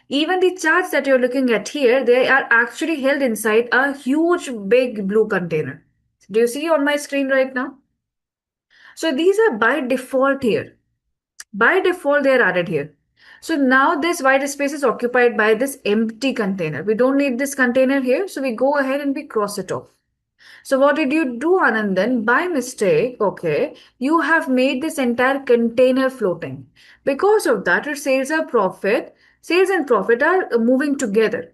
Even the charts that you're looking at here, they are actually held inside a huge big blue container. Do you see on my screen right now? So these are by default here. By default, they are added here. So now this white space is occupied by this empty container. We don't need this container here, so we go ahead and we cross it off. So what did you do, Anand? Then by mistake, okay, you have made this entire container floating. Because of that, your sales and profit are moving together.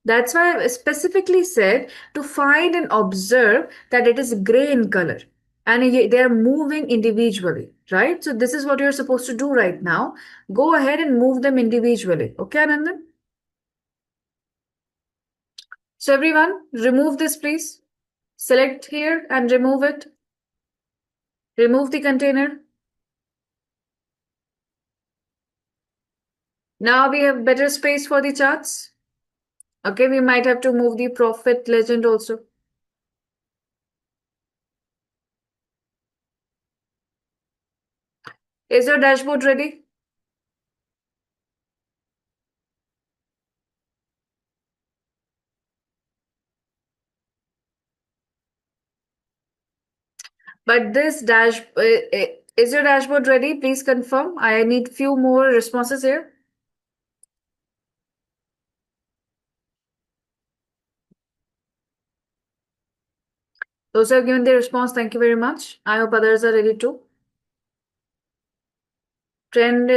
That's why I specifically said to find and observe that it is gray in color and they are moving individually, right? So this is what you're supposed to do right now. Go ahead and move them individually. Okay, Anandan? So everyone, remove this please. Select here and remove it. Remove the container. Now we have better space for the charts. Okay, we might have to move the profit legend also. Is your dashboard ready? But this is your dashboard ready? Please confirm. I need few more responses here. Those who have given the response, thank you very much. I hope others are ready too. Trend.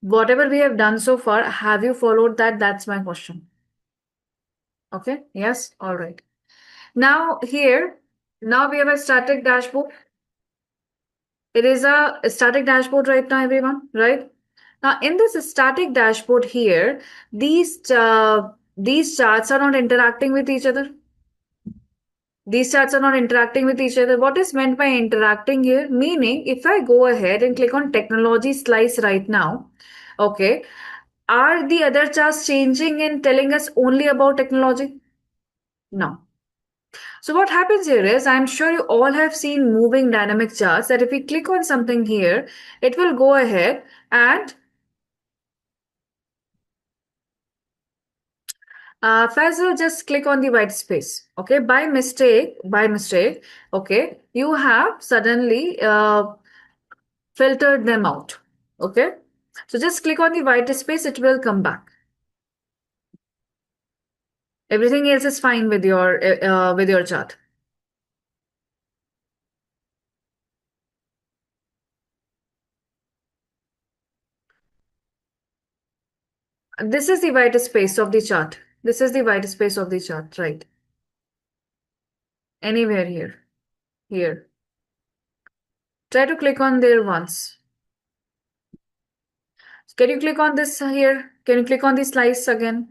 Whatever we have done so far, have you followed that? That's my question. Okay. Yes. All right. Now here, now we have a static dashboard. It is a static dashboard right now, everyone, right? Now, in this static dashboard here, these charts are not interacting with each other. These charts are not interacting with each other. What is meant by interacting here? Meaning, if I go ahead and click on technology slice right now, okay, are the other charts changing and telling us only about technology? No. So what happens here is, I'm sure you all have seen moving dynamic charts that if we click on something here, it will go ahead and Faisal, just click on the white space. Okay, by mistake, okay, you have suddenly filtered them out. Okay, so just click on the white space, it will come back. Everything else is fine with your chart. This is the white space of the chart. This is the white space of the chart, right? Anywhere here, here. Try to click on there once. Can you click on this here? Can you click on the slice again?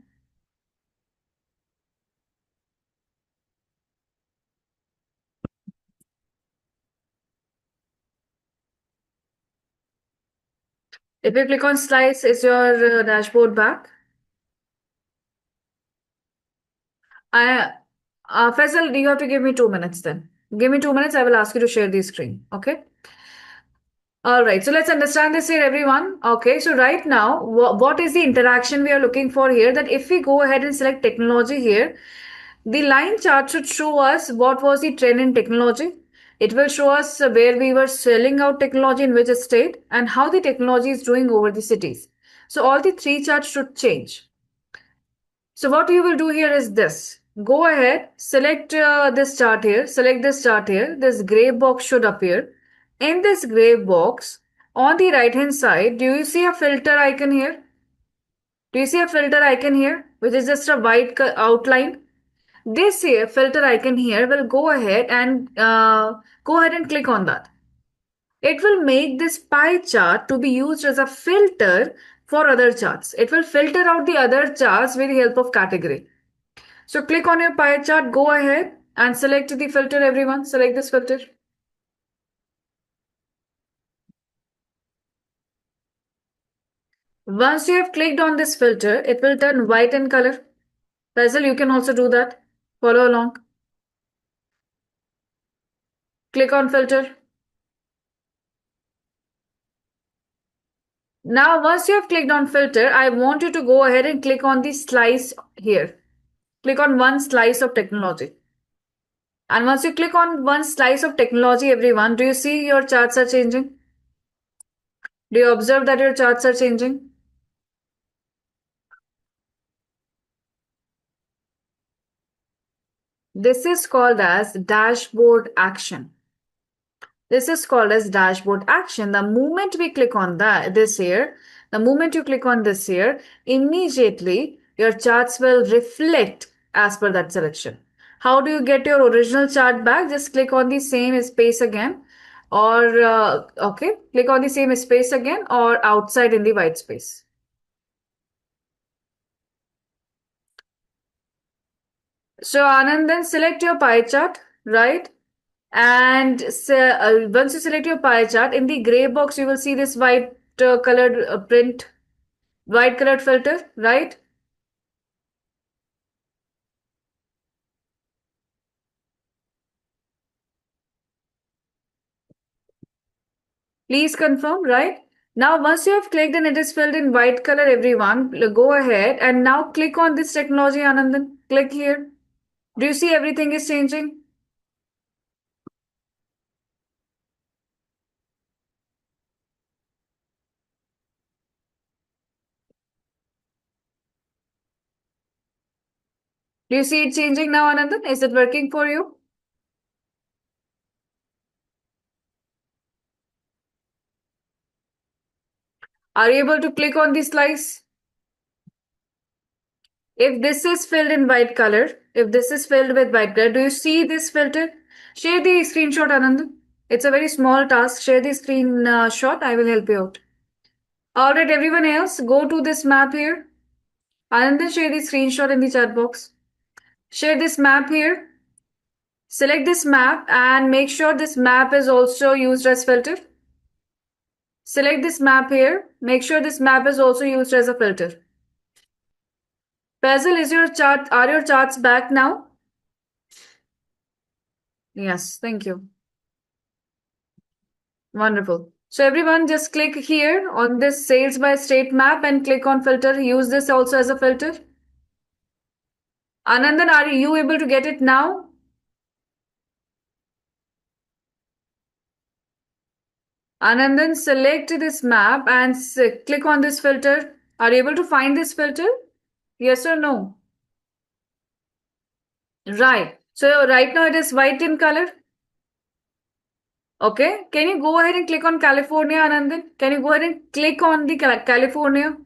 If you click on slice, is your dashboard back? I, Faisal, you have to give me 2 minutes then. Give me 2 minutes. I will ask you to share the screen. Okay. All right. So let's understand this here, everyone. Okay. So right now, what is the interaction we are looking for here? That if we go ahead and select technology here, the line chart should show us what was the trend in technology. It will show us where we were selling out technology in which state and how the technology is doing over the cities. So all the three charts should change. So what you will do here is this. Go ahead, select this chart here, select this chart here. This gray box should appear. In this gray box, on the right hand side, do you see a filter icon here? Do you see a filter icon here, which is just a white outline? This here, filter icon here will go ahead and click on that. It will make this pie chart to be used as a filter for other charts. It will filter out the other charts with the help of category. So click on your pie chart, go ahead and select the filter, everyone. Select this filter. Once you have clicked on this filter, it will turn white in color. Faisal, you can also do that. Follow along. Click on filter. Now, once you have clicked on filter, I want you to go ahead and click on the slice here. Click on one slice of technology. And once you click on one slice of technology, everyone, do you see your charts are changing? Do you observe that your charts are changing? This is called as dashboard action. This is called as dashboard action. The moment we click on this here, the moment you click on this here, immediately your charts will reflect as per that selection. How do you get your original chart back? Just click on the same space again, or okay, click on the same space again, or outside in the white space. So Anand, then select your pie chart, right? And once you select your pie chart, in the gray box, you will see this white colored print, white colored filter, right? Please confirm, right? Now, once you have clicked and it is filled in white color, everyone, go ahead and now click on this technology, Anandan. Click here. Do you see everything is changing? Do you see it changing now, Anandan? Is it working for you? Are you able to click on this slice? If this is filled in white color, if this is filled with white color, do you see this filter? Share the screenshot, Anand. It's a very small task. Share the screenshot. I will help you out. Alright, everyone else, go to this map here. Anand, share the screenshot in the chat box. Share this map here. Select this map and make sure this map is also used as filter. Select this map here. Make sure this map is also used as a filter. Basil, are your charts back now? Yes, thank you. Wonderful. So everyone just click here on this sales by state map and click on filter. Use this also as a filter. Anandan, are you able to get it now? Anandan, select this map and click on this filter. Are you able to find this filter? Yes or no? Right. So right now it is white in color. Okay. Can you go ahead and click on California, Anandan? Can you go ahead and click on the California?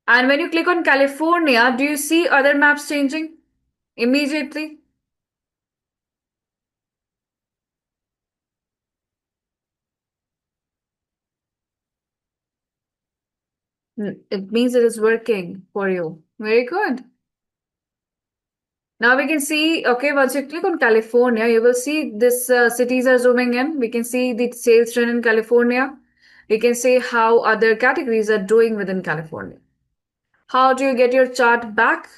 And when you click on California, do you see other maps changing immediately? It means it is working for you. Very good. Now we can see, okay, once you click on California, you will see this cities are zooming in. We can see the sales trend in California. We can see how other categories are doing within California. How do you get your chart back?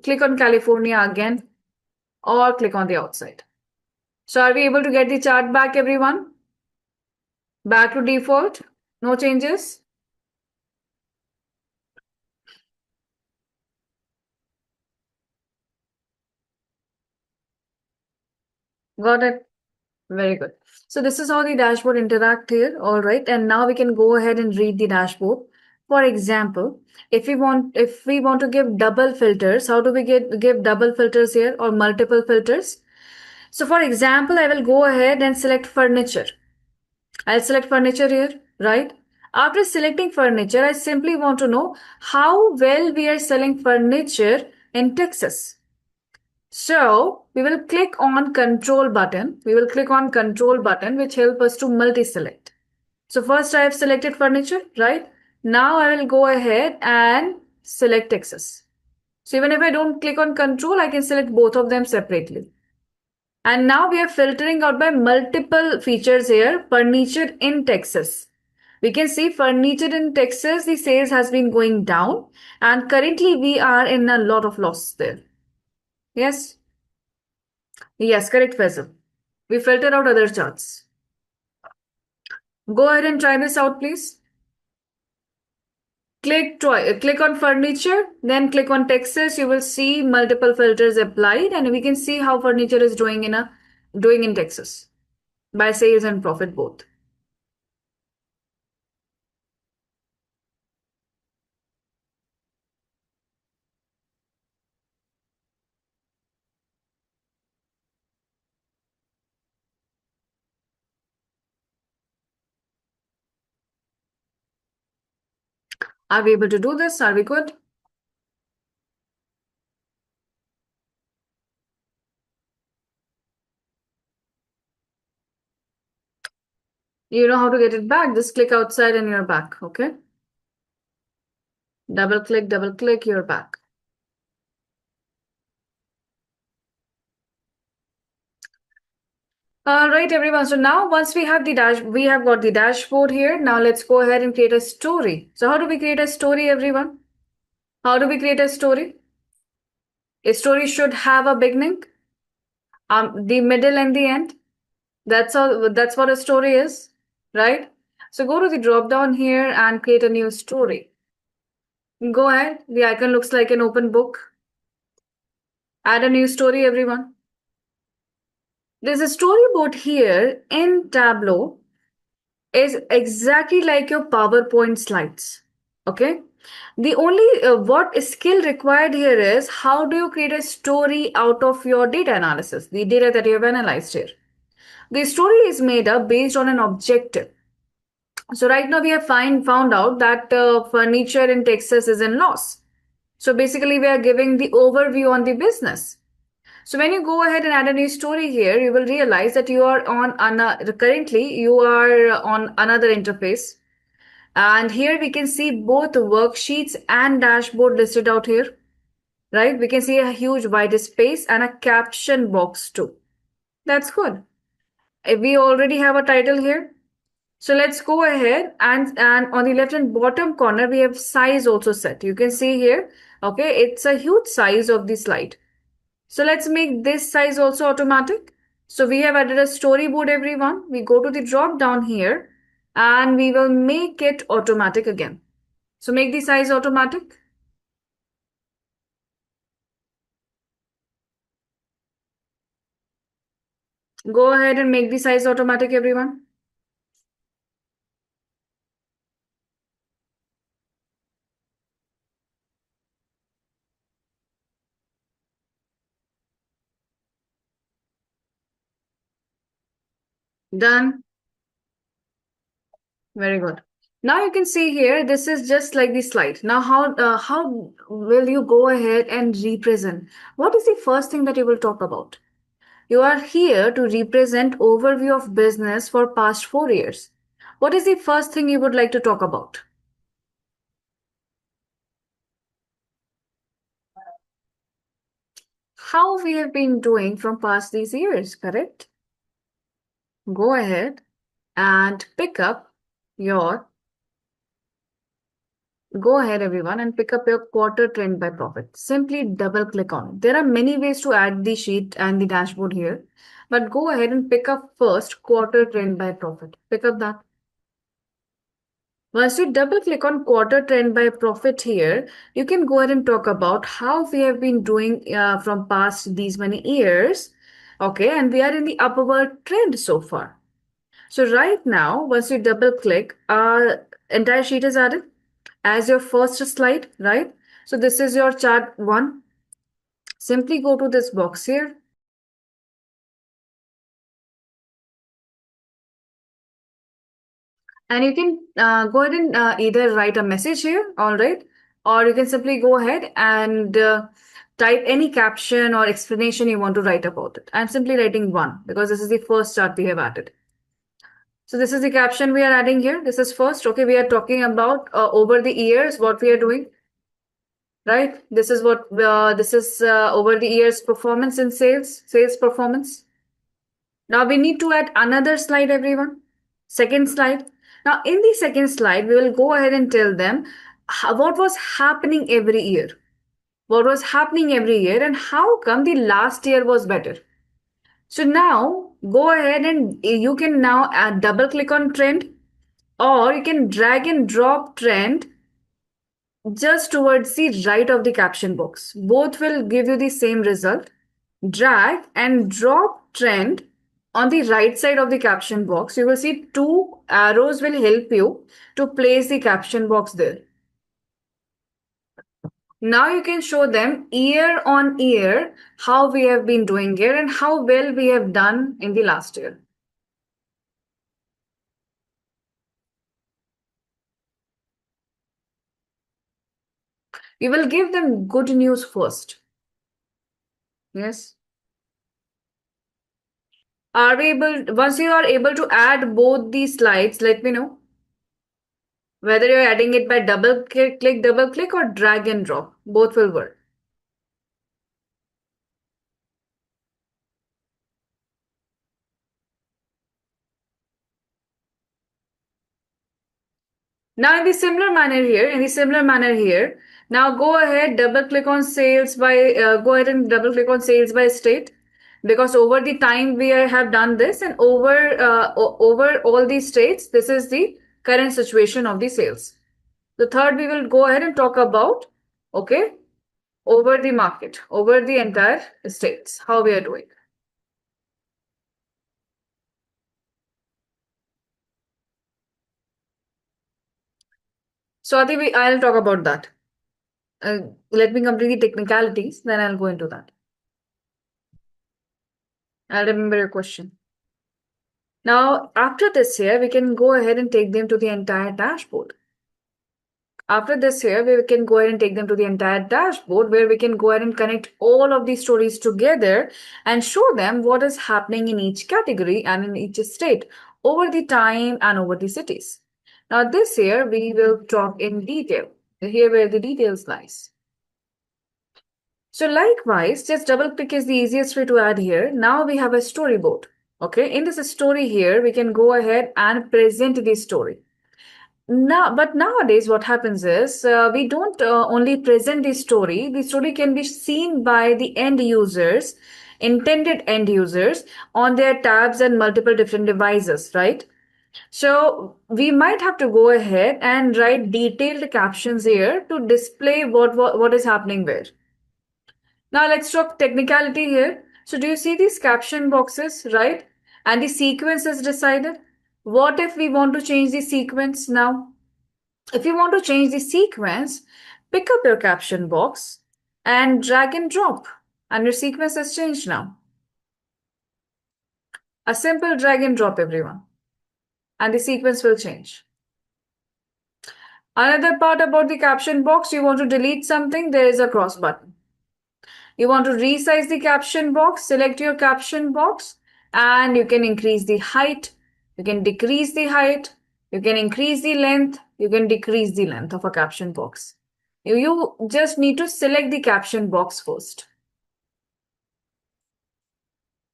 Click on California again or click on the outside. So are we able to get the chart back, everyone? Back to default? No changes? Got it? Very good. So this is how the dashboard interact here. All right. And now we can go ahead and read the dashboard. For example, if we want to give double filters, how do we give double filters here or multiple filters? So for example, I will go ahead and select furniture. I'll select furniture here, right? After selecting furniture, I simply want to know how well we are selling furniture in Texas. So we will click on control button. We will click on control button, which help us to multi-select. So first I have selected furniture, right? Now I will go ahead and select Texas. So even if I don't click on control, I can select both of them separately. And now we are filtering out by multiple features here, furniture in Texas. We can see furniture in Texas, the sales has been going down and currently we are in a lot of loss there. Yes? Yes, correct, Faisal. We filter out other charts. Go ahead and try this out, please. Click on furniture, then click on Texas. You will see multiple filters applied, and we can see how furniture is doing in Texas by sales and profit both. Are we able to do this? Are we good? You know how to get it back. Just click outside and you're back. Okay. Double click, you're back. All right, everyone. So now once we have we have got the dashboard here. Now let's go ahead and create a story. So how do we create a story, everyone? How do we create a story? A story should have a beginning, the middle and the end. That's what a story is, right? So go to the drop down here and create a new story. Go ahead. The icon looks like an open book. Add a new story, everyone. There's a storyboard here in Tableau is exactly like your PowerPoint slides. Okay. The only what skill required here is how do you create a story out of your data analysis, the data that you have analyzed here. The story is made up based on an objective. So right now we have found out that furniture in Texas is in loss. So basically we are giving the overview on the business. So when you go ahead and add a new story here, you will realize that you are currently you are on another interface. And here we can see both worksheets and dashboard listed out here, right? We can see a huge white space and a caption box too. That's good. We already have a title here. So let's go ahead and on the left and bottom corner, we have size also set. You can see here, okay, it's a huge size of the slide. So let's make this size also automatic. So we have added a storyboard, everyone. We go to the drop down here and we will make it automatic again. So make the size automatic. Go ahead and make the size automatic, everyone. Done. Very good. Now you can see here, this is just like the slide. Now, how will you go ahead and represent? What is the first thing that you will talk about? You are here to represent overview of business for past 4 years. What is the first thing you would like to talk about? How we have been doing from past these years, correct? Go ahead and go ahead everyone and pick up your quarter trend by profit. Simply double click on it. There are many ways to add the sheet and the dashboard here, but go ahead and pick up first quarter trend by profit. Pick up that. Once you double click on quarter trend by profit here, you can go ahead and talk about how we have been doing from past these many years. Okay, and we are in the upward trend so far. So right now, once you double click, our entire sheet is added as your first slide, right? So this is your chart 1. Simply go to this box here. And you can go ahead and either write a message here, all right? Or you can simply go ahead and type any caption or explanation you want to write about it. I'm simply writing 1 because this is the first chart we have added. So this is the caption we are adding here. This is first. Okay, we are talking about over the years what we are doing, right? This is what this is over the years performance in sales performance. Now we need to add another slide, everyone. Second slide. Now in the second slide, we will go ahead and tell them what was happening every year. What was happening every year and how come the last year was better. So now go ahead and you can now double click on trend or you can drag and drop trend just towards the right of the caption box. Both will give you the same result. Drag and drop trend on the right side of the caption box. You will see two arrows will help you to place the caption box there. Now you can show them year on year how we have been doing here and how well we have done in the last year. You will give them good news first. Yes. Are we able, once you are able to add both these slides, let me know whether you're adding it by double click or drag and drop. Both will work. Now in the similar manner here, now go ahead, double click on sales by, go ahead and double click on sales by state, because over the time we have done this, and over all these states, this is the current situation of the sales. The third we will go ahead and talk about, okay, over the market, over the entire states, how we are doing. So Ati, I'll talk about that. Let me complete the technicalities, then I'll go into that. I'll remember your question. Now, after this here, we can go ahead and take them to the entire dashboard. After this here, we can go ahead and take them to the entire dashboard where we can go ahead and connect all of these stories together and show them what is happening in each category and in each state over the time and over the cities. Now, this here, we will talk in detail. Here where the details lies. So likewise, just double click is the easiest way to add here. Now we have a storyboard. Okay, in this story here, we can go ahead and present the story. Now, but nowadays what happens is we don't only present the story can be seen by the end users, intended end users on their tabs and multiple different devices, right? So we might have to go ahead and write detailed captions here to display what is happening where. Now let's talk technicality here. So do you see these caption boxes, right? And the sequence is decided. What if we want to change the sequence now? If you want to change the sequence, pick up your caption box and drag and drop, and your sequence has changed now. A simple drag and drop, everyone, and the sequence will change. Another part about the caption box, you want to delete something, there is a cross button. You want to resize the caption box, select your caption box, and you can increase the height, you can decrease the height, you can increase the length, you can decrease the length of a caption box. You just need to select the caption box first.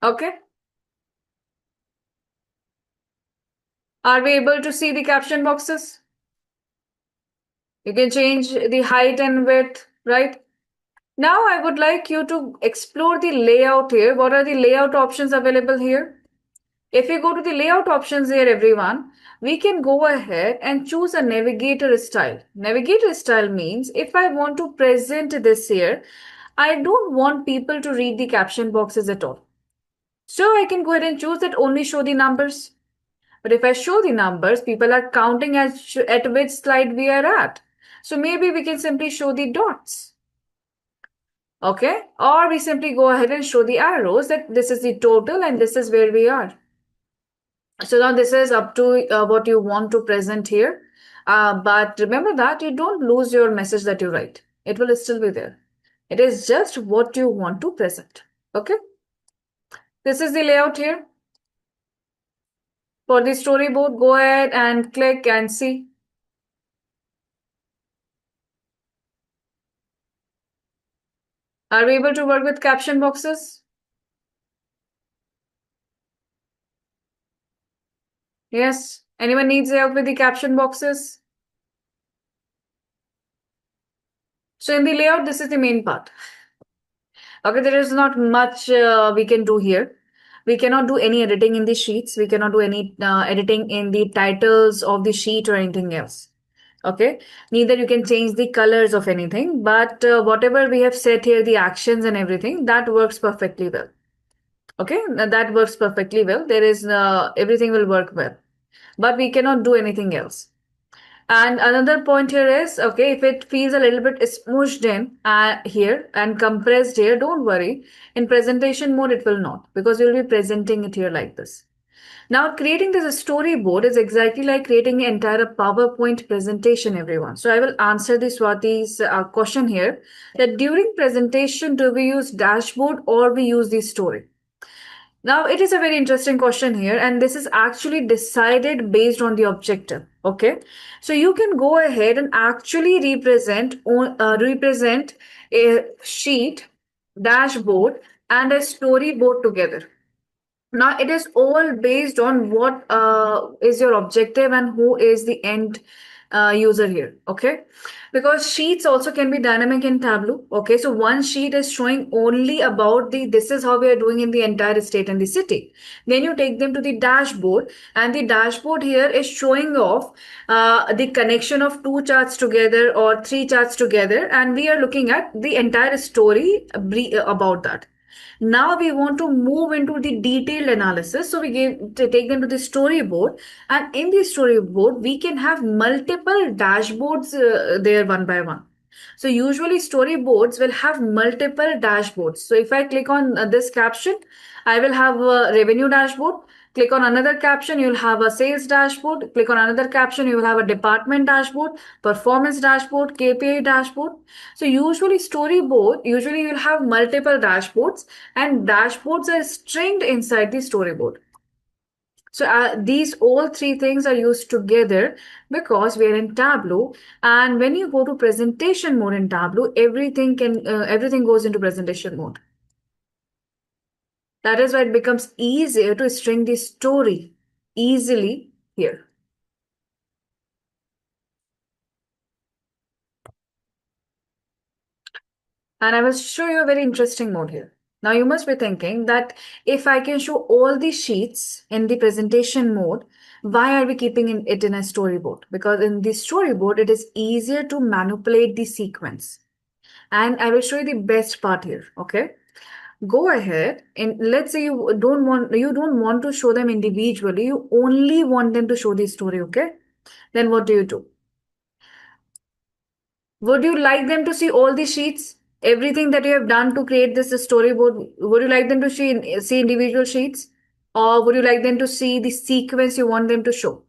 Okay? Are we able to see the caption boxes? You can change the height and width, right? Now I would like you to explore the layout here. What are the layout options available here? If we go to the layout options here, everyone, we can go ahead and choose a navigator style. Navigator style means if I want to present this here, I don't want people to read the caption boxes at all. So I can go ahead and choose that only show the numbers. But if I show the numbers, people are counting at which slide we are at. So maybe we can simply show the dots. Okay, or we simply go ahead and show the arrows that this is the total and this is where we are. So now this is up to what you want to present here. But remember that you don't lose your message that you write. It will still be there. It is just what you want to present. Okay. This is the layout here. For the storyboard, go ahead and click and see. Are we able to work with caption boxes? Yes. Anyone needs help with the caption boxes? So in the layout, this is the main part. Okay, there is not much we can do here. We cannot do any editing in the sheets. We cannot do any editing in the titles of the sheet or anything else. Okay, neither you can change the colors of anything, but whatever we have set here, the actions and everything, that works perfectly well. Okay, that works perfectly well. There is everything will work well, but we cannot do anything else. And another point here is, okay, if it feels a little bit smooshed in here and compressed here, don't worry. In presentation mode, it will not, because you'll be presenting it here like this. Now, creating this storyboard is exactly like creating an entire PowerPoint presentation, everyone. So I will answer this Swati's question here, that during presentation, do we use dashboard or we use the story? Now, it is a very interesting question here, and this is actually decided based on the objective. Okay, so you can go ahead and actually represent a sheet, dashboard, and a storyboard together. Now, it is all based on what is your objective and who is the end user here. Okay, because sheets also can be dynamic in Tableau. Okay, so one sheet is showing only about this is how we are doing in the entire state and the city. Then you take them to the dashboard, and the dashboard here is showing off the connection of two charts together or three charts together, and we are looking at the entire story about that. Now we want to move into the detailed analysis. So we take them to the storyboard, and in the storyboard, we can have multiple dashboards there one by one. So usually storyboards will have multiple dashboards. So if I click on this caption, I will have a revenue dashboard. Click on another caption, you'll have a sales dashboard. Click on another caption, you will have a department dashboard, performance dashboard, KPI dashboard. So usually you'll have multiple dashboards, and dashboards are stringed inside the storyboard. So these all three things are used together because we are in Tableau. And when you go to presentation mode in Tableau, everything goes into presentation mode. That is why it becomes easier to string the story easily here. And I will show you a very interesting mode here. Now you must be thinking that if I can show all the sheets in the presentation mode, why are we keeping it in a storyboard? Because in the storyboard, it is easier to manipulate the sequence. And I will show you the best part here. Okay. Go ahead and let's say you don't want to show them individually, you only want them to show the story. Okay, then what do? Would you like them to see all the sheets, everything that you have done to create this storyboard? Would you like them to see individual sheets, or would you like them to see the sequence you want them to show?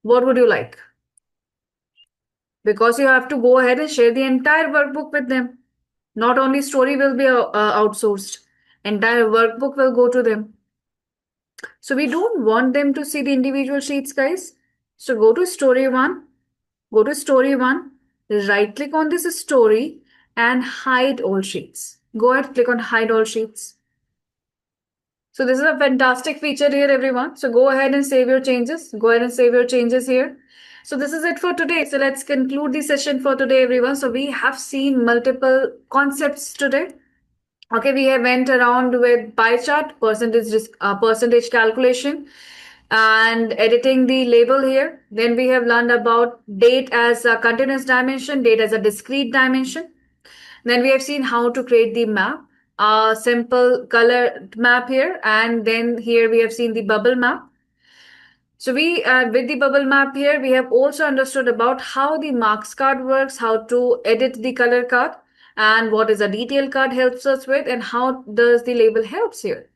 What would you like? Because you have to go ahead and share the entire workbook with them. Not only story will be outsourced, entire workbook will go to them. So we don't want them to see the individual sheets, guys. So go to story one, right click on this story and hide all sheets. Go ahead, click on hide all sheets. So this is a fantastic feature here, everyone. So go ahead and save your changes. Go ahead and save your changes here. So this is it for today. So let's conclude the session for today, everyone. So we have seen multiple concepts today. Okay, we have went around with pie chart, percentage calculation, and editing the label here. Then we have learned about date as a continuous dimension, date as a discrete dimension. Then we have seen how to create the map, a simple color map here, and then here we have seen the bubble map. So with the bubble map here, we have also understood about how the marks card works, how to edit the color card, and what is a detail card helps us with, and how does the label helps here.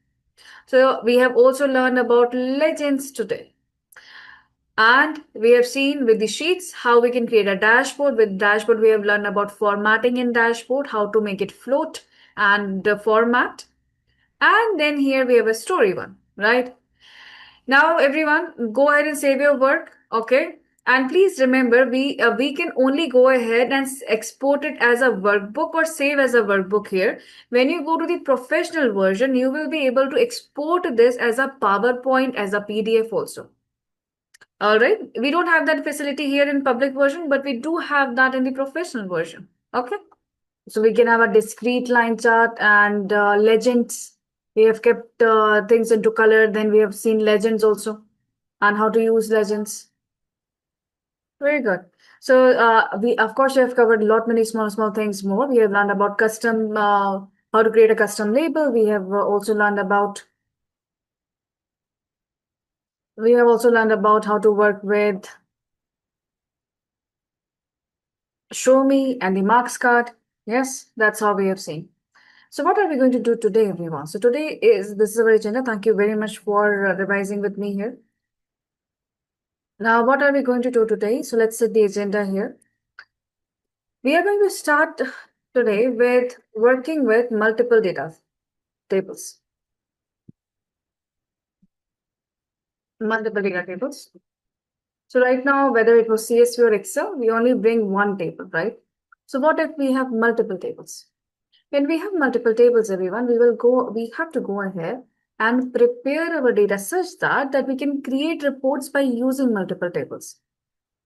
So we have also learned about legends today. And we have seen with the sheets how we can create a dashboard. With dashboard, we have learned about formatting in dashboard, how to make it float and the format. And then here we have a story one, right? Now, everyone, go ahead and save your work, okay? And please remember, we can only go ahead and export it as a workbook or save as a workbook here. When you go to the professional version, you will be able to export this as a PowerPoint, as a PDF also. All right, we don't have that facility here in public version, but we do have that in the professional version. Okay, so we can have a discrete line chart and legends. We have kept things into color. Then we have seen legends also and how to use legends. Very good. So we, of course, we have covered a lot many small things more. We have learned about custom, how to create a custom label. Also learned about we have also learned about how to work with show me and the marks card. Yes, that's how we have seen. So what are we going to do today, everyone? So today this is our agenda. Thank you very much for revising with me here. Now, what are we going to do today? So let's set the agenda here. We are going to start today with working with multiple data tables. Multiple data tables. So right now, whether it was CSV or Excel, we only bring one table, right? So what if we have multiple tables? When we have multiple tables, everyone, we have to go ahead and prepare our data such that we can create reports by using multiple tables.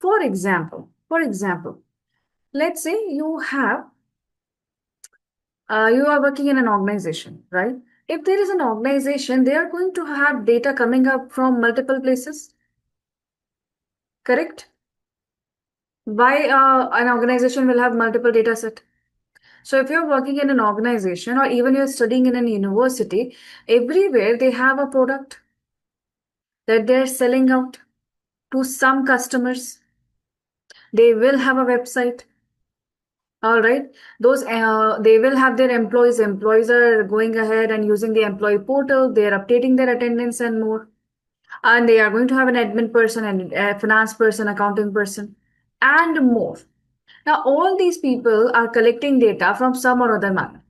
For example, let's say you are working in an organization, right? If there is an organization, they are going to have data coming up from multiple places, correct? Why an organization will have multiple data set? So if you're working in an organization or even you're studying in a university, everywhere they have a product that they're selling out to some customers. They will have a website. All right. They will have their employees. Employees are going ahead and using the employee portal. They are updating their attendance and more. And they are going to have an admin person and a finance person, accounting person, and more. Now, all these people are collecting data from some or other manner,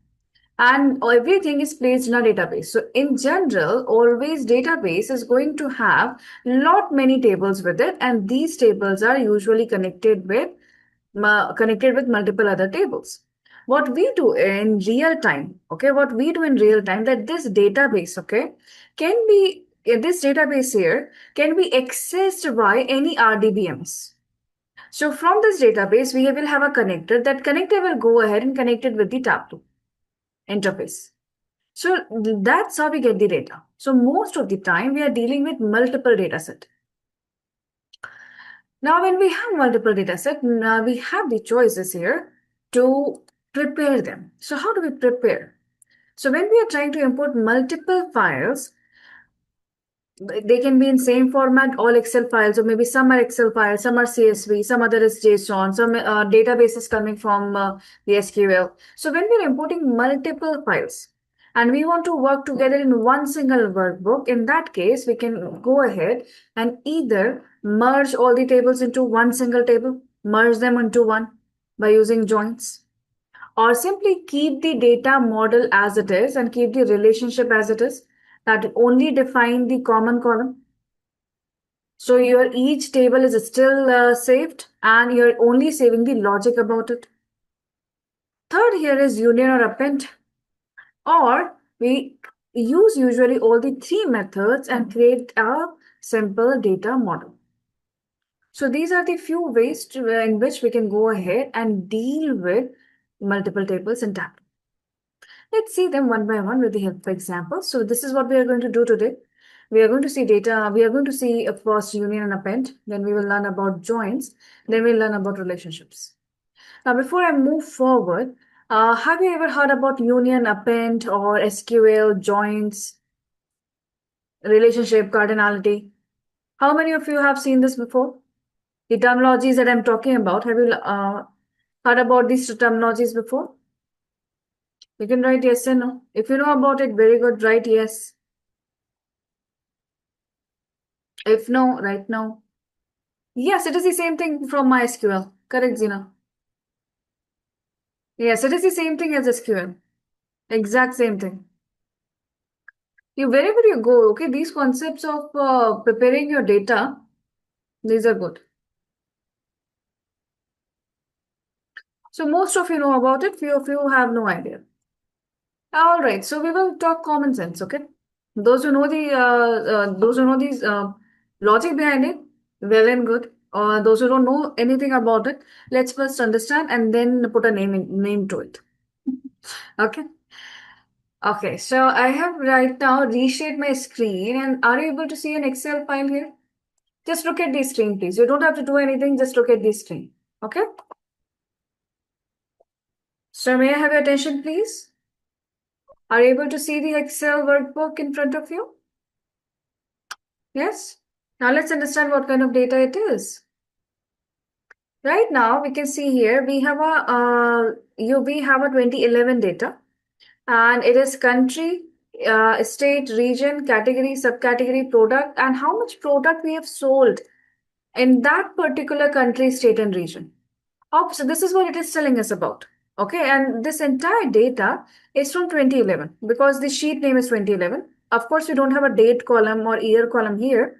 and everything is placed in a database. So, in general, always database is going to have lot many tables with it, and these tables are usually connected with multiple other tables. What we do in real time, okay, that this database, okay, can be this database here can be accessed by any RDBMS. So from this database, we will have a connector. That connector will go ahead and connect it with the Tableau interface. So that's how we get the data. So most of the time, we are dealing with multiple data set. Now, when we have multiple data set, we have the choices here to prepare them. So how do we prepare? So when we are trying to import multiple files, they can be in same format, all Excel files, or maybe some are Excel files, some are CSV, some other is JSON, some databases coming from the SQL. So when we're importing multiple files and we want to work together in one single workbook, in that case, we can go ahead and either merge all the tables into one single table, merge them into one by using joins, or simply keep the data model as it is and keep the relationship as it is, that only define the common column. So your each table is still saved and you're only saving the logic about it. Third here is union or append, or we use usually all the three methods and create a simple data model. So these are the few ways in which we can go ahead and deal with multiple tables in Tableau. Let's see them one by one with the help of examples. So this is what we are going to do today. We are going to see data. We are going to see, of course, union and append. Then we will learn about joins. Then we'll learn about relationships. Now, before I move forward, have you ever heard about union, append, or SQL, joins, relationship, cardinality? How many of you have seen this before? The terminologies that I'm talking about, have you heard about these terminologies before? You can write yes and no. If you know about it, very good, write yes. If no, write no. Yes, it is the same thing from MySQL. Correct, Zina. Yes, it is the same thing as SQL. Exact same thing. Wherever you go, okay, these concepts of preparing your data, these are good. So most of you know about it, few of you have no idea. All right, so we will talk common sense, okay? Those who know these logic behind it, well and good. Those who don't know anything about it, let's first understand and then put a name to it. Okay. Okay, so I have right now reshaped my screen, and are you able to see an Excel file here? Just look at the string, please. You don't have to do anything, just look at the string. Okay? So may I have your attention, please? Are you able to see the Excel workbook in front of you? Yes? Now let's understand what kind of data it is. Right now, we can see here we have a 2011 data, and it is country, state, region, category, subcategory, product, and how much product we have sold in that particular country, state, and region. So this is what it is telling us about. Okay, and this entire data is from 2011 because the sheet name is 2011. Of course, we don't have a date column or year column here,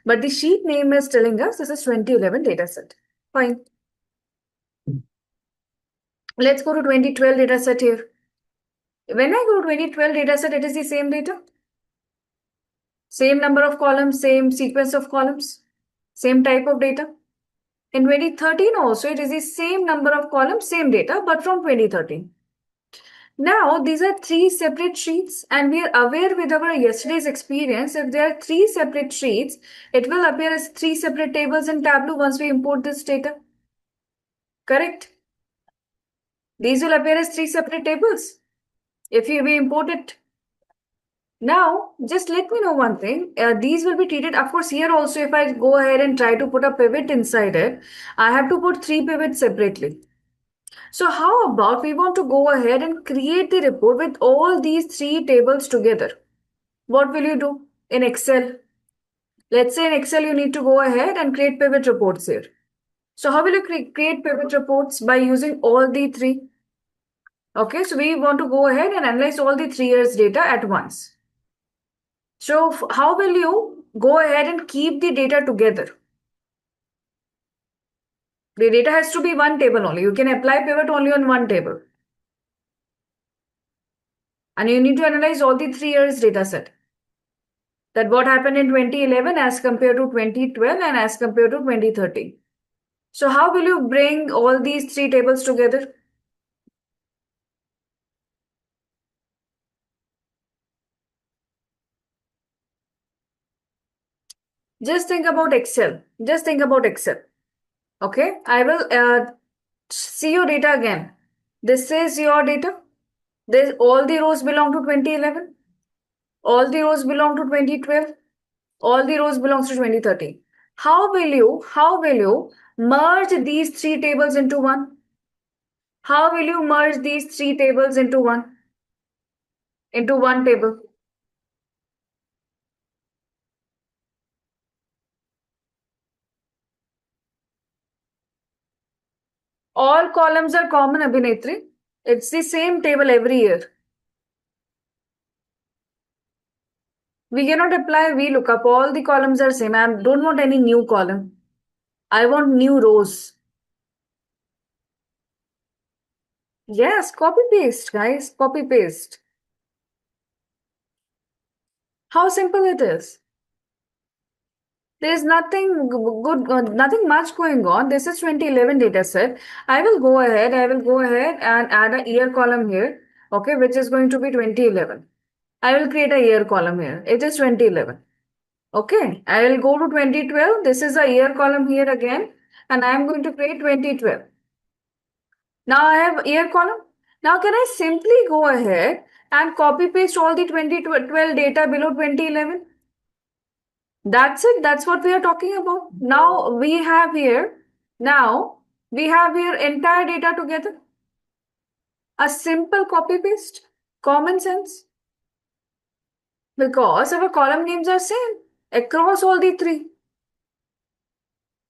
but the sheet name is telling us this is 2011 data set. Fine. Let's go to 2012 data set here. When I go to 2012 data set, it is the same data. Same number of columns, same sequence of columns, same type of data. In 2013 also, it is the same number of columns, same data, but from 2013. Now, these are three separate sheets, and we are aware with our yesterday's experience, if there are three separate sheets, it will appear as three separate tables in Tableau once we import this data. Correct? These will appear as three separate tables if we import it. Now, just let me know one thing. These will be treated, of course, here also, if I go ahead and try to put a pivot inside it, I have to put three pivots separately. So how about we want to go ahead and create the report with all these three tables together? What will you do in Excel? Let's say in Excel, you need to go ahead and create pivot reports here. So how will you create pivot reports? By using all the three. Okay, so we want to go ahead and analyze all the 3 years data at once. So how will you go ahead and keep the data together? The data has to be one table only. You can apply pivot only on one table. And you need to analyze all the 3 years data set. That what happened in 2011 as compared to 2012 and as compared to 2013. So how will you bring all these three tables together? Just think about Excel. Just think about Excel. Okay, I will see your data again. This is your data. All the rows belong to 2011. All the rows belong to 2012. All the rows belongs to 2013. How will you merge these three tables into one? How will you merge these three tables into one? Into one table. All columns are common, Abhinetri. It's the same table every year. We cannot apply VLOOKUP. All the columns are same. I don't want any new column. I want new rows. Yes, copy paste, guys. Copy paste. How simple it is. There is nothing good, nothing much going on. This is 2011 data set. I will go ahead and add a year column here. Okay, which is going to be 2011. I will create a year column here. It is 2011. Okay, I will go to 2012. This is a year column here again, and I am going to create 2012. Now I have year column. Now can I simply go ahead and copy paste all the 2012 data below 2011? That's it. That's what we are talking about. Now we have here entire data together. A simple copy paste, common sense. Because our column names are same across all the three.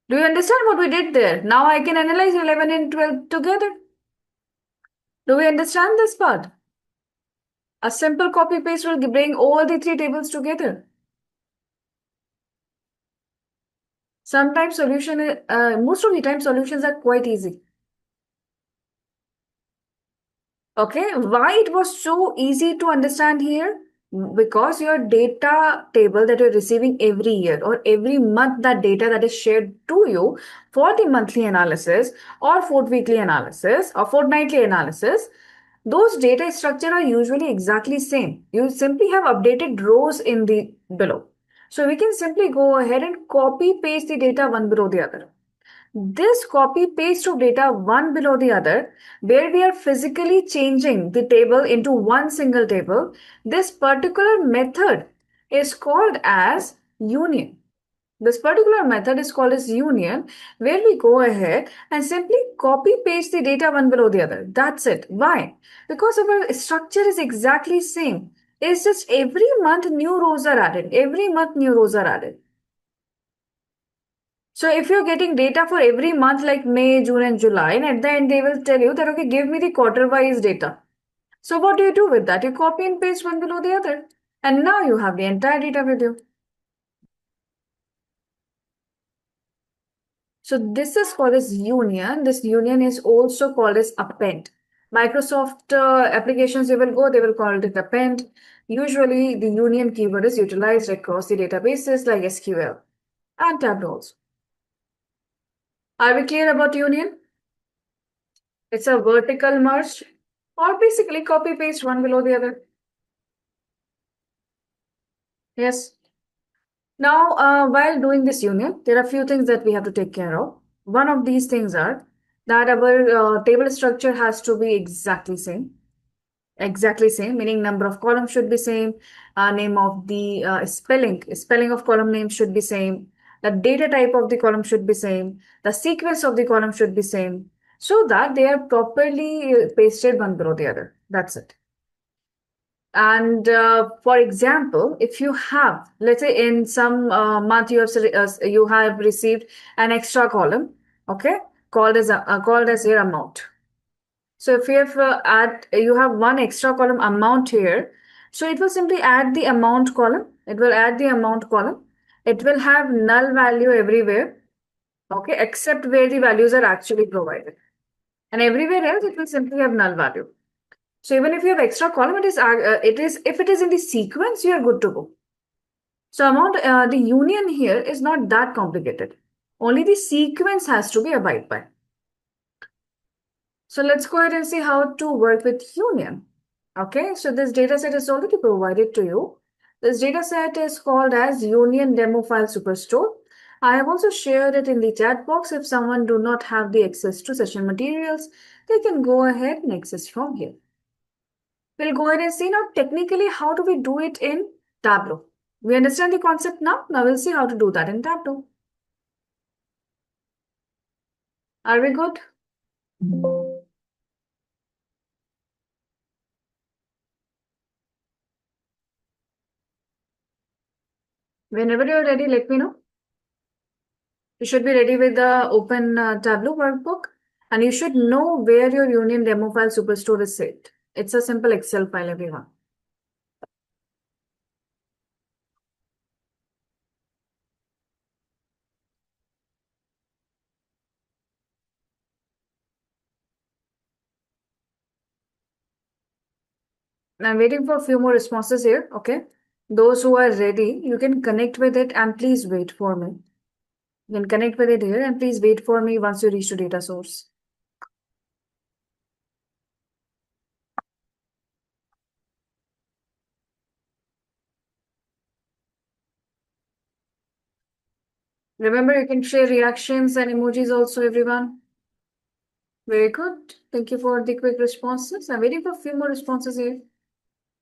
Do you understand what we did there? Now I can analyze 11 and 12 together. Do we understand this part? A simple copy paste will bring all the three tables together. Sometimes most of the time solutions are quite easy. Okay, why it was so easy to understand here? Because your data table that you're receiving every year or every month, that data that is shared to you for the monthly analysis or weekly analysis or fortnightly analysis, those data structure are usually exactly same. You simply have updated rows in the below. So we can simply go ahead and copy paste the data one below the other. This copy paste of data one below the other, where we are physically changing the table into one single table, this particular method is called as union. This particular method is called as union, where we go ahead and simply copy paste the data one below the other. That's it. Why? Because our structure is exactly same. It's just every month new rows are added. Every month new rows are added. So if you're getting data for every month like May, June, and July, and at the end they will tell you that, okay, give me the quarter-wise data. So what do you do with that? You copy and paste one below the other. And now you have the entire data with you. So this is called as union. This union is also called as append. Microsoft applications, they will go, they will call it append. Usually the union keyword is utilized across the databases like SQL and Tableau also. Are we clear about union? It's a vertical merge or basically copy paste one below the other. Yes. Now, while doing this union, there are a few things that we have to take care of. One of these things are that our table structure has to be exactly same. Exactly same, meaning number of columns should be same, name of the spelling of column name should be same, the data type of the column should be same, the sequence of the column should be same, so that they are properly pasted one below the other. That's it. And for example, if you have, let's say in some month you have received an extra column, okay, called as your amount. So if you have you have one extra column amount here, so it will simply add the amount column. It will add the amount column. It will have null value everywhere, okay, except where the values are actually provided. And everywhere else, it will simply have null value. So even if you have extra column, if it is in the sequence, you are good to go. So the union here is not that complicated. Only the sequence has to be abide by. So let's go ahead and see how to work with union. Okay, so this data set is already provided to you. This data set is called as Union Demo File Superstore. I have also shared it in the chat box. If someone do not have the access to session materials, they can go ahead and access from here. We'll go ahead and see now technically how do we do it in Tableau. We understand the concept now. Now we'll see how to do that in Tableau. Are we good? Whenever you're ready, let me know. You should be ready with the open Tableau workbook, and you should know where your Union Demo File Superstore is saved. It's a simple Excel file, everyone. I'm waiting for a few more responses here, okay? Those who are ready, you can connect with it and please wait for me. You can connect with it here and please wait for me once you reach to data source. Remember, you can share reactions and emojis also, everyone. Very good. Thank you for the quick responses. I'm waiting for a few more responses here.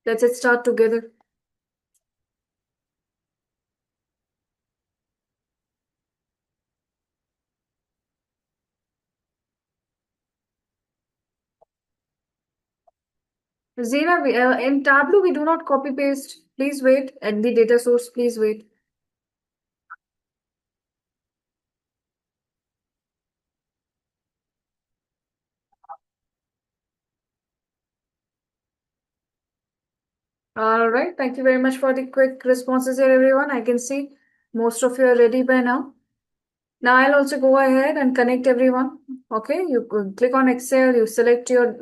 Let's start together. Zena, in Tableau, we do not copy paste. Please wait. And the data source, please wait. All right. Thank you very much for the quick responses here, everyone. I can see most of you are ready by now. Now I'll also go ahead and connect everyone. Okay. You click on Excel, you select your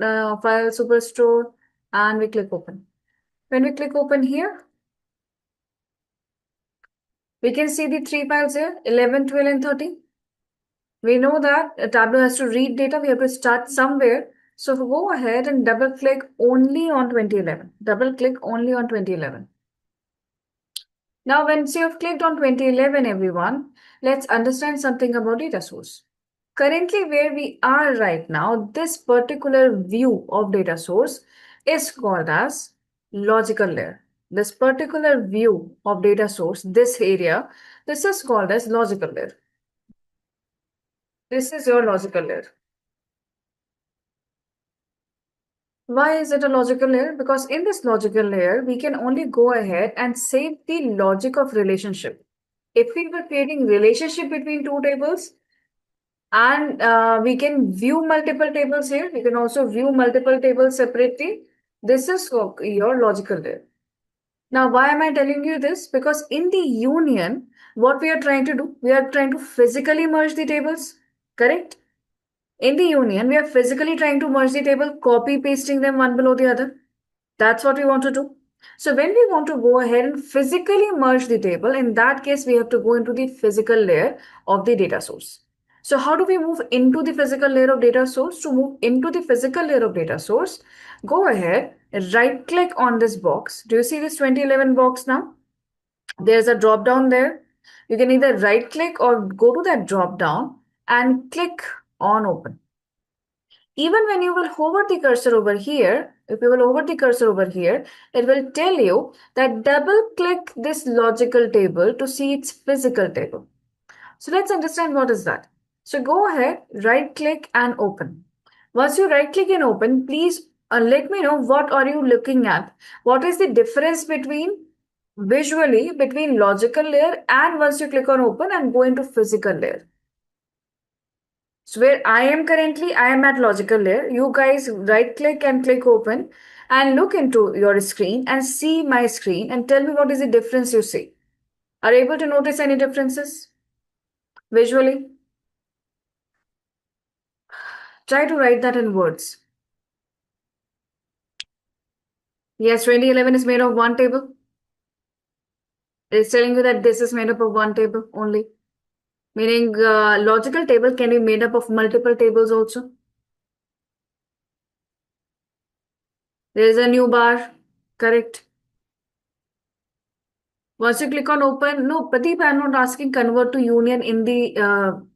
file superstore, and we click open. When we click open here, we can see the three files here, 11, 12, and 13. We know that Tableau has to read data. We have to start somewhere. So go ahead and double click only on 2011. Double click only on 2011. Now, once you have clicked on 2011, everyone, let's understand something about data source. Currently, where we are right now, this particular view of data source is called as logical layer. This particular view of data source, this area, this is called as logical layer. This is your logical layer. Why is it a logical layer? Because in this logical layer, we can only go ahead and save the logic of relationship. If we were creating relationship between two tables, and we can view multiple tables here, we can also view multiple tables separately. This is your logical layer. Now, why am I telling you this? Because in the union, what we are trying to do, we are trying to physically merge the tables, correct? In the union, we are physically trying to merge the table, copy pasting them one below the other. That's what we want to do. So when we want to go ahead and physically merge the table, in that case, we have to go into the physical layer of the data source. So how do we move into the physical layer of data source? To move into the physical layer of data source, go ahead, right click on this box. Do you see this 2011 box now? There's a drop down there. You can either right click or go to that drop down and click on open. Even when you will hover the cursor over here, if you will hover the cursor over here, it will tell you that double click this logical table to see its physical table. So let's understand what is that. So go ahead, right click and open. Once you right click and open, please let me know what are you looking at. What is the difference between visually between logical layer and once you click on open and go into physical layer. So where I am currently, I am at logical layer. You guys right click and click open and look into your screen and see my screen and tell me what is the difference you see. Are you able to notice any differences visually? Try to write that in words. Yes, 2011 is made of one table. It's telling you that this is made up of one table only. Meaning logical table can be made up of multiple tables also. There is a new bar, correct. Once you click on open, no, Pradeep, I'm not asking convert to union in the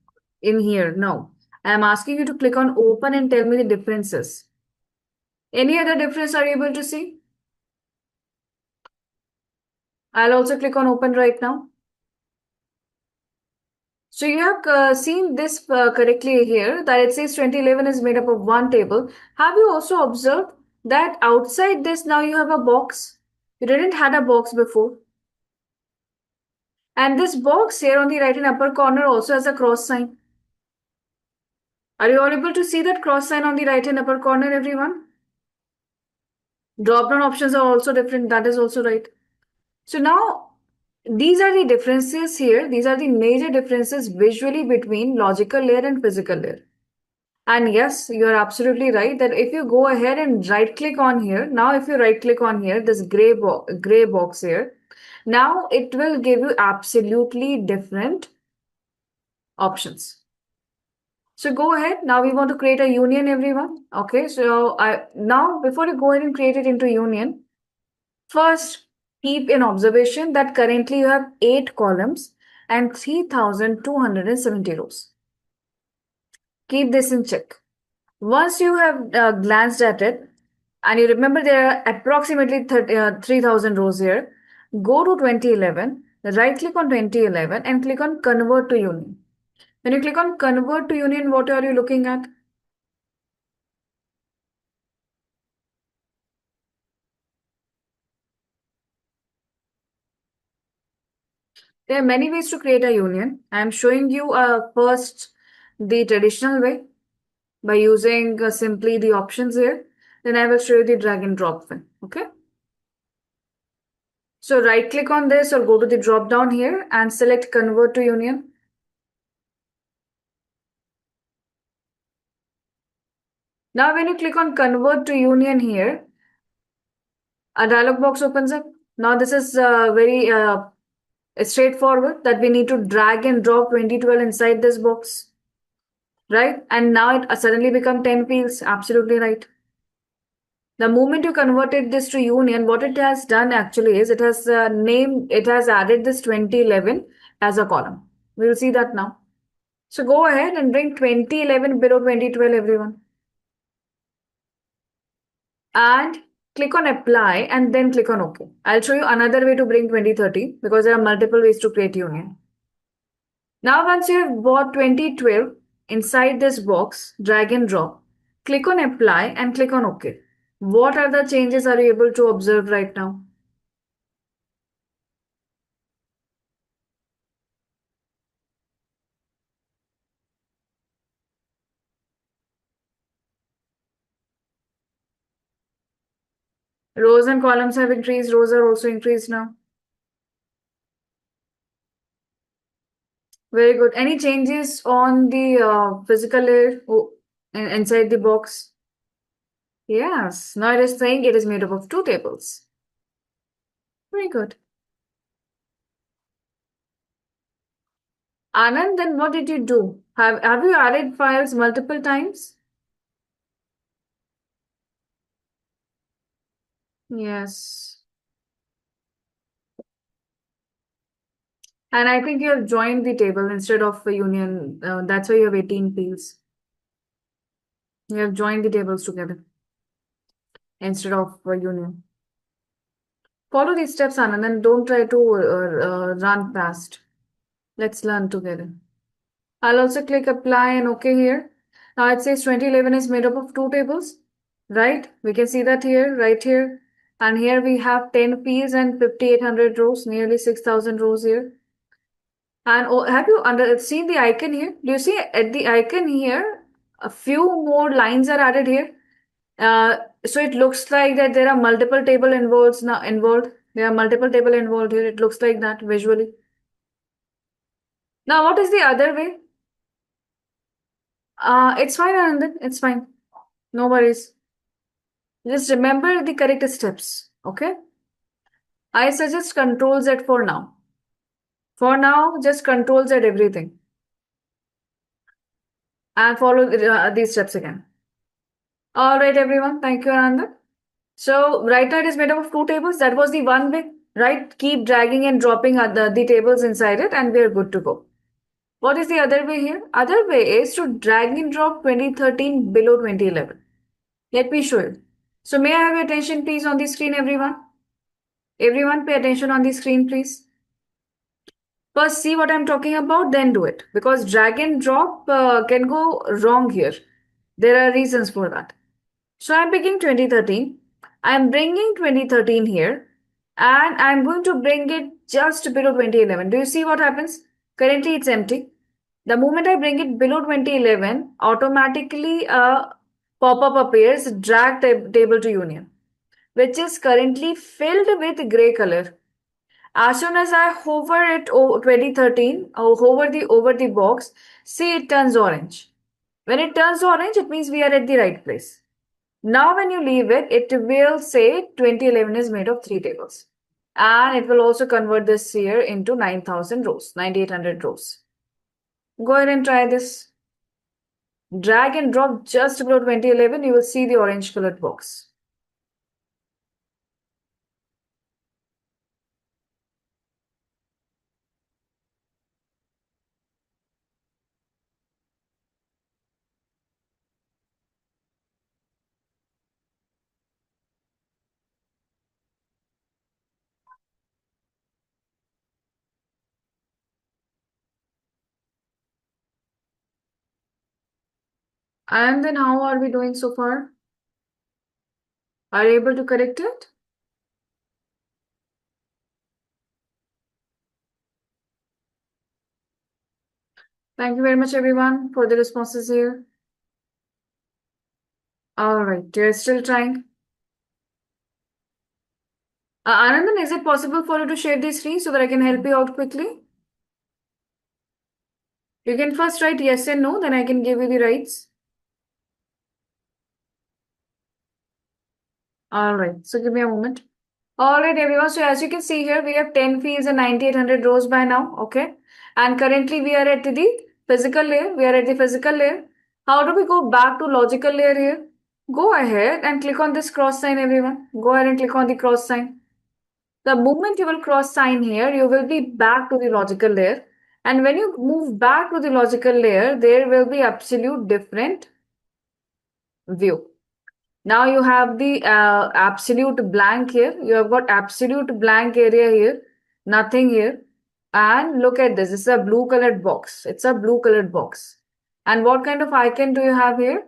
in here. No, I'm asking you to click on open and tell me the differences. Any other difference are you able to see? I'll also click on open right now. So you have seen this correctly here that it says 2011 is made up of one table. Have you also observed that outside this now you have a box? You didn't had a box before. And this box here on the right and upper corner also has a cross sign. Are you all able to see that cross sign on the right and upper corner, everyone? Drop down options are also different. That is also right. So now these are the differences here. These are the major differences visually between logical layer and physical layer. And yes, you're absolutely right that if you go ahead and right click on here, now if you right click on here, this gray box here, now it will give you absolutely different options. So go ahead. Now we want to create a union, everyone. Okay, so now before you go ahead and create it into union, first keep in observation that currently you have 8 columns and 3,270 rows. Keep this in check. Once you have glanced at it and you remember there are approximately 3,000 rows here, go to 2011, right click on 2011 and click on convert to union. When you click on convert to union, what are you looking at? There are many ways to create a union. I am showing you first the traditional way by using simply the options here. Then I will show you the drag and drop one. Okay. So right click on this or go to the drop down here and select convert to union. Now when you click on convert to union here, a dialog box opens up. Now this is very straightforward that we need to drag and drop 2012 inside this box. Right? And now it suddenly become 10 fields. Absolutely right. The moment you converted this to union, what it has done actually is it has added this 2011 as a column. We will see that now. So go ahead and bring 2011 below 2012, everyone. And click on apply and then click on OK. I'll show you another way to bring 2030 because there are multiple ways to create union. Now once you have bought 2012 inside this box, drag and drop, click on apply and click on OK. What are the changes are you able to observe right now? Rows and columns have increased, rows are also increased now. Very good. Any changes on the physical layer inside the box? Yes. Now it is saying it is made up of two tables. Very good. Anand, then what did you do? Have you added files multiple times? Yes. And I think you have joined the table instead of a union. That's why you have 18 fields. You have joined the tables together instead of a union. Follow these steps, Anand, and don't try to run past. Let's learn together. I'll also click apply and OK here. Now it says 2011 is made up of two tables, right? We can see that here, right here. And here we have 10 fields and 5,800 rows, nearly 6,000 rows here. And have you seen the icon here? Do you see at the icon here, a few more lines are added here. So it looks like that there are multiple table involved now. There are multiple table involved here. It looks like that visually. Now, what is the other way? It's fine, Anand. It's fine. No worries. Just remember the correct steps. Okay. I suggest Control Z for now. For now, just Control Z everything. And follow these steps again. All right, everyone. Thank you, Anand. So right now it is made up of two tables. That was the one way, right? Keep dragging and dropping the tables inside it and we are good to go. What is the other way here? Other way is to drag and drop 2013 below 2011. Let me show you. So may I have your attention please on the screen, everyone? Everyone pay attention on the screen, please. First see what I'm talking about, then do it. Because drag and drop can go wrong here. There are reasons for that. So I'm picking 2013. I'm bringing 2013 here. And I'm going to bring it just below 2011. Do you see what happens? Currently it's empty. The moment I bring it below 2011, automatically a pop-up appears, drag table to union, which is currently filled with gray color. As soon as I hover it over 2013, or hover over the box, see it turns orange. When it turns orange, it means we are at the right place. Now when you leave it, it will say 2011 is made of three tables. And it will also convert this here into 9,000 rows, 9,800 rows. Go ahead and try this. Drag and drop just below 2011, you will see the orange colored box. And then how are we doing so far? Are you able to correct it? Thank you very much, everyone, for the responses here. All right, you're still trying. Anandan, is it possible for you to share the screen so that I can help you out quickly? You can first write yes and no, then I can give you the rights. All right, so give me a moment. All right, everyone. So as you can see here, we have 10 fields and 9,800 rows by now. Okay. And currently we are at the physical layer. We are at the physical layer. How do we go back to logical layer here? Go ahead and click on this cross sign, everyone. Go ahead and click on the cross sign. The moment you will cross sign here, you will be back to the logical layer. And when you move back to the logical layer, there will be absolute different view. Now you have the absolute blank here. You have got absolute blank area here, nothing here. And look at this. It's a blue colored box. It's a blue colored box. And what kind of icon do you have here?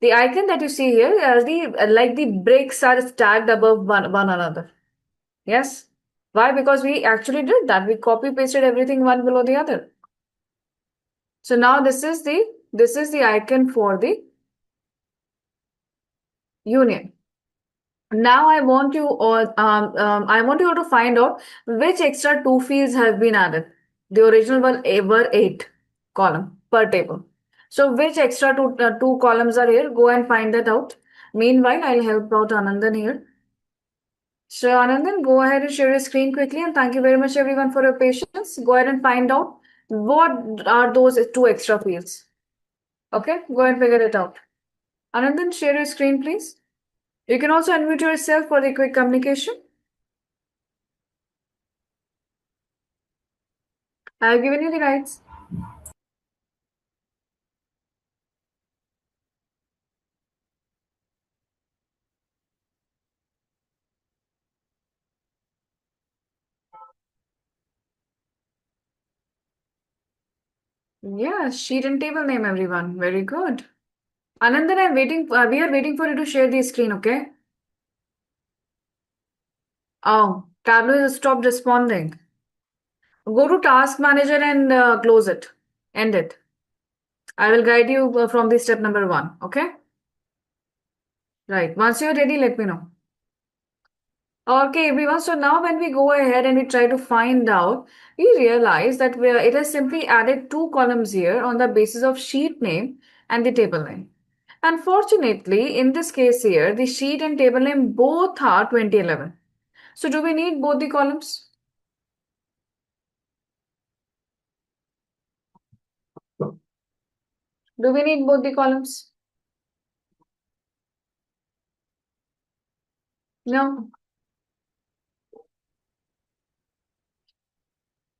The icon that you see here are like the bricks are stacked above one another. Yes. Why? Because we actually did that. We copy pasted everything one below the other. So now this is the icon for the union. Now I want you all to find out which extra two fields have been added. The original one were 8 column per table. So which extra two columns are here? Go and find that out. Meanwhile, I'll help out Anandan here. So Anandan, go ahead and share your screen quickly, and thank you very much everyone for your patience. Go ahead and find out what are those two extra fields. Okay, go and figure it out. Anandan, share your screen, please. You can also unmute yourself for the quick communication. I have given you the rights. Yeah, sheet and table name, everyone. Very good. Anandan, I'm waiting. We are waiting for you to share the screen, okay? Oh, Tableau has stopped responding. Go to Task Manager and close it. End it. I will guide you from the step number 1, okay? Right. Once you're ready, let me know. Okay, everyone. So now when we go ahead and we try to find out, we realize that it has simply added 2 columns here on the basis of sheet name and the table name. Unfortunately, in this case here, the sheet and table name both are 2011. So do we need both the columns? Do we need both the columns? No.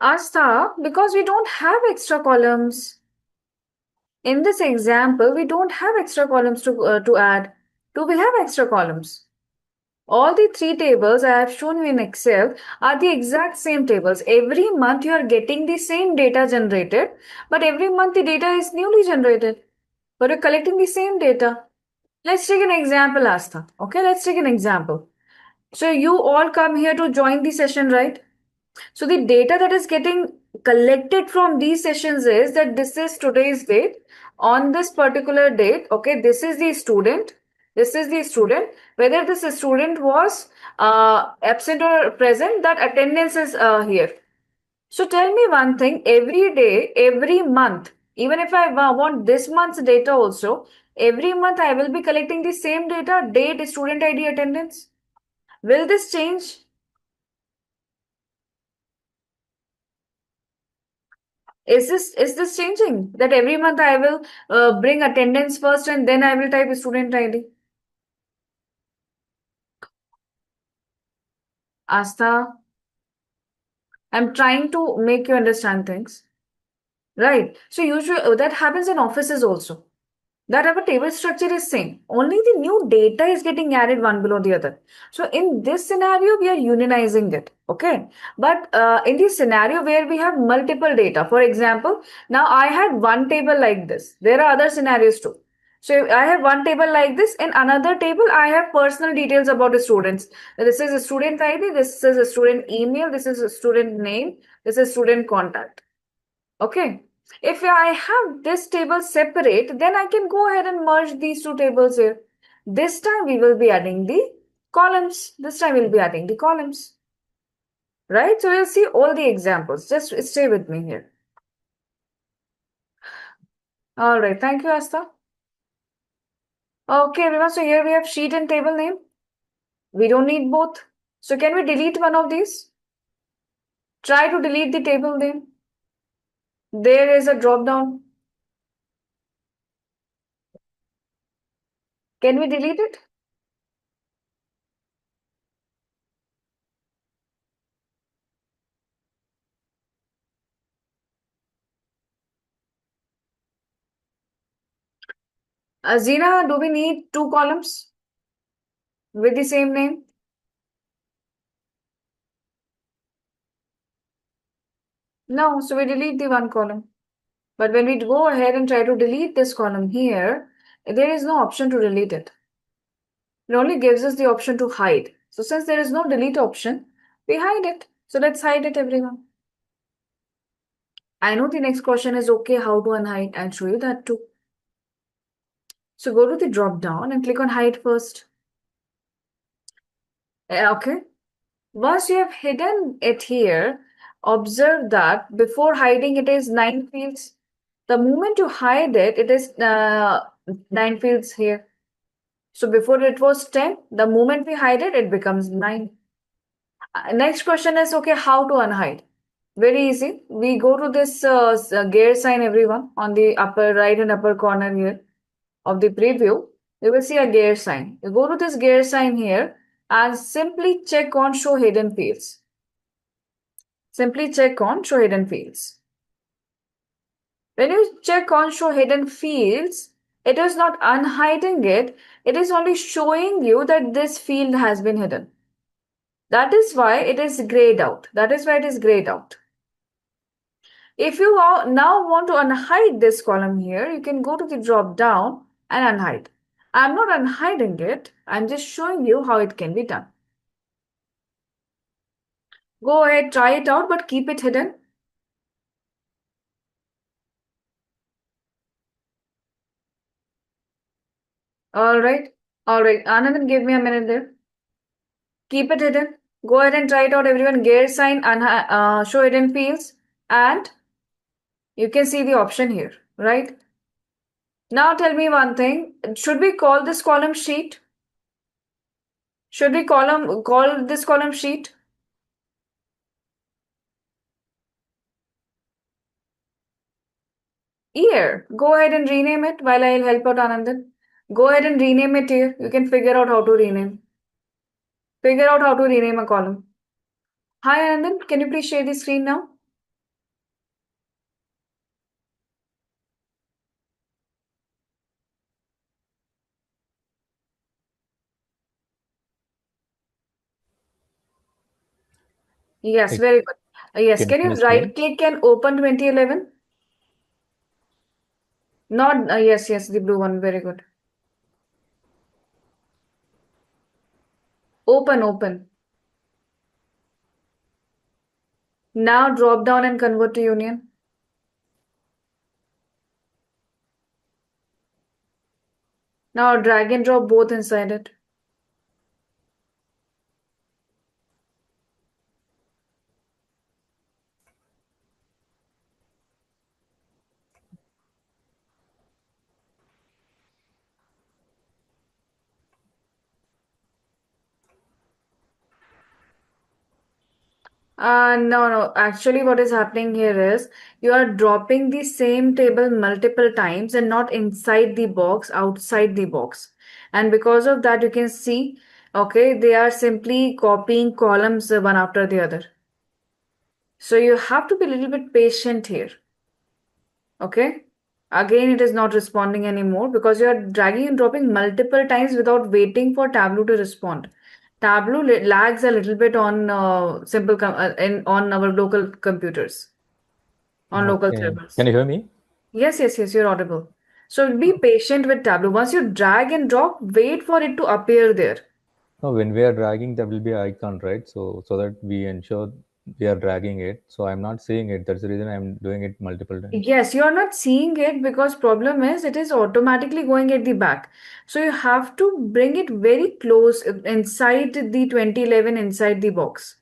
Asta, because we don't have extra columns. In this example, we don't have extra columns to add. Do we have extra columns? All the 3 tables I have shown you in Excel are the exact same tables. Every month you are getting the same data generated, but every month the data is newly generated. But you're collecting the same data. Let's take an example, Astha. Okay, let's take an example. So you all come here to join the session, right? So the data that is getting collected from these sessions is that this is today's date. On this particular date, okay, this is the student. This is the student. Whether this student was absent or present, that attendance is here. So tell me one thing, every day, every month, even if I want this month's data also, every month I will be collecting the same data, date, student ID, attendance. Will this change? Is this changing? That every month I will bring attendance first and then I will type student ID. Asta, I'm trying to make you understand things. Right. So usually that happens in offices also. That our table structure is same. Only the new data is getting added one below the other. So in this scenario, we are unionizing it. Okay. But in the scenario where we have multiple data, for example, now I had one table like this. There are other scenarios too. So I have one table like this. In another table, I have personal details about the students. This is a student ID. This is a student email. This is a student name. This is student contact. Okay. If I have this table separate, then I can go ahead and merge these 2 tables here. This time we will be adding the columns. This time we'll be adding the columns. Right? So we'll see all the examples. Just stay with me here. All right. Thank you, Asta. Okay, everyone. So here we have sheet and table name. We don't need both. So can we delete one of these? Try to delete the table name. There is a drop down. Can we delete it? Zina, do we need two columns with the same name? No, so we delete the one column. But when we go ahead and try to delete this column here, there is no option to delete it. It only gives us the option to hide. So since there is no delete option, we hide it. So let's hide it, everyone. I know the next question is okay, how to unhide? I'll show you that too. So go to the drop down and click on hide first. Okay. Once you have hidden it here, observe that before hiding it is 9 fields. The moment you hide it, it is 9 fields here. So before it was 10, the moment we hide it, it becomes 9. Next question is okay, how to unhide? Very easy. We go to this gear sign, everyone, on the upper right and upper corner here of the preview. You will see a gear sign. You go to this gear sign here and simply check on show hidden fields. Simply check on show hidden fields. When you check on show hidden fields, it is not unhiding it. It is only showing you that this field has been hidden. That is why it is grayed out. That is why it is grayed out. If you now want to unhide this column here, you can go to the drop down and unhide. I'm not unhiding it. I'm just showing you how it can be done. Go ahead, try it out, but keep it hidden. All right. All right. Anand, give me a minute there. Keep it hidden. Go ahead and try it out, everyone. Gear sign and show hidden fields. And you can see the option here, right? Now tell me one thing. Should we call this column sheet? Should we call this column sheet? Here, go ahead and rename it while I'll help out Anandan. Go ahead and rename it here. You can figure out how to rename. Figure out how to rename a column. Hi Anandan, can you please share the screen now? Yes, Hey, very good. Yes, can you can you please right name? click and open 2011? Not, yes, the blue one. Very good. Open. Now drop down and convert to union. Now drag and drop both inside it. No. Actually, what is happening here is you are dropping the same table multiple times and not inside the box, outside the box. And because of that, you can see, okay, they are simply copying columns one after the other. So you have to be a little bit patient here. Okay. Again, it is not responding anymore because you are dragging and dropping multiple times without waiting for Tableau to respond. Tableau lags a little bit on on our local computers, on local Okay. Can servers. you hear me? Yes, you're audible. So be patient with Tableau. Once you drag and drop, wait for it to appear there. No, when we are dragging, there will be an icon, right? So that we ensure we are dragging it. So I'm not seeing it. That's the reason I'm doing it multiple times. Yes, you are not seeing it because problem is it is automatically going at the back. So you have to bring it very close inside the 2011 inside the box.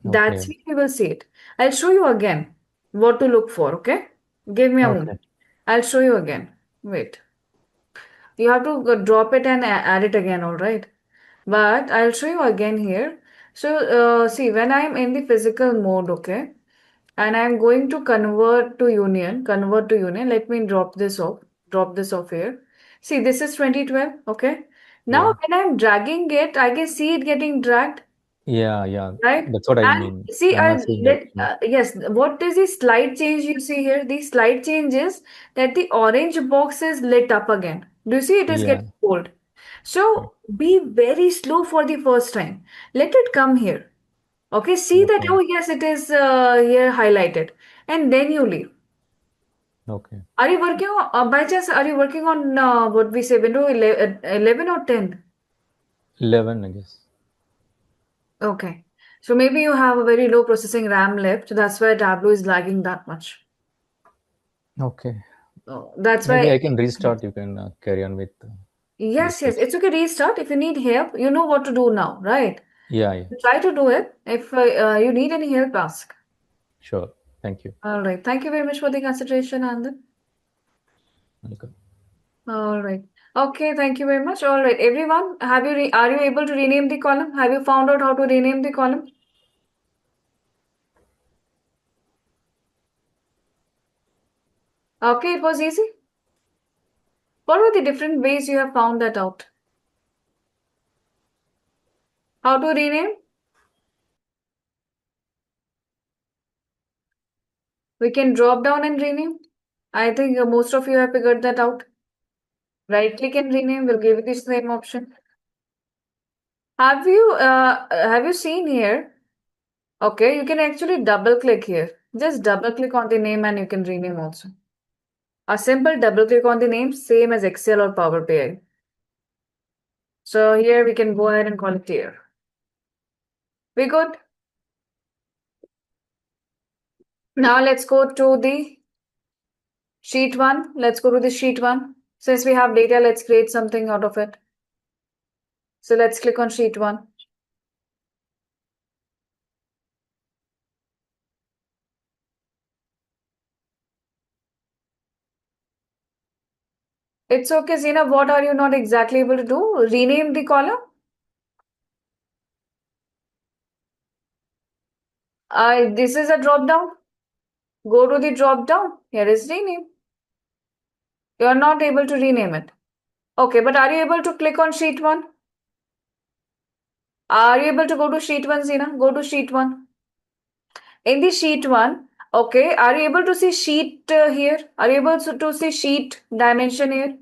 That's Okay. when you will see it. I'll show you again what to look for, okay? Give me a Okay. moment. I'll show you again. Wait. You have to drop it and add it again, all right? But I'll show you again here. So, see, when I'm in the physical mode, okay, and I'm going to convert to union, let me drop this off here. See, this is 2012, okay? Now, Yeah. when I'm dragging it, I can see it getting dragged, Yeah. right? That's what I And mean. see, I'm not seeing that. yes, what is the slight change you see here? The slight change is that the orange box is lit up again. Do you see it is Yeah. getting cold? So be very slow for the first time. Let it come here. Okay, see that, Okay. oh yes, it is here highlighted. And then you leave. Okay. Are you working on, by chance, are you working on what we say, window 11 or 10? 11, I guess. Okay. So maybe you have a very low processing RAM left. That's why Tableau is lagging that much. Okay. Oh, that's Maybe why. I can restart. You can carry on with Yes, yes. discuss. It's okay. Restart. If you need help, you know what to do now, right? Yeah. Try to do it. If you need any help, ask. Sure. Thank you. All right. Thank you very much for the consideration, Anand. Welcome. All right. Okay. Thank you very much. All right. Everyone, are you able to rename the column? Have you found out how to rename the column? Okay. It was easy. What were the different ways you have found that out? How to rename? We can drop down and rename. I think most of you have figured that out. Right click and rename will give you the same option. Have you seen here? Okay, you can actually double click here. Just double click on the name and you can rename also. A simple double click on the name, same as Excel or Power BI. So here we can go ahead and call it here. We good? Now let's go to the sheet one. Let's go to the sheet one. Since we have data, let's create something out of it. So let's click on sheet one. It's okay, Zina. What are you not exactly able to do? Rename the column. This is a drop down. Go to the drop down. Here is rename. You are not able to rename it. Okay, but are you able to click on sheet one? Are you able to go to sheet one, Zina? Go to sheet one. In the sheet one, okay, are you able to see sheet here? Are you able to see sheet dimension here?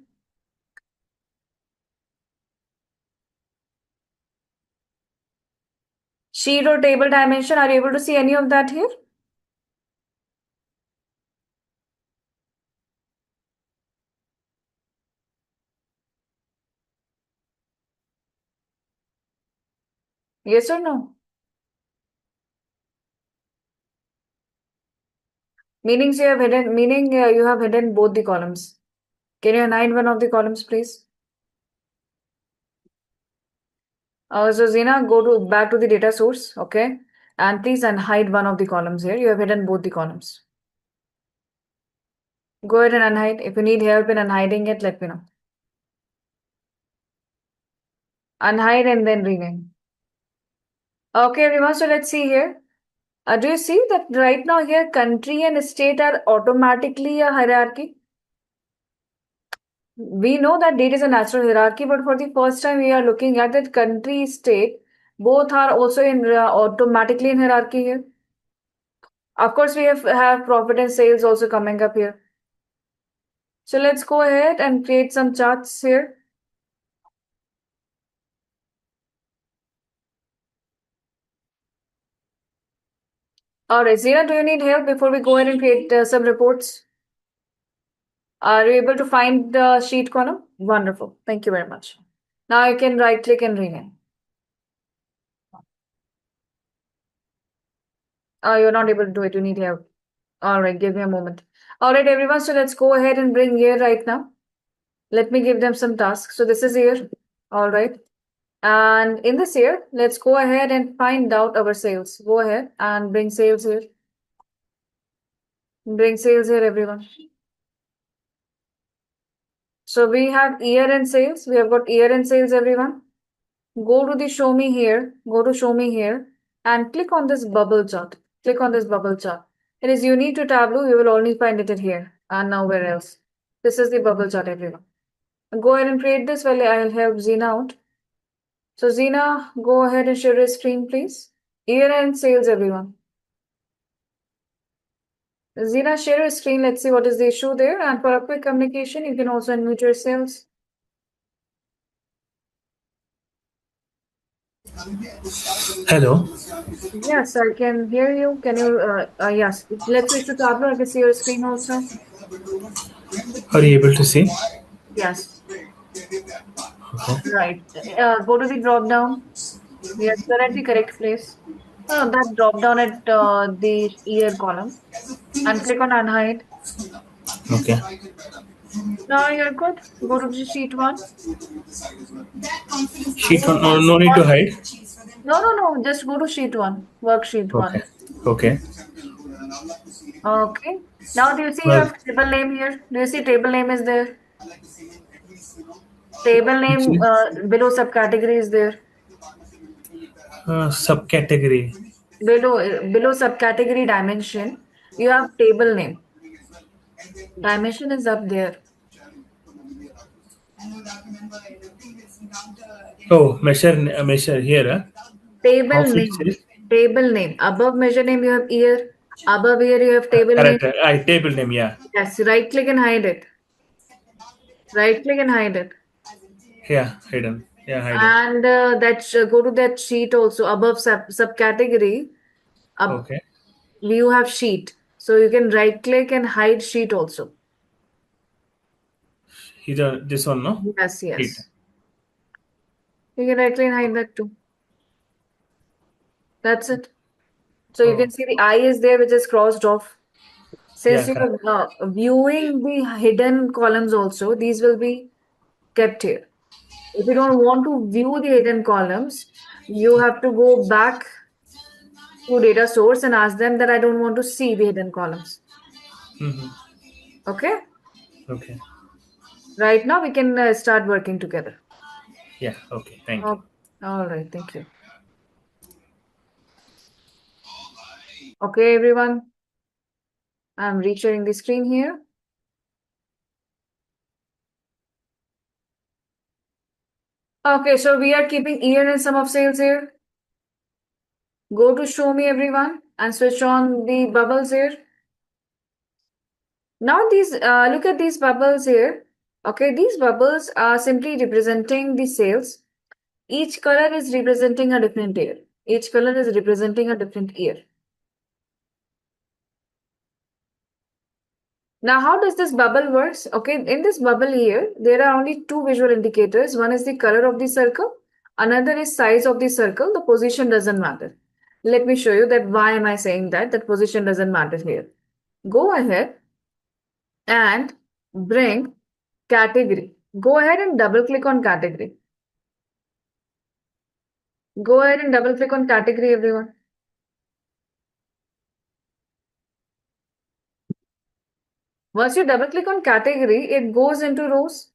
Sheet or table dimension, are you able to see any of that here? Yes or no? Meaning you have hidden both the columns. Can you hide one of the columns, please? So Zina, go to back to the data source, okay? And please unhide one of the columns here. You have hidden both the columns. Go ahead and unhide. If you need help in unhiding it, let me know. Unhide and then rename. Okay, everyone. So let's see here. Do you see that right now here country and state are automatically a hierarchy? We know that data is a natural hierarchy, but for the first time we are looking at that country state both are also in automatically in hierarchy here. Of course, we have profit and sales also coming up here. So let's go ahead and create some charts here. All right, Zina, do you need help before we go ahead and create some reports? Are you able to find the sheet column? Wonderful. Thank you very much. Now you can right click and rename. You're not able to do it. You need help. All right, give me a moment. All right, everyone. So let's go ahead and bring here right now. Let me give them some tasks. So this is here. All right. And in this here, let's go ahead and find out our sales. Go ahead and bring sales here. Bring sales here, everyone. So we have year end sales. We have got year end sales, everyone. Go to the show me here. Go to show me here and click on this bubble chart. Click on this bubble chart. It is unique to Tableau. You will only find it here and nowhere else. This is the bubble chart, everyone. Go ahead and create this while I'll help Zina out. So Zina, go ahead and share your screen, please. Year-end sales, everyone. Zina, share your screen. Let's see what is the issue there. And for a quick communication, you can also unmute yourselves. Hello, Yes, I can hear you. Can you? Yes. Let's switch to Tableau. I can see your screen also. are you able to see? Yes. Okay. Right. Go to the drop down. Yes, you're at the correct place. That drop down at the year column and click on unhide. Okay. Now you're good. Go to the sheet one. Sheet one, no, no need to hide. No, no, no. Just go to sheet one. Worksheet Okay. one. Okay. Okay. Now do you see you Well, have table name here? Do you see table name is there? Table name below subcategory is there. subcategory. Below subcategory dimension, you have table name. Dimension is up there. Oh, measure here. Table How it name. says? Table name. Above measure name, you have year. Above year, you have table name. Correct. I table name. Yeah. Yes, right click and hide it. Right click and hide it. Yeah. Hidden. Yeah. Hidden. And go to that sheet also above subcategory. Up Okay. you have sheet. So you can right click and hide sheet also. Here, this one, no? Yes, Heat. yes. You can right click and hide that too. That's it. So you Oh. can see the eye is there, which is crossed off. Since Yeah. you Correct. are viewing the hidden columns also, these will be kept here. If you don't want to view the hidden columns, you have to go back to data source and ask them that I don't want to see the hidden columns. Mm-hmm. Okay? Okay. Right now we can start working together. Yeah. Okay. Thank you. Oh, all right. Thank you. Okay, everyone. I'm resharing the screen here. Okay, so we are keeping year and sum of sales here. Go to show me everyone and switch on the bubbles here. Now these look at these bubbles here. Okay, these bubbles are simply representing the sales. Each color is representing a different year. Each color is representing a different year. Now, how does this bubble works? Okay, in this bubble here, there are only two visual indicators. One is the color of the circle. Another is size of the circle. The position doesn't matter. Let me show you that why am I saying that? That position doesn't matter here. Go ahead and bring category. Go ahead and double click on category. Go ahead and double click on category, everyone. Once you double click on category, it goes into rows.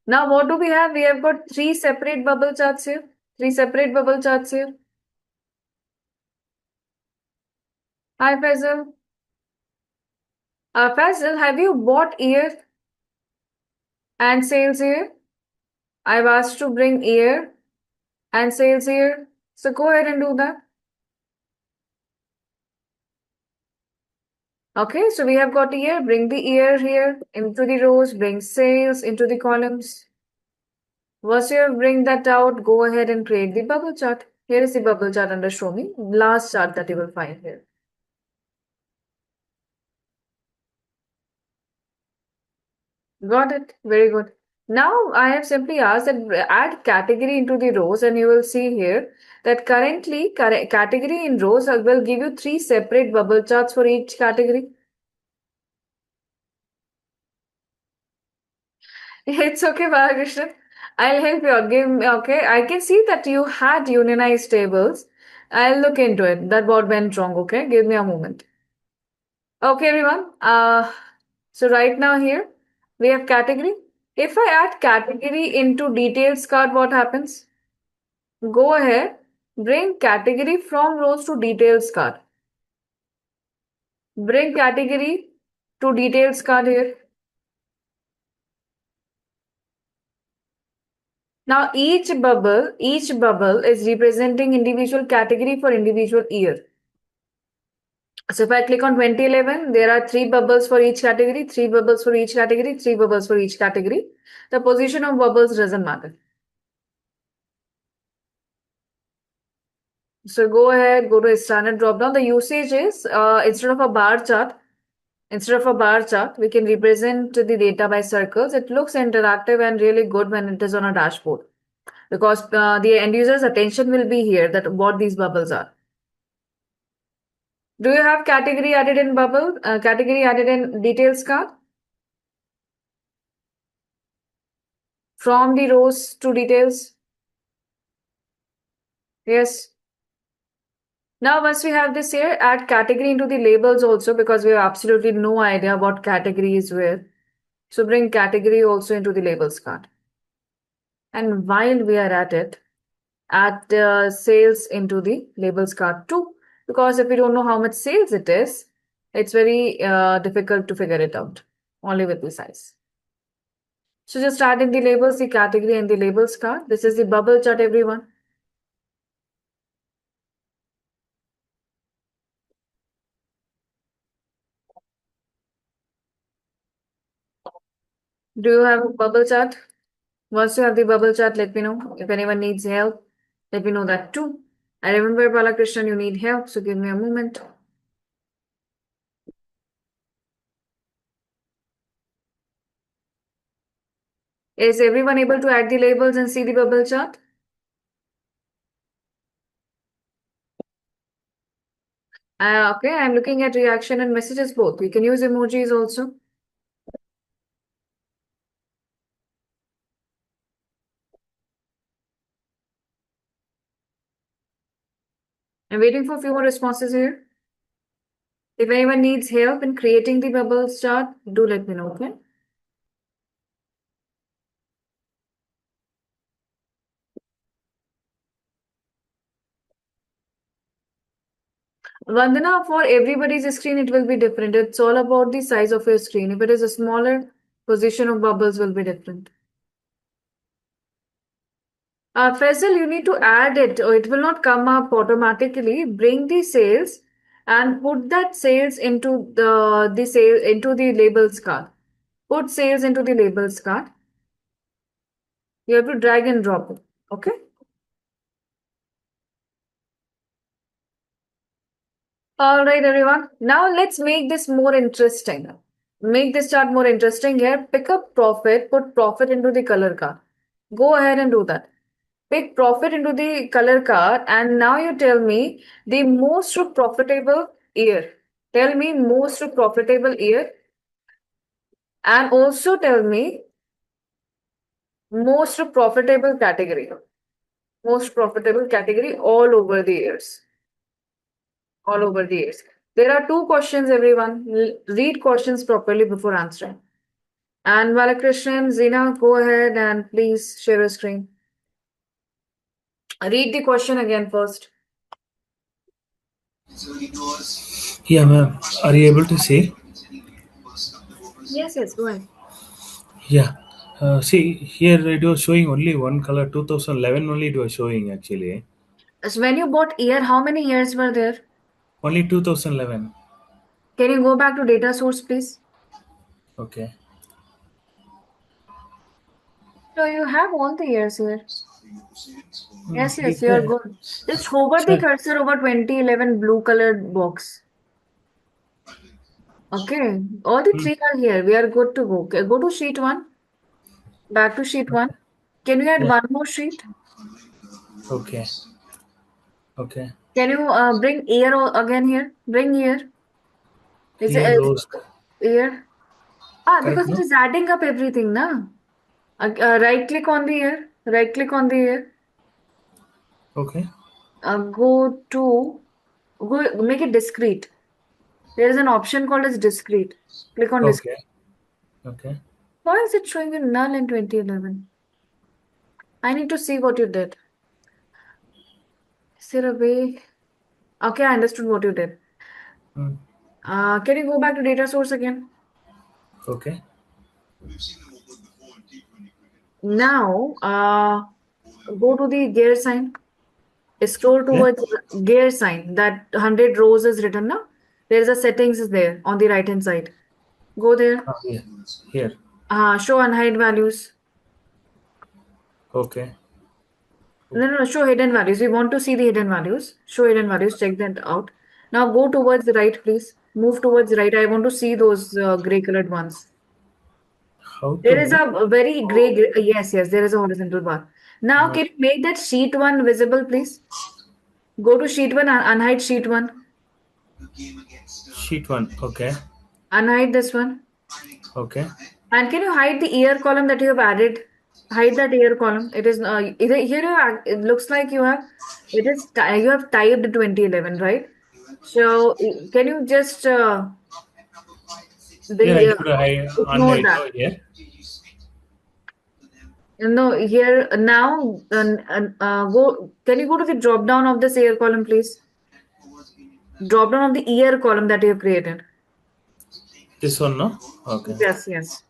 Now, what do we have? We have got three separate bubble charts here. Three separate bubble charts here. Hi, Faisal. Faisal, have you bought year and sales here? I've asked to bring year and sales here. So go ahead and do that. Okay, so we have got year. Bring the year here into the rows. Bring sales into the columns. Once you bring that out, go ahead and create the bubble chart. Here is the bubble chart under show me. Last chart that you will find here. Got it. Very good. Now I have simply asked that add category into the rows, and you will see here that currently category in rows will give you three separate bubble charts for each category. It's okay, Balakrishnan. I'll help you out. Okay. I can see that you had unionized tables. I'll look into it. That what went wrong. Okay. Give me a moment. Okay, everyone. So right now here we have category. If I add category into details card, what happens? Go ahead, bring category from rows to details card. Bring category to details card here. Now each bubble is representing individual category for individual year. So if I click on 2011, there are 3 bubbles for each category, 3 bubbles for each category, 3 bubbles for each category. The position of bubbles doesn't matter. So go ahead, go to a standard drop down. The usage is instead of a bar chart, we can represent the data by circles. It looks interactive and really good when it is on a dashboard because the end user's attention will be here that what these bubbles are. Do you have category added in bubble? Category added in details card? From the rows to details? Yes. Now, once we have this here, add category into the labels also because we have absolutely no idea what category is where. So bring category also into the labels card. And while we are at it, add sales into the labels card too. Because if we don't know how much sales it is, it's very difficult to figure it out only with the size. So just add in the labels, the category and the labels card. This is the bubble chart, everyone. Do you have a bubble chart? Once you have the bubble chart, let me know. If anyone needs help, let me know that too. I remember, Balakrishnan, you need help, so give me a moment. Is everyone able to add the labels and see the bubble chart? Okay, I'm looking at reaction and messages both. We can use emojis also. I'm waiting for a few more responses here. If anyone needs help in creating the bubbles chart, do let me know, okay? Vandana, for everybody's screen, it will be different. It's all about the size of your screen. If it is a smaller, position of bubbles will be different. Faisal, you need to add it or it will not come up automatically. Bring the sales and put that sales into the sale into the labels card. Put sales into the labels card. You have to drag and drop it. Okay. All right, everyone. Now let's make this more interesting. Make this chart more interesting here. Pick up profit, put profit into the color card. Go ahead and do that. Pick profit into the color card, and now you tell me the most profitable year. Tell me most profitable year, and also tell me most profitable category. Most profitable category all over the years. All over the years. There are 2 questions, everyone. Read questions properly before answering. And Balakrishnan, Zina, go ahead and please share your screen. Read the question again first. Yeah, ma'am. Are you able to see? Yes, go ahead. Yeah. See, here it was showing only one color. 2011 only it was showing actually. So when you bought year, how many years were there? Only 2011. Can you go back to data source, please? Okay. So you have all the years here. Yes, you are Yeah. good. Just hover the Sure. cursor over 2011 blue colored box. Okay, all the 3 are here. We are good to go. Okay, go to sheet 1. Back to sheet 1. Can you add Yeah. one more sheet? Okay. Okay. Can you bring year again here? Bring year. Is Here it rows. year? Correct, Because it no? is adding up everything, na? Right click on the year. Right click on the year. Okay. Go to make it discrete. There is an option called as discrete. Click on discrete. Okay. Okay. Why is it showing you null in 2011? I need to see what you did. Is there a way? Okay, I understood what you did. Hmm. Can you go back to data source again? Okay. Now, go to the gear sign. Scroll towards gear sign. That 100 rows is written now. There's a settings is there on the right hand side. Go there. Yeah. Here. Show and hide values. Okay. No, show hidden values. We want to see the hidden values. Show hidden values. Check that out. Now go towards the right, please. Move towards the right. I want to see those gray colored ones. How to There is move? a very yes, yes, there is a horizontal bar. Now, Uh, can you make that sheet one visible, please? Go to sheet one and unhide sheet one. sheet 1. Okay. Unhide this one. Okay. And can you hide the year column that you have added? Hide that year column. It is here. It looks like you have typed 2011, right? So can you just Here I the should I ignore unhide that? no here. No, here now. Go. Can you go to the drop down of this year column, please? Drop down of the year column that you have created. This one, no? Okay. Yes, yes.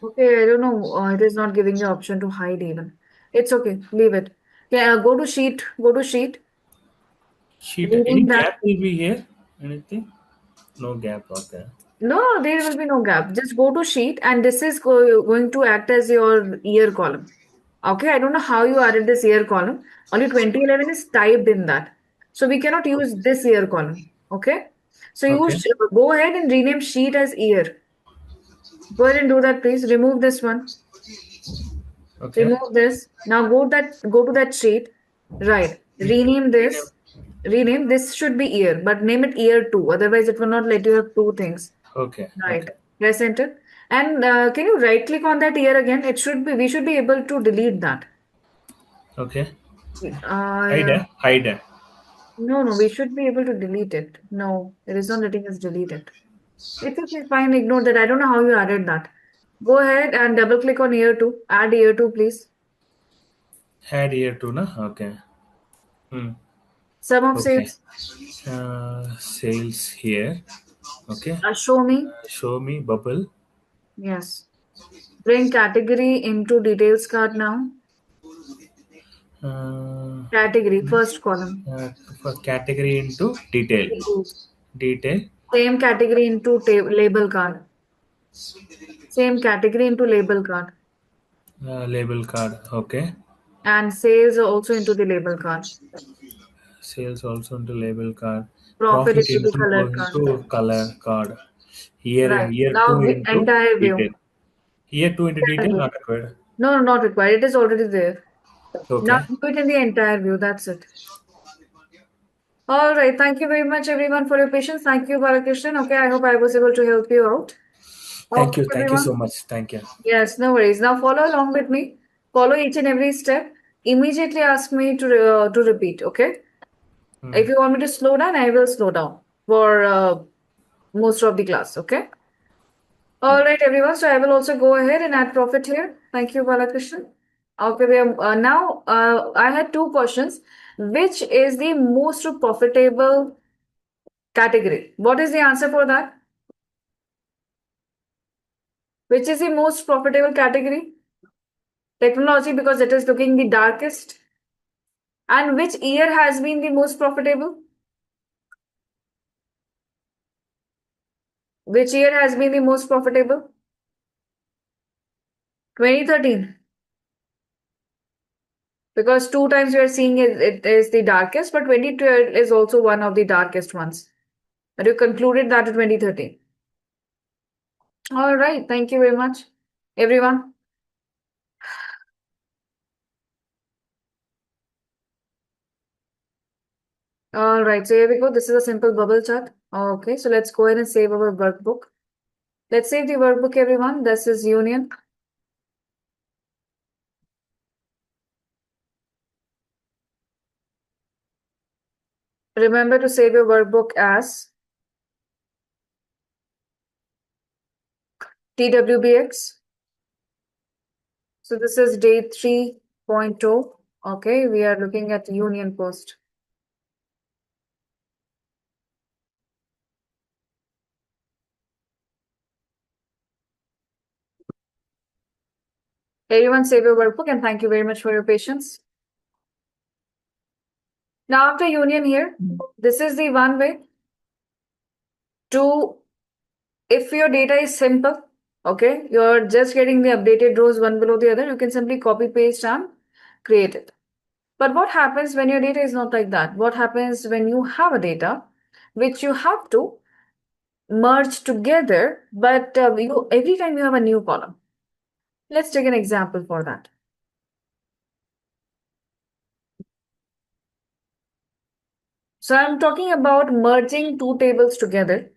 Okay, I don't know. It is not giving you option to hide even. It's okay. Leave it. Yeah, go to sheet. Go to sheet. Sheet. Any Rename that. gap will be here? Anything? No gap. Okay. No, there will be no gap. Just go to sheet, and this is going to act as your year column. Okay, I don't know how you added this year column. Only 2011 is typed in that. So we cannot use this year column. Okay. So you Okay. go ahead and rename sheet as year. Go ahead and do that, please. Remove this one. Okay. Remove this. Now go to that sheet. Right. Rename this. Rename this should be year, but name it year two. Otherwise, it will not let you have two things. Okay. Right. Okay. Press enter. And can you right click on that year again? We should be able to delete that. Okay. Hide. Uh, Hide. no, we should be able to delete it. No, it is not letting us delete it. It's okay, fine, ignore that. I don't know how you added that. Go ahead and double click on year two. Add year two, please. Add here too, no? Okay. Hmm. Sum of Okay. sales. Sales here. Okay. Show me. Show me bubble. Yes. Bring category into details card now. Uh, Category, first column. uh, for category into detail. Detail. Same category into label card. Same category into label card. Label card. Okay. And sales also into the label card. Sales also into label card. Profit Profit into the into color card. color card. Here Right. year Now two into entire detail. view. Year two into Entire detail view. not required. No, not required. It is already there. Now Okay. do it in the entire view. That's it. All right. Thank you very much, everyone, for your patience. Thank you, Balakrishnan. Okay, I hope I was able to help you out. Thank Okay, you. Thank you so everyone. much. Thank you. Yes, no worries. Now follow along with me. Follow each and every step. Immediately ask me to repeat. Okay. If you want me to slow down, I will slow down for most of the class. Okay. All right, everyone. So I will also go ahead and add profit here. Thank you, Balakrishnan. Okay, now I had two questions. Which is the most profitable category? What is the answer for that? Which is the most profitable category? Technology, because it is looking the darkest. And which year has been the most profitable? Which year has been the most profitable? 2013. Because two times we are seeing it is the darkest, but 2012 is also one of the darkest ones. But you concluded that in 2013. All right. Thank you very much, everyone. All right. So here we go. This is a simple bubble chart. Okay. So let's go ahead and save our workbook. Let's save the workbook, everyone. This is Union. Remember to save your workbook as TWBX. So this is day 3.0. Okay, we are looking at Union Post. Everyone save your workbook and thank you very much for your patience. Now after union here, this is the one way to, if your data is simple, okay, you're just getting the updated rows one below the other, you can simply copy paste and create it. But what happens when your data is not like that? What happens when you have a data which you have to merge together, but every time you have a new column? Let's take an example for that. So I'm talking about merging two tables together.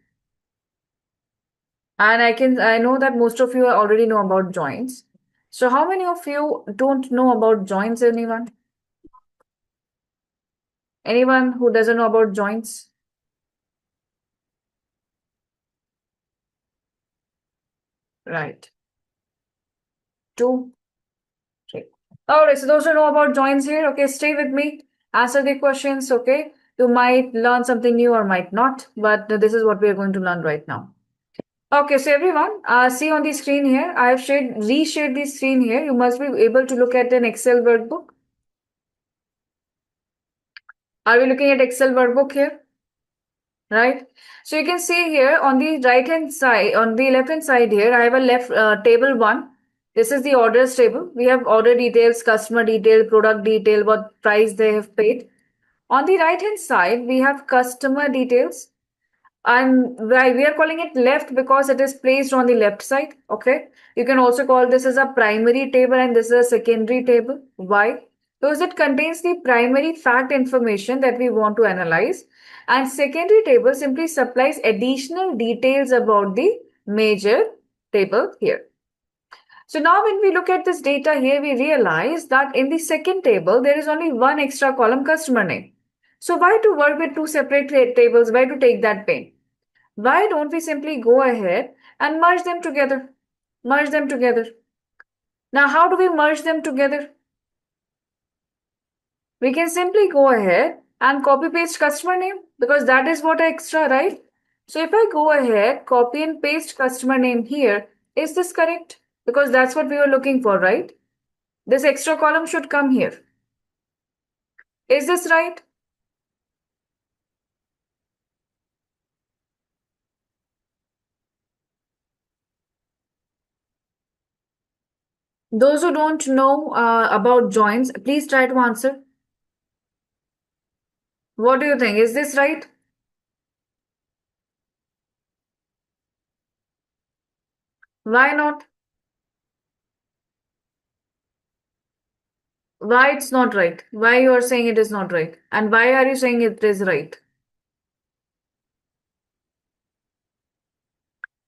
And I know that most of you already know about joins. So how many of you don't know about joins, anyone? Anyone who doesn't know about joins? Right. 2, 3. All right, so those who know about joins here, okay, stay with me. Answer the questions, okay? You might learn something new or might not, but this is what we are going to learn right now. Okay, so everyone, see on the screen here, I have reshared the screen here. You must be able to look at an Excel workbook. Are we looking at Excel workbook here? Right. So you can see here on the right hand side, on the left hand side here, I have a left table 1. This is the orders table. We have order details, customer detail, product detail, what price they have paid. On the right hand side, we have customer details. And we are calling it left because it is placed on the left side. Okay. You can also call this as a primary table and this is a secondary table. Why? Because it contains the primary fact information that we want to analyze, and secondary table simply supplies additional details about the major table here. So now when we look at this data here, we realize that in the second table, there is only one extra column, customer name. So why to work with two separate tables? Why to take that pain? Why don't we simply go ahead and merge them together? Merge them together. Now, how do we merge them together? We can simply go ahead and copy paste customer name because that is what extra, right? So if I go ahead, copy and paste customer name here, is this correct? Because that's what we were looking for, right? This extra column should come here. Is this right? Those who don't know about joins, please try to answer. What do you think? Is this right? Why not? Why it's not right? Why you are saying it is not right? And why are you saying it is right?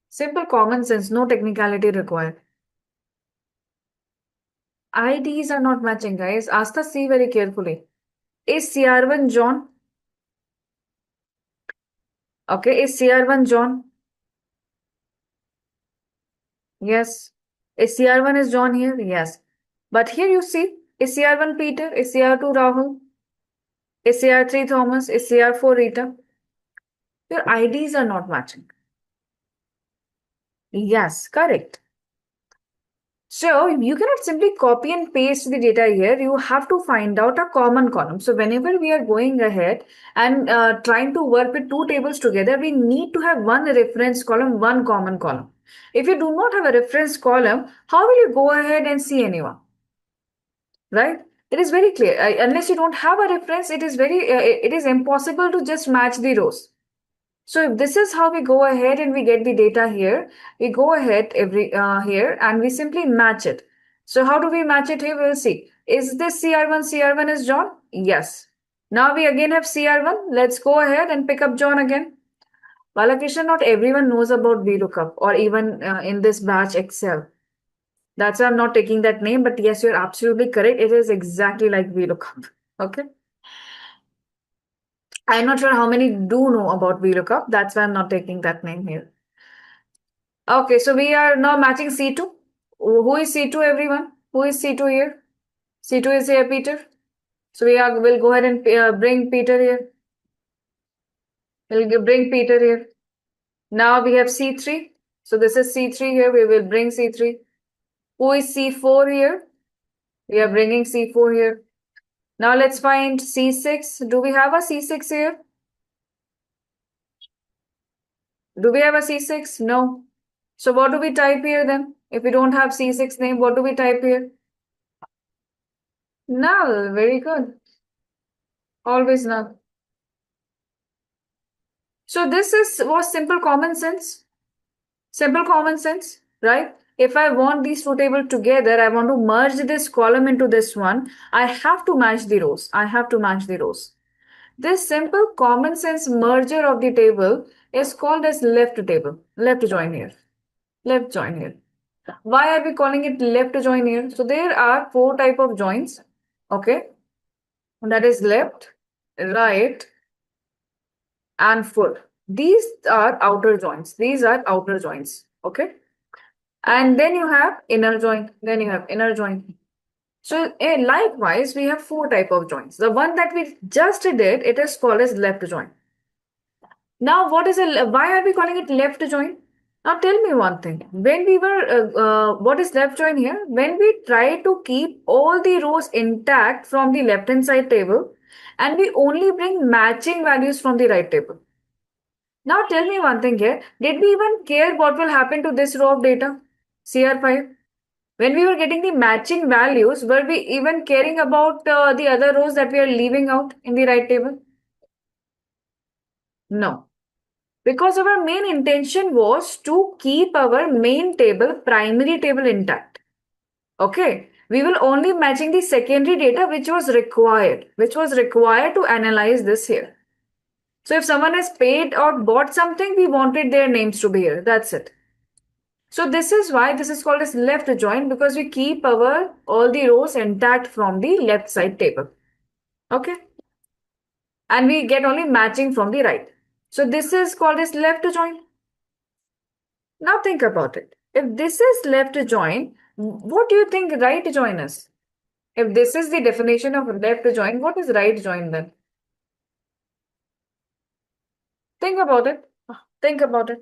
Simple common sense, no technicality required. IDs are not matching, guys. Asta, see very carefully. Is CR1 John? Okay, is CR1 John? Yes. Is CR1 is John here? Yes. But here you see, is CR1 Peter? Is CR2 Rahul? Is CR3 Thomas? Is CR4 Rita? Your IDs are not matching. Yes, correct. So you cannot simply copy and paste the data here. You have to find out a common column. So whenever we are going ahead and trying to work with two tables together, we need to have one reference column, one common column. If you do not have a reference column, how will you go ahead and see anyone? Right? It is very clear. Unless you don't have a reference, it is impossible to just match the rows. So if this is how we go ahead and we get the data here, we go ahead here and we simply match it. So how do we match it here? We'll see. Is this CR1? CR1 is John? Yes. Now we again have CR1. Let's go ahead and pick up John again. Balakrishna, not everyone knows about VLOOKUP or even in this batch Excel. That's why I'm not taking that name. But yes, you're absolutely correct. It is exactly like VLOOKUP. Okay. I'm not sure how many do know about VLOOKUP. That's why I'm not taking that name here. Okay, so we are now matching C2. Who is C2, everyone? Who is C2 here? C2 is here, Peter. So we'll go ahead and bring Peter here. We'll bring Peter here. Now we have C3. So this is C3 here. We will bring C3. Who is C4 here? We are bringing C4 here. Now let's find C6. Do we have a C6 here? Do we have a C6? No. So what do we type here then? If we don't have C6 name, what do we type here? Null. Very good. Always null. So this was simple common sense. Simple common sense, right? If I want these two tables together, I want to merge this column into this one, I have to match the rows. I have to match the rows. This simple common sense merger of the table is called as left table. Left join here. Left join here. Why are we calling it left join here? So there are four type of joins. Okay. That is left, right, and full. These are outer joins. These are outer joins. Okay. And then you have inner join. Then you have inner join. So likewise, we have four type of joins. The one that we just did, it is called as left join. Now, why are we calling it left join? Now, tell me one thing. When we were, what is left join here? When we try to keep all the rows intact from the left hand side table, and we only bring matching values from the right table. Now, tell me one thing here. Did we even care what will happen to this row of data? CR5. When we were getting the matching values, were we even caring about the other rows that we are leaving out in the right table? No. Because our main intention was to keep our main table, primary table intact. Okay. We will only matching the secondary data which was required to analyze this here. So if someone has paid or bought something, we wanted their names to be here. That's it. So this is why this is called as left join, because we keep our all the rows intact from the left side table. Okay. And we get only matching from the right. So this is called as left join. Now think about it. If this is left join, what do you think right join is? If this is the definition of left join, what is right join then? Think about it. Think about it.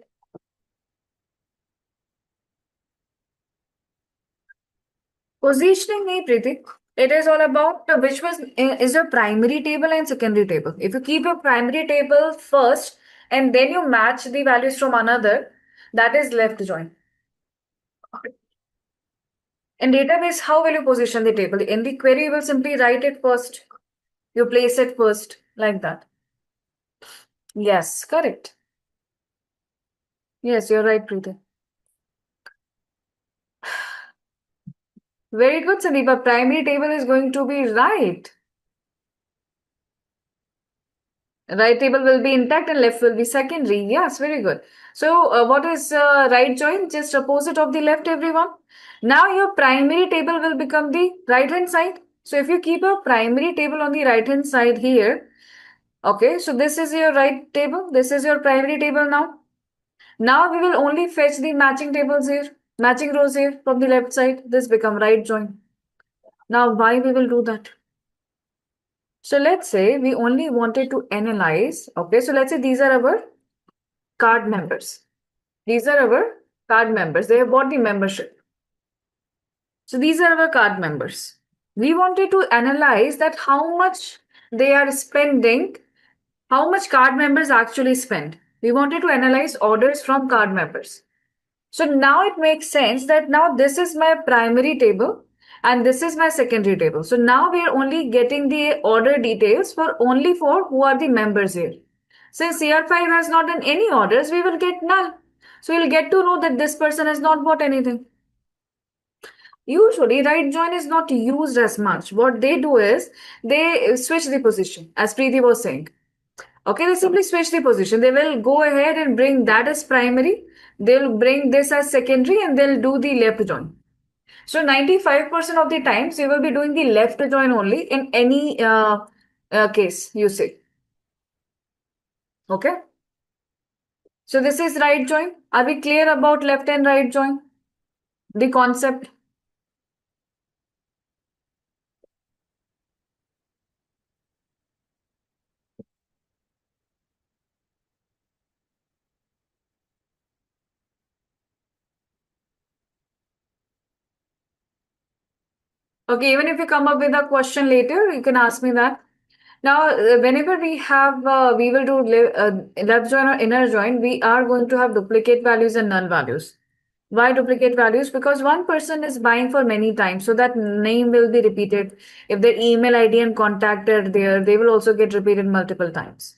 Positioning nahi, Preeti. It is all about which was is your primary table and secondary table. If you keep your primary table first and then you match the values from another, that is left join. In database, how will you position the table? In the query, you will simply write it first. You place it first, like that. Yes, correct. Yes, you're right, Preeti. Very good, Sandeepa. Primary table is going to be right. Right table will be intact and left will be secondary. Yes, very good. So what is right join? Just opposite of the left, everyone. Now your primary table will become the right hand side. So if you keep your primary table on the right hand side here, okay, so this is your right table. This is your primary table now. Now we will only fetch the matching tables here, matching rows here from the left side. This become right join. Now why we will do that? So let's say we only wanted to analyze, okay, so let's say these are our card members. These are our card members. They have bought the membership. So these are our card members. We wanted to analyze that how much they are spending, how much card members actually spend. We wanted to analyze orders from card members. So now it makes sense that now this is my primary table and this is my secondary table. So now we are only getting the order details for who are the members here. Since CR5 has not done any orders, we will get null. So we'll get to know that this person has not bought anything. Usually, right join is not used as much. What they do is they switch the position, as Preeti was saying. Okay, they simply switch the position. They will go ahead and bring that as primary. They'll bring this as secondary and they'll do the left join. So 95% of the times you will be doing the left join only in any case you say. Okay. So this is right join. Are we clear about left and right join? The concept. Okay, even if you come up with a question later, you can ask me that. Now, whenever we will do left join or inner join, we are going to have duplicate values and null values. Why duplicate values? Because one person is buying for many times, so that name will be repeated. If their email ID and contact are there, they will also get repeated multiple times.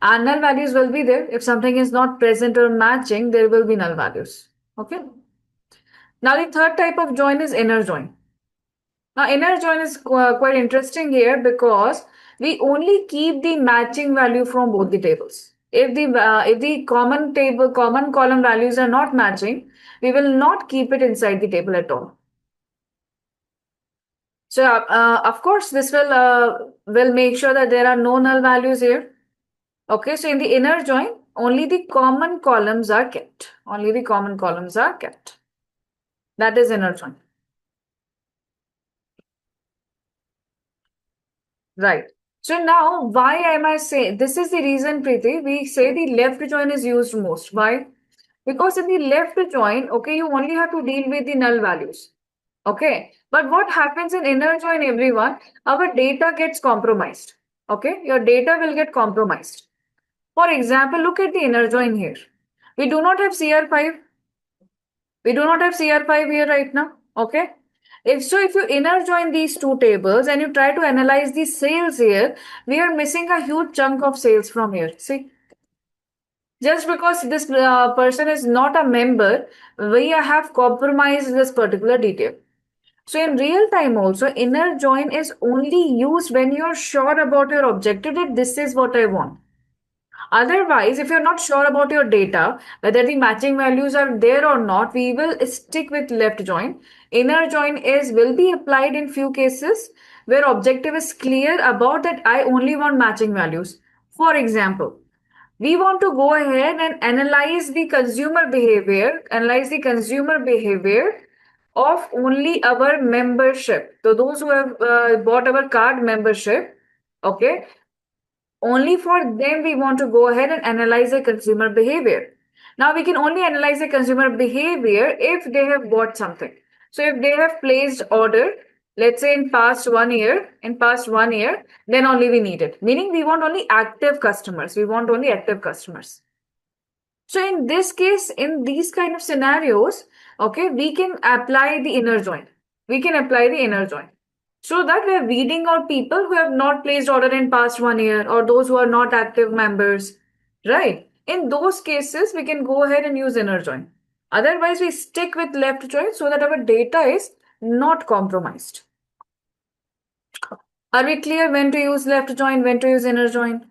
And null values will be there. If something is not present or matching, there will be null values. Okay. Now, the third type of join is inner join. Now, inner join is quite interesting here because we only keep the matching value from both the tables. If the common column values are not matching, we will not keep it inside the table at all. So, of course, this will make sure that there are no null values here. Okay, so in the inner join, only the common columns are kept. Only the common columns are kept. That is inner join. Right. So now, why am I saying this is the reason, Preeti? We say the left join is used most. Why? Because in the left join, okay, you only have to deal with the null values. Okay. But what happens in inner join, everyone? Our data gets compromised. Okay. Your data will get compromised. For example, look at the inner join here. We do not have CR5. We do not have CR5 here right now. Okay. If you inner join these two tables and you try to analyze the sales here, we are missing a huge chunk of sales from here. See, just because this person is not a member, we have compromised this particular detail. So in real time also, inner join is only used when you're sure about your objective that this is what I want. Otherwise, if you're not sure about your data, whether the matching values are there or not, we will stick with left join. Inner join will be applied in few cases where objective is clear about that I only want matching values. For example, we want to go ahead and analyze the consumer behavior of only our membership. So those who have bought our card membership, okay, only for them we want to go ahead and analyze the consumer behavior. Now we can only analyze the consumer behavior if they have bought something. So if they have placed order, let's say in past 1 year, then only we need it. Meaning we want only active customers. We want only active customers. So in this case, in these kind of scenarios, okay, we can apply the inner join. We can apply the inner join. So that we are weeding out people who have not placed order in past 1 year or those who are not active members, right? In those cases, we can go ahead and use inner join. Otherwise, we stick with left join so that our data is not compromised. Are we clear when to use left join, when to use inner join?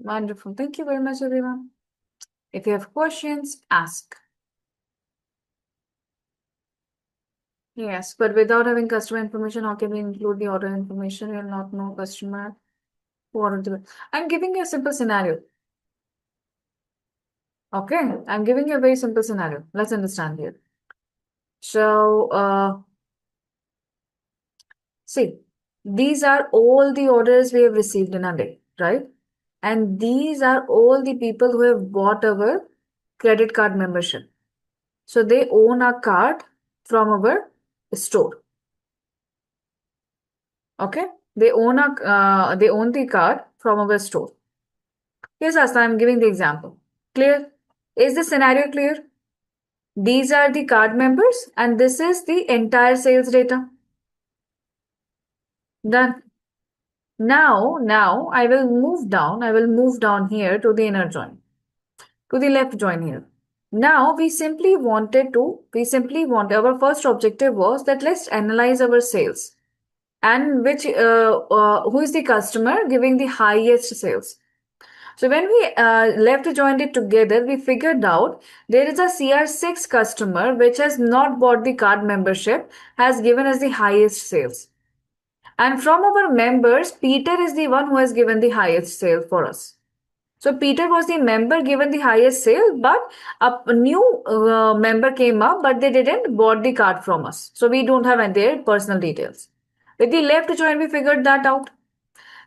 Wonderful. Thank you very much, everyone. If you have questions, ask. Yes, but without having customer information, how can we include the order information? You'll not know customer who ordered the. I'm giving you a simple scenario. Okay, I'm giving you a very simple scenario. Let's understand here. So, see, these are all the orders we have received in a day, right? And these are all the people who have bought our credit card membership. So they own a card from our store. Okay, they own the card from our store. Yes, Asta, I'm giving the example. Clear? Is the scenario clear? These are the card members, and this is the entire sales data. Done. Now I will move down. I will move down here to the inner join, to the left join here. Now our first objective was that let's analyze our sales and who is the customer giving the highest sales. So when we left joined it together, we figured out there is a CR6 customer which has not bought the card membership, has given us the highest sales. And from our members, Peter is the one who has given the highest sale for us. So Peter was the member given the highest sale, but a new member came up, but they didn't bought the card from us. So we don't have their personal details. With the left join, we figured that out.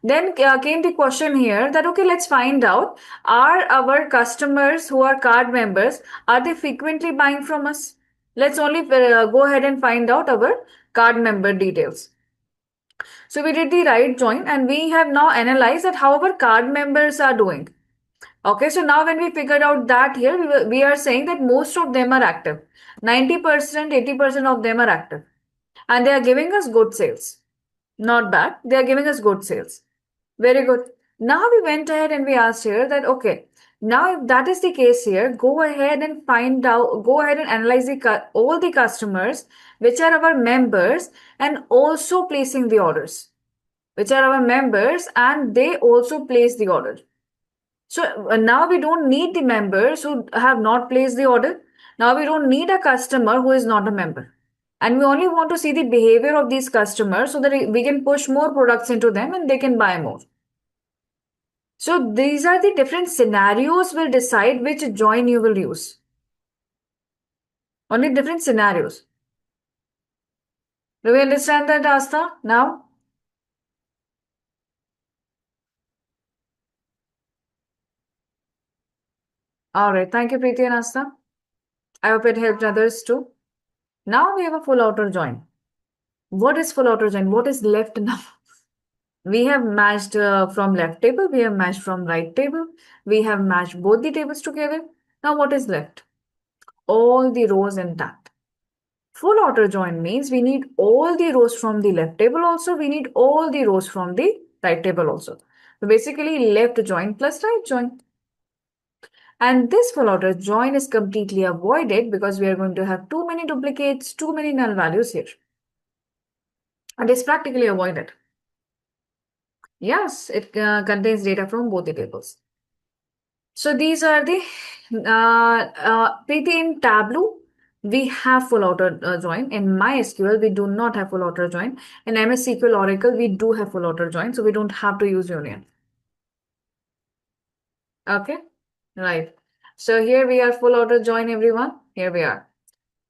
Then came the question here that, okay, let's find out, are our customers who are card members, are they frequently buying from us? Let's only go ahead and find out our card member details. So we did the right join and we have now analyzed that how our card members are doing. Okay, so now when we figured out that here, we are saying that most of them are active. 90%, 80% of them are active. And they are giving us good sales. Not bad. They are giving us good sales. Very good. Now we went ahead and we asked here that, okay, now if that is the case here, go ahead and find out, go ahead and analyze all the customers, which are our members, and also placing the orders, which are our members, and they also place the order. So now we don't need the members who have not placed the order. Now we don't need a customer who is not a member. And we only want to see the behavior of these customers so that we can push more products into them and they can buy more. So these are the different scenarios will decide which join you will use. Only different scenarios. Do we understand that, Asta, now? All right. Thank you, Preeti and Asta. I hope it helped others too. Now we have a full outer join. What is full outer join? What is left now? We have matched from left table. We have matched from right table. We have matched both the tables together. Now what is left? All the rows intact. Full outer join means we need all the rows from the left table also. We need all the rows from the right table also. So basically left join plus right join. And this full outer join is completely avoided because we are going to have too many duplicates, too many null values here. And it's practically avoided. Yes, it contains data from both the tables. So these are the Preeti, in Tableau, we have full outer join. In MySQL, we do not have full outer join. In MS SQL Oracle, we do have full outer join, so we don't have to use union. Okay, right. So here we are full outer join, everyone. Here we are.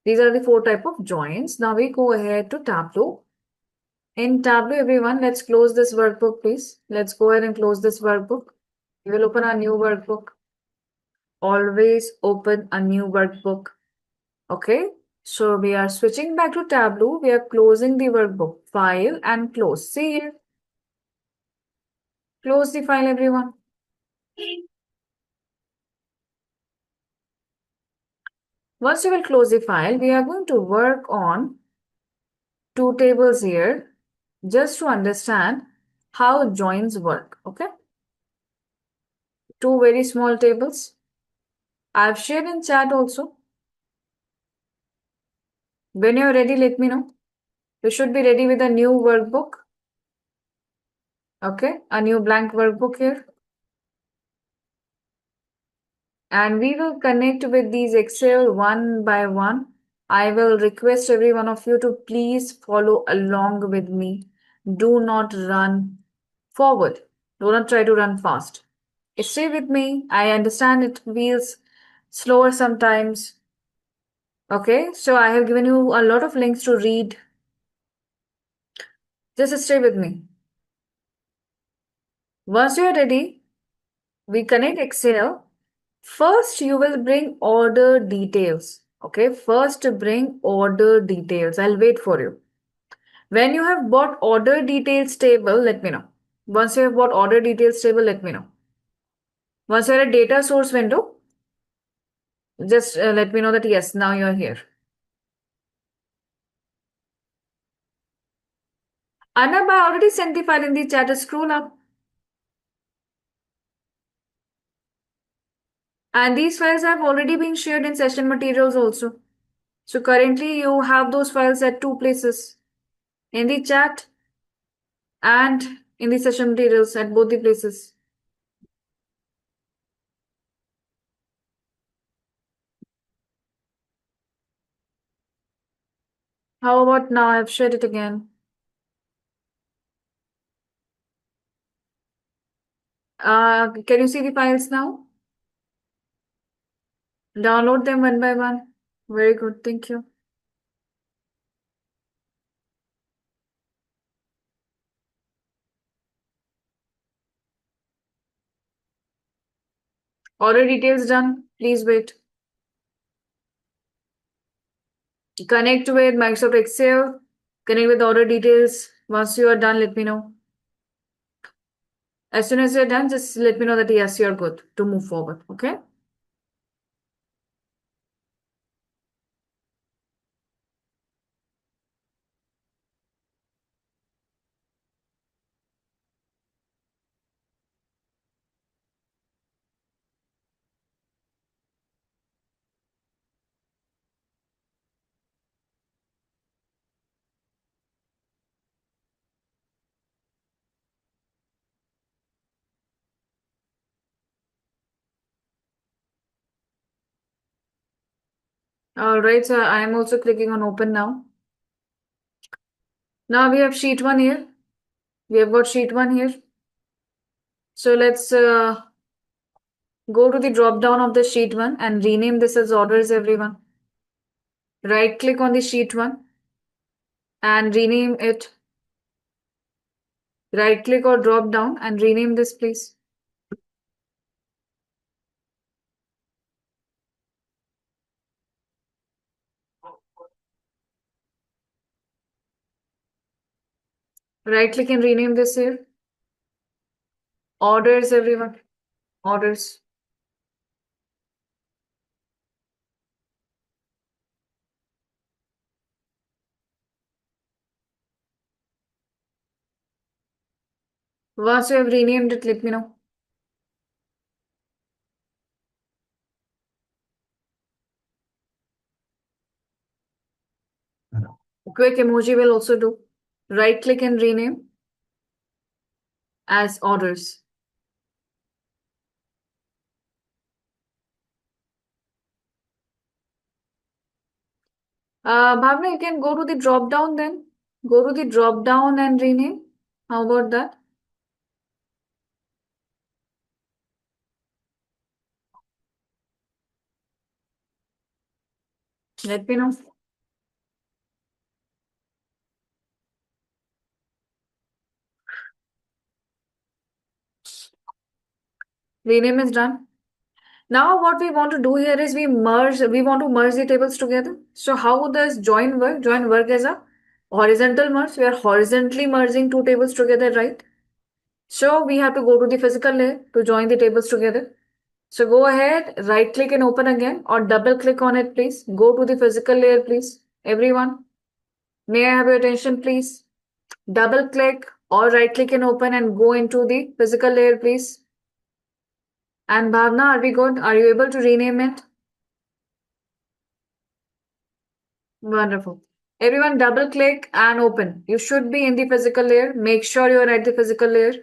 These are the 4 type of joins. Now we go ahead to Tableau. In Tableau, everyone, let's close this workbook, please. Let's go ahead and close this workbook. We will open a new workbook. Always open a new workbook. Okay, so we are switching back to Tableau. We are closing the workbook. File and close. See here. Close the file, everyone. Once you will close the file, we are going to work on 2 tables here just to understand how joins work. Okay, 2 very small tables. I've shared in chat also. When you're ready, let me know. You should be ready with a new workbook. Okay, a new blank workbook here. And we will connect with these Excel one by one. I will request every one of you to please follow along with me. Do not run forward. Do not try to run fast. Stay with me. I understand it feels slower sometimes. Okay, so I have given you a lot of links to read. Just stay with me. Once you are ready, we connect Excel. First, you will bring order details. Okay, first bring order details. I'll wait for you. When you have bought order details table, let me know. Once you have bought order details table, let me know. Once you're at data source window, just let me know that yes, now you're here. Anab, I already sent the file in the chat. Scroll up. And these files have already been shared in session materials also. So currently you have those files at 2 places. In the chat and in the session materials at both the places. How about now? I've shared it again. Can you see the files now? Download them one by one. Very good. Thank you. Order details done. Please wait. Connect with Microsoft Excel. Connect with order details. Once you are done, let me know. As soon as you're done, just let me know that yes, you're good to move forward. Okay. All right, so I am also clicking on open now. Now we have sheet 1 here. We have got sheet 1 here. So let's go to the drop down of the sheet 1 and rename this as orders, everyone. Right click on the sheet 1 and rename it. Right click or drop down and rename this, please. Right click and rename this here. Orders, everyone. Orders. Once you have renamed it, let me know. Quick emoji will also do. Right click and rename as orders. Bhavna, you can go to the drop down then. Go to the drop down and rename. How about that? Let me know. Rename is done. Now what we want to do here is we want to merge the tables together. So how does join work? Join work as a horizontal merge. We are horizontally merging two tables together, right? So we have to go to the physical layer to join the tables together. So go ahead, right click and open again or double click on it, please. Go to the physical layer, please. Everyone, may I have your attention, please? Double click or right click and open and go into the physical layer, please. And Bhavna, are we good? Are you able to rename it? Wonderful. Everyone double click and open. You should be in the physical layer. Make sure you are at the physical layer.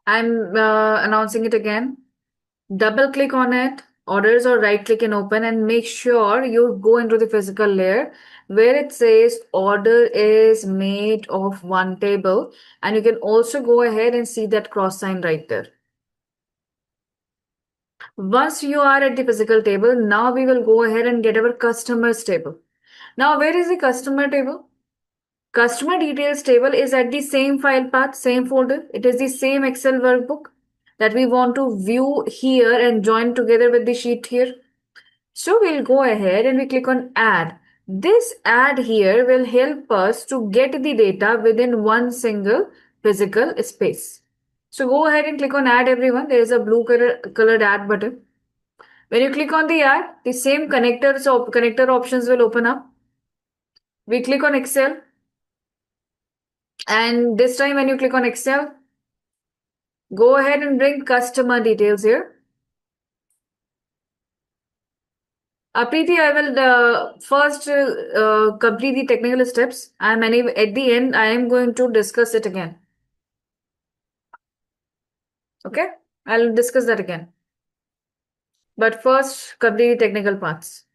I'm announcing it again. Double click on it, orders, or right click and open, and make sure you go into the physical layer where it says order is made of one table, and you can also go ahead and see that cross sign right there. Once you are at the physical table, now we will go ahead and get our customers table. Now, where is the customer table? Customer details table is at the same file path, same folder. It is the same Excel workbook that we want to view here and join together with the sheet here. So we'll go ahead and we click on add. This add here will help us to get the data within one single physical space. So go ahead and click on add, everyone. There is a blue colored add button. When you click on the add, the same connector options will open up. We click on Excel. And this time when you click on Excel, go ahead and bring customer details here. Preeti, I will first complete the technical steps and at the end, I am going to discuss it again. Okay, I'll discuss that again. But first, complete the technical parts.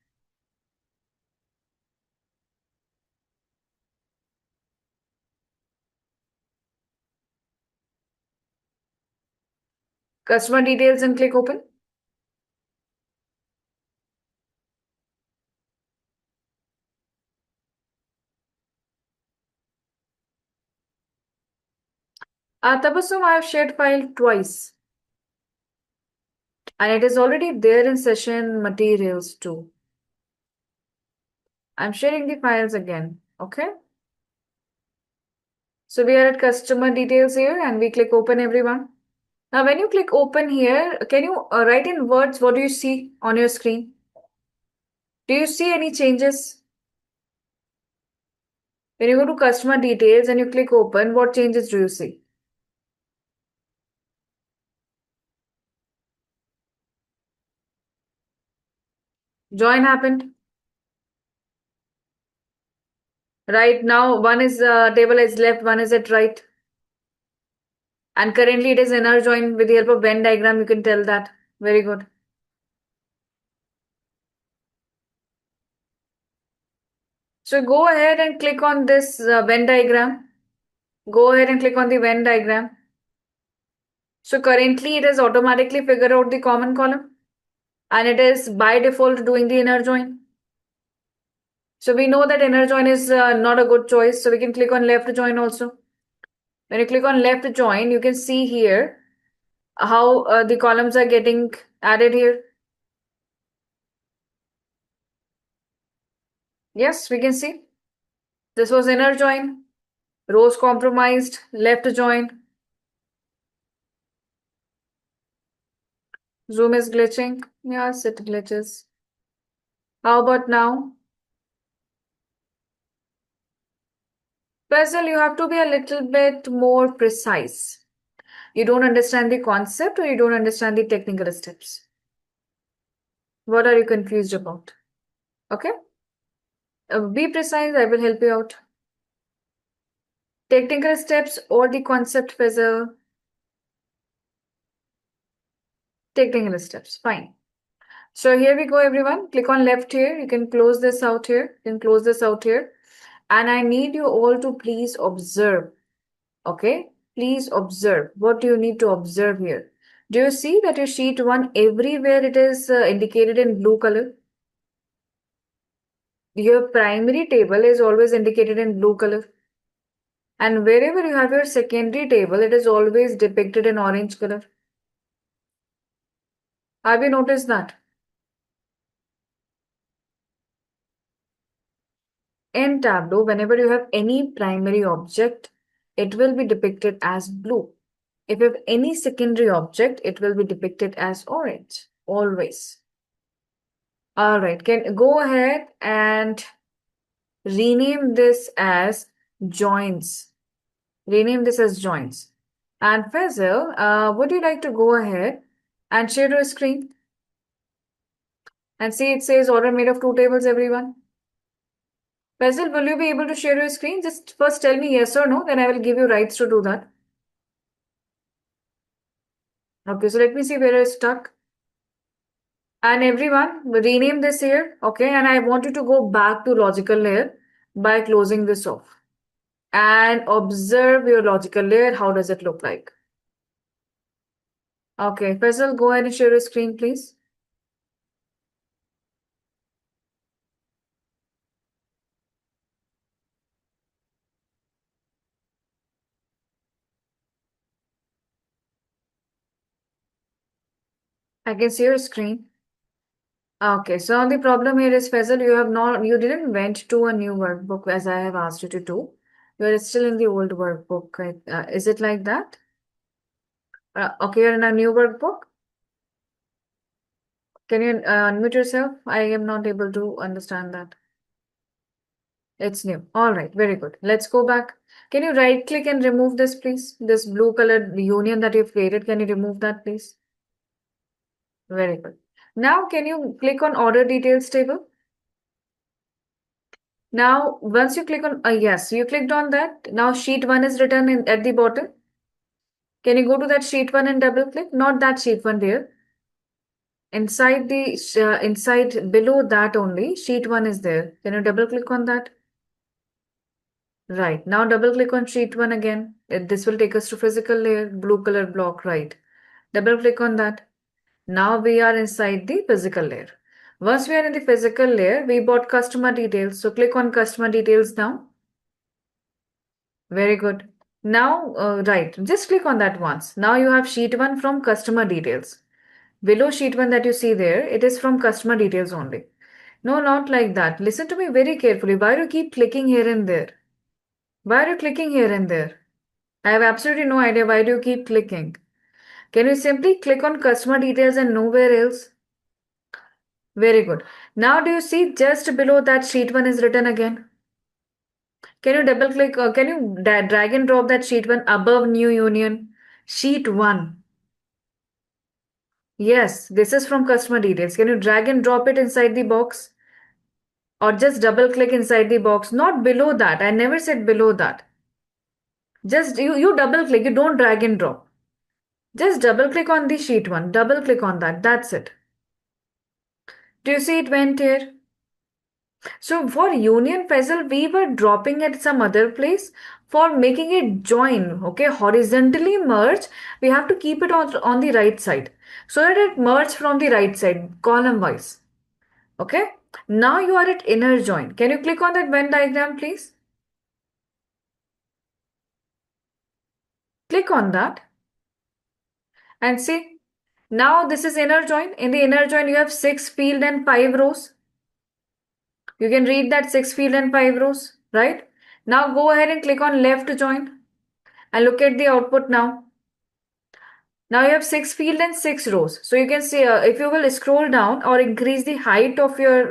Customer details and click open. Tabassum, I have shared file twice. And it is already there in session materials too. I'm sharing the files again. Okay. So we are at customer details here and we click open, everyone. Now, when you click open here, can you write in words what do you see on your screen? Do you see any changes? When you go to customer details and you click open, what changes do you see? Join happened. Right now, one is table is left, one is at right. And currently it is inner join with the help of Venn diagram. You can tell that. Very good. So go ahead and click on this Venn diagram. Go ahead and click on the Venn diagram. So currently it has automatically figured out the common column and it is by default doing the inner join. So we know that inner join is not a good choice. So we can click on left join also. When you click on left join, you can see here how the columns are getting added here. Yes, we can see. This was inner join, rows compromised, left join. Zoom is glitching. Yes, it glitches. How about now? Basil, you have to be a little bit more precise. You don't understand the concept or you don't understand the technical steps. What are you confused about? Okay? Be precise, I will help you out. Technical steps or the concept, Basil? Technical steps, fine. So here we go, everyone. Click on left here. You can close this out here. You can close this out here. And I need you all to please observe. Okay? Please observe. What do you need to observe here? Do you see that your sheet 1, everywhere it is indicated in blue color? Your primary table is always indicated in blue color. And wherever you have your secondary table, it is always depicted in orange color. Have you noticed that? In Tableau, whenever you have any primary object, it will be depicted as blue. If you have any secondary object, it will be depicted as orange, always. All right, can go ahead and rename this as joins. Rename this as joins. And Faisal, would you like to go ahead and share your screen? And see, it says order made of 2 tables, everyone. Faisal, will you be able to share your screen? Just first tell me yes or no, then I will give you rights to do that. Okay, so let me see where you're stuck. And everyone, rename this here, okay? And I want you to go back to logical layer by closing this off. And observe your logical layer. How does it look like? Okay, Faisal, go ahead and share your screen, please. I can see your screen. Okay, so the problem here is, Faisal, you didn't went to a new workbook as I have asked you to do. You're still in the old workbook. Right? Is it like that? Okay, you're in a new workbook. Can you unmute yourself? I am not able to understand that. It's new. All right, very good. Let's go back. Can you right click and remove this, please? This blue colored union that you've created, can you remove that, please? Very good. Now, can you click on order details table? Now, once you click on, yes, you clicked on that. Now, sheet 1 is written at the bottom. Can you go to that sheet 1 and double click? Not that sheet 1 there. Inside inside below that only, sheet 1 is there. Can you double click on that? Right. Now double click on sheet 1 again. This will take us to physical layer, blue color block, right. Double click on that. Now we are inside the physical layer. Once we are in the physical layer, we bought customer details. So click on customer details now. Very good. Now, right, just click on that once. Now you have sheet 1 from customer details. Below sheet 1 that you see there, it is from customer details only. No, not like that. Listen to me very carefully. Why do you keep clicking here and there? Why are you clicking here and there? I have absolutely no idea why do you keep clicking. Can you simply click on customer details and nowhere else? Very good. Now do you see just below that sheet 1 is written again? Can you double click, can you drag and drop that sheet 1 above new union? Sheet 1. Yes, this is from customer details. Can you drag and drop it inside the box? Or just double click inside the box? Not below that. I never said below that. Just you double click, you don't drag and drop. Just double click on the sheet 1. Double click on that. That's it. Do you see it went here? So for union Faisal, we were dropping at some other place. For making it join, okay, horizontally merge, we have to keep it on the right side. So that it merge from the right side, column wise. Okay. Now you are at inner join. Can you click on that Venn diagram, please? Click on that. And see, now this is inner join. In the inner join, you have 6 field and 5 rows. You can read that 6 field and 5 rows, right? Now go ahead and click on left join and look at the output now. Now you have 6 field and 6 rows. So you can see if you will scroll down or increase the height of your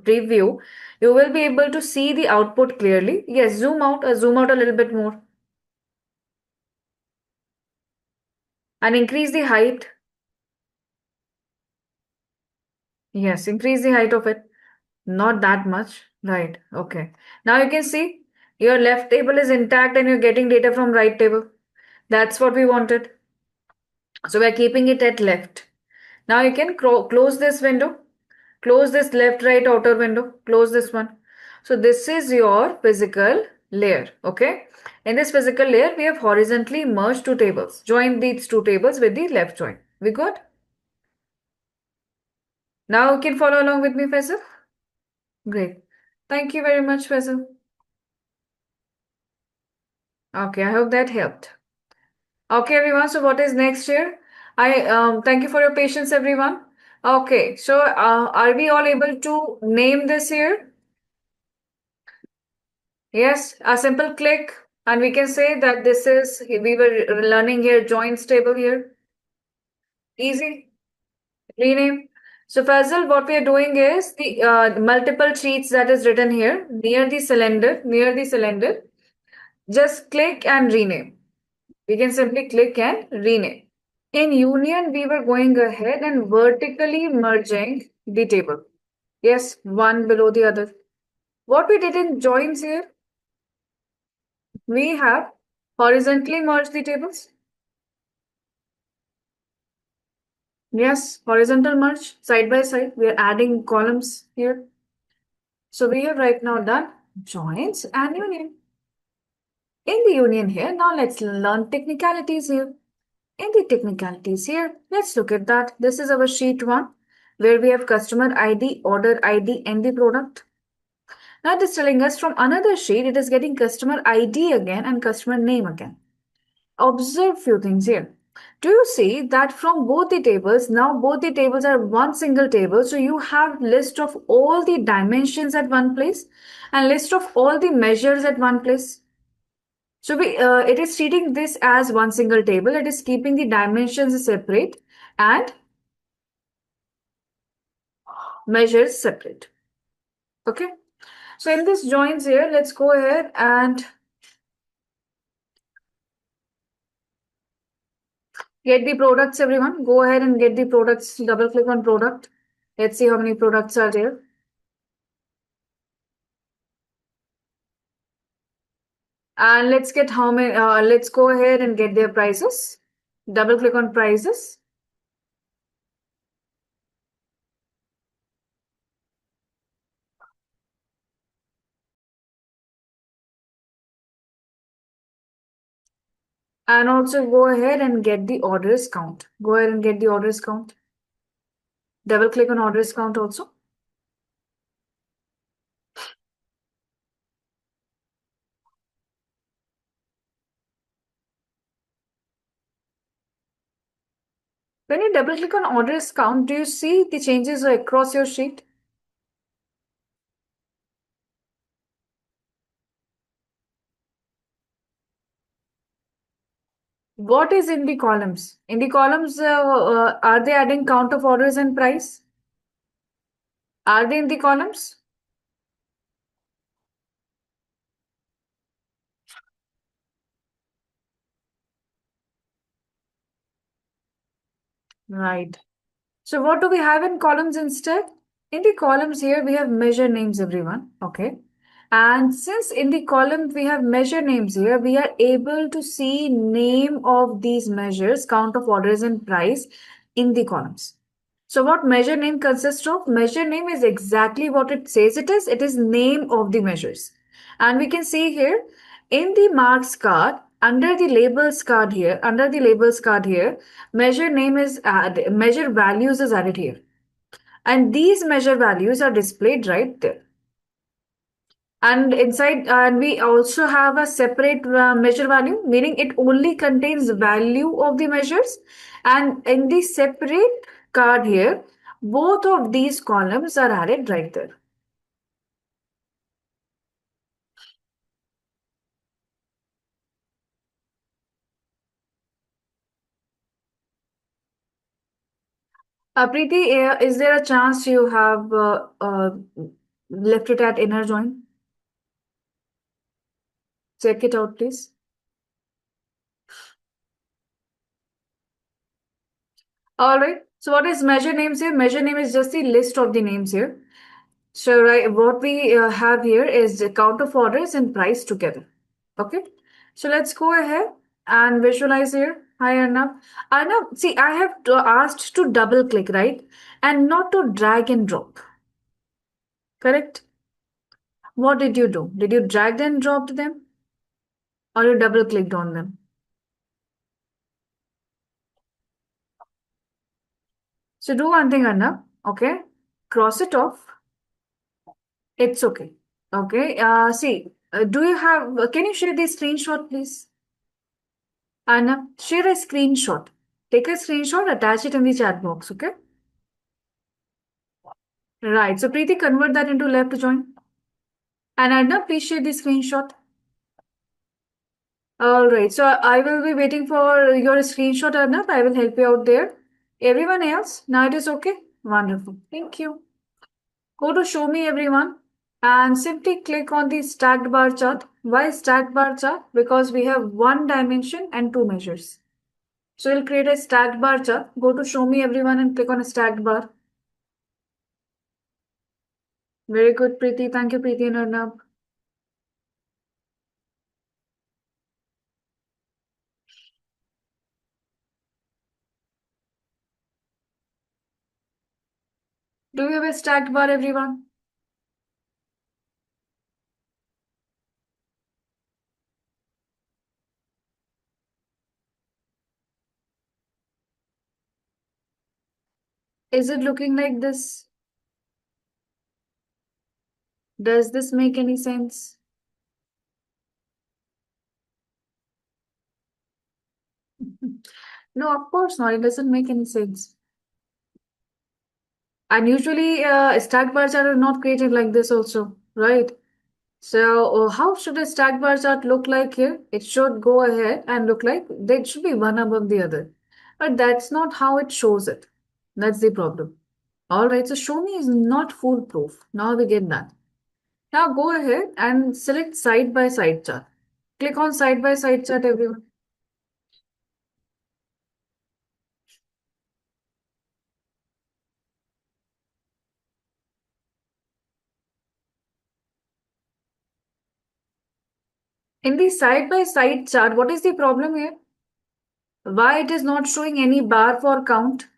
preview, you will be able to see the output clearly. Yes, zoom out a little bit more. And increase the height. Yes, increase the height of it. Not that much. Right. Okay. Now you can see your left table is intact and you're getting data from right table. That's what we wanted. So we're keeping it at left. Now you can close this window. Close this left, right outer window. Close this one. So this is your physical layer. Okay. In this physical layer, we have horizontally merged two tables. Join these two tables with the left join. We good? Now you can follow along with me, Faisal. Great. Thank you very much, Faisal. Okay, I hope that helped. Okay, everyone. So what is next here? I thank you for your patience, everyone. Okay, so are we all able to name this here? Yes, a simple click, and we can say that this is we were learning here joins table here. Easy. Rename. So Fazal, what we are doing is the multiple sheets that is written here near the cylinder, just click and rename. We can simply click and rename. In union, we were going ahead and vertically merging the table. Yes, one below the other. What we did in joins here, we have horizontally merged the tables. Yes, horizontal merge, side by side. We are adding columns here. So we have right now done joins and union. In the union here, now let's learn technicalities here. In the technicalities here, let's look at that. This is our sheet 1 where we have customer ID, order ID and the product. Now it is telling us from another sheet, it is getting customer ID again and customer name again. Observe few things here. Do you see that from both the tables, now both the tables are one single table. So you have list of all the dimensions at one place and list of all the measures at one place. So it is treating this as one single table. It is keeping the dimensions separate and measures separate. Okay. So in this joins here, let's go ahead and get the products, everyone. Go ahead and get the products. Double click on product. Let's see how many products are there. And let's get how many, let's go ahead and get their prices. Double click on prices. And also go ahead and get the orders count. Go ahead and get the orders count. Double click on orders count also. When you double click on orders count, do you see the changes across your sheet? What is in the columns? In the columns, are they adding count of orders and price? Are they in the columns? Right. So what do we have in columns instead? In the columns here, we have measure names, everyone. Okay. And since in the column we have measure names here, we are able to see name of these measures, count of orders and price in the columns. So what measure name consists of? Measure name is exactly what it says it is. It is name of the measures. And we can see here in the marks card, under the labels card here, measure name is added, measure values is added here. And these measure values are displayed right there. And inside, and we also have a separate measure value, meaning it only contains value of the measures. And in the separate card here, both of these columns are added right there. Preeti, is there a chance you have left it at inner join? Check it out, please. All right. So what is measure names here? Measure name is just the list of the names here. So right, what we have here is the count of orders and price together. Okay. So let's go ahead and visualize here. Hi Arnav. Arnav, see, I have asked to double click, right? And not to drag and drop. Correct? What did you do? Did you drag and drop them? Or you double clicked on them? So do one thing, Arnav. Okay. Cross it off. It's okay. Okay. See, do you have, can you share the screenshot, please? Arnav, share a screenshot. Take a screenshot, attach it in the chat box, okay? Right. So Preeti, convert that into left join. And Arnav, please share the screenshot. All right. So I will be waiting for your screenshot, Arnav. I will help you out there. Everyone else, now it is okay? Wonderful. Thank you. Go to show me everyone and simply click on the stacked bar chart. Why stacked bar chart? Because we have one dimension and two measures. So we'll create a stacked bar chart. Go to show me everyone and click on a stacked bar. Very good, Preeti. Thank you, Preeti and Arnab. Do you have a stacked bar, everyone? Is it looking like this? Does this make any sense? No, of course not. It doesn't make any sense. And usually, stacked bar chart are not created like this also, right? So, how should a stacked bar chart look like here? It should go ahead and look like they should be one above the other. But that's not how it shows it. That's the problem. All right, so show me is not foolproof. Now we get that. Now go ahead and select side by side chart. Click on side by side chart, everyone. In the side by side chart, what is the problem here? Why it is not showing any bar for count?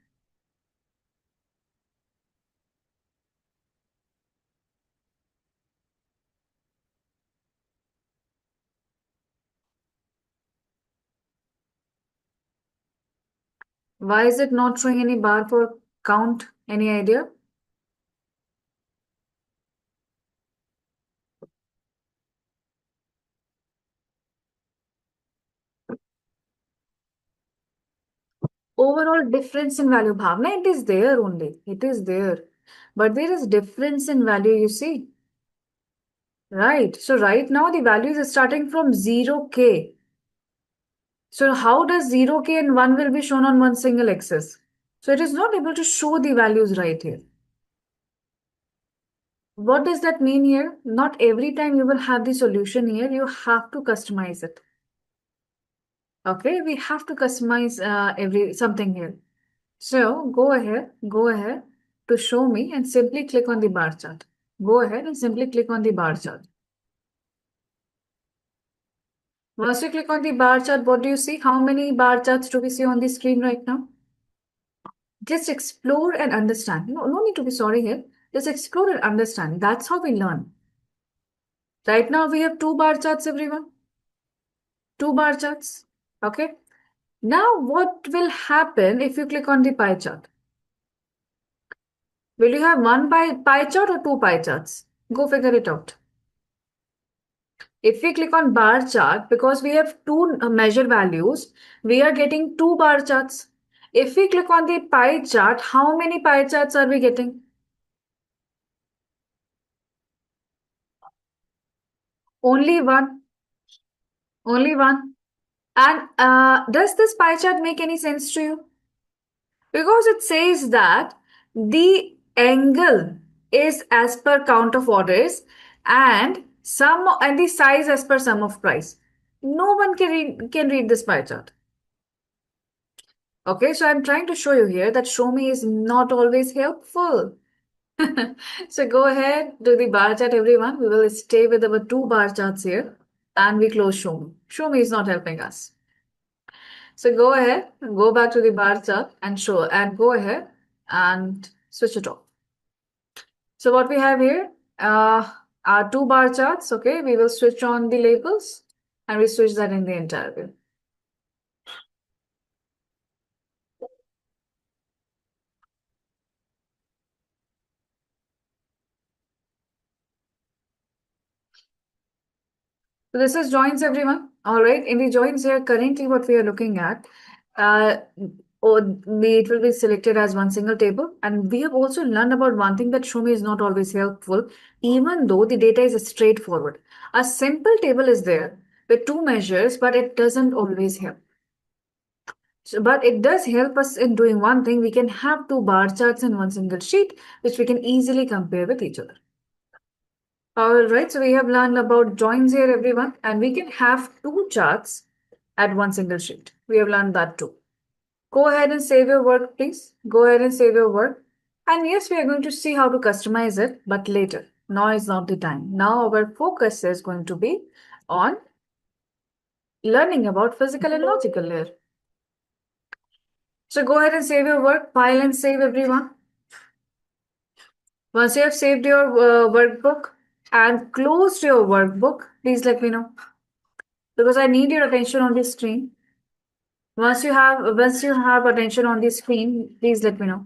Why is it not showing any bar for count? Any idea? overall difference in value. Bhavna, it is there only. It is there. But there is difference in value, you see. Right. So right now the value is starting from 0k. So how does 0k and 1 will be shown on one single axis? So it is not able to show the values right here. What does that mean here? Not every time you will have the solution here. You have to customize it. Okay, we have to customize something here. So go ahead to show me and simply click on the bar chart. Go ahead and simply click on the bar chart. Once you click on the bar chart, what do you see? How many bar charts do we see on the screen right now? Just explore and understand. No need to be sorry here. Just explore and understand. That's how we learn. Right now we have 2 bar charts, everyone. 2 bar charts. Okay. Now what will happen if you click on the pie chart? Will you have one pie chart or 2 pie charts? Go figure it out. If we click on bar chart, because we have 2 measure values, we are getting 2 bar charts. If we click on the pie chart, how many pie charts are we getting? Only one. Only one. And does this pie chart make any sense to you? Because it says that the angle is as per count of orders and the size as per sum of price. No one can read this pie chart. Okay, so I'm trying to show you here that show me is not always helpful. So go ahead, do the bar chart, everyone. We will stay with our 2 bar charts here and we close show me. Show me is not helping us. So go ahead, go back to the bar chart and go ahead and switch it off. So what we have here are 2 bar charts. Okay, we will switch on the labels and we switch that in the entire view. So this is joins, everyone. All right, in the joins here, currently what we are looking at, it will be selected as one single table. And we have also learned about one thing that show me is not always helpful, even though the data is straightforward. A simple table is there with 2 measures, but it doesn't always help. So, but it does help us in doing one thing. We can have 2 bar charts in one single sheet, which we can easily compare with each other. All right, so we have learned about joins here, everyone, and we can have 2 charts at one single sheet. We have learned that too. Go ahead and save your work, please. Go ahead and save your work. And yes, we are going to see how to customize it, but later. Now is not the time. Now our focus is going to be on learning about physical and logical layer. So go ahead and save your work, file and save, everyone. Once you have saved your workbook and closed your workbook, please let me know, because I need your attention on the screen. Once you have attention on the screen, please let me know.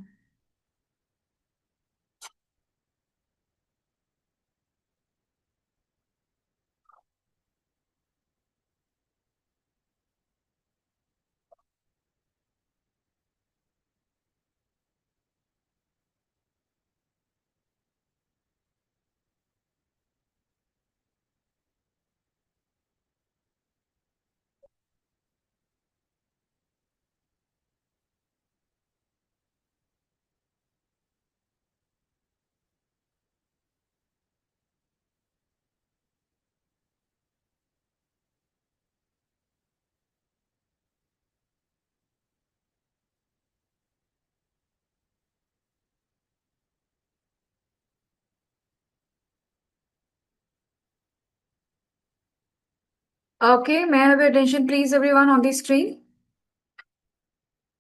Okay, may I have your attention, please, everyone, on the screen?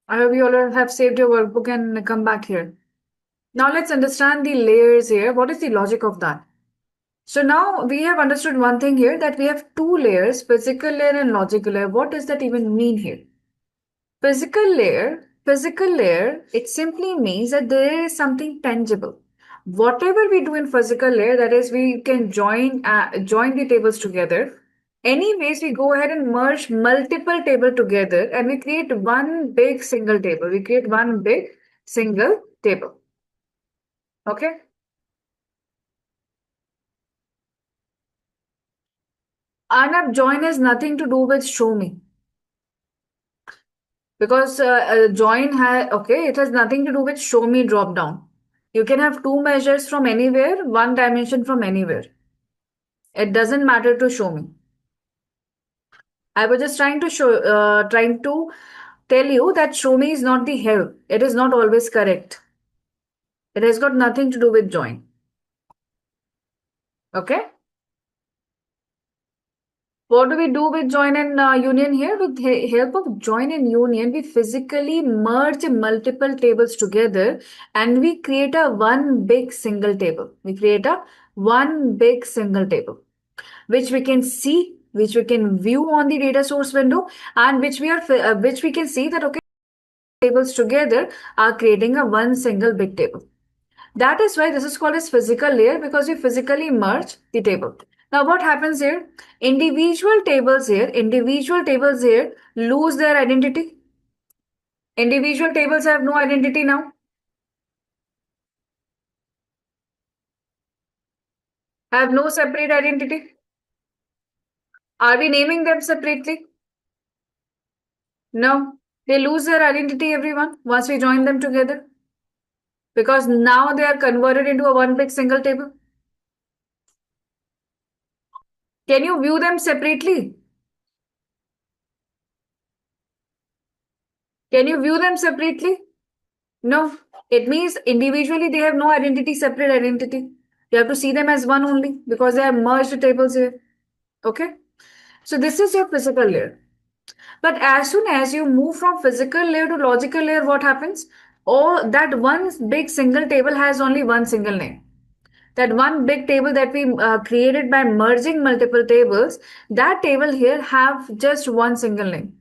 I hope you all have saved your workbook and come back here. Now let's understand the layers here. What is the logic of that? So now we have understood one thing here, that we have 2 layers, physical layer and logical layer. What does that even mean here? Physical layer, it simply means that there is something tangible. Whatever we do in physical layer, that is, we can join the tables together Anyways, we go ahead and merge multiple table together and we create one big single table. We create one big single table. Okay. Arnab, join has nothing to do with show me. Because join has, okay, it has nothing to do with show me drop down. You can have two measures from anywhere, one dimension from anywhere. It doesn't matter to show me. I was just trying to tell you that show me is not the help. It is not always correct. It has got nothing to do with join. Okay. What do we do with join and union here? With help of join and union, we physically merge multiple tables together and we create a one big single table. We create a one big single table, which we can see, which we can view on the data source window, and which we can see that okay, tables together are creating a one single big table. That is why this is called as physical layer, because we physically merge the table. Now what happens here? Individual tables here lose their identity. Individual tables have no identity now. Have no separate identity. Are we naming them separately? No. They lose their identity, everyone, once we join them together. Because now they are converted into a one big single table. Can you view them separately? Can you view them separately? No. It means individually they have no identity, separate identity. You have to see them as one only because they are merged tables here. Okay? So this is your physical layer. But as soon as you move from physical layer to logical layer, what happens? All that one big single table has only one single name. That one big table that we created by merging multiple tables, that table here have just one single name.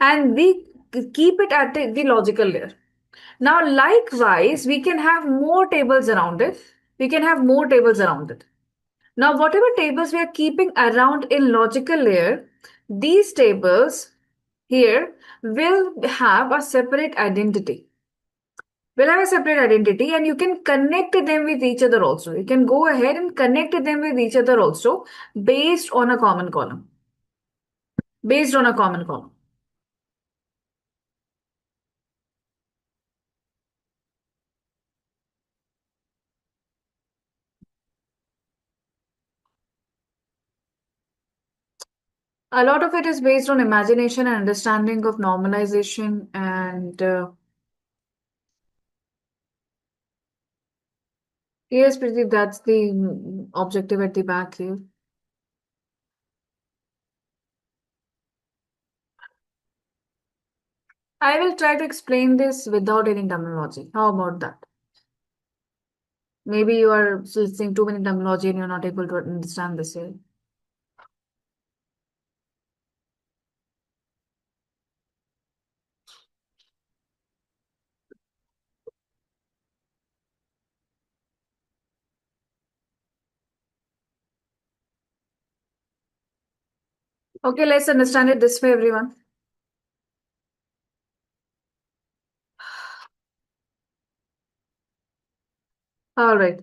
And we keep it at the logical layer. Now, likewise, we can have more tables around it. We can have more tables around it. Now, whatever tables we are keeping around in logical layer, these tables here will have a separate identity. Will have a separate identity and you can connect them with each other also. You can go ahead and connect them with each other also based on a common column. Based on a common column. A lot of it is based on imagination and understanding of normalization and yes, Pradeep, that's the objective at the back here. I will try to explain this without any terminology. How about that? Maybe you are listening too many terminology and you're not able to understand this here. Okay, let's understand it this way, everyone. All right.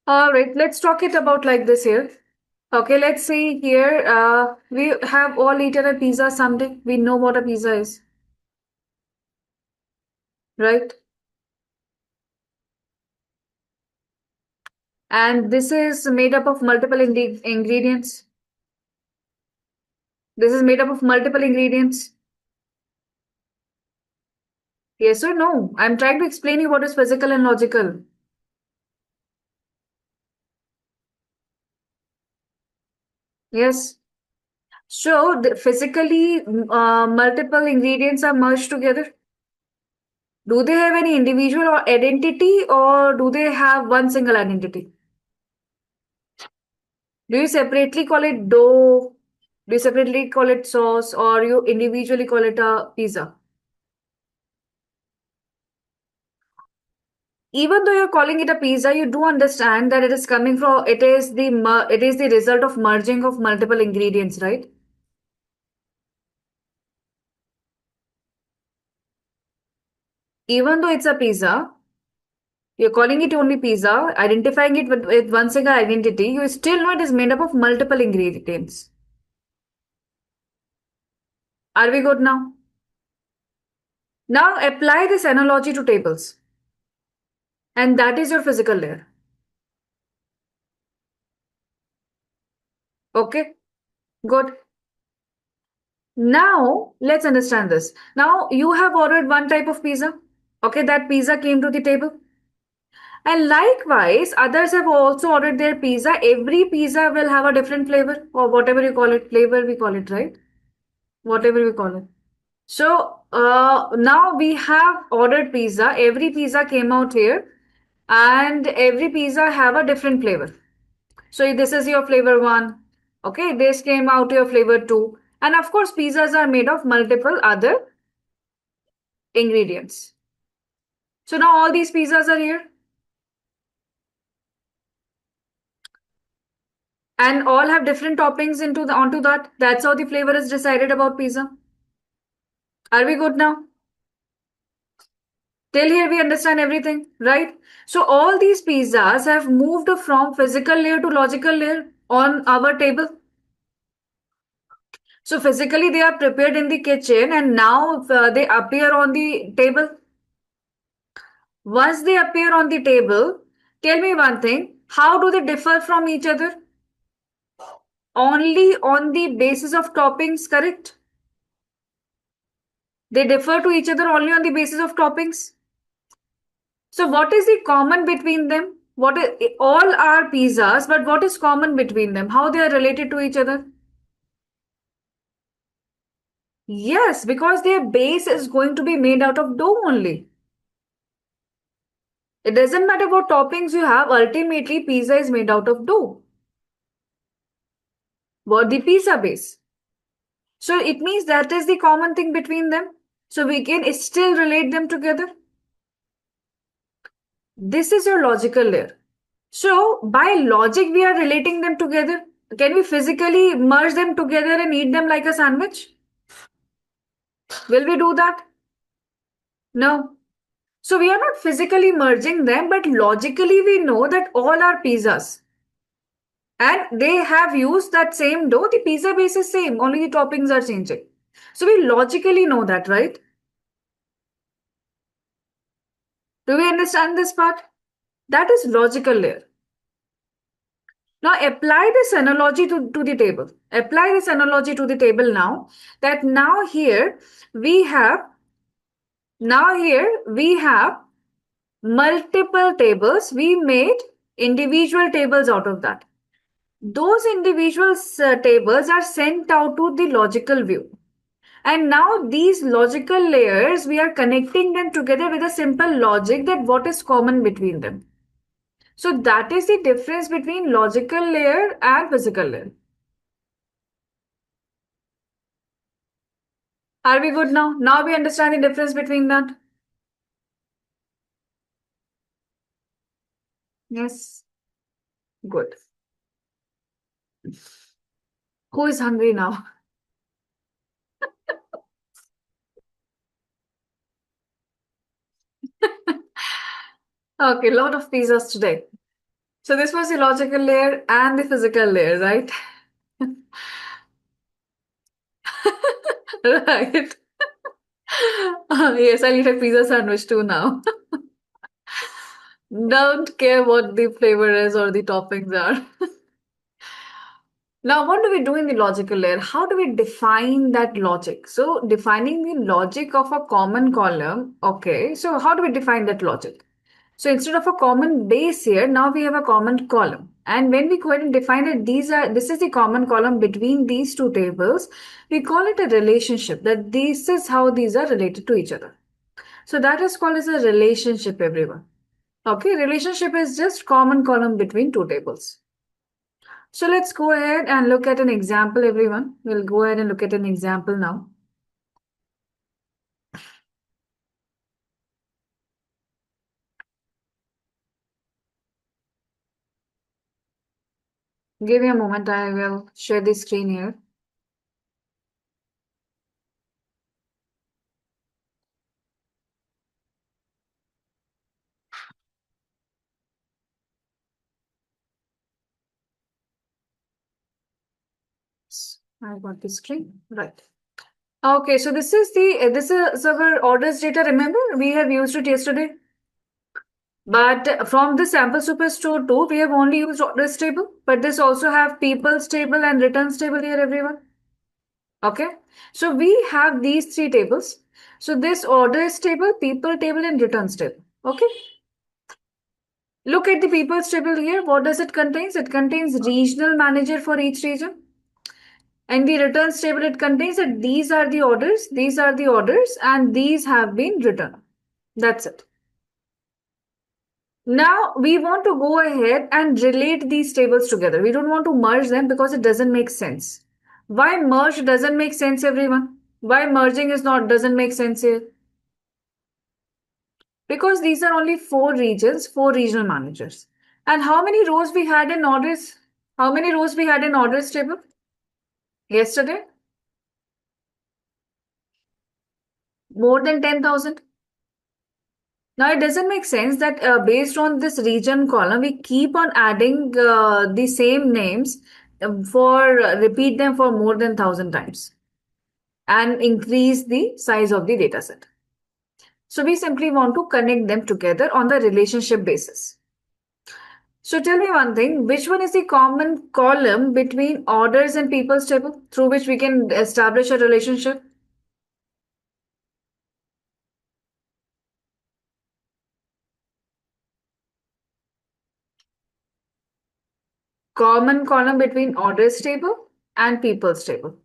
All right, let's talk it about like this here. Okay, let's see here. We have all eaten a pizza someday. We know what a pizza is, right? And this is made up of multiple ingredients. This is made up of multiple ingredients. Yes or no? I'm trying to explain you what is physical and logical. Yes. So physically, multiple ingredients are merged together. Do they have any individual or identity, or do they have one single identity? Do you separately call it dough? Do you separately call it sauce, or you individually call it a pizza? Even though you're calling it a pizza, you do understand that it is coming from, it is the result of merging of multiple ingredients, right? Even though it's a pizza, you're calling it only pizza, identifying it with one single identity, you still know it is made up of multiple ingredients. Are we good now? Now apply this analogy to tables. And that is your physical layer. Okay, good. Now let's understand this. Now you have ordered one type of pizza. Okay, that pizza came to the table. And likewise, others have also ordered their pizza. Every pizza will have a different flavor, or whatever you call it. Flavor, we call it, right? Whatever we call it. So now we have ordered pizza. Every pizza came out here, and every pizza have a different flavor. So this is your flavor one. Okay, this came out your flavor two. And of course, pizzas are made of multiple other ingredients. So now all these pizzas are here. And all have different toppings onto that. That's how the flavor is decided about pizza. Are we good now? Till here we understand everything, right? So all these pizzas have moved from physical layer to logical layer on our table. So physically they are prepared in the kitchen and now they appear on the table. Once they appear on the table, tell me one thing, how do they differ from each other? Only on the basis of toppings, correct? They differ to each other only on the basis of toppings. So what is the common between them? What is, all are pizzas, but what is common between them? How they are related to each other? Yes, because their base is going to be made out of dough only. It doesn't matter what toppings you have, ultimately pizza is made out of dough. What the pizza base. So it means that is the common thing between them. So we can still relate them together. This is your logical layer. So by logic, we are relating them together. Can we physically merge them together and eat them like a sandwich? Will we do that? No. So we are not physically merging them, but logically we know that all are pizzas. And they have used that same dough. The pizza base is same, only the toppings are changing. So we logically know that, right? Do we understand this part? That is logical layer. Now apply this analogy to the table. Apply this analogy to the table now. That now here we have multiple tables. We made individual tables out of that. Those individual tables are sent out to the logical view. And now these logical layers, we are connecting them together with a simple logic that what is common between them. So that is the difference between logical layer and physical layer. Are we good now? Now we understand the difference between that. Yes. Good. Who is hungry now? Okay, lot of pizzas today. So this was the logical layer and the physical layer, right? Right. Yes, I'll eat a pizza sandwich too now. Don't care what the flavor is or the toppings are. Now, what do we do in the logical layer? How do we define that logic? So, defining the logic of a common column. Okay, so how do we define that logic? So, instead of a common base here, now we have a common column. And when we go ahead and define it, this is the common column between these two tables. We call it a relationship. That this is how these are related to each other. So that is called as a relationship, everyone. Okay, relationship is just common column between two tables. So let's go ahead and look at an example, everyone. We'll go ahead and look at an example now. Give me a moment, I will share the screen here. I got the screen, right. Okay, so this is our orders data. Remember, we have used it yesterday. But from the sample superstore 2, we have only used orders table, but this also have people's table and returns table here, everyone. Okay, so we have these three tables. So this orders table, people table, and returns table. Okay. Look at the people's table here. What does it contains? It contains regional manager for each region. And the returns table, it contains that these are the orders, and these have been returned. That's it. Now we want to go ahead and relate these tables together. We don't want to merge them because it doesn't make sense. Why merge doesn't make sense, everyone? Why merging is not doesn't make sense here? Because these are only four regions, four regional managers. And how many rows we had in orders? How many rows we had in orders table? Yesterday? More than 10,000. Now it doesn't make sense that based on this region column, we keep on adding the same names for repeat them for more than 1,000 times and increase the size of the data set. So we simply want to connect them together on the relationship basis. So tell me one thing, which one is the common column between orders and people's table through which we can establish a relationship? Common column between orders table and people's table.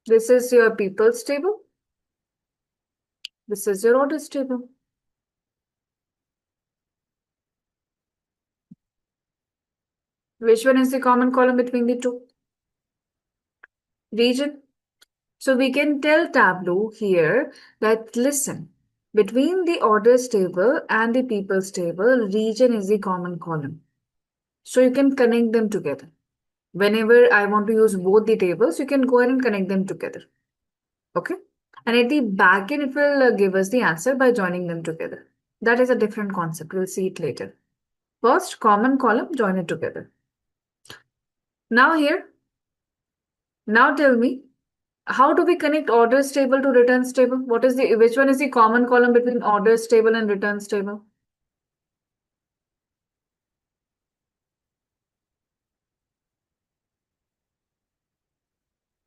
This is your people's table. This is your orders table. Which one is the common column between the two? Region. So we can tell Tableau here that listen, between the orders table and the people's table, region is the common column. So you can connect them together. Whenever I want to use both the tables, you can go ahead and connect them together. Okay. And at the back end, it will give us the answer by joining them together. That is a different concept. We'll see it later. First, common column, join it together. Now tell me, how do we connect orders table to returns table? Which one is the common column between orders table and returns table?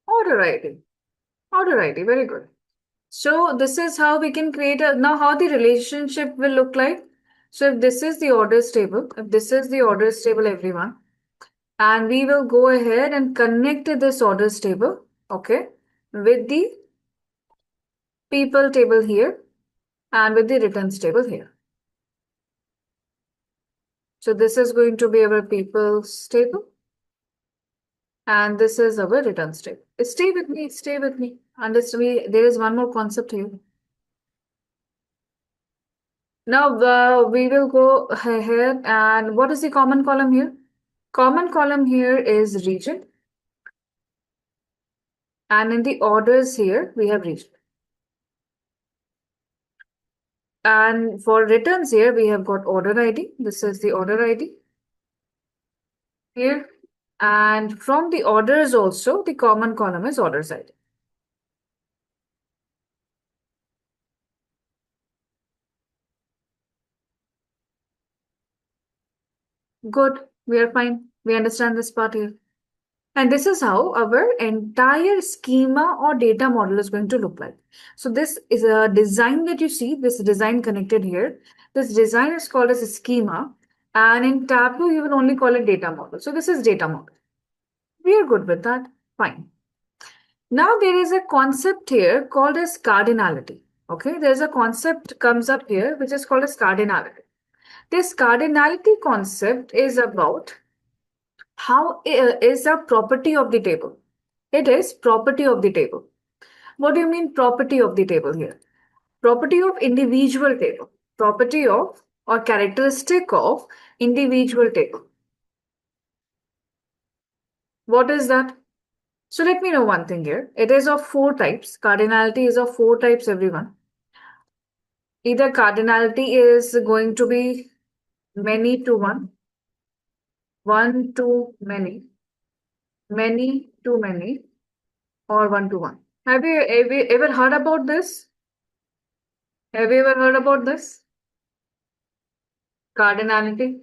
Order ID. Order ID, very good. So this is how we can create now how the relationship will look like. So if this is the orders table, everyone, and we will go ahead and connect this orders table, okay, with the people table here and with the returns table here. So this is going to be our people's table and this is our returns table. Stay with me. Understand me, there is one more concept here. Now we will go ahead and what is the common column here? Common column here is region. And in the orders here, we have region. And for returns here, we have got order ID. This is the order ID here. And from the orders also, the common column is orders ID. Good. We are fine. We understand this part here. And this is how our entire schema or data model is going to look like. So this is a design that you see, this design connected here. This design is called as a schema. And in Tableau, you will only call it data model. So this is data model. We are good with that. Fine. Now there is a concept here called as cardinality. Okay, there's a concept comes up here which is called as cardinality. This cardinality concept is about how is a property of the table. It is property of the table. What do you mean property of the table here? Property of individual table. Property of or characteristic of individual table. What is that? So let me know one thing here. It is of 4 types. Cardinality is of 4 types, everyone. Either cardinality is going to be many to one to many to many, or one to one. Have you ever heard about this? Have you ever heard about this? Cardinality?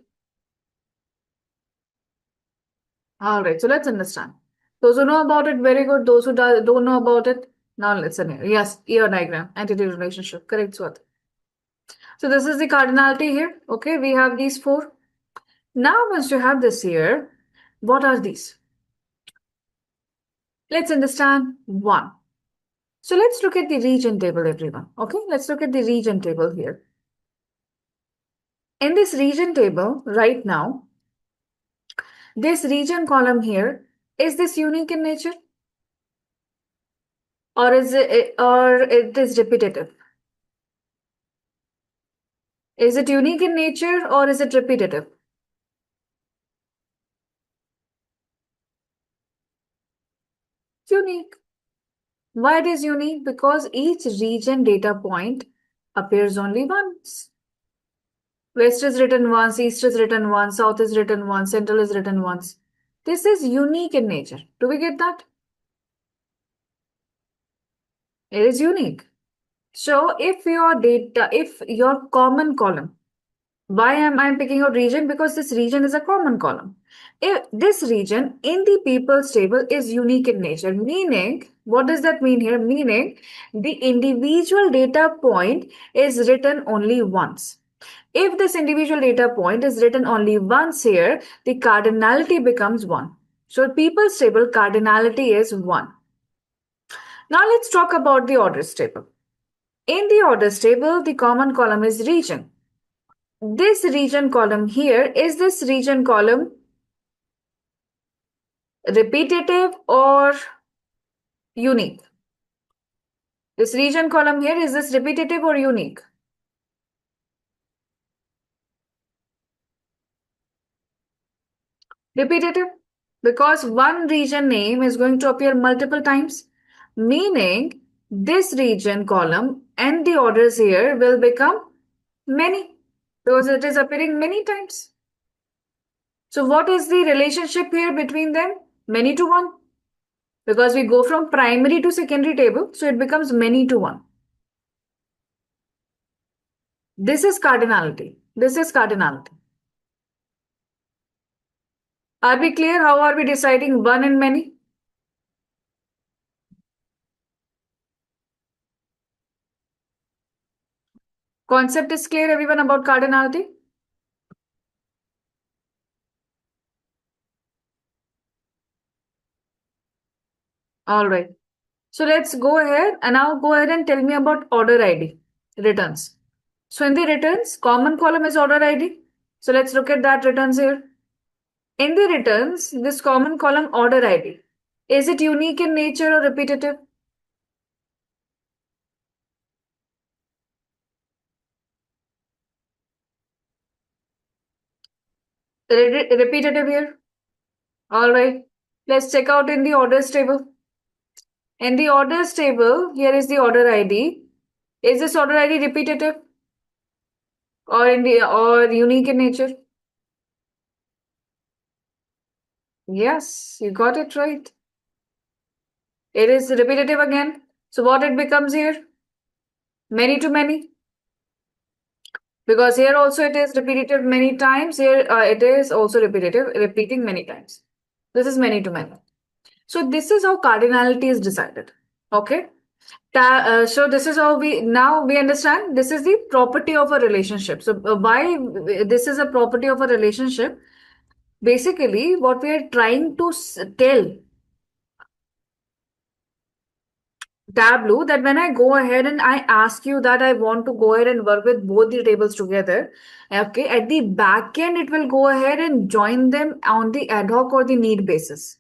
All right, so let's understand. Those who know about it, very good. Those who don't know about it, now listen here. Yes, ear diagram, entity relationship. Correct, Swat. So this is the cardinality here. Okay, we have these 4. Now, once you have this here, what are these? Let's understand 1. So let's look at the region table, everyone. Okay, let's look at the region table here. In this region table, right now, this region column here, is this unique in nature? Or it is repetitive? Is it unique in nature or is it repetitive? Unique. Why it is unique? Because each region data point appears only once. West is written once, East is written once, South is written once, Central is written once. This is unique in nature. Do we get that? It is unique. So if your common column, why am I picking out region? Because this region is a common column. If this region in the people's table is unique in nature, meaning, what does that mean here? Meaning the individual data point is written only once. If this individual data point is written only once here, the cardinality becomes 1. So people's table cardinality is 1. Now let's talk about the orders table. In the orders table, the common column is region. This region column here, is this region column repetitive or unique? This region column here, is this repetitive or unique? Repetitive, because one region name is going to appear multiple times, meaning this region column and the orders here will become many because it is appearing many times. So what is the relationship here between them? Many to 1. Because we go from primary to secondary table, so it becomes many to 1. This is cardinality. This is cardinality. Are we clear? How are we deciding 1 and many? Concept is clear, everyone, about cardinality? All right. So let's go ahead and now go ahead and tell me about order ID, returns. So in the returns, common column is order ID. So let's look at that returns here. In the returns, this common column order ID, is it unique in nature or repetitive? Repetitive here. All right. Let's check out in the orders table. In the orders table, here is the order ID. Is this order ID repetitive or unique in nature? Yes, you got it right. It is repetitive again. So what it becomes here? Many to many. Because here also it is repetitive many times. Here it is also repetitive, repeating many times. This is many to many. So this is how cardinality is decided. Okay. So this is how we understand this is the property of a relationship. So why this is a property of a relationship? Basically, what we are trying to tell Tableau that when I go ahead and I ask you that I want to go ahead and work with both the tables together, okay, at the back end, it will go ahead and join them on the ad hoc or the need basis.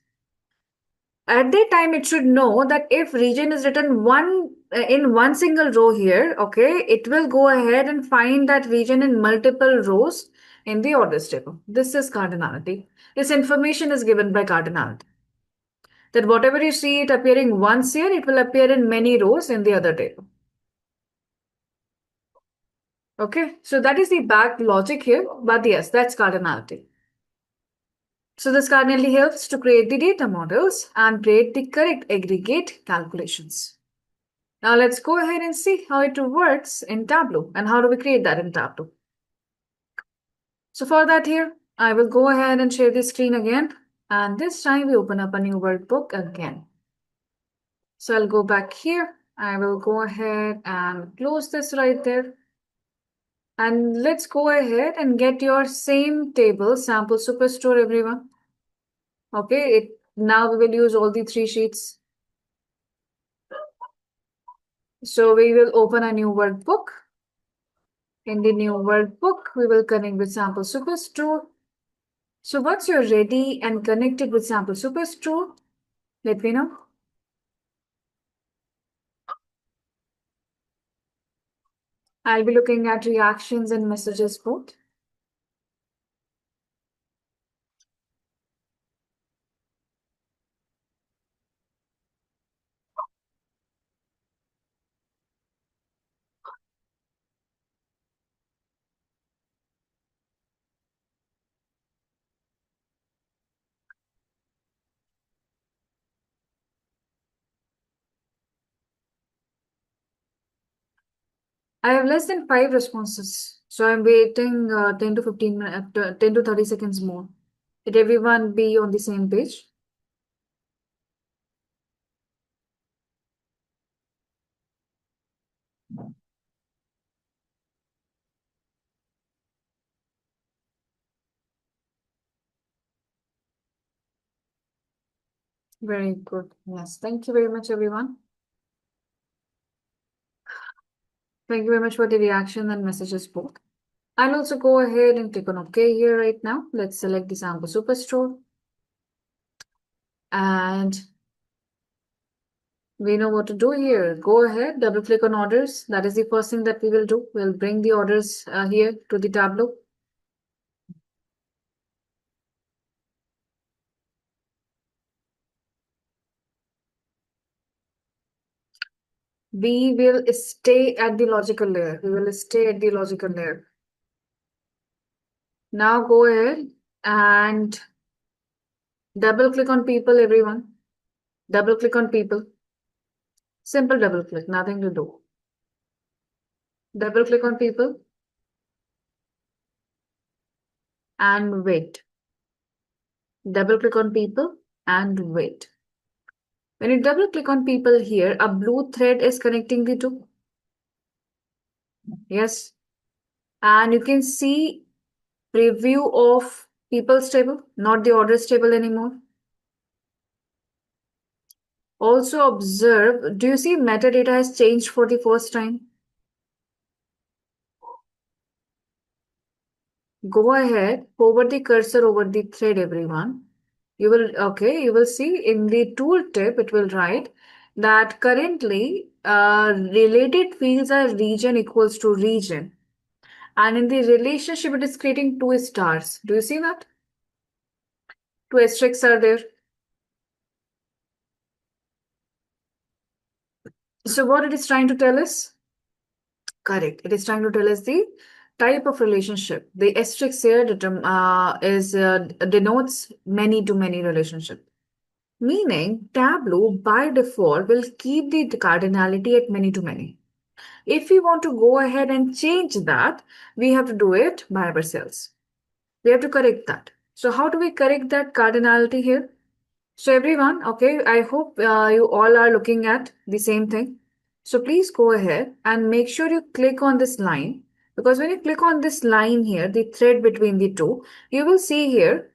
At that time, it should know that if region is written one in one single row here, okay, it will go ahead and find that region in multiple rows in the orders table. This is cardinality. This information is given by cardinality. That whatever you see it appearing once here, it will appear in many rows in the other table. Okay, so that is the back logic here, but yes, that's cardinality. So this cardinality helps to create the data models and create the correct aggregate calculations. Now let's go ahead and see how it works in Tableau and how do we create that in Tableau. So for that here, I will go ahead and share the screen again, and this time we open up a new workbook again. So I'll go back here. I will go ahead and close this right there. And let's go ahead and get your same table, sample superstore, everyone. Okay, now we will use all the 3 sheets. So we will open a new workbook. In the new workbook, we will connect with sample superstore. So once you're ready and connected with sample superstore, let me know. I'll be looking at reactions and messages both. I have less than 5 responses, so I'm waiting 10 to 15 minutes, 10 to 30 seconds more. Did everyone be on the same page? Very good. Yes, thank you very much, everyone. Thank you very much for the reaction and messages both. I'll also go ahead and click on OK here right now. Let's select the sample superstore. And we know what to do here. Go ahead, double click on orders. That is the first thing that we will do. We'll bring the orders here to the Tableau. We will stay at the logical layer. We will stay at the logical layer. Now go ahead and double click on people, everyone. Double click on people. Simple double click, nothing to do. Double click on people and wait. Double click on people and wait. When you double click on people here, a blue thread is connecting the two. Yes. And you can see preview of people's table, not the orders table anymore. Also observe, do you see metadata has changed for the first time? Go ahead, hover the cursor over the thread, everyone. You will see in the tooltip, it will write that currently related fields are region equals to region. And in the relationship, it is creating 2 stars. Do you see that? 2 asterisks are there. So what it is trying to tell us? Correct. It is trying to tell us the type of relationship. The asterisk here denotes many-to-many relationship. Meaning Tableau by default will keep the cardinality at many-to-many. If we want to go ahead and change that, we have to do it by ourselves. We have to correct that. So how do we correct that cardinality here? So everyone, okay, I hope you all are looking at the same thing. So please go ahead and make sure you click on this line, because when you click on this line here, the thread between the two, you will see here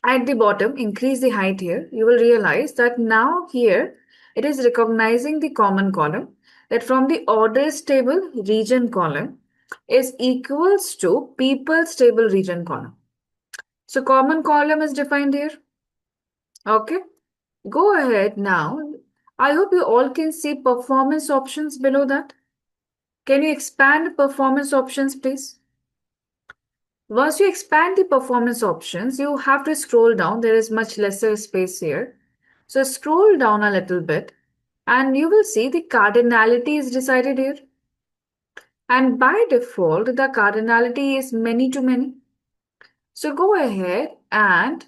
at the bottom, increase the height here, you will realize that now here it is recognizing the common column, that from the orders table region column is equals to people's table region column. So common column is defined here. Okay. Go ahead now I hope you all can see performance options below that. Can you expand performance options, please? Once you expand the performance options, you have to scroll down. There is much lesser space here. So scroll down a little bit and you will see the cardinality is decided here. And by default, the cardinality is many to many. So go ahead and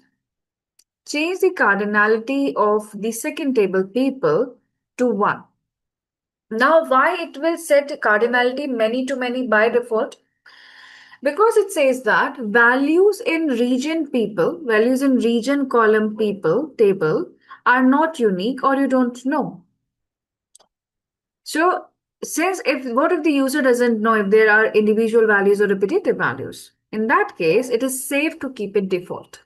change the cardinality of the second table people to 1. Now, why it will set cardinality many to many by default? Because it says that values in region column people table are not unique or you don't know. So since what if the user doesn't know if there are individual values or repetitive values? In that case, it is safe to keep it default.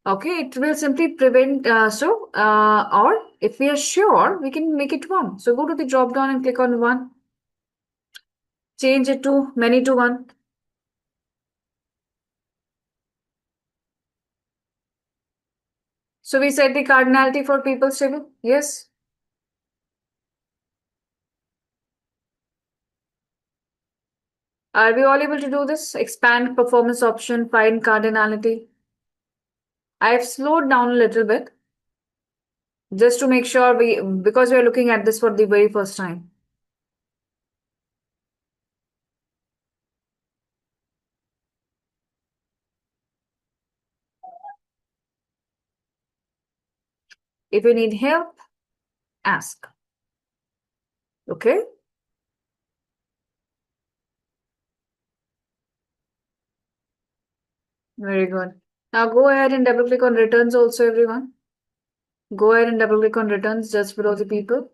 Okay, it will simply prevent, or if we are sure, we can make it 1. So go to the drop down and click on 1. Change it to many to 1. So we set the cardinality for people's table. Yes. Are we all able to do this? Expand performance option, find cardinality. I've slowed down a little bit just to make sure because we're looking at this for the very first time. If you need help, ask. Okay? Very good. Now go ahead and double click on returns also, everyone. Go ahead and double click on returns just below the people.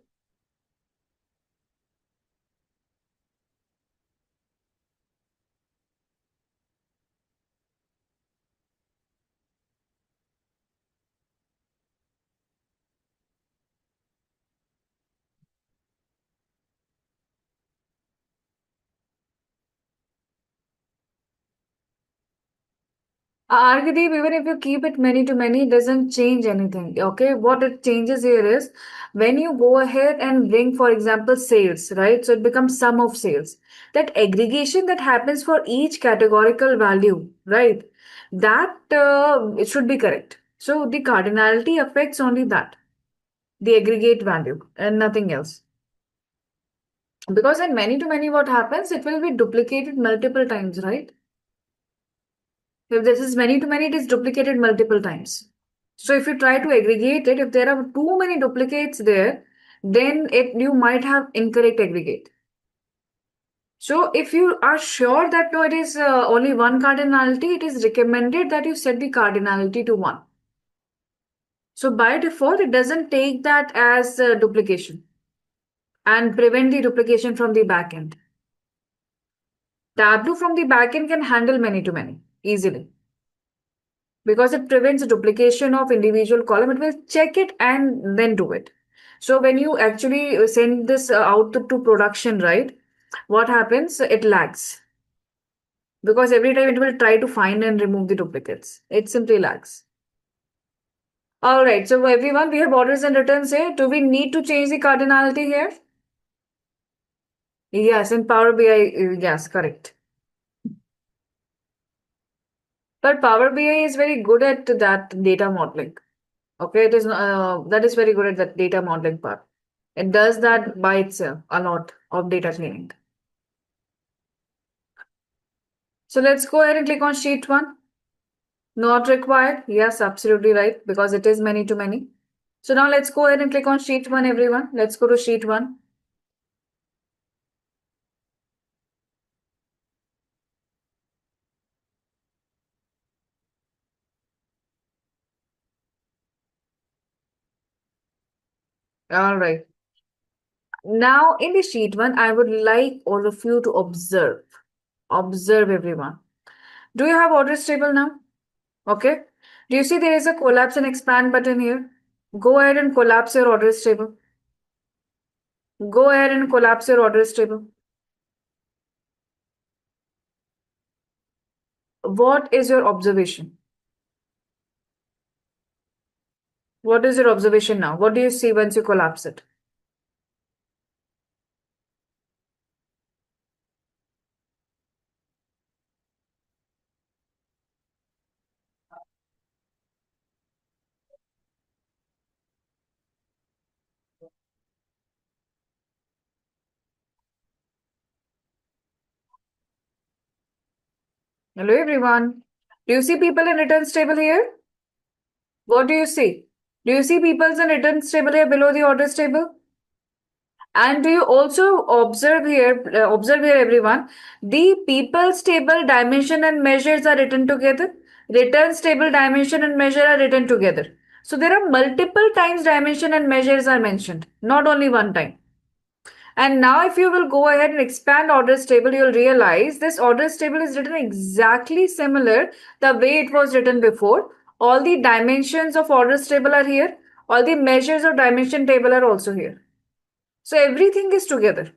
Argadeep, even if you keep it many to many, it doesn't change anything. Okay, what it changes here is when you go ahead and bring, for example, sales, right? So it becomes sum of sales. That aggregation that happens for each categorical value, right? That it should be correct. So the cardinality affects only that, the aggregate value, and nothing else. Because in many to many, what happens? It will be duplicated multiple times, right? If this is many to many, it is duplicated multiple times. So if you try to aggregate it, if there are too many duplicates there, then you might have incorrect aggregate. So if you are sure that no, it is only one cardinality, it is recommended that you set the cardinality to 1. So by default, it doesn't take that as duplication and prevent the duplication from the backend. Tableau from the backend can handle many to many easily. Because it prevents duplication of individual column. It will check it and then do it. So when you actually send this out to production, right, what happens? It lags because every time it will try to find and remove the duplicates. It simply lags. All right, so everyone, we have orders and returns here. Do we need to change the cardinality here? Yes, in Power BI, yes, correct. But Power BI is very good at that data modeling. Okay, it is that is very good at that data modeling part. It does that by itself, a lot of data cleaning. So let's go ahead and click on sheet 1. Not required. Yes, absolutely right, because it is many to many. So now let's go ahead and click on sheet 1, everyone. Let's go to sheet 1. All right. Now in the sheet 1, I would like all of you to observe. Observe, everyone. Do you have orders table now? Okay. Do you see there is a collapse and expand button here? Go ahead and collapse your orders table. Go ahead and collapse your orders table. What is your observation? What is your observation now? What do you see once you collapse it? Hello, everyone. Do you see people in returns table here? What do you see? Do you see people's in returns table here below the orders table? And do you also observe here, everyone, the people's table dimension and measures are written together. Returns table dimension and measure are written together. So there are multiple times dimension and measures are mentioned, not only one time. And now if you will go ahead and expand orders table, you'll realize this orders table is written exactly similar the way it was written before. All the dimensions of orders table are here. All the measures of dimension table are also here. So everything is together.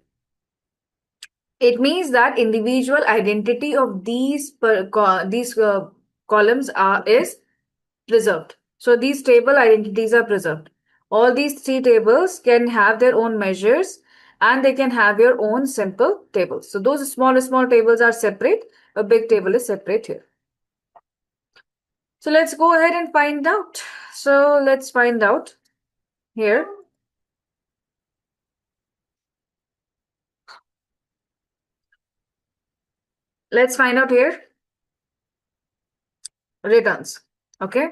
It means that individual identity of these columns is preserved. So these table identities are preserved. All these three tables can have their own measures and they can have your own simple tables. So those small tables are separate. A big table is separate here. So let's go ahead and find out. So let's find out here. Let's find out here returns. Okay.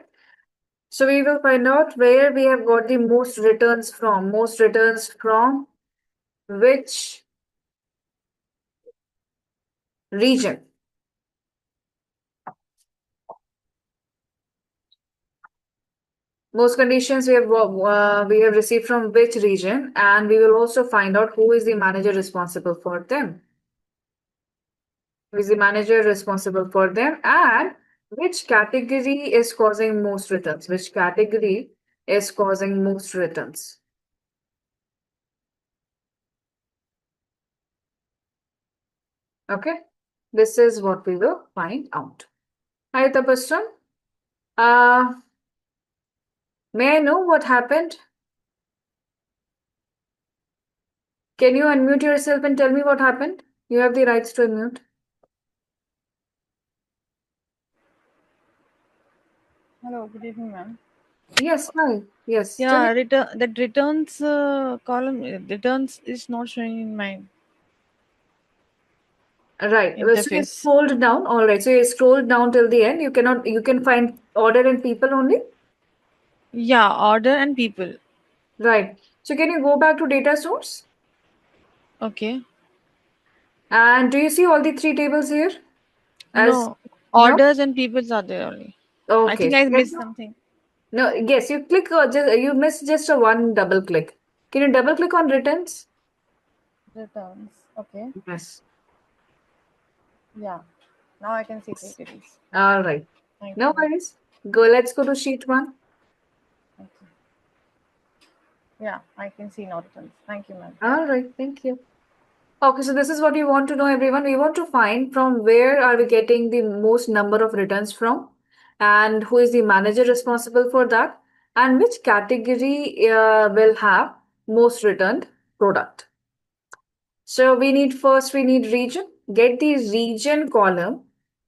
So we will find out where we have got the most returns from. Most returns from which region? Most conditions we have received from which region, and we will also find out who is the manager responsible for them. Who is the manager responsible for them, and which category is causing most returns? Which category is causing most returns? Okay, this is what we will find out. Hi, Tabassum. May I know what happened? Can you unmute yourself and tell me what happened? You have the rights to unmute. Hello, good evening, ma'am. Yes, hi. Yes. tell Yeah, me. that returns column returns is not showing in my Right. So you interface. scrolled down. All right. So you scrolled down till the end. You can find order and people only. Yeah, order and people. Right. So can you go back to data source? Okay. And do you see all the three tables here? As No, no? orders and peoples are there only. I Okay. think So I can missed you, something. no, yes, you click you missed just a one double click. Can you double click on returns? Returns. Okay. Yes. Yeah. Now I can see categories. All right. Thank No you. worries. Let's go to sheet one. Okay. Yeah, I can see no returns. Thank you, ma'am. All right. Thank you. Okay, so this is what you want to know, everyone. We want to find from where are we getting the most number of returns from, and who is the manager responsible for that, and which category will have most returned product. So we need region. Get the region column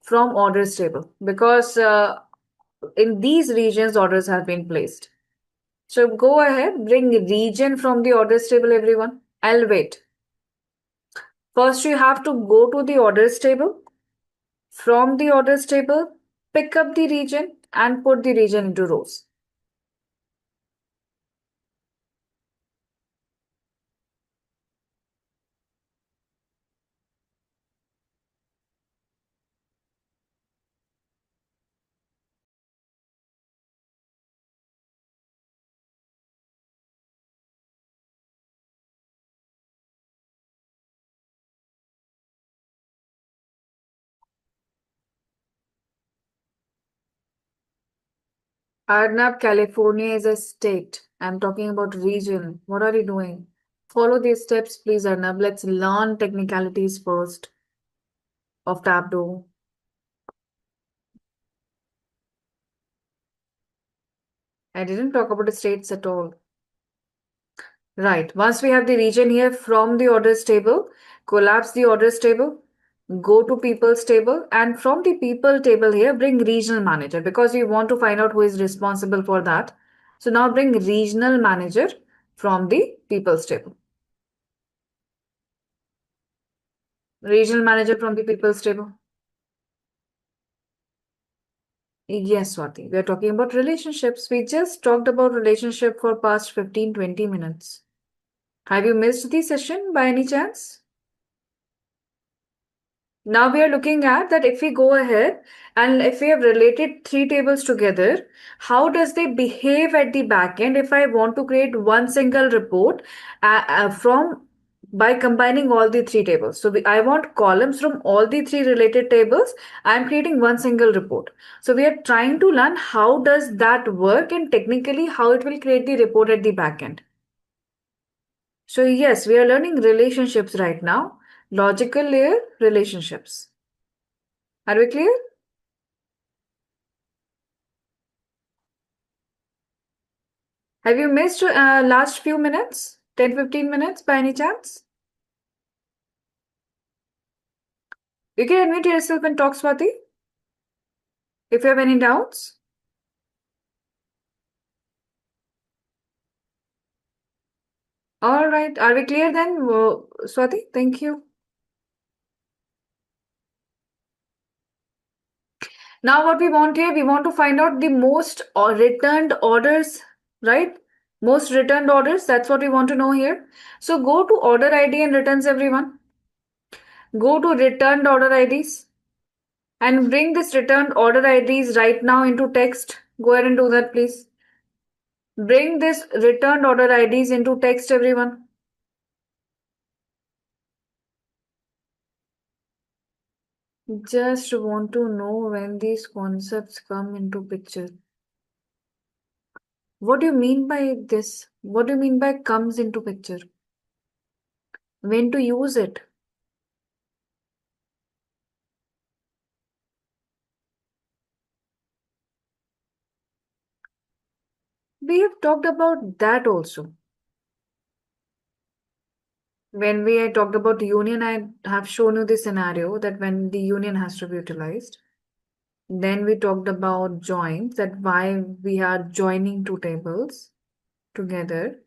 from orders table because in these regions orders have been placed. So go ahead, bring region from the orders table, everyone. I'll wait. First, you have to go to the orders table. From the orders table, pick up the region and put the region into rows. Arnab, California is a state. I'm talking about region. What are you doing? Follow these steps, please, Arnab. Let's learn technicalities first of I didn't talk about the states at all. Right. Once we have the region here from the orders table, collapse the orders table, go to people's table, and from the people table here, bring regional manager because we want to find out who is responsible for that. So now bring regional manager from the people's table. Regional manager from the people's table. Yes, Swati. We are talking about relationships. We just talked about relationship for past 15-20 minutes. Have you missed the session by any chance? Now we are looking at that if we go ahead and if we have related three tables together, how does they behave at the back end if I want to create one single report from by combining all the three tables. So I want columns from all the three related tables. I'm creating one single report. So we are trying to learn how does that work and technically how it will create the report at the back end. So yes, we are learning relationships right now. Logical layer relationships. Are we clear? Have you missed last few minutes? 10-15 minutes by any chance? You can unmute yourself and talk, Swati. If you have any doubts. All right. Are we clear then, Swati? Thank you. Now what we want here, we want to find out the most returned orders, right? Most returned orders, that's what we want to know here. So go to order ID and returns, everyone. Go to returned order IDs and bring this returned order IDs right now into text. Go ahead and do that, please. Bring this returned order IDs into text, everyone. Just want to know when these concepts come into picture. What do you mean by this? What do you mean by comes into picture? When to use it? We have talked about that also. When we talked about union, I have shown you the scenario that when the union has to be utilized. Then we talked about joins, that why we are joining two tables together.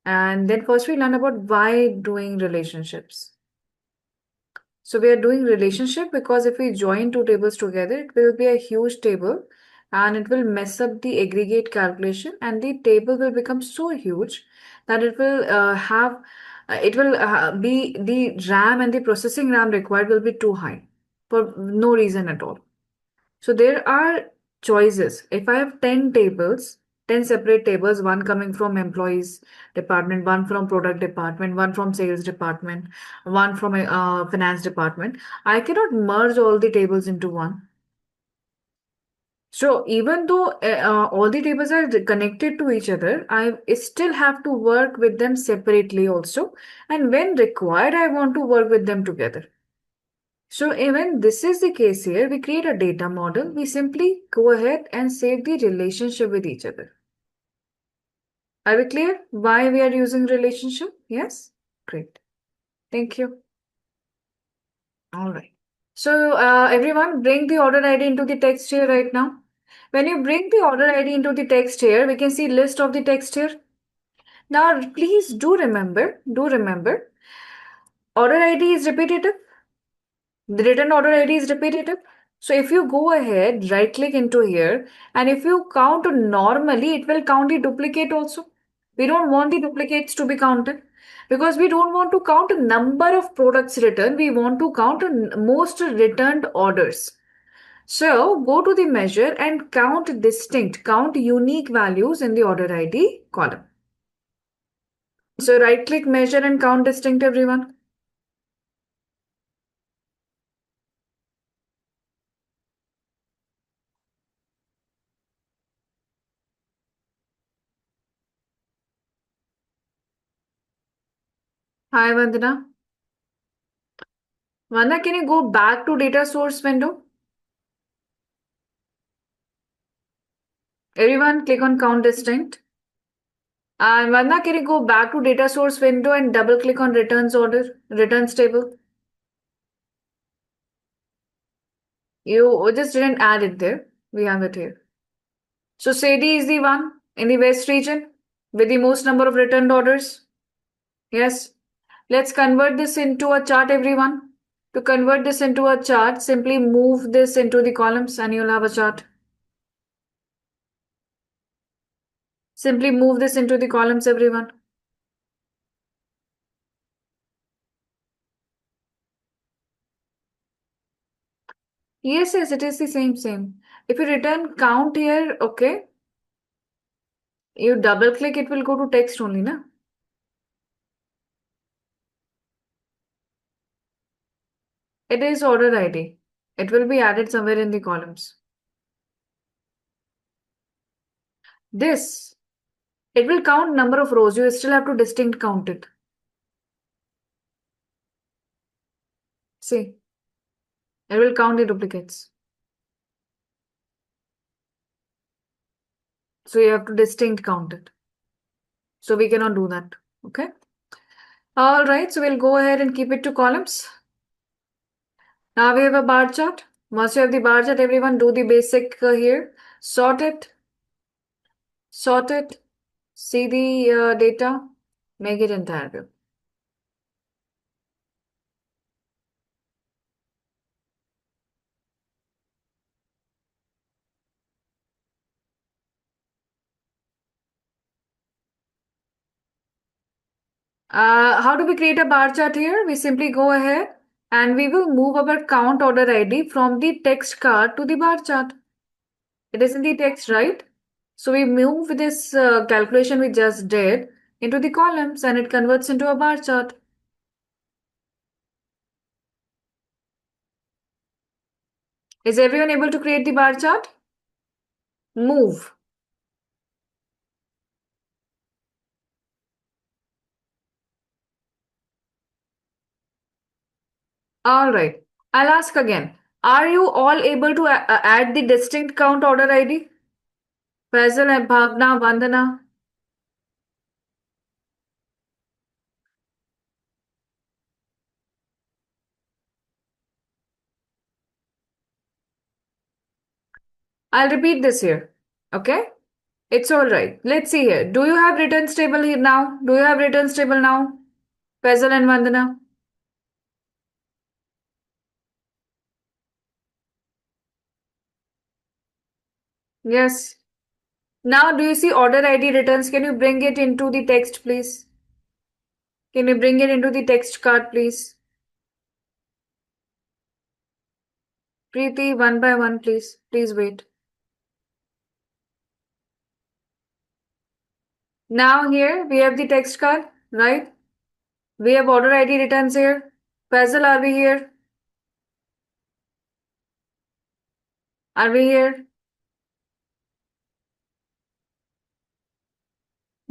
And then first we learned about why doing relationships. So we are doing relationship because if we join two tables together, it will be a huge table and it will mess up the aggregate calculation and the table will become so huge that it will be the RAM and the processing RAM required will be too high for no reason at all. So there are choices. If I have 10 tables, 10 separate tables, one coming from employees department, one from product department, one from sales department, one from finance department, I cannot merge all the tables into one. So even though all the tables are connected to each other, I still have to work with them separately also. And when required, I want to work with them together. So when this is the case here, we create a data model. We simply go ahead and save the relationship with each other. Are we clear why we are using relationship? Yes? Great. Thank you. All right. So everyone bring the order ID into the text here right now. When you bring the order ID into the text here, we can see list of the text here. Now please do remember, order ID is repetitive. The written order ID is repetitive. So if you go ahead, right click into here, and if you count normally, it will count the duplicate also. We don't want the duplicates to be counted because we don't want to count a number of products returned. We want to count most returned orders. So go to the measure and count unique values in the order ID column. So right click measure and count distinct, everyone. Hi, Vandana. Vandana, can you go back to data source window? Everyone click on count distinct. And Vandana, can you go back to data source window and double click on returns table? You just didn't add it there. We have it here. So Sadie is the one in the west region with the most number of returned orders. Yes. Let's convert this into a chart, everyone. To convert this into a chart, simply move this into the columns and you'll have a chart. Simply move this into the columns, everyone. Yes, it is the same. If you return count here, okay, you double click, it will go to text only, na? It is order ID. It will be added somewhere in the columns. This, it will count number of rows. You still have to distinct count it. See, it will count the duplicates. So you have to distinct count it. So we cannot do that. Okay. All right. So we'll go ahead and keep it to columns. Now we have a bar chart. Once you have the bar chart, everyone do the basic here. Sort it. See the data. Make it entire view. How do we create a bar chart here? We simply go ahead and we will move our count order ID from the text card to the bar chart. It is in the text, right? So we move this calculation we just did into the columns and it converts into a bar chart. Is everyone able to create the bar chart? Move. All right. I'll ask again. Are you all able to add the distinct count order ID? Faisal and Bhavna, Vandana. I'll repeat this here. Okay? It's all right. Let's see here. Do you have returns table here now? Do you have returns table now? Faisal and Vandana. Yes. Now, do you see order ID returns? Can you bring it into the text, please? Can you bring it into the text card, please? Preeti, one by one, please. Please wait. Now here we have the text card, right? We have order ID returns here. Faisal, are we here? Are we here?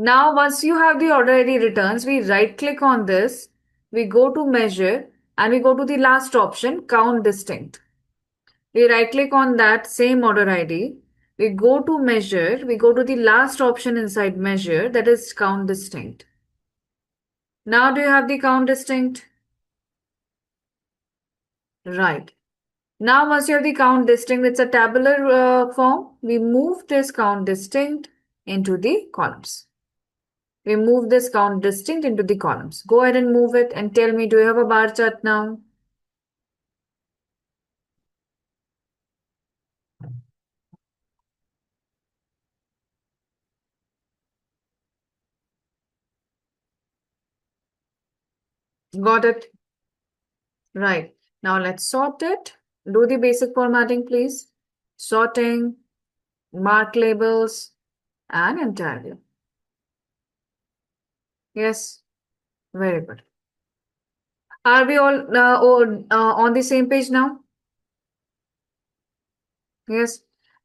Now, once you have the order ID returns, we right click on this, we go to measure and we go to the last option, count distinct. We right click on that same order ID. We go to measure, we go to the last option inside measure, that is count distinct. Now, do you have the count distinct? Right. Now, once you have the count distinct, it's a tabular form. We move this count distinct into the columns. We move this count distinct into the columns. Go ahead and move it and tell me, do you have a bar chart now? Got it? Right. Now let's sort it. Do the basic formatting, please. Sorting, mark labels, and entire view. Yes, very good. Are we all on the same page now? Yes.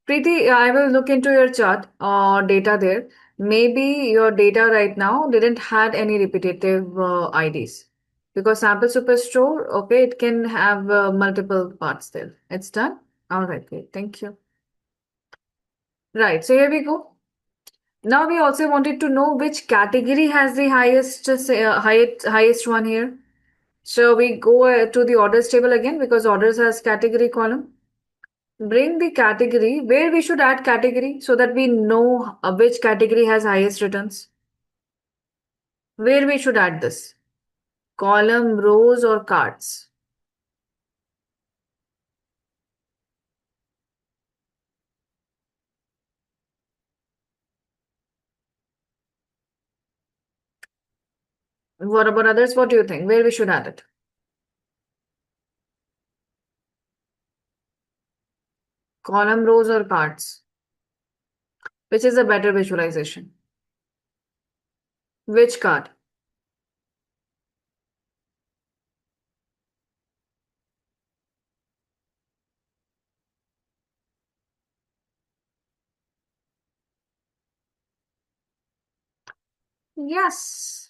Preeti, I will look into your chart or data there. Maybe your data right now didn't had any repetitive IDs because sample superstore, okay, it can have multiple parts there. It's done. All right, great. Thank you. Right, so here we go. Now we also wanted to know which category has the highest one here. So we go to the orders table again because orders has category column. Bring the category where we should add category so that we know which category has highest returns. Where we should add this? Column, rows or cards? What about others? What do you think? Where we should add it? Column, rows or cards? Which is a better visualization? Which card? Yes.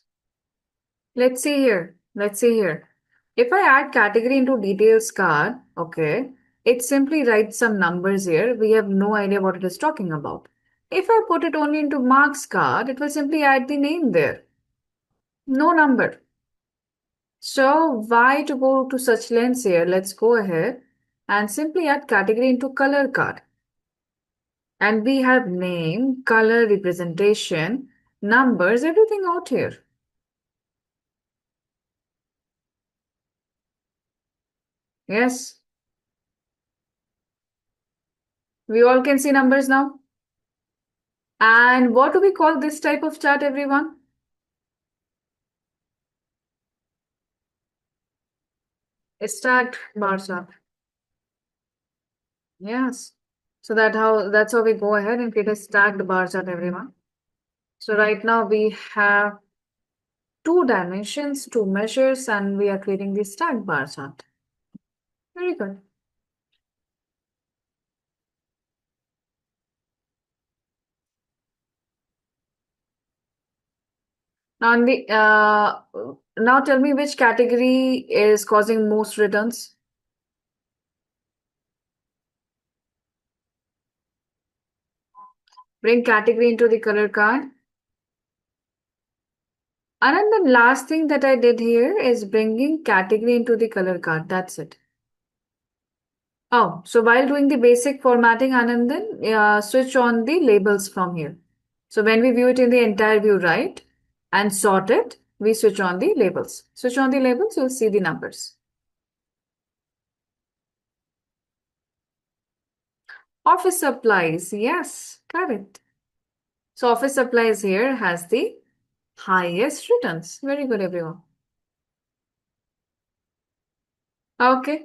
Let's see here. Let's see here. If I add category into details card, okay, it simply writes some numbers here. We have no idea what it is talking about. If I put it only into marks card, it will simply add the name there. No number. So why to go to such lengths here? Let's go ahead and simply add category into color card. And we have name, color, representation, numbers, everything out here. Yes. We all can see numbers now. And what do we call this type of chart, everyone? A stacked bar chart. Yes. So that's how we go ahead and create a stacked bar chart, everyone. So right now we have two dimensions, two measures, and we are creating the stacked bar chart. Very good. Now tell me which category is causing most returns. Bring category into the color card. And then the last thing that I did here is bringing category into the color card. That's it. Oh, so while doing the basic formatting, Anandan, switch on the labels from here. So when we view it in the entire view, right, and sort it, we switch on the labels. Switch on the labels, you'll see the numbers. Office supplies, yes, correct. So office supplies here has the highest returns. Very good, everyone. Okay.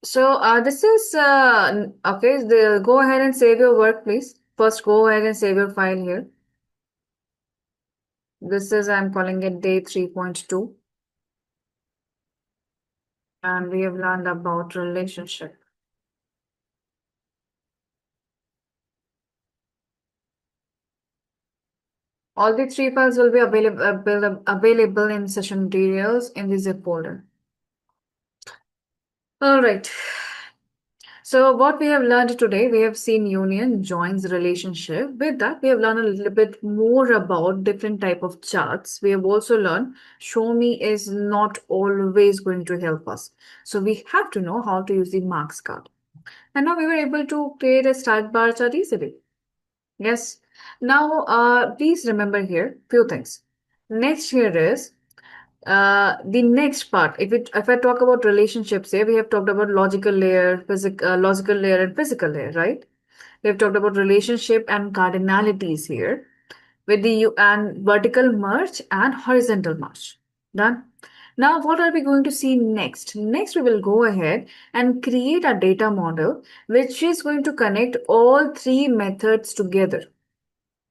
So this is okay. Go ahead and save your work, please. First, go ahead and save your file here. This is, I'm calling it day 3.2. And we have learned about relationship. All the three files will be available in session materials in the zip folder. All right. So what we have learned today, we have seen union, joins, relationship. With that, we have learned a little bit more about different type of charts. We have also learned show me is not always going to help us. So we have to know how to use the marks card. And now we were able to create a start bar chart easily. Yes. Now, please remember here few things. Next here is the next part. If I talk about relationships here, we have talked about logical layer, logical layer, and physical layer, right? We have talked about relationship and cardinalities here with the and vertical merge and horizontal merge. Done. Now, what are we going to see next? Next, we will go ahead and create a data model which is going to connect all three methods together.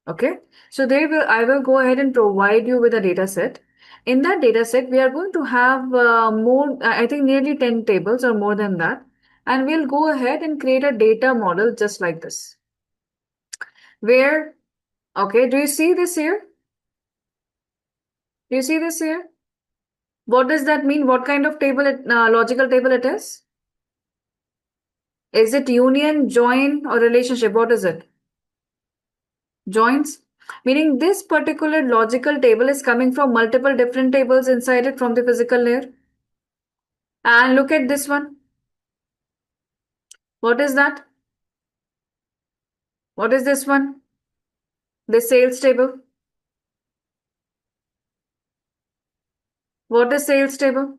Okay, so I will go ahead and provide you with a data set. In that data set, we are going to have I think nearly 10 tables or more than that. And we'll go ahead and create a data model just like this. Where, okay, do you see this here? Do you see this here? What does that mean? What kind of logical table it is? Is it union, join, or relationship? What is it? Joins, meaning this particular logical table is coming from multiple different tables inside it from the physical layer. And look at this one. What is that? What is this one? The sales table. What is sales table?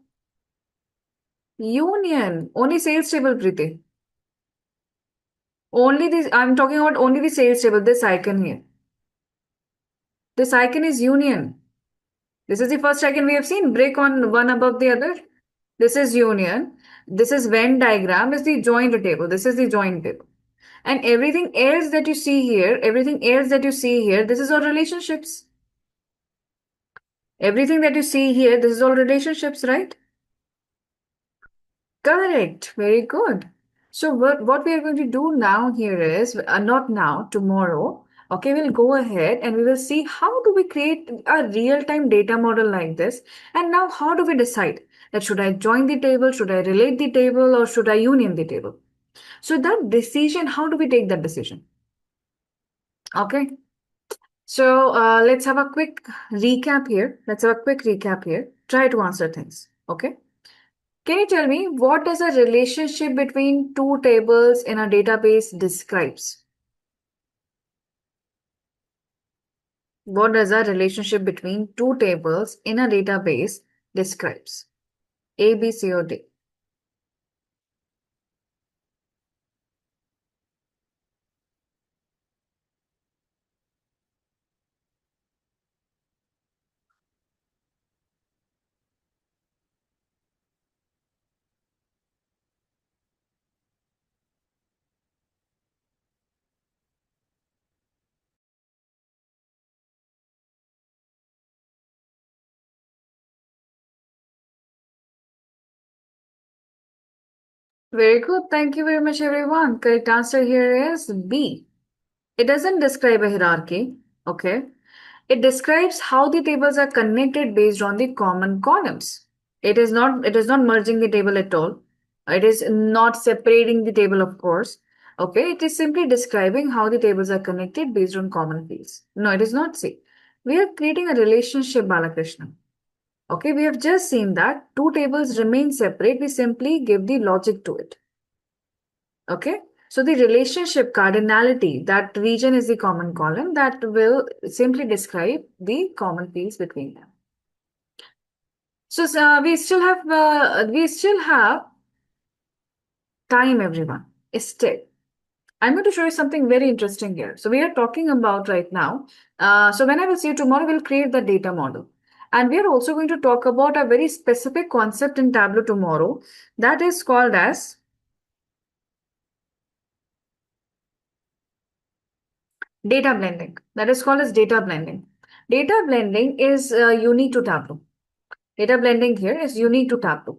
Union. Only sales table, Preeti. Only this, I'm talking about only the sales table, this icon here. This icon is union. This is the first icon we have seen, break on one above the other. This is union. This is Venn diagram, is the joint table. This is the joint table. And everything else that you see here, this is all relationships. Everything that you see here, this is all relationships, right? Correct. Very good. So what we are going to do now here is, not now, tomorrow, okay, we'll go ahead and we will see how do we create a real-time data model like this. And now how do we decide that should I join the table, should I relate the table, or should I union the table? So that decision, how do we take that decision? Okay. So let's have a quick recap here. Try to answer things. Okay. Can you tell me what does a relationship between two tables in a database describes? What does a relationship between two tables in a database describes? A, B, C, or D? Very good. Thank you very much, everyone. Correct answer here is B. It doesn't describe a hierarchy. Okay. It describes how the tables are connected based on the common columns. It is not merging the table at all. It is not separating the table, of course. Okay, it is simply describing how the tables are connected based on common fields. No, it is not C. We are creating a relationship, Balakrishna. Okay, we have just seen that two tables remain separate. We simply give the logic to it. Okay, so the relationship cardinality, that region is the common column that will simply describe the common fields between them. So we still have time, everyone. Still, I'm going to show you something very interesting here. So we are talking about right now. So when I will see you tomorrow, we'll create the data model. And we are also going to talk about a very specific concept in Tableau tomorrow that is called as data blending. That is called as data blending. Data blending is unique to Tableau. Data blending here is unique to Tableau.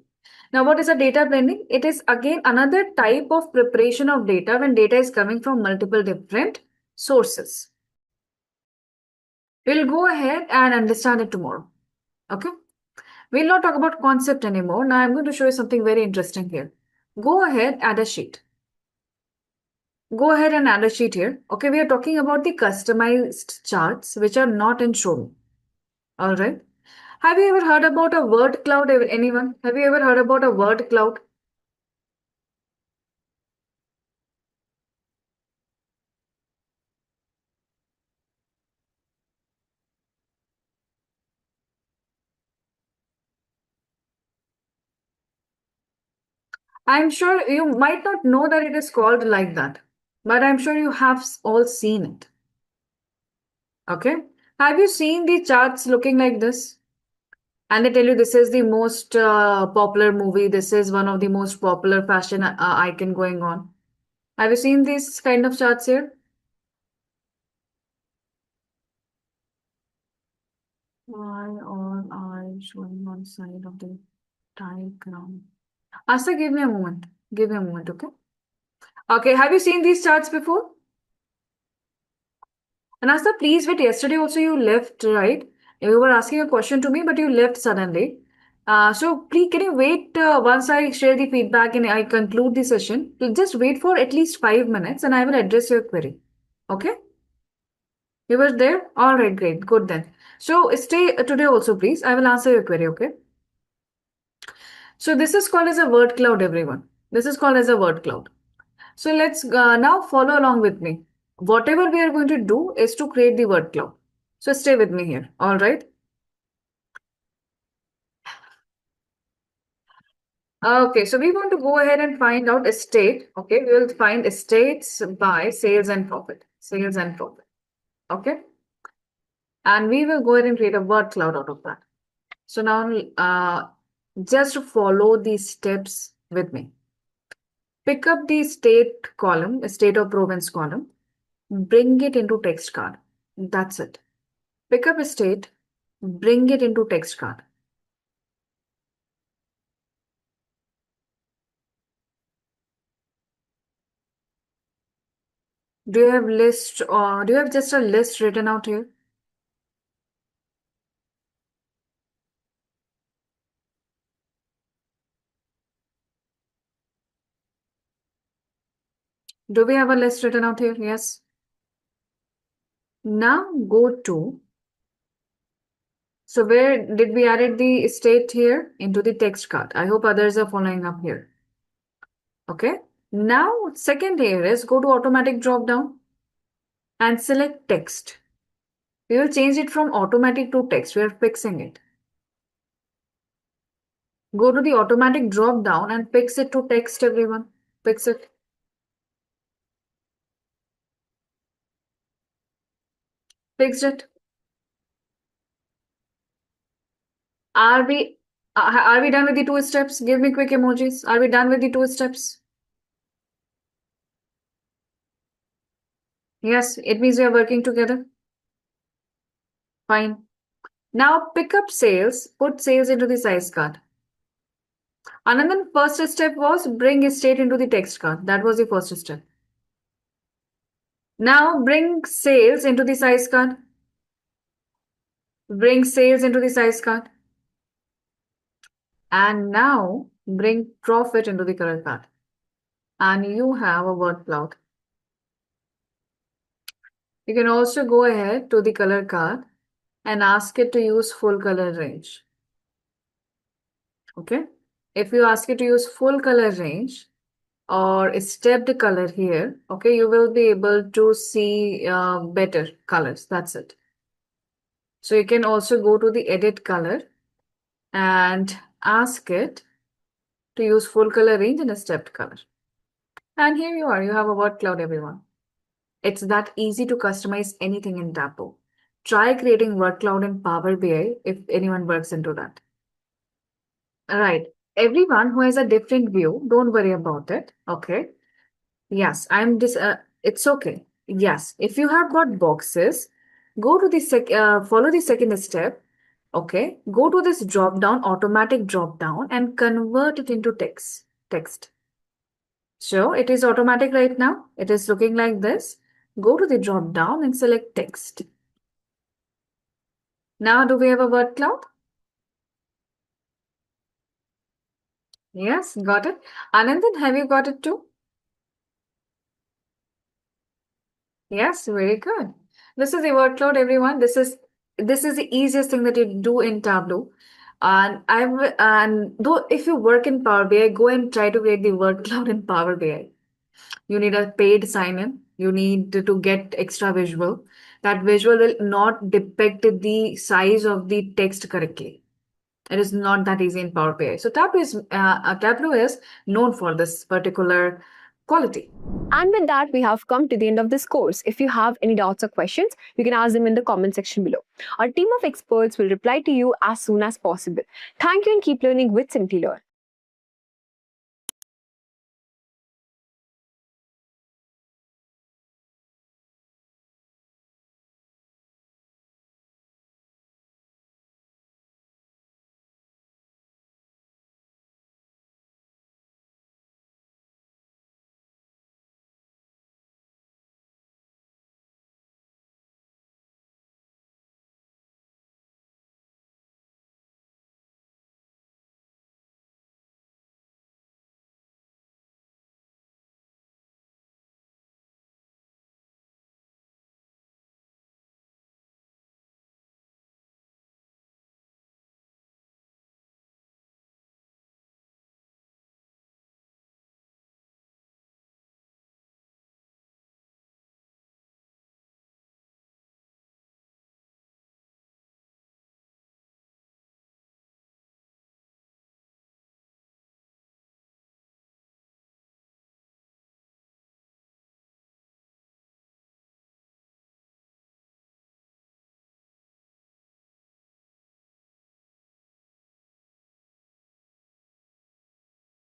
Now, what is a data blending? It is again another type of preparation of data when data is coming from multiple different sources. We'll go ahead and understand it tomorrow. Okay? We'll not talk about concept anymore. Now, I'm going to show you something very interesting here. Go ahead, add a sheet. Go ahead and add a sheet here. Okay, we are talking about the customized charts which are not in showroom. All right. Have you ever heard about a word cloud? Anyone? Have you ever heard about a word cloud? I'm sure you might not know that it is called like that, but I'm sure you have all seen it. Okay. Have you seen the charts looking like this? And they tell you this is the most popular movie. This is one of the most popular fashion icon going on. Have you seen these kind of charts here? Why all are showing one side of the diagram? Asta, give me a moment. Give me a moment, okay? Okay, have you seen these charts before? And Asta, please wait. Yesterday also you left, right? You were asking a question to me, but you left suddenly. So please, can you wait once I share the feedback and I conclude the session? Just wait for at least 5 minutes and I will address your query. Okay? You were there? All right, great. Good then. So stay today also, please. I will answer your query, okay? So this is called as a word cloud, everyone. This is called as a word cloud. So let's now follow along with me. Whatever we are going to do is to create the word cloud. So stay with me here. All right. Okay, so we want to go ahead and find out estate. Okay, we will find estates by sales and profit. Sales and profit. Okay. And we will go ahead and create a word cloud out of that. So now just follow these steps with me. Pick up the state column, state of province column, bring it into text card. That's it. Pick up a state, bring it into text card. Do you have list or do you have just a list written out here? Do we have a list written out here? Yes. Now go to, so where did we added the state here? Into the text card. I hope others are following up here. Okay. Now second here is go to automatic drop down and select text. We will change it from automatic to text. We are fixing it. Go to the automatic drop down and fix it to text, everyone. Fix it. Fixed it. Are we done with the two steps? Give me quick emojis. Are we done with the two steps? Yes, it means we are working together. Fine. Now pick up sales, put sales into the size card. And then first step was bring a state into the text card. That was the first step. Now bring sales into the size card. Bring sales into the size card. And now bring profit into the color card. And you have a word cloud. You can also go ahead to the color card and ask it to use full color range. Okay. If you ask it to use full color range or stepped color here, okay, you will be able to see better colors. That's it. So you can also go to the edit color and ask it to use full color range and a stepped color. And here you are, you have a word cloud, everyone. It's that easy to customize anything in Tableau. Try creating word cloud in Power BI if anyone works into that. All right. Everyone who has a different view, don't worry about it. Okay. Yes, it's okay. Yes, if you have got boxes, go to the follow the second step. Okay, go to this drop down, automatic drop down, and convert it into text. So it is automatic right now. It is looking like this. Go to the drop down and select text. Now, do we have a word cloud? Yes, got it. Anandan, have you got it too? Yes, very good. This is the word cloud, everyone. This is the easiest thing that you do in Tableau. And though if you work in Power BI, go and try to create the word cloud in Power BI. You need a paid sign-in. You need to get extra visual. That visual will not depict the size of the text correctly. It is not that easy in Power BI. So Tableau is known for this particular quality. And with that, we have come to the end of this course. If you have any doubts or questions, you can ask them in the comment section below. Our team of experts will reply to you as soon as possible. Thank you and keep learning with Simplilearn.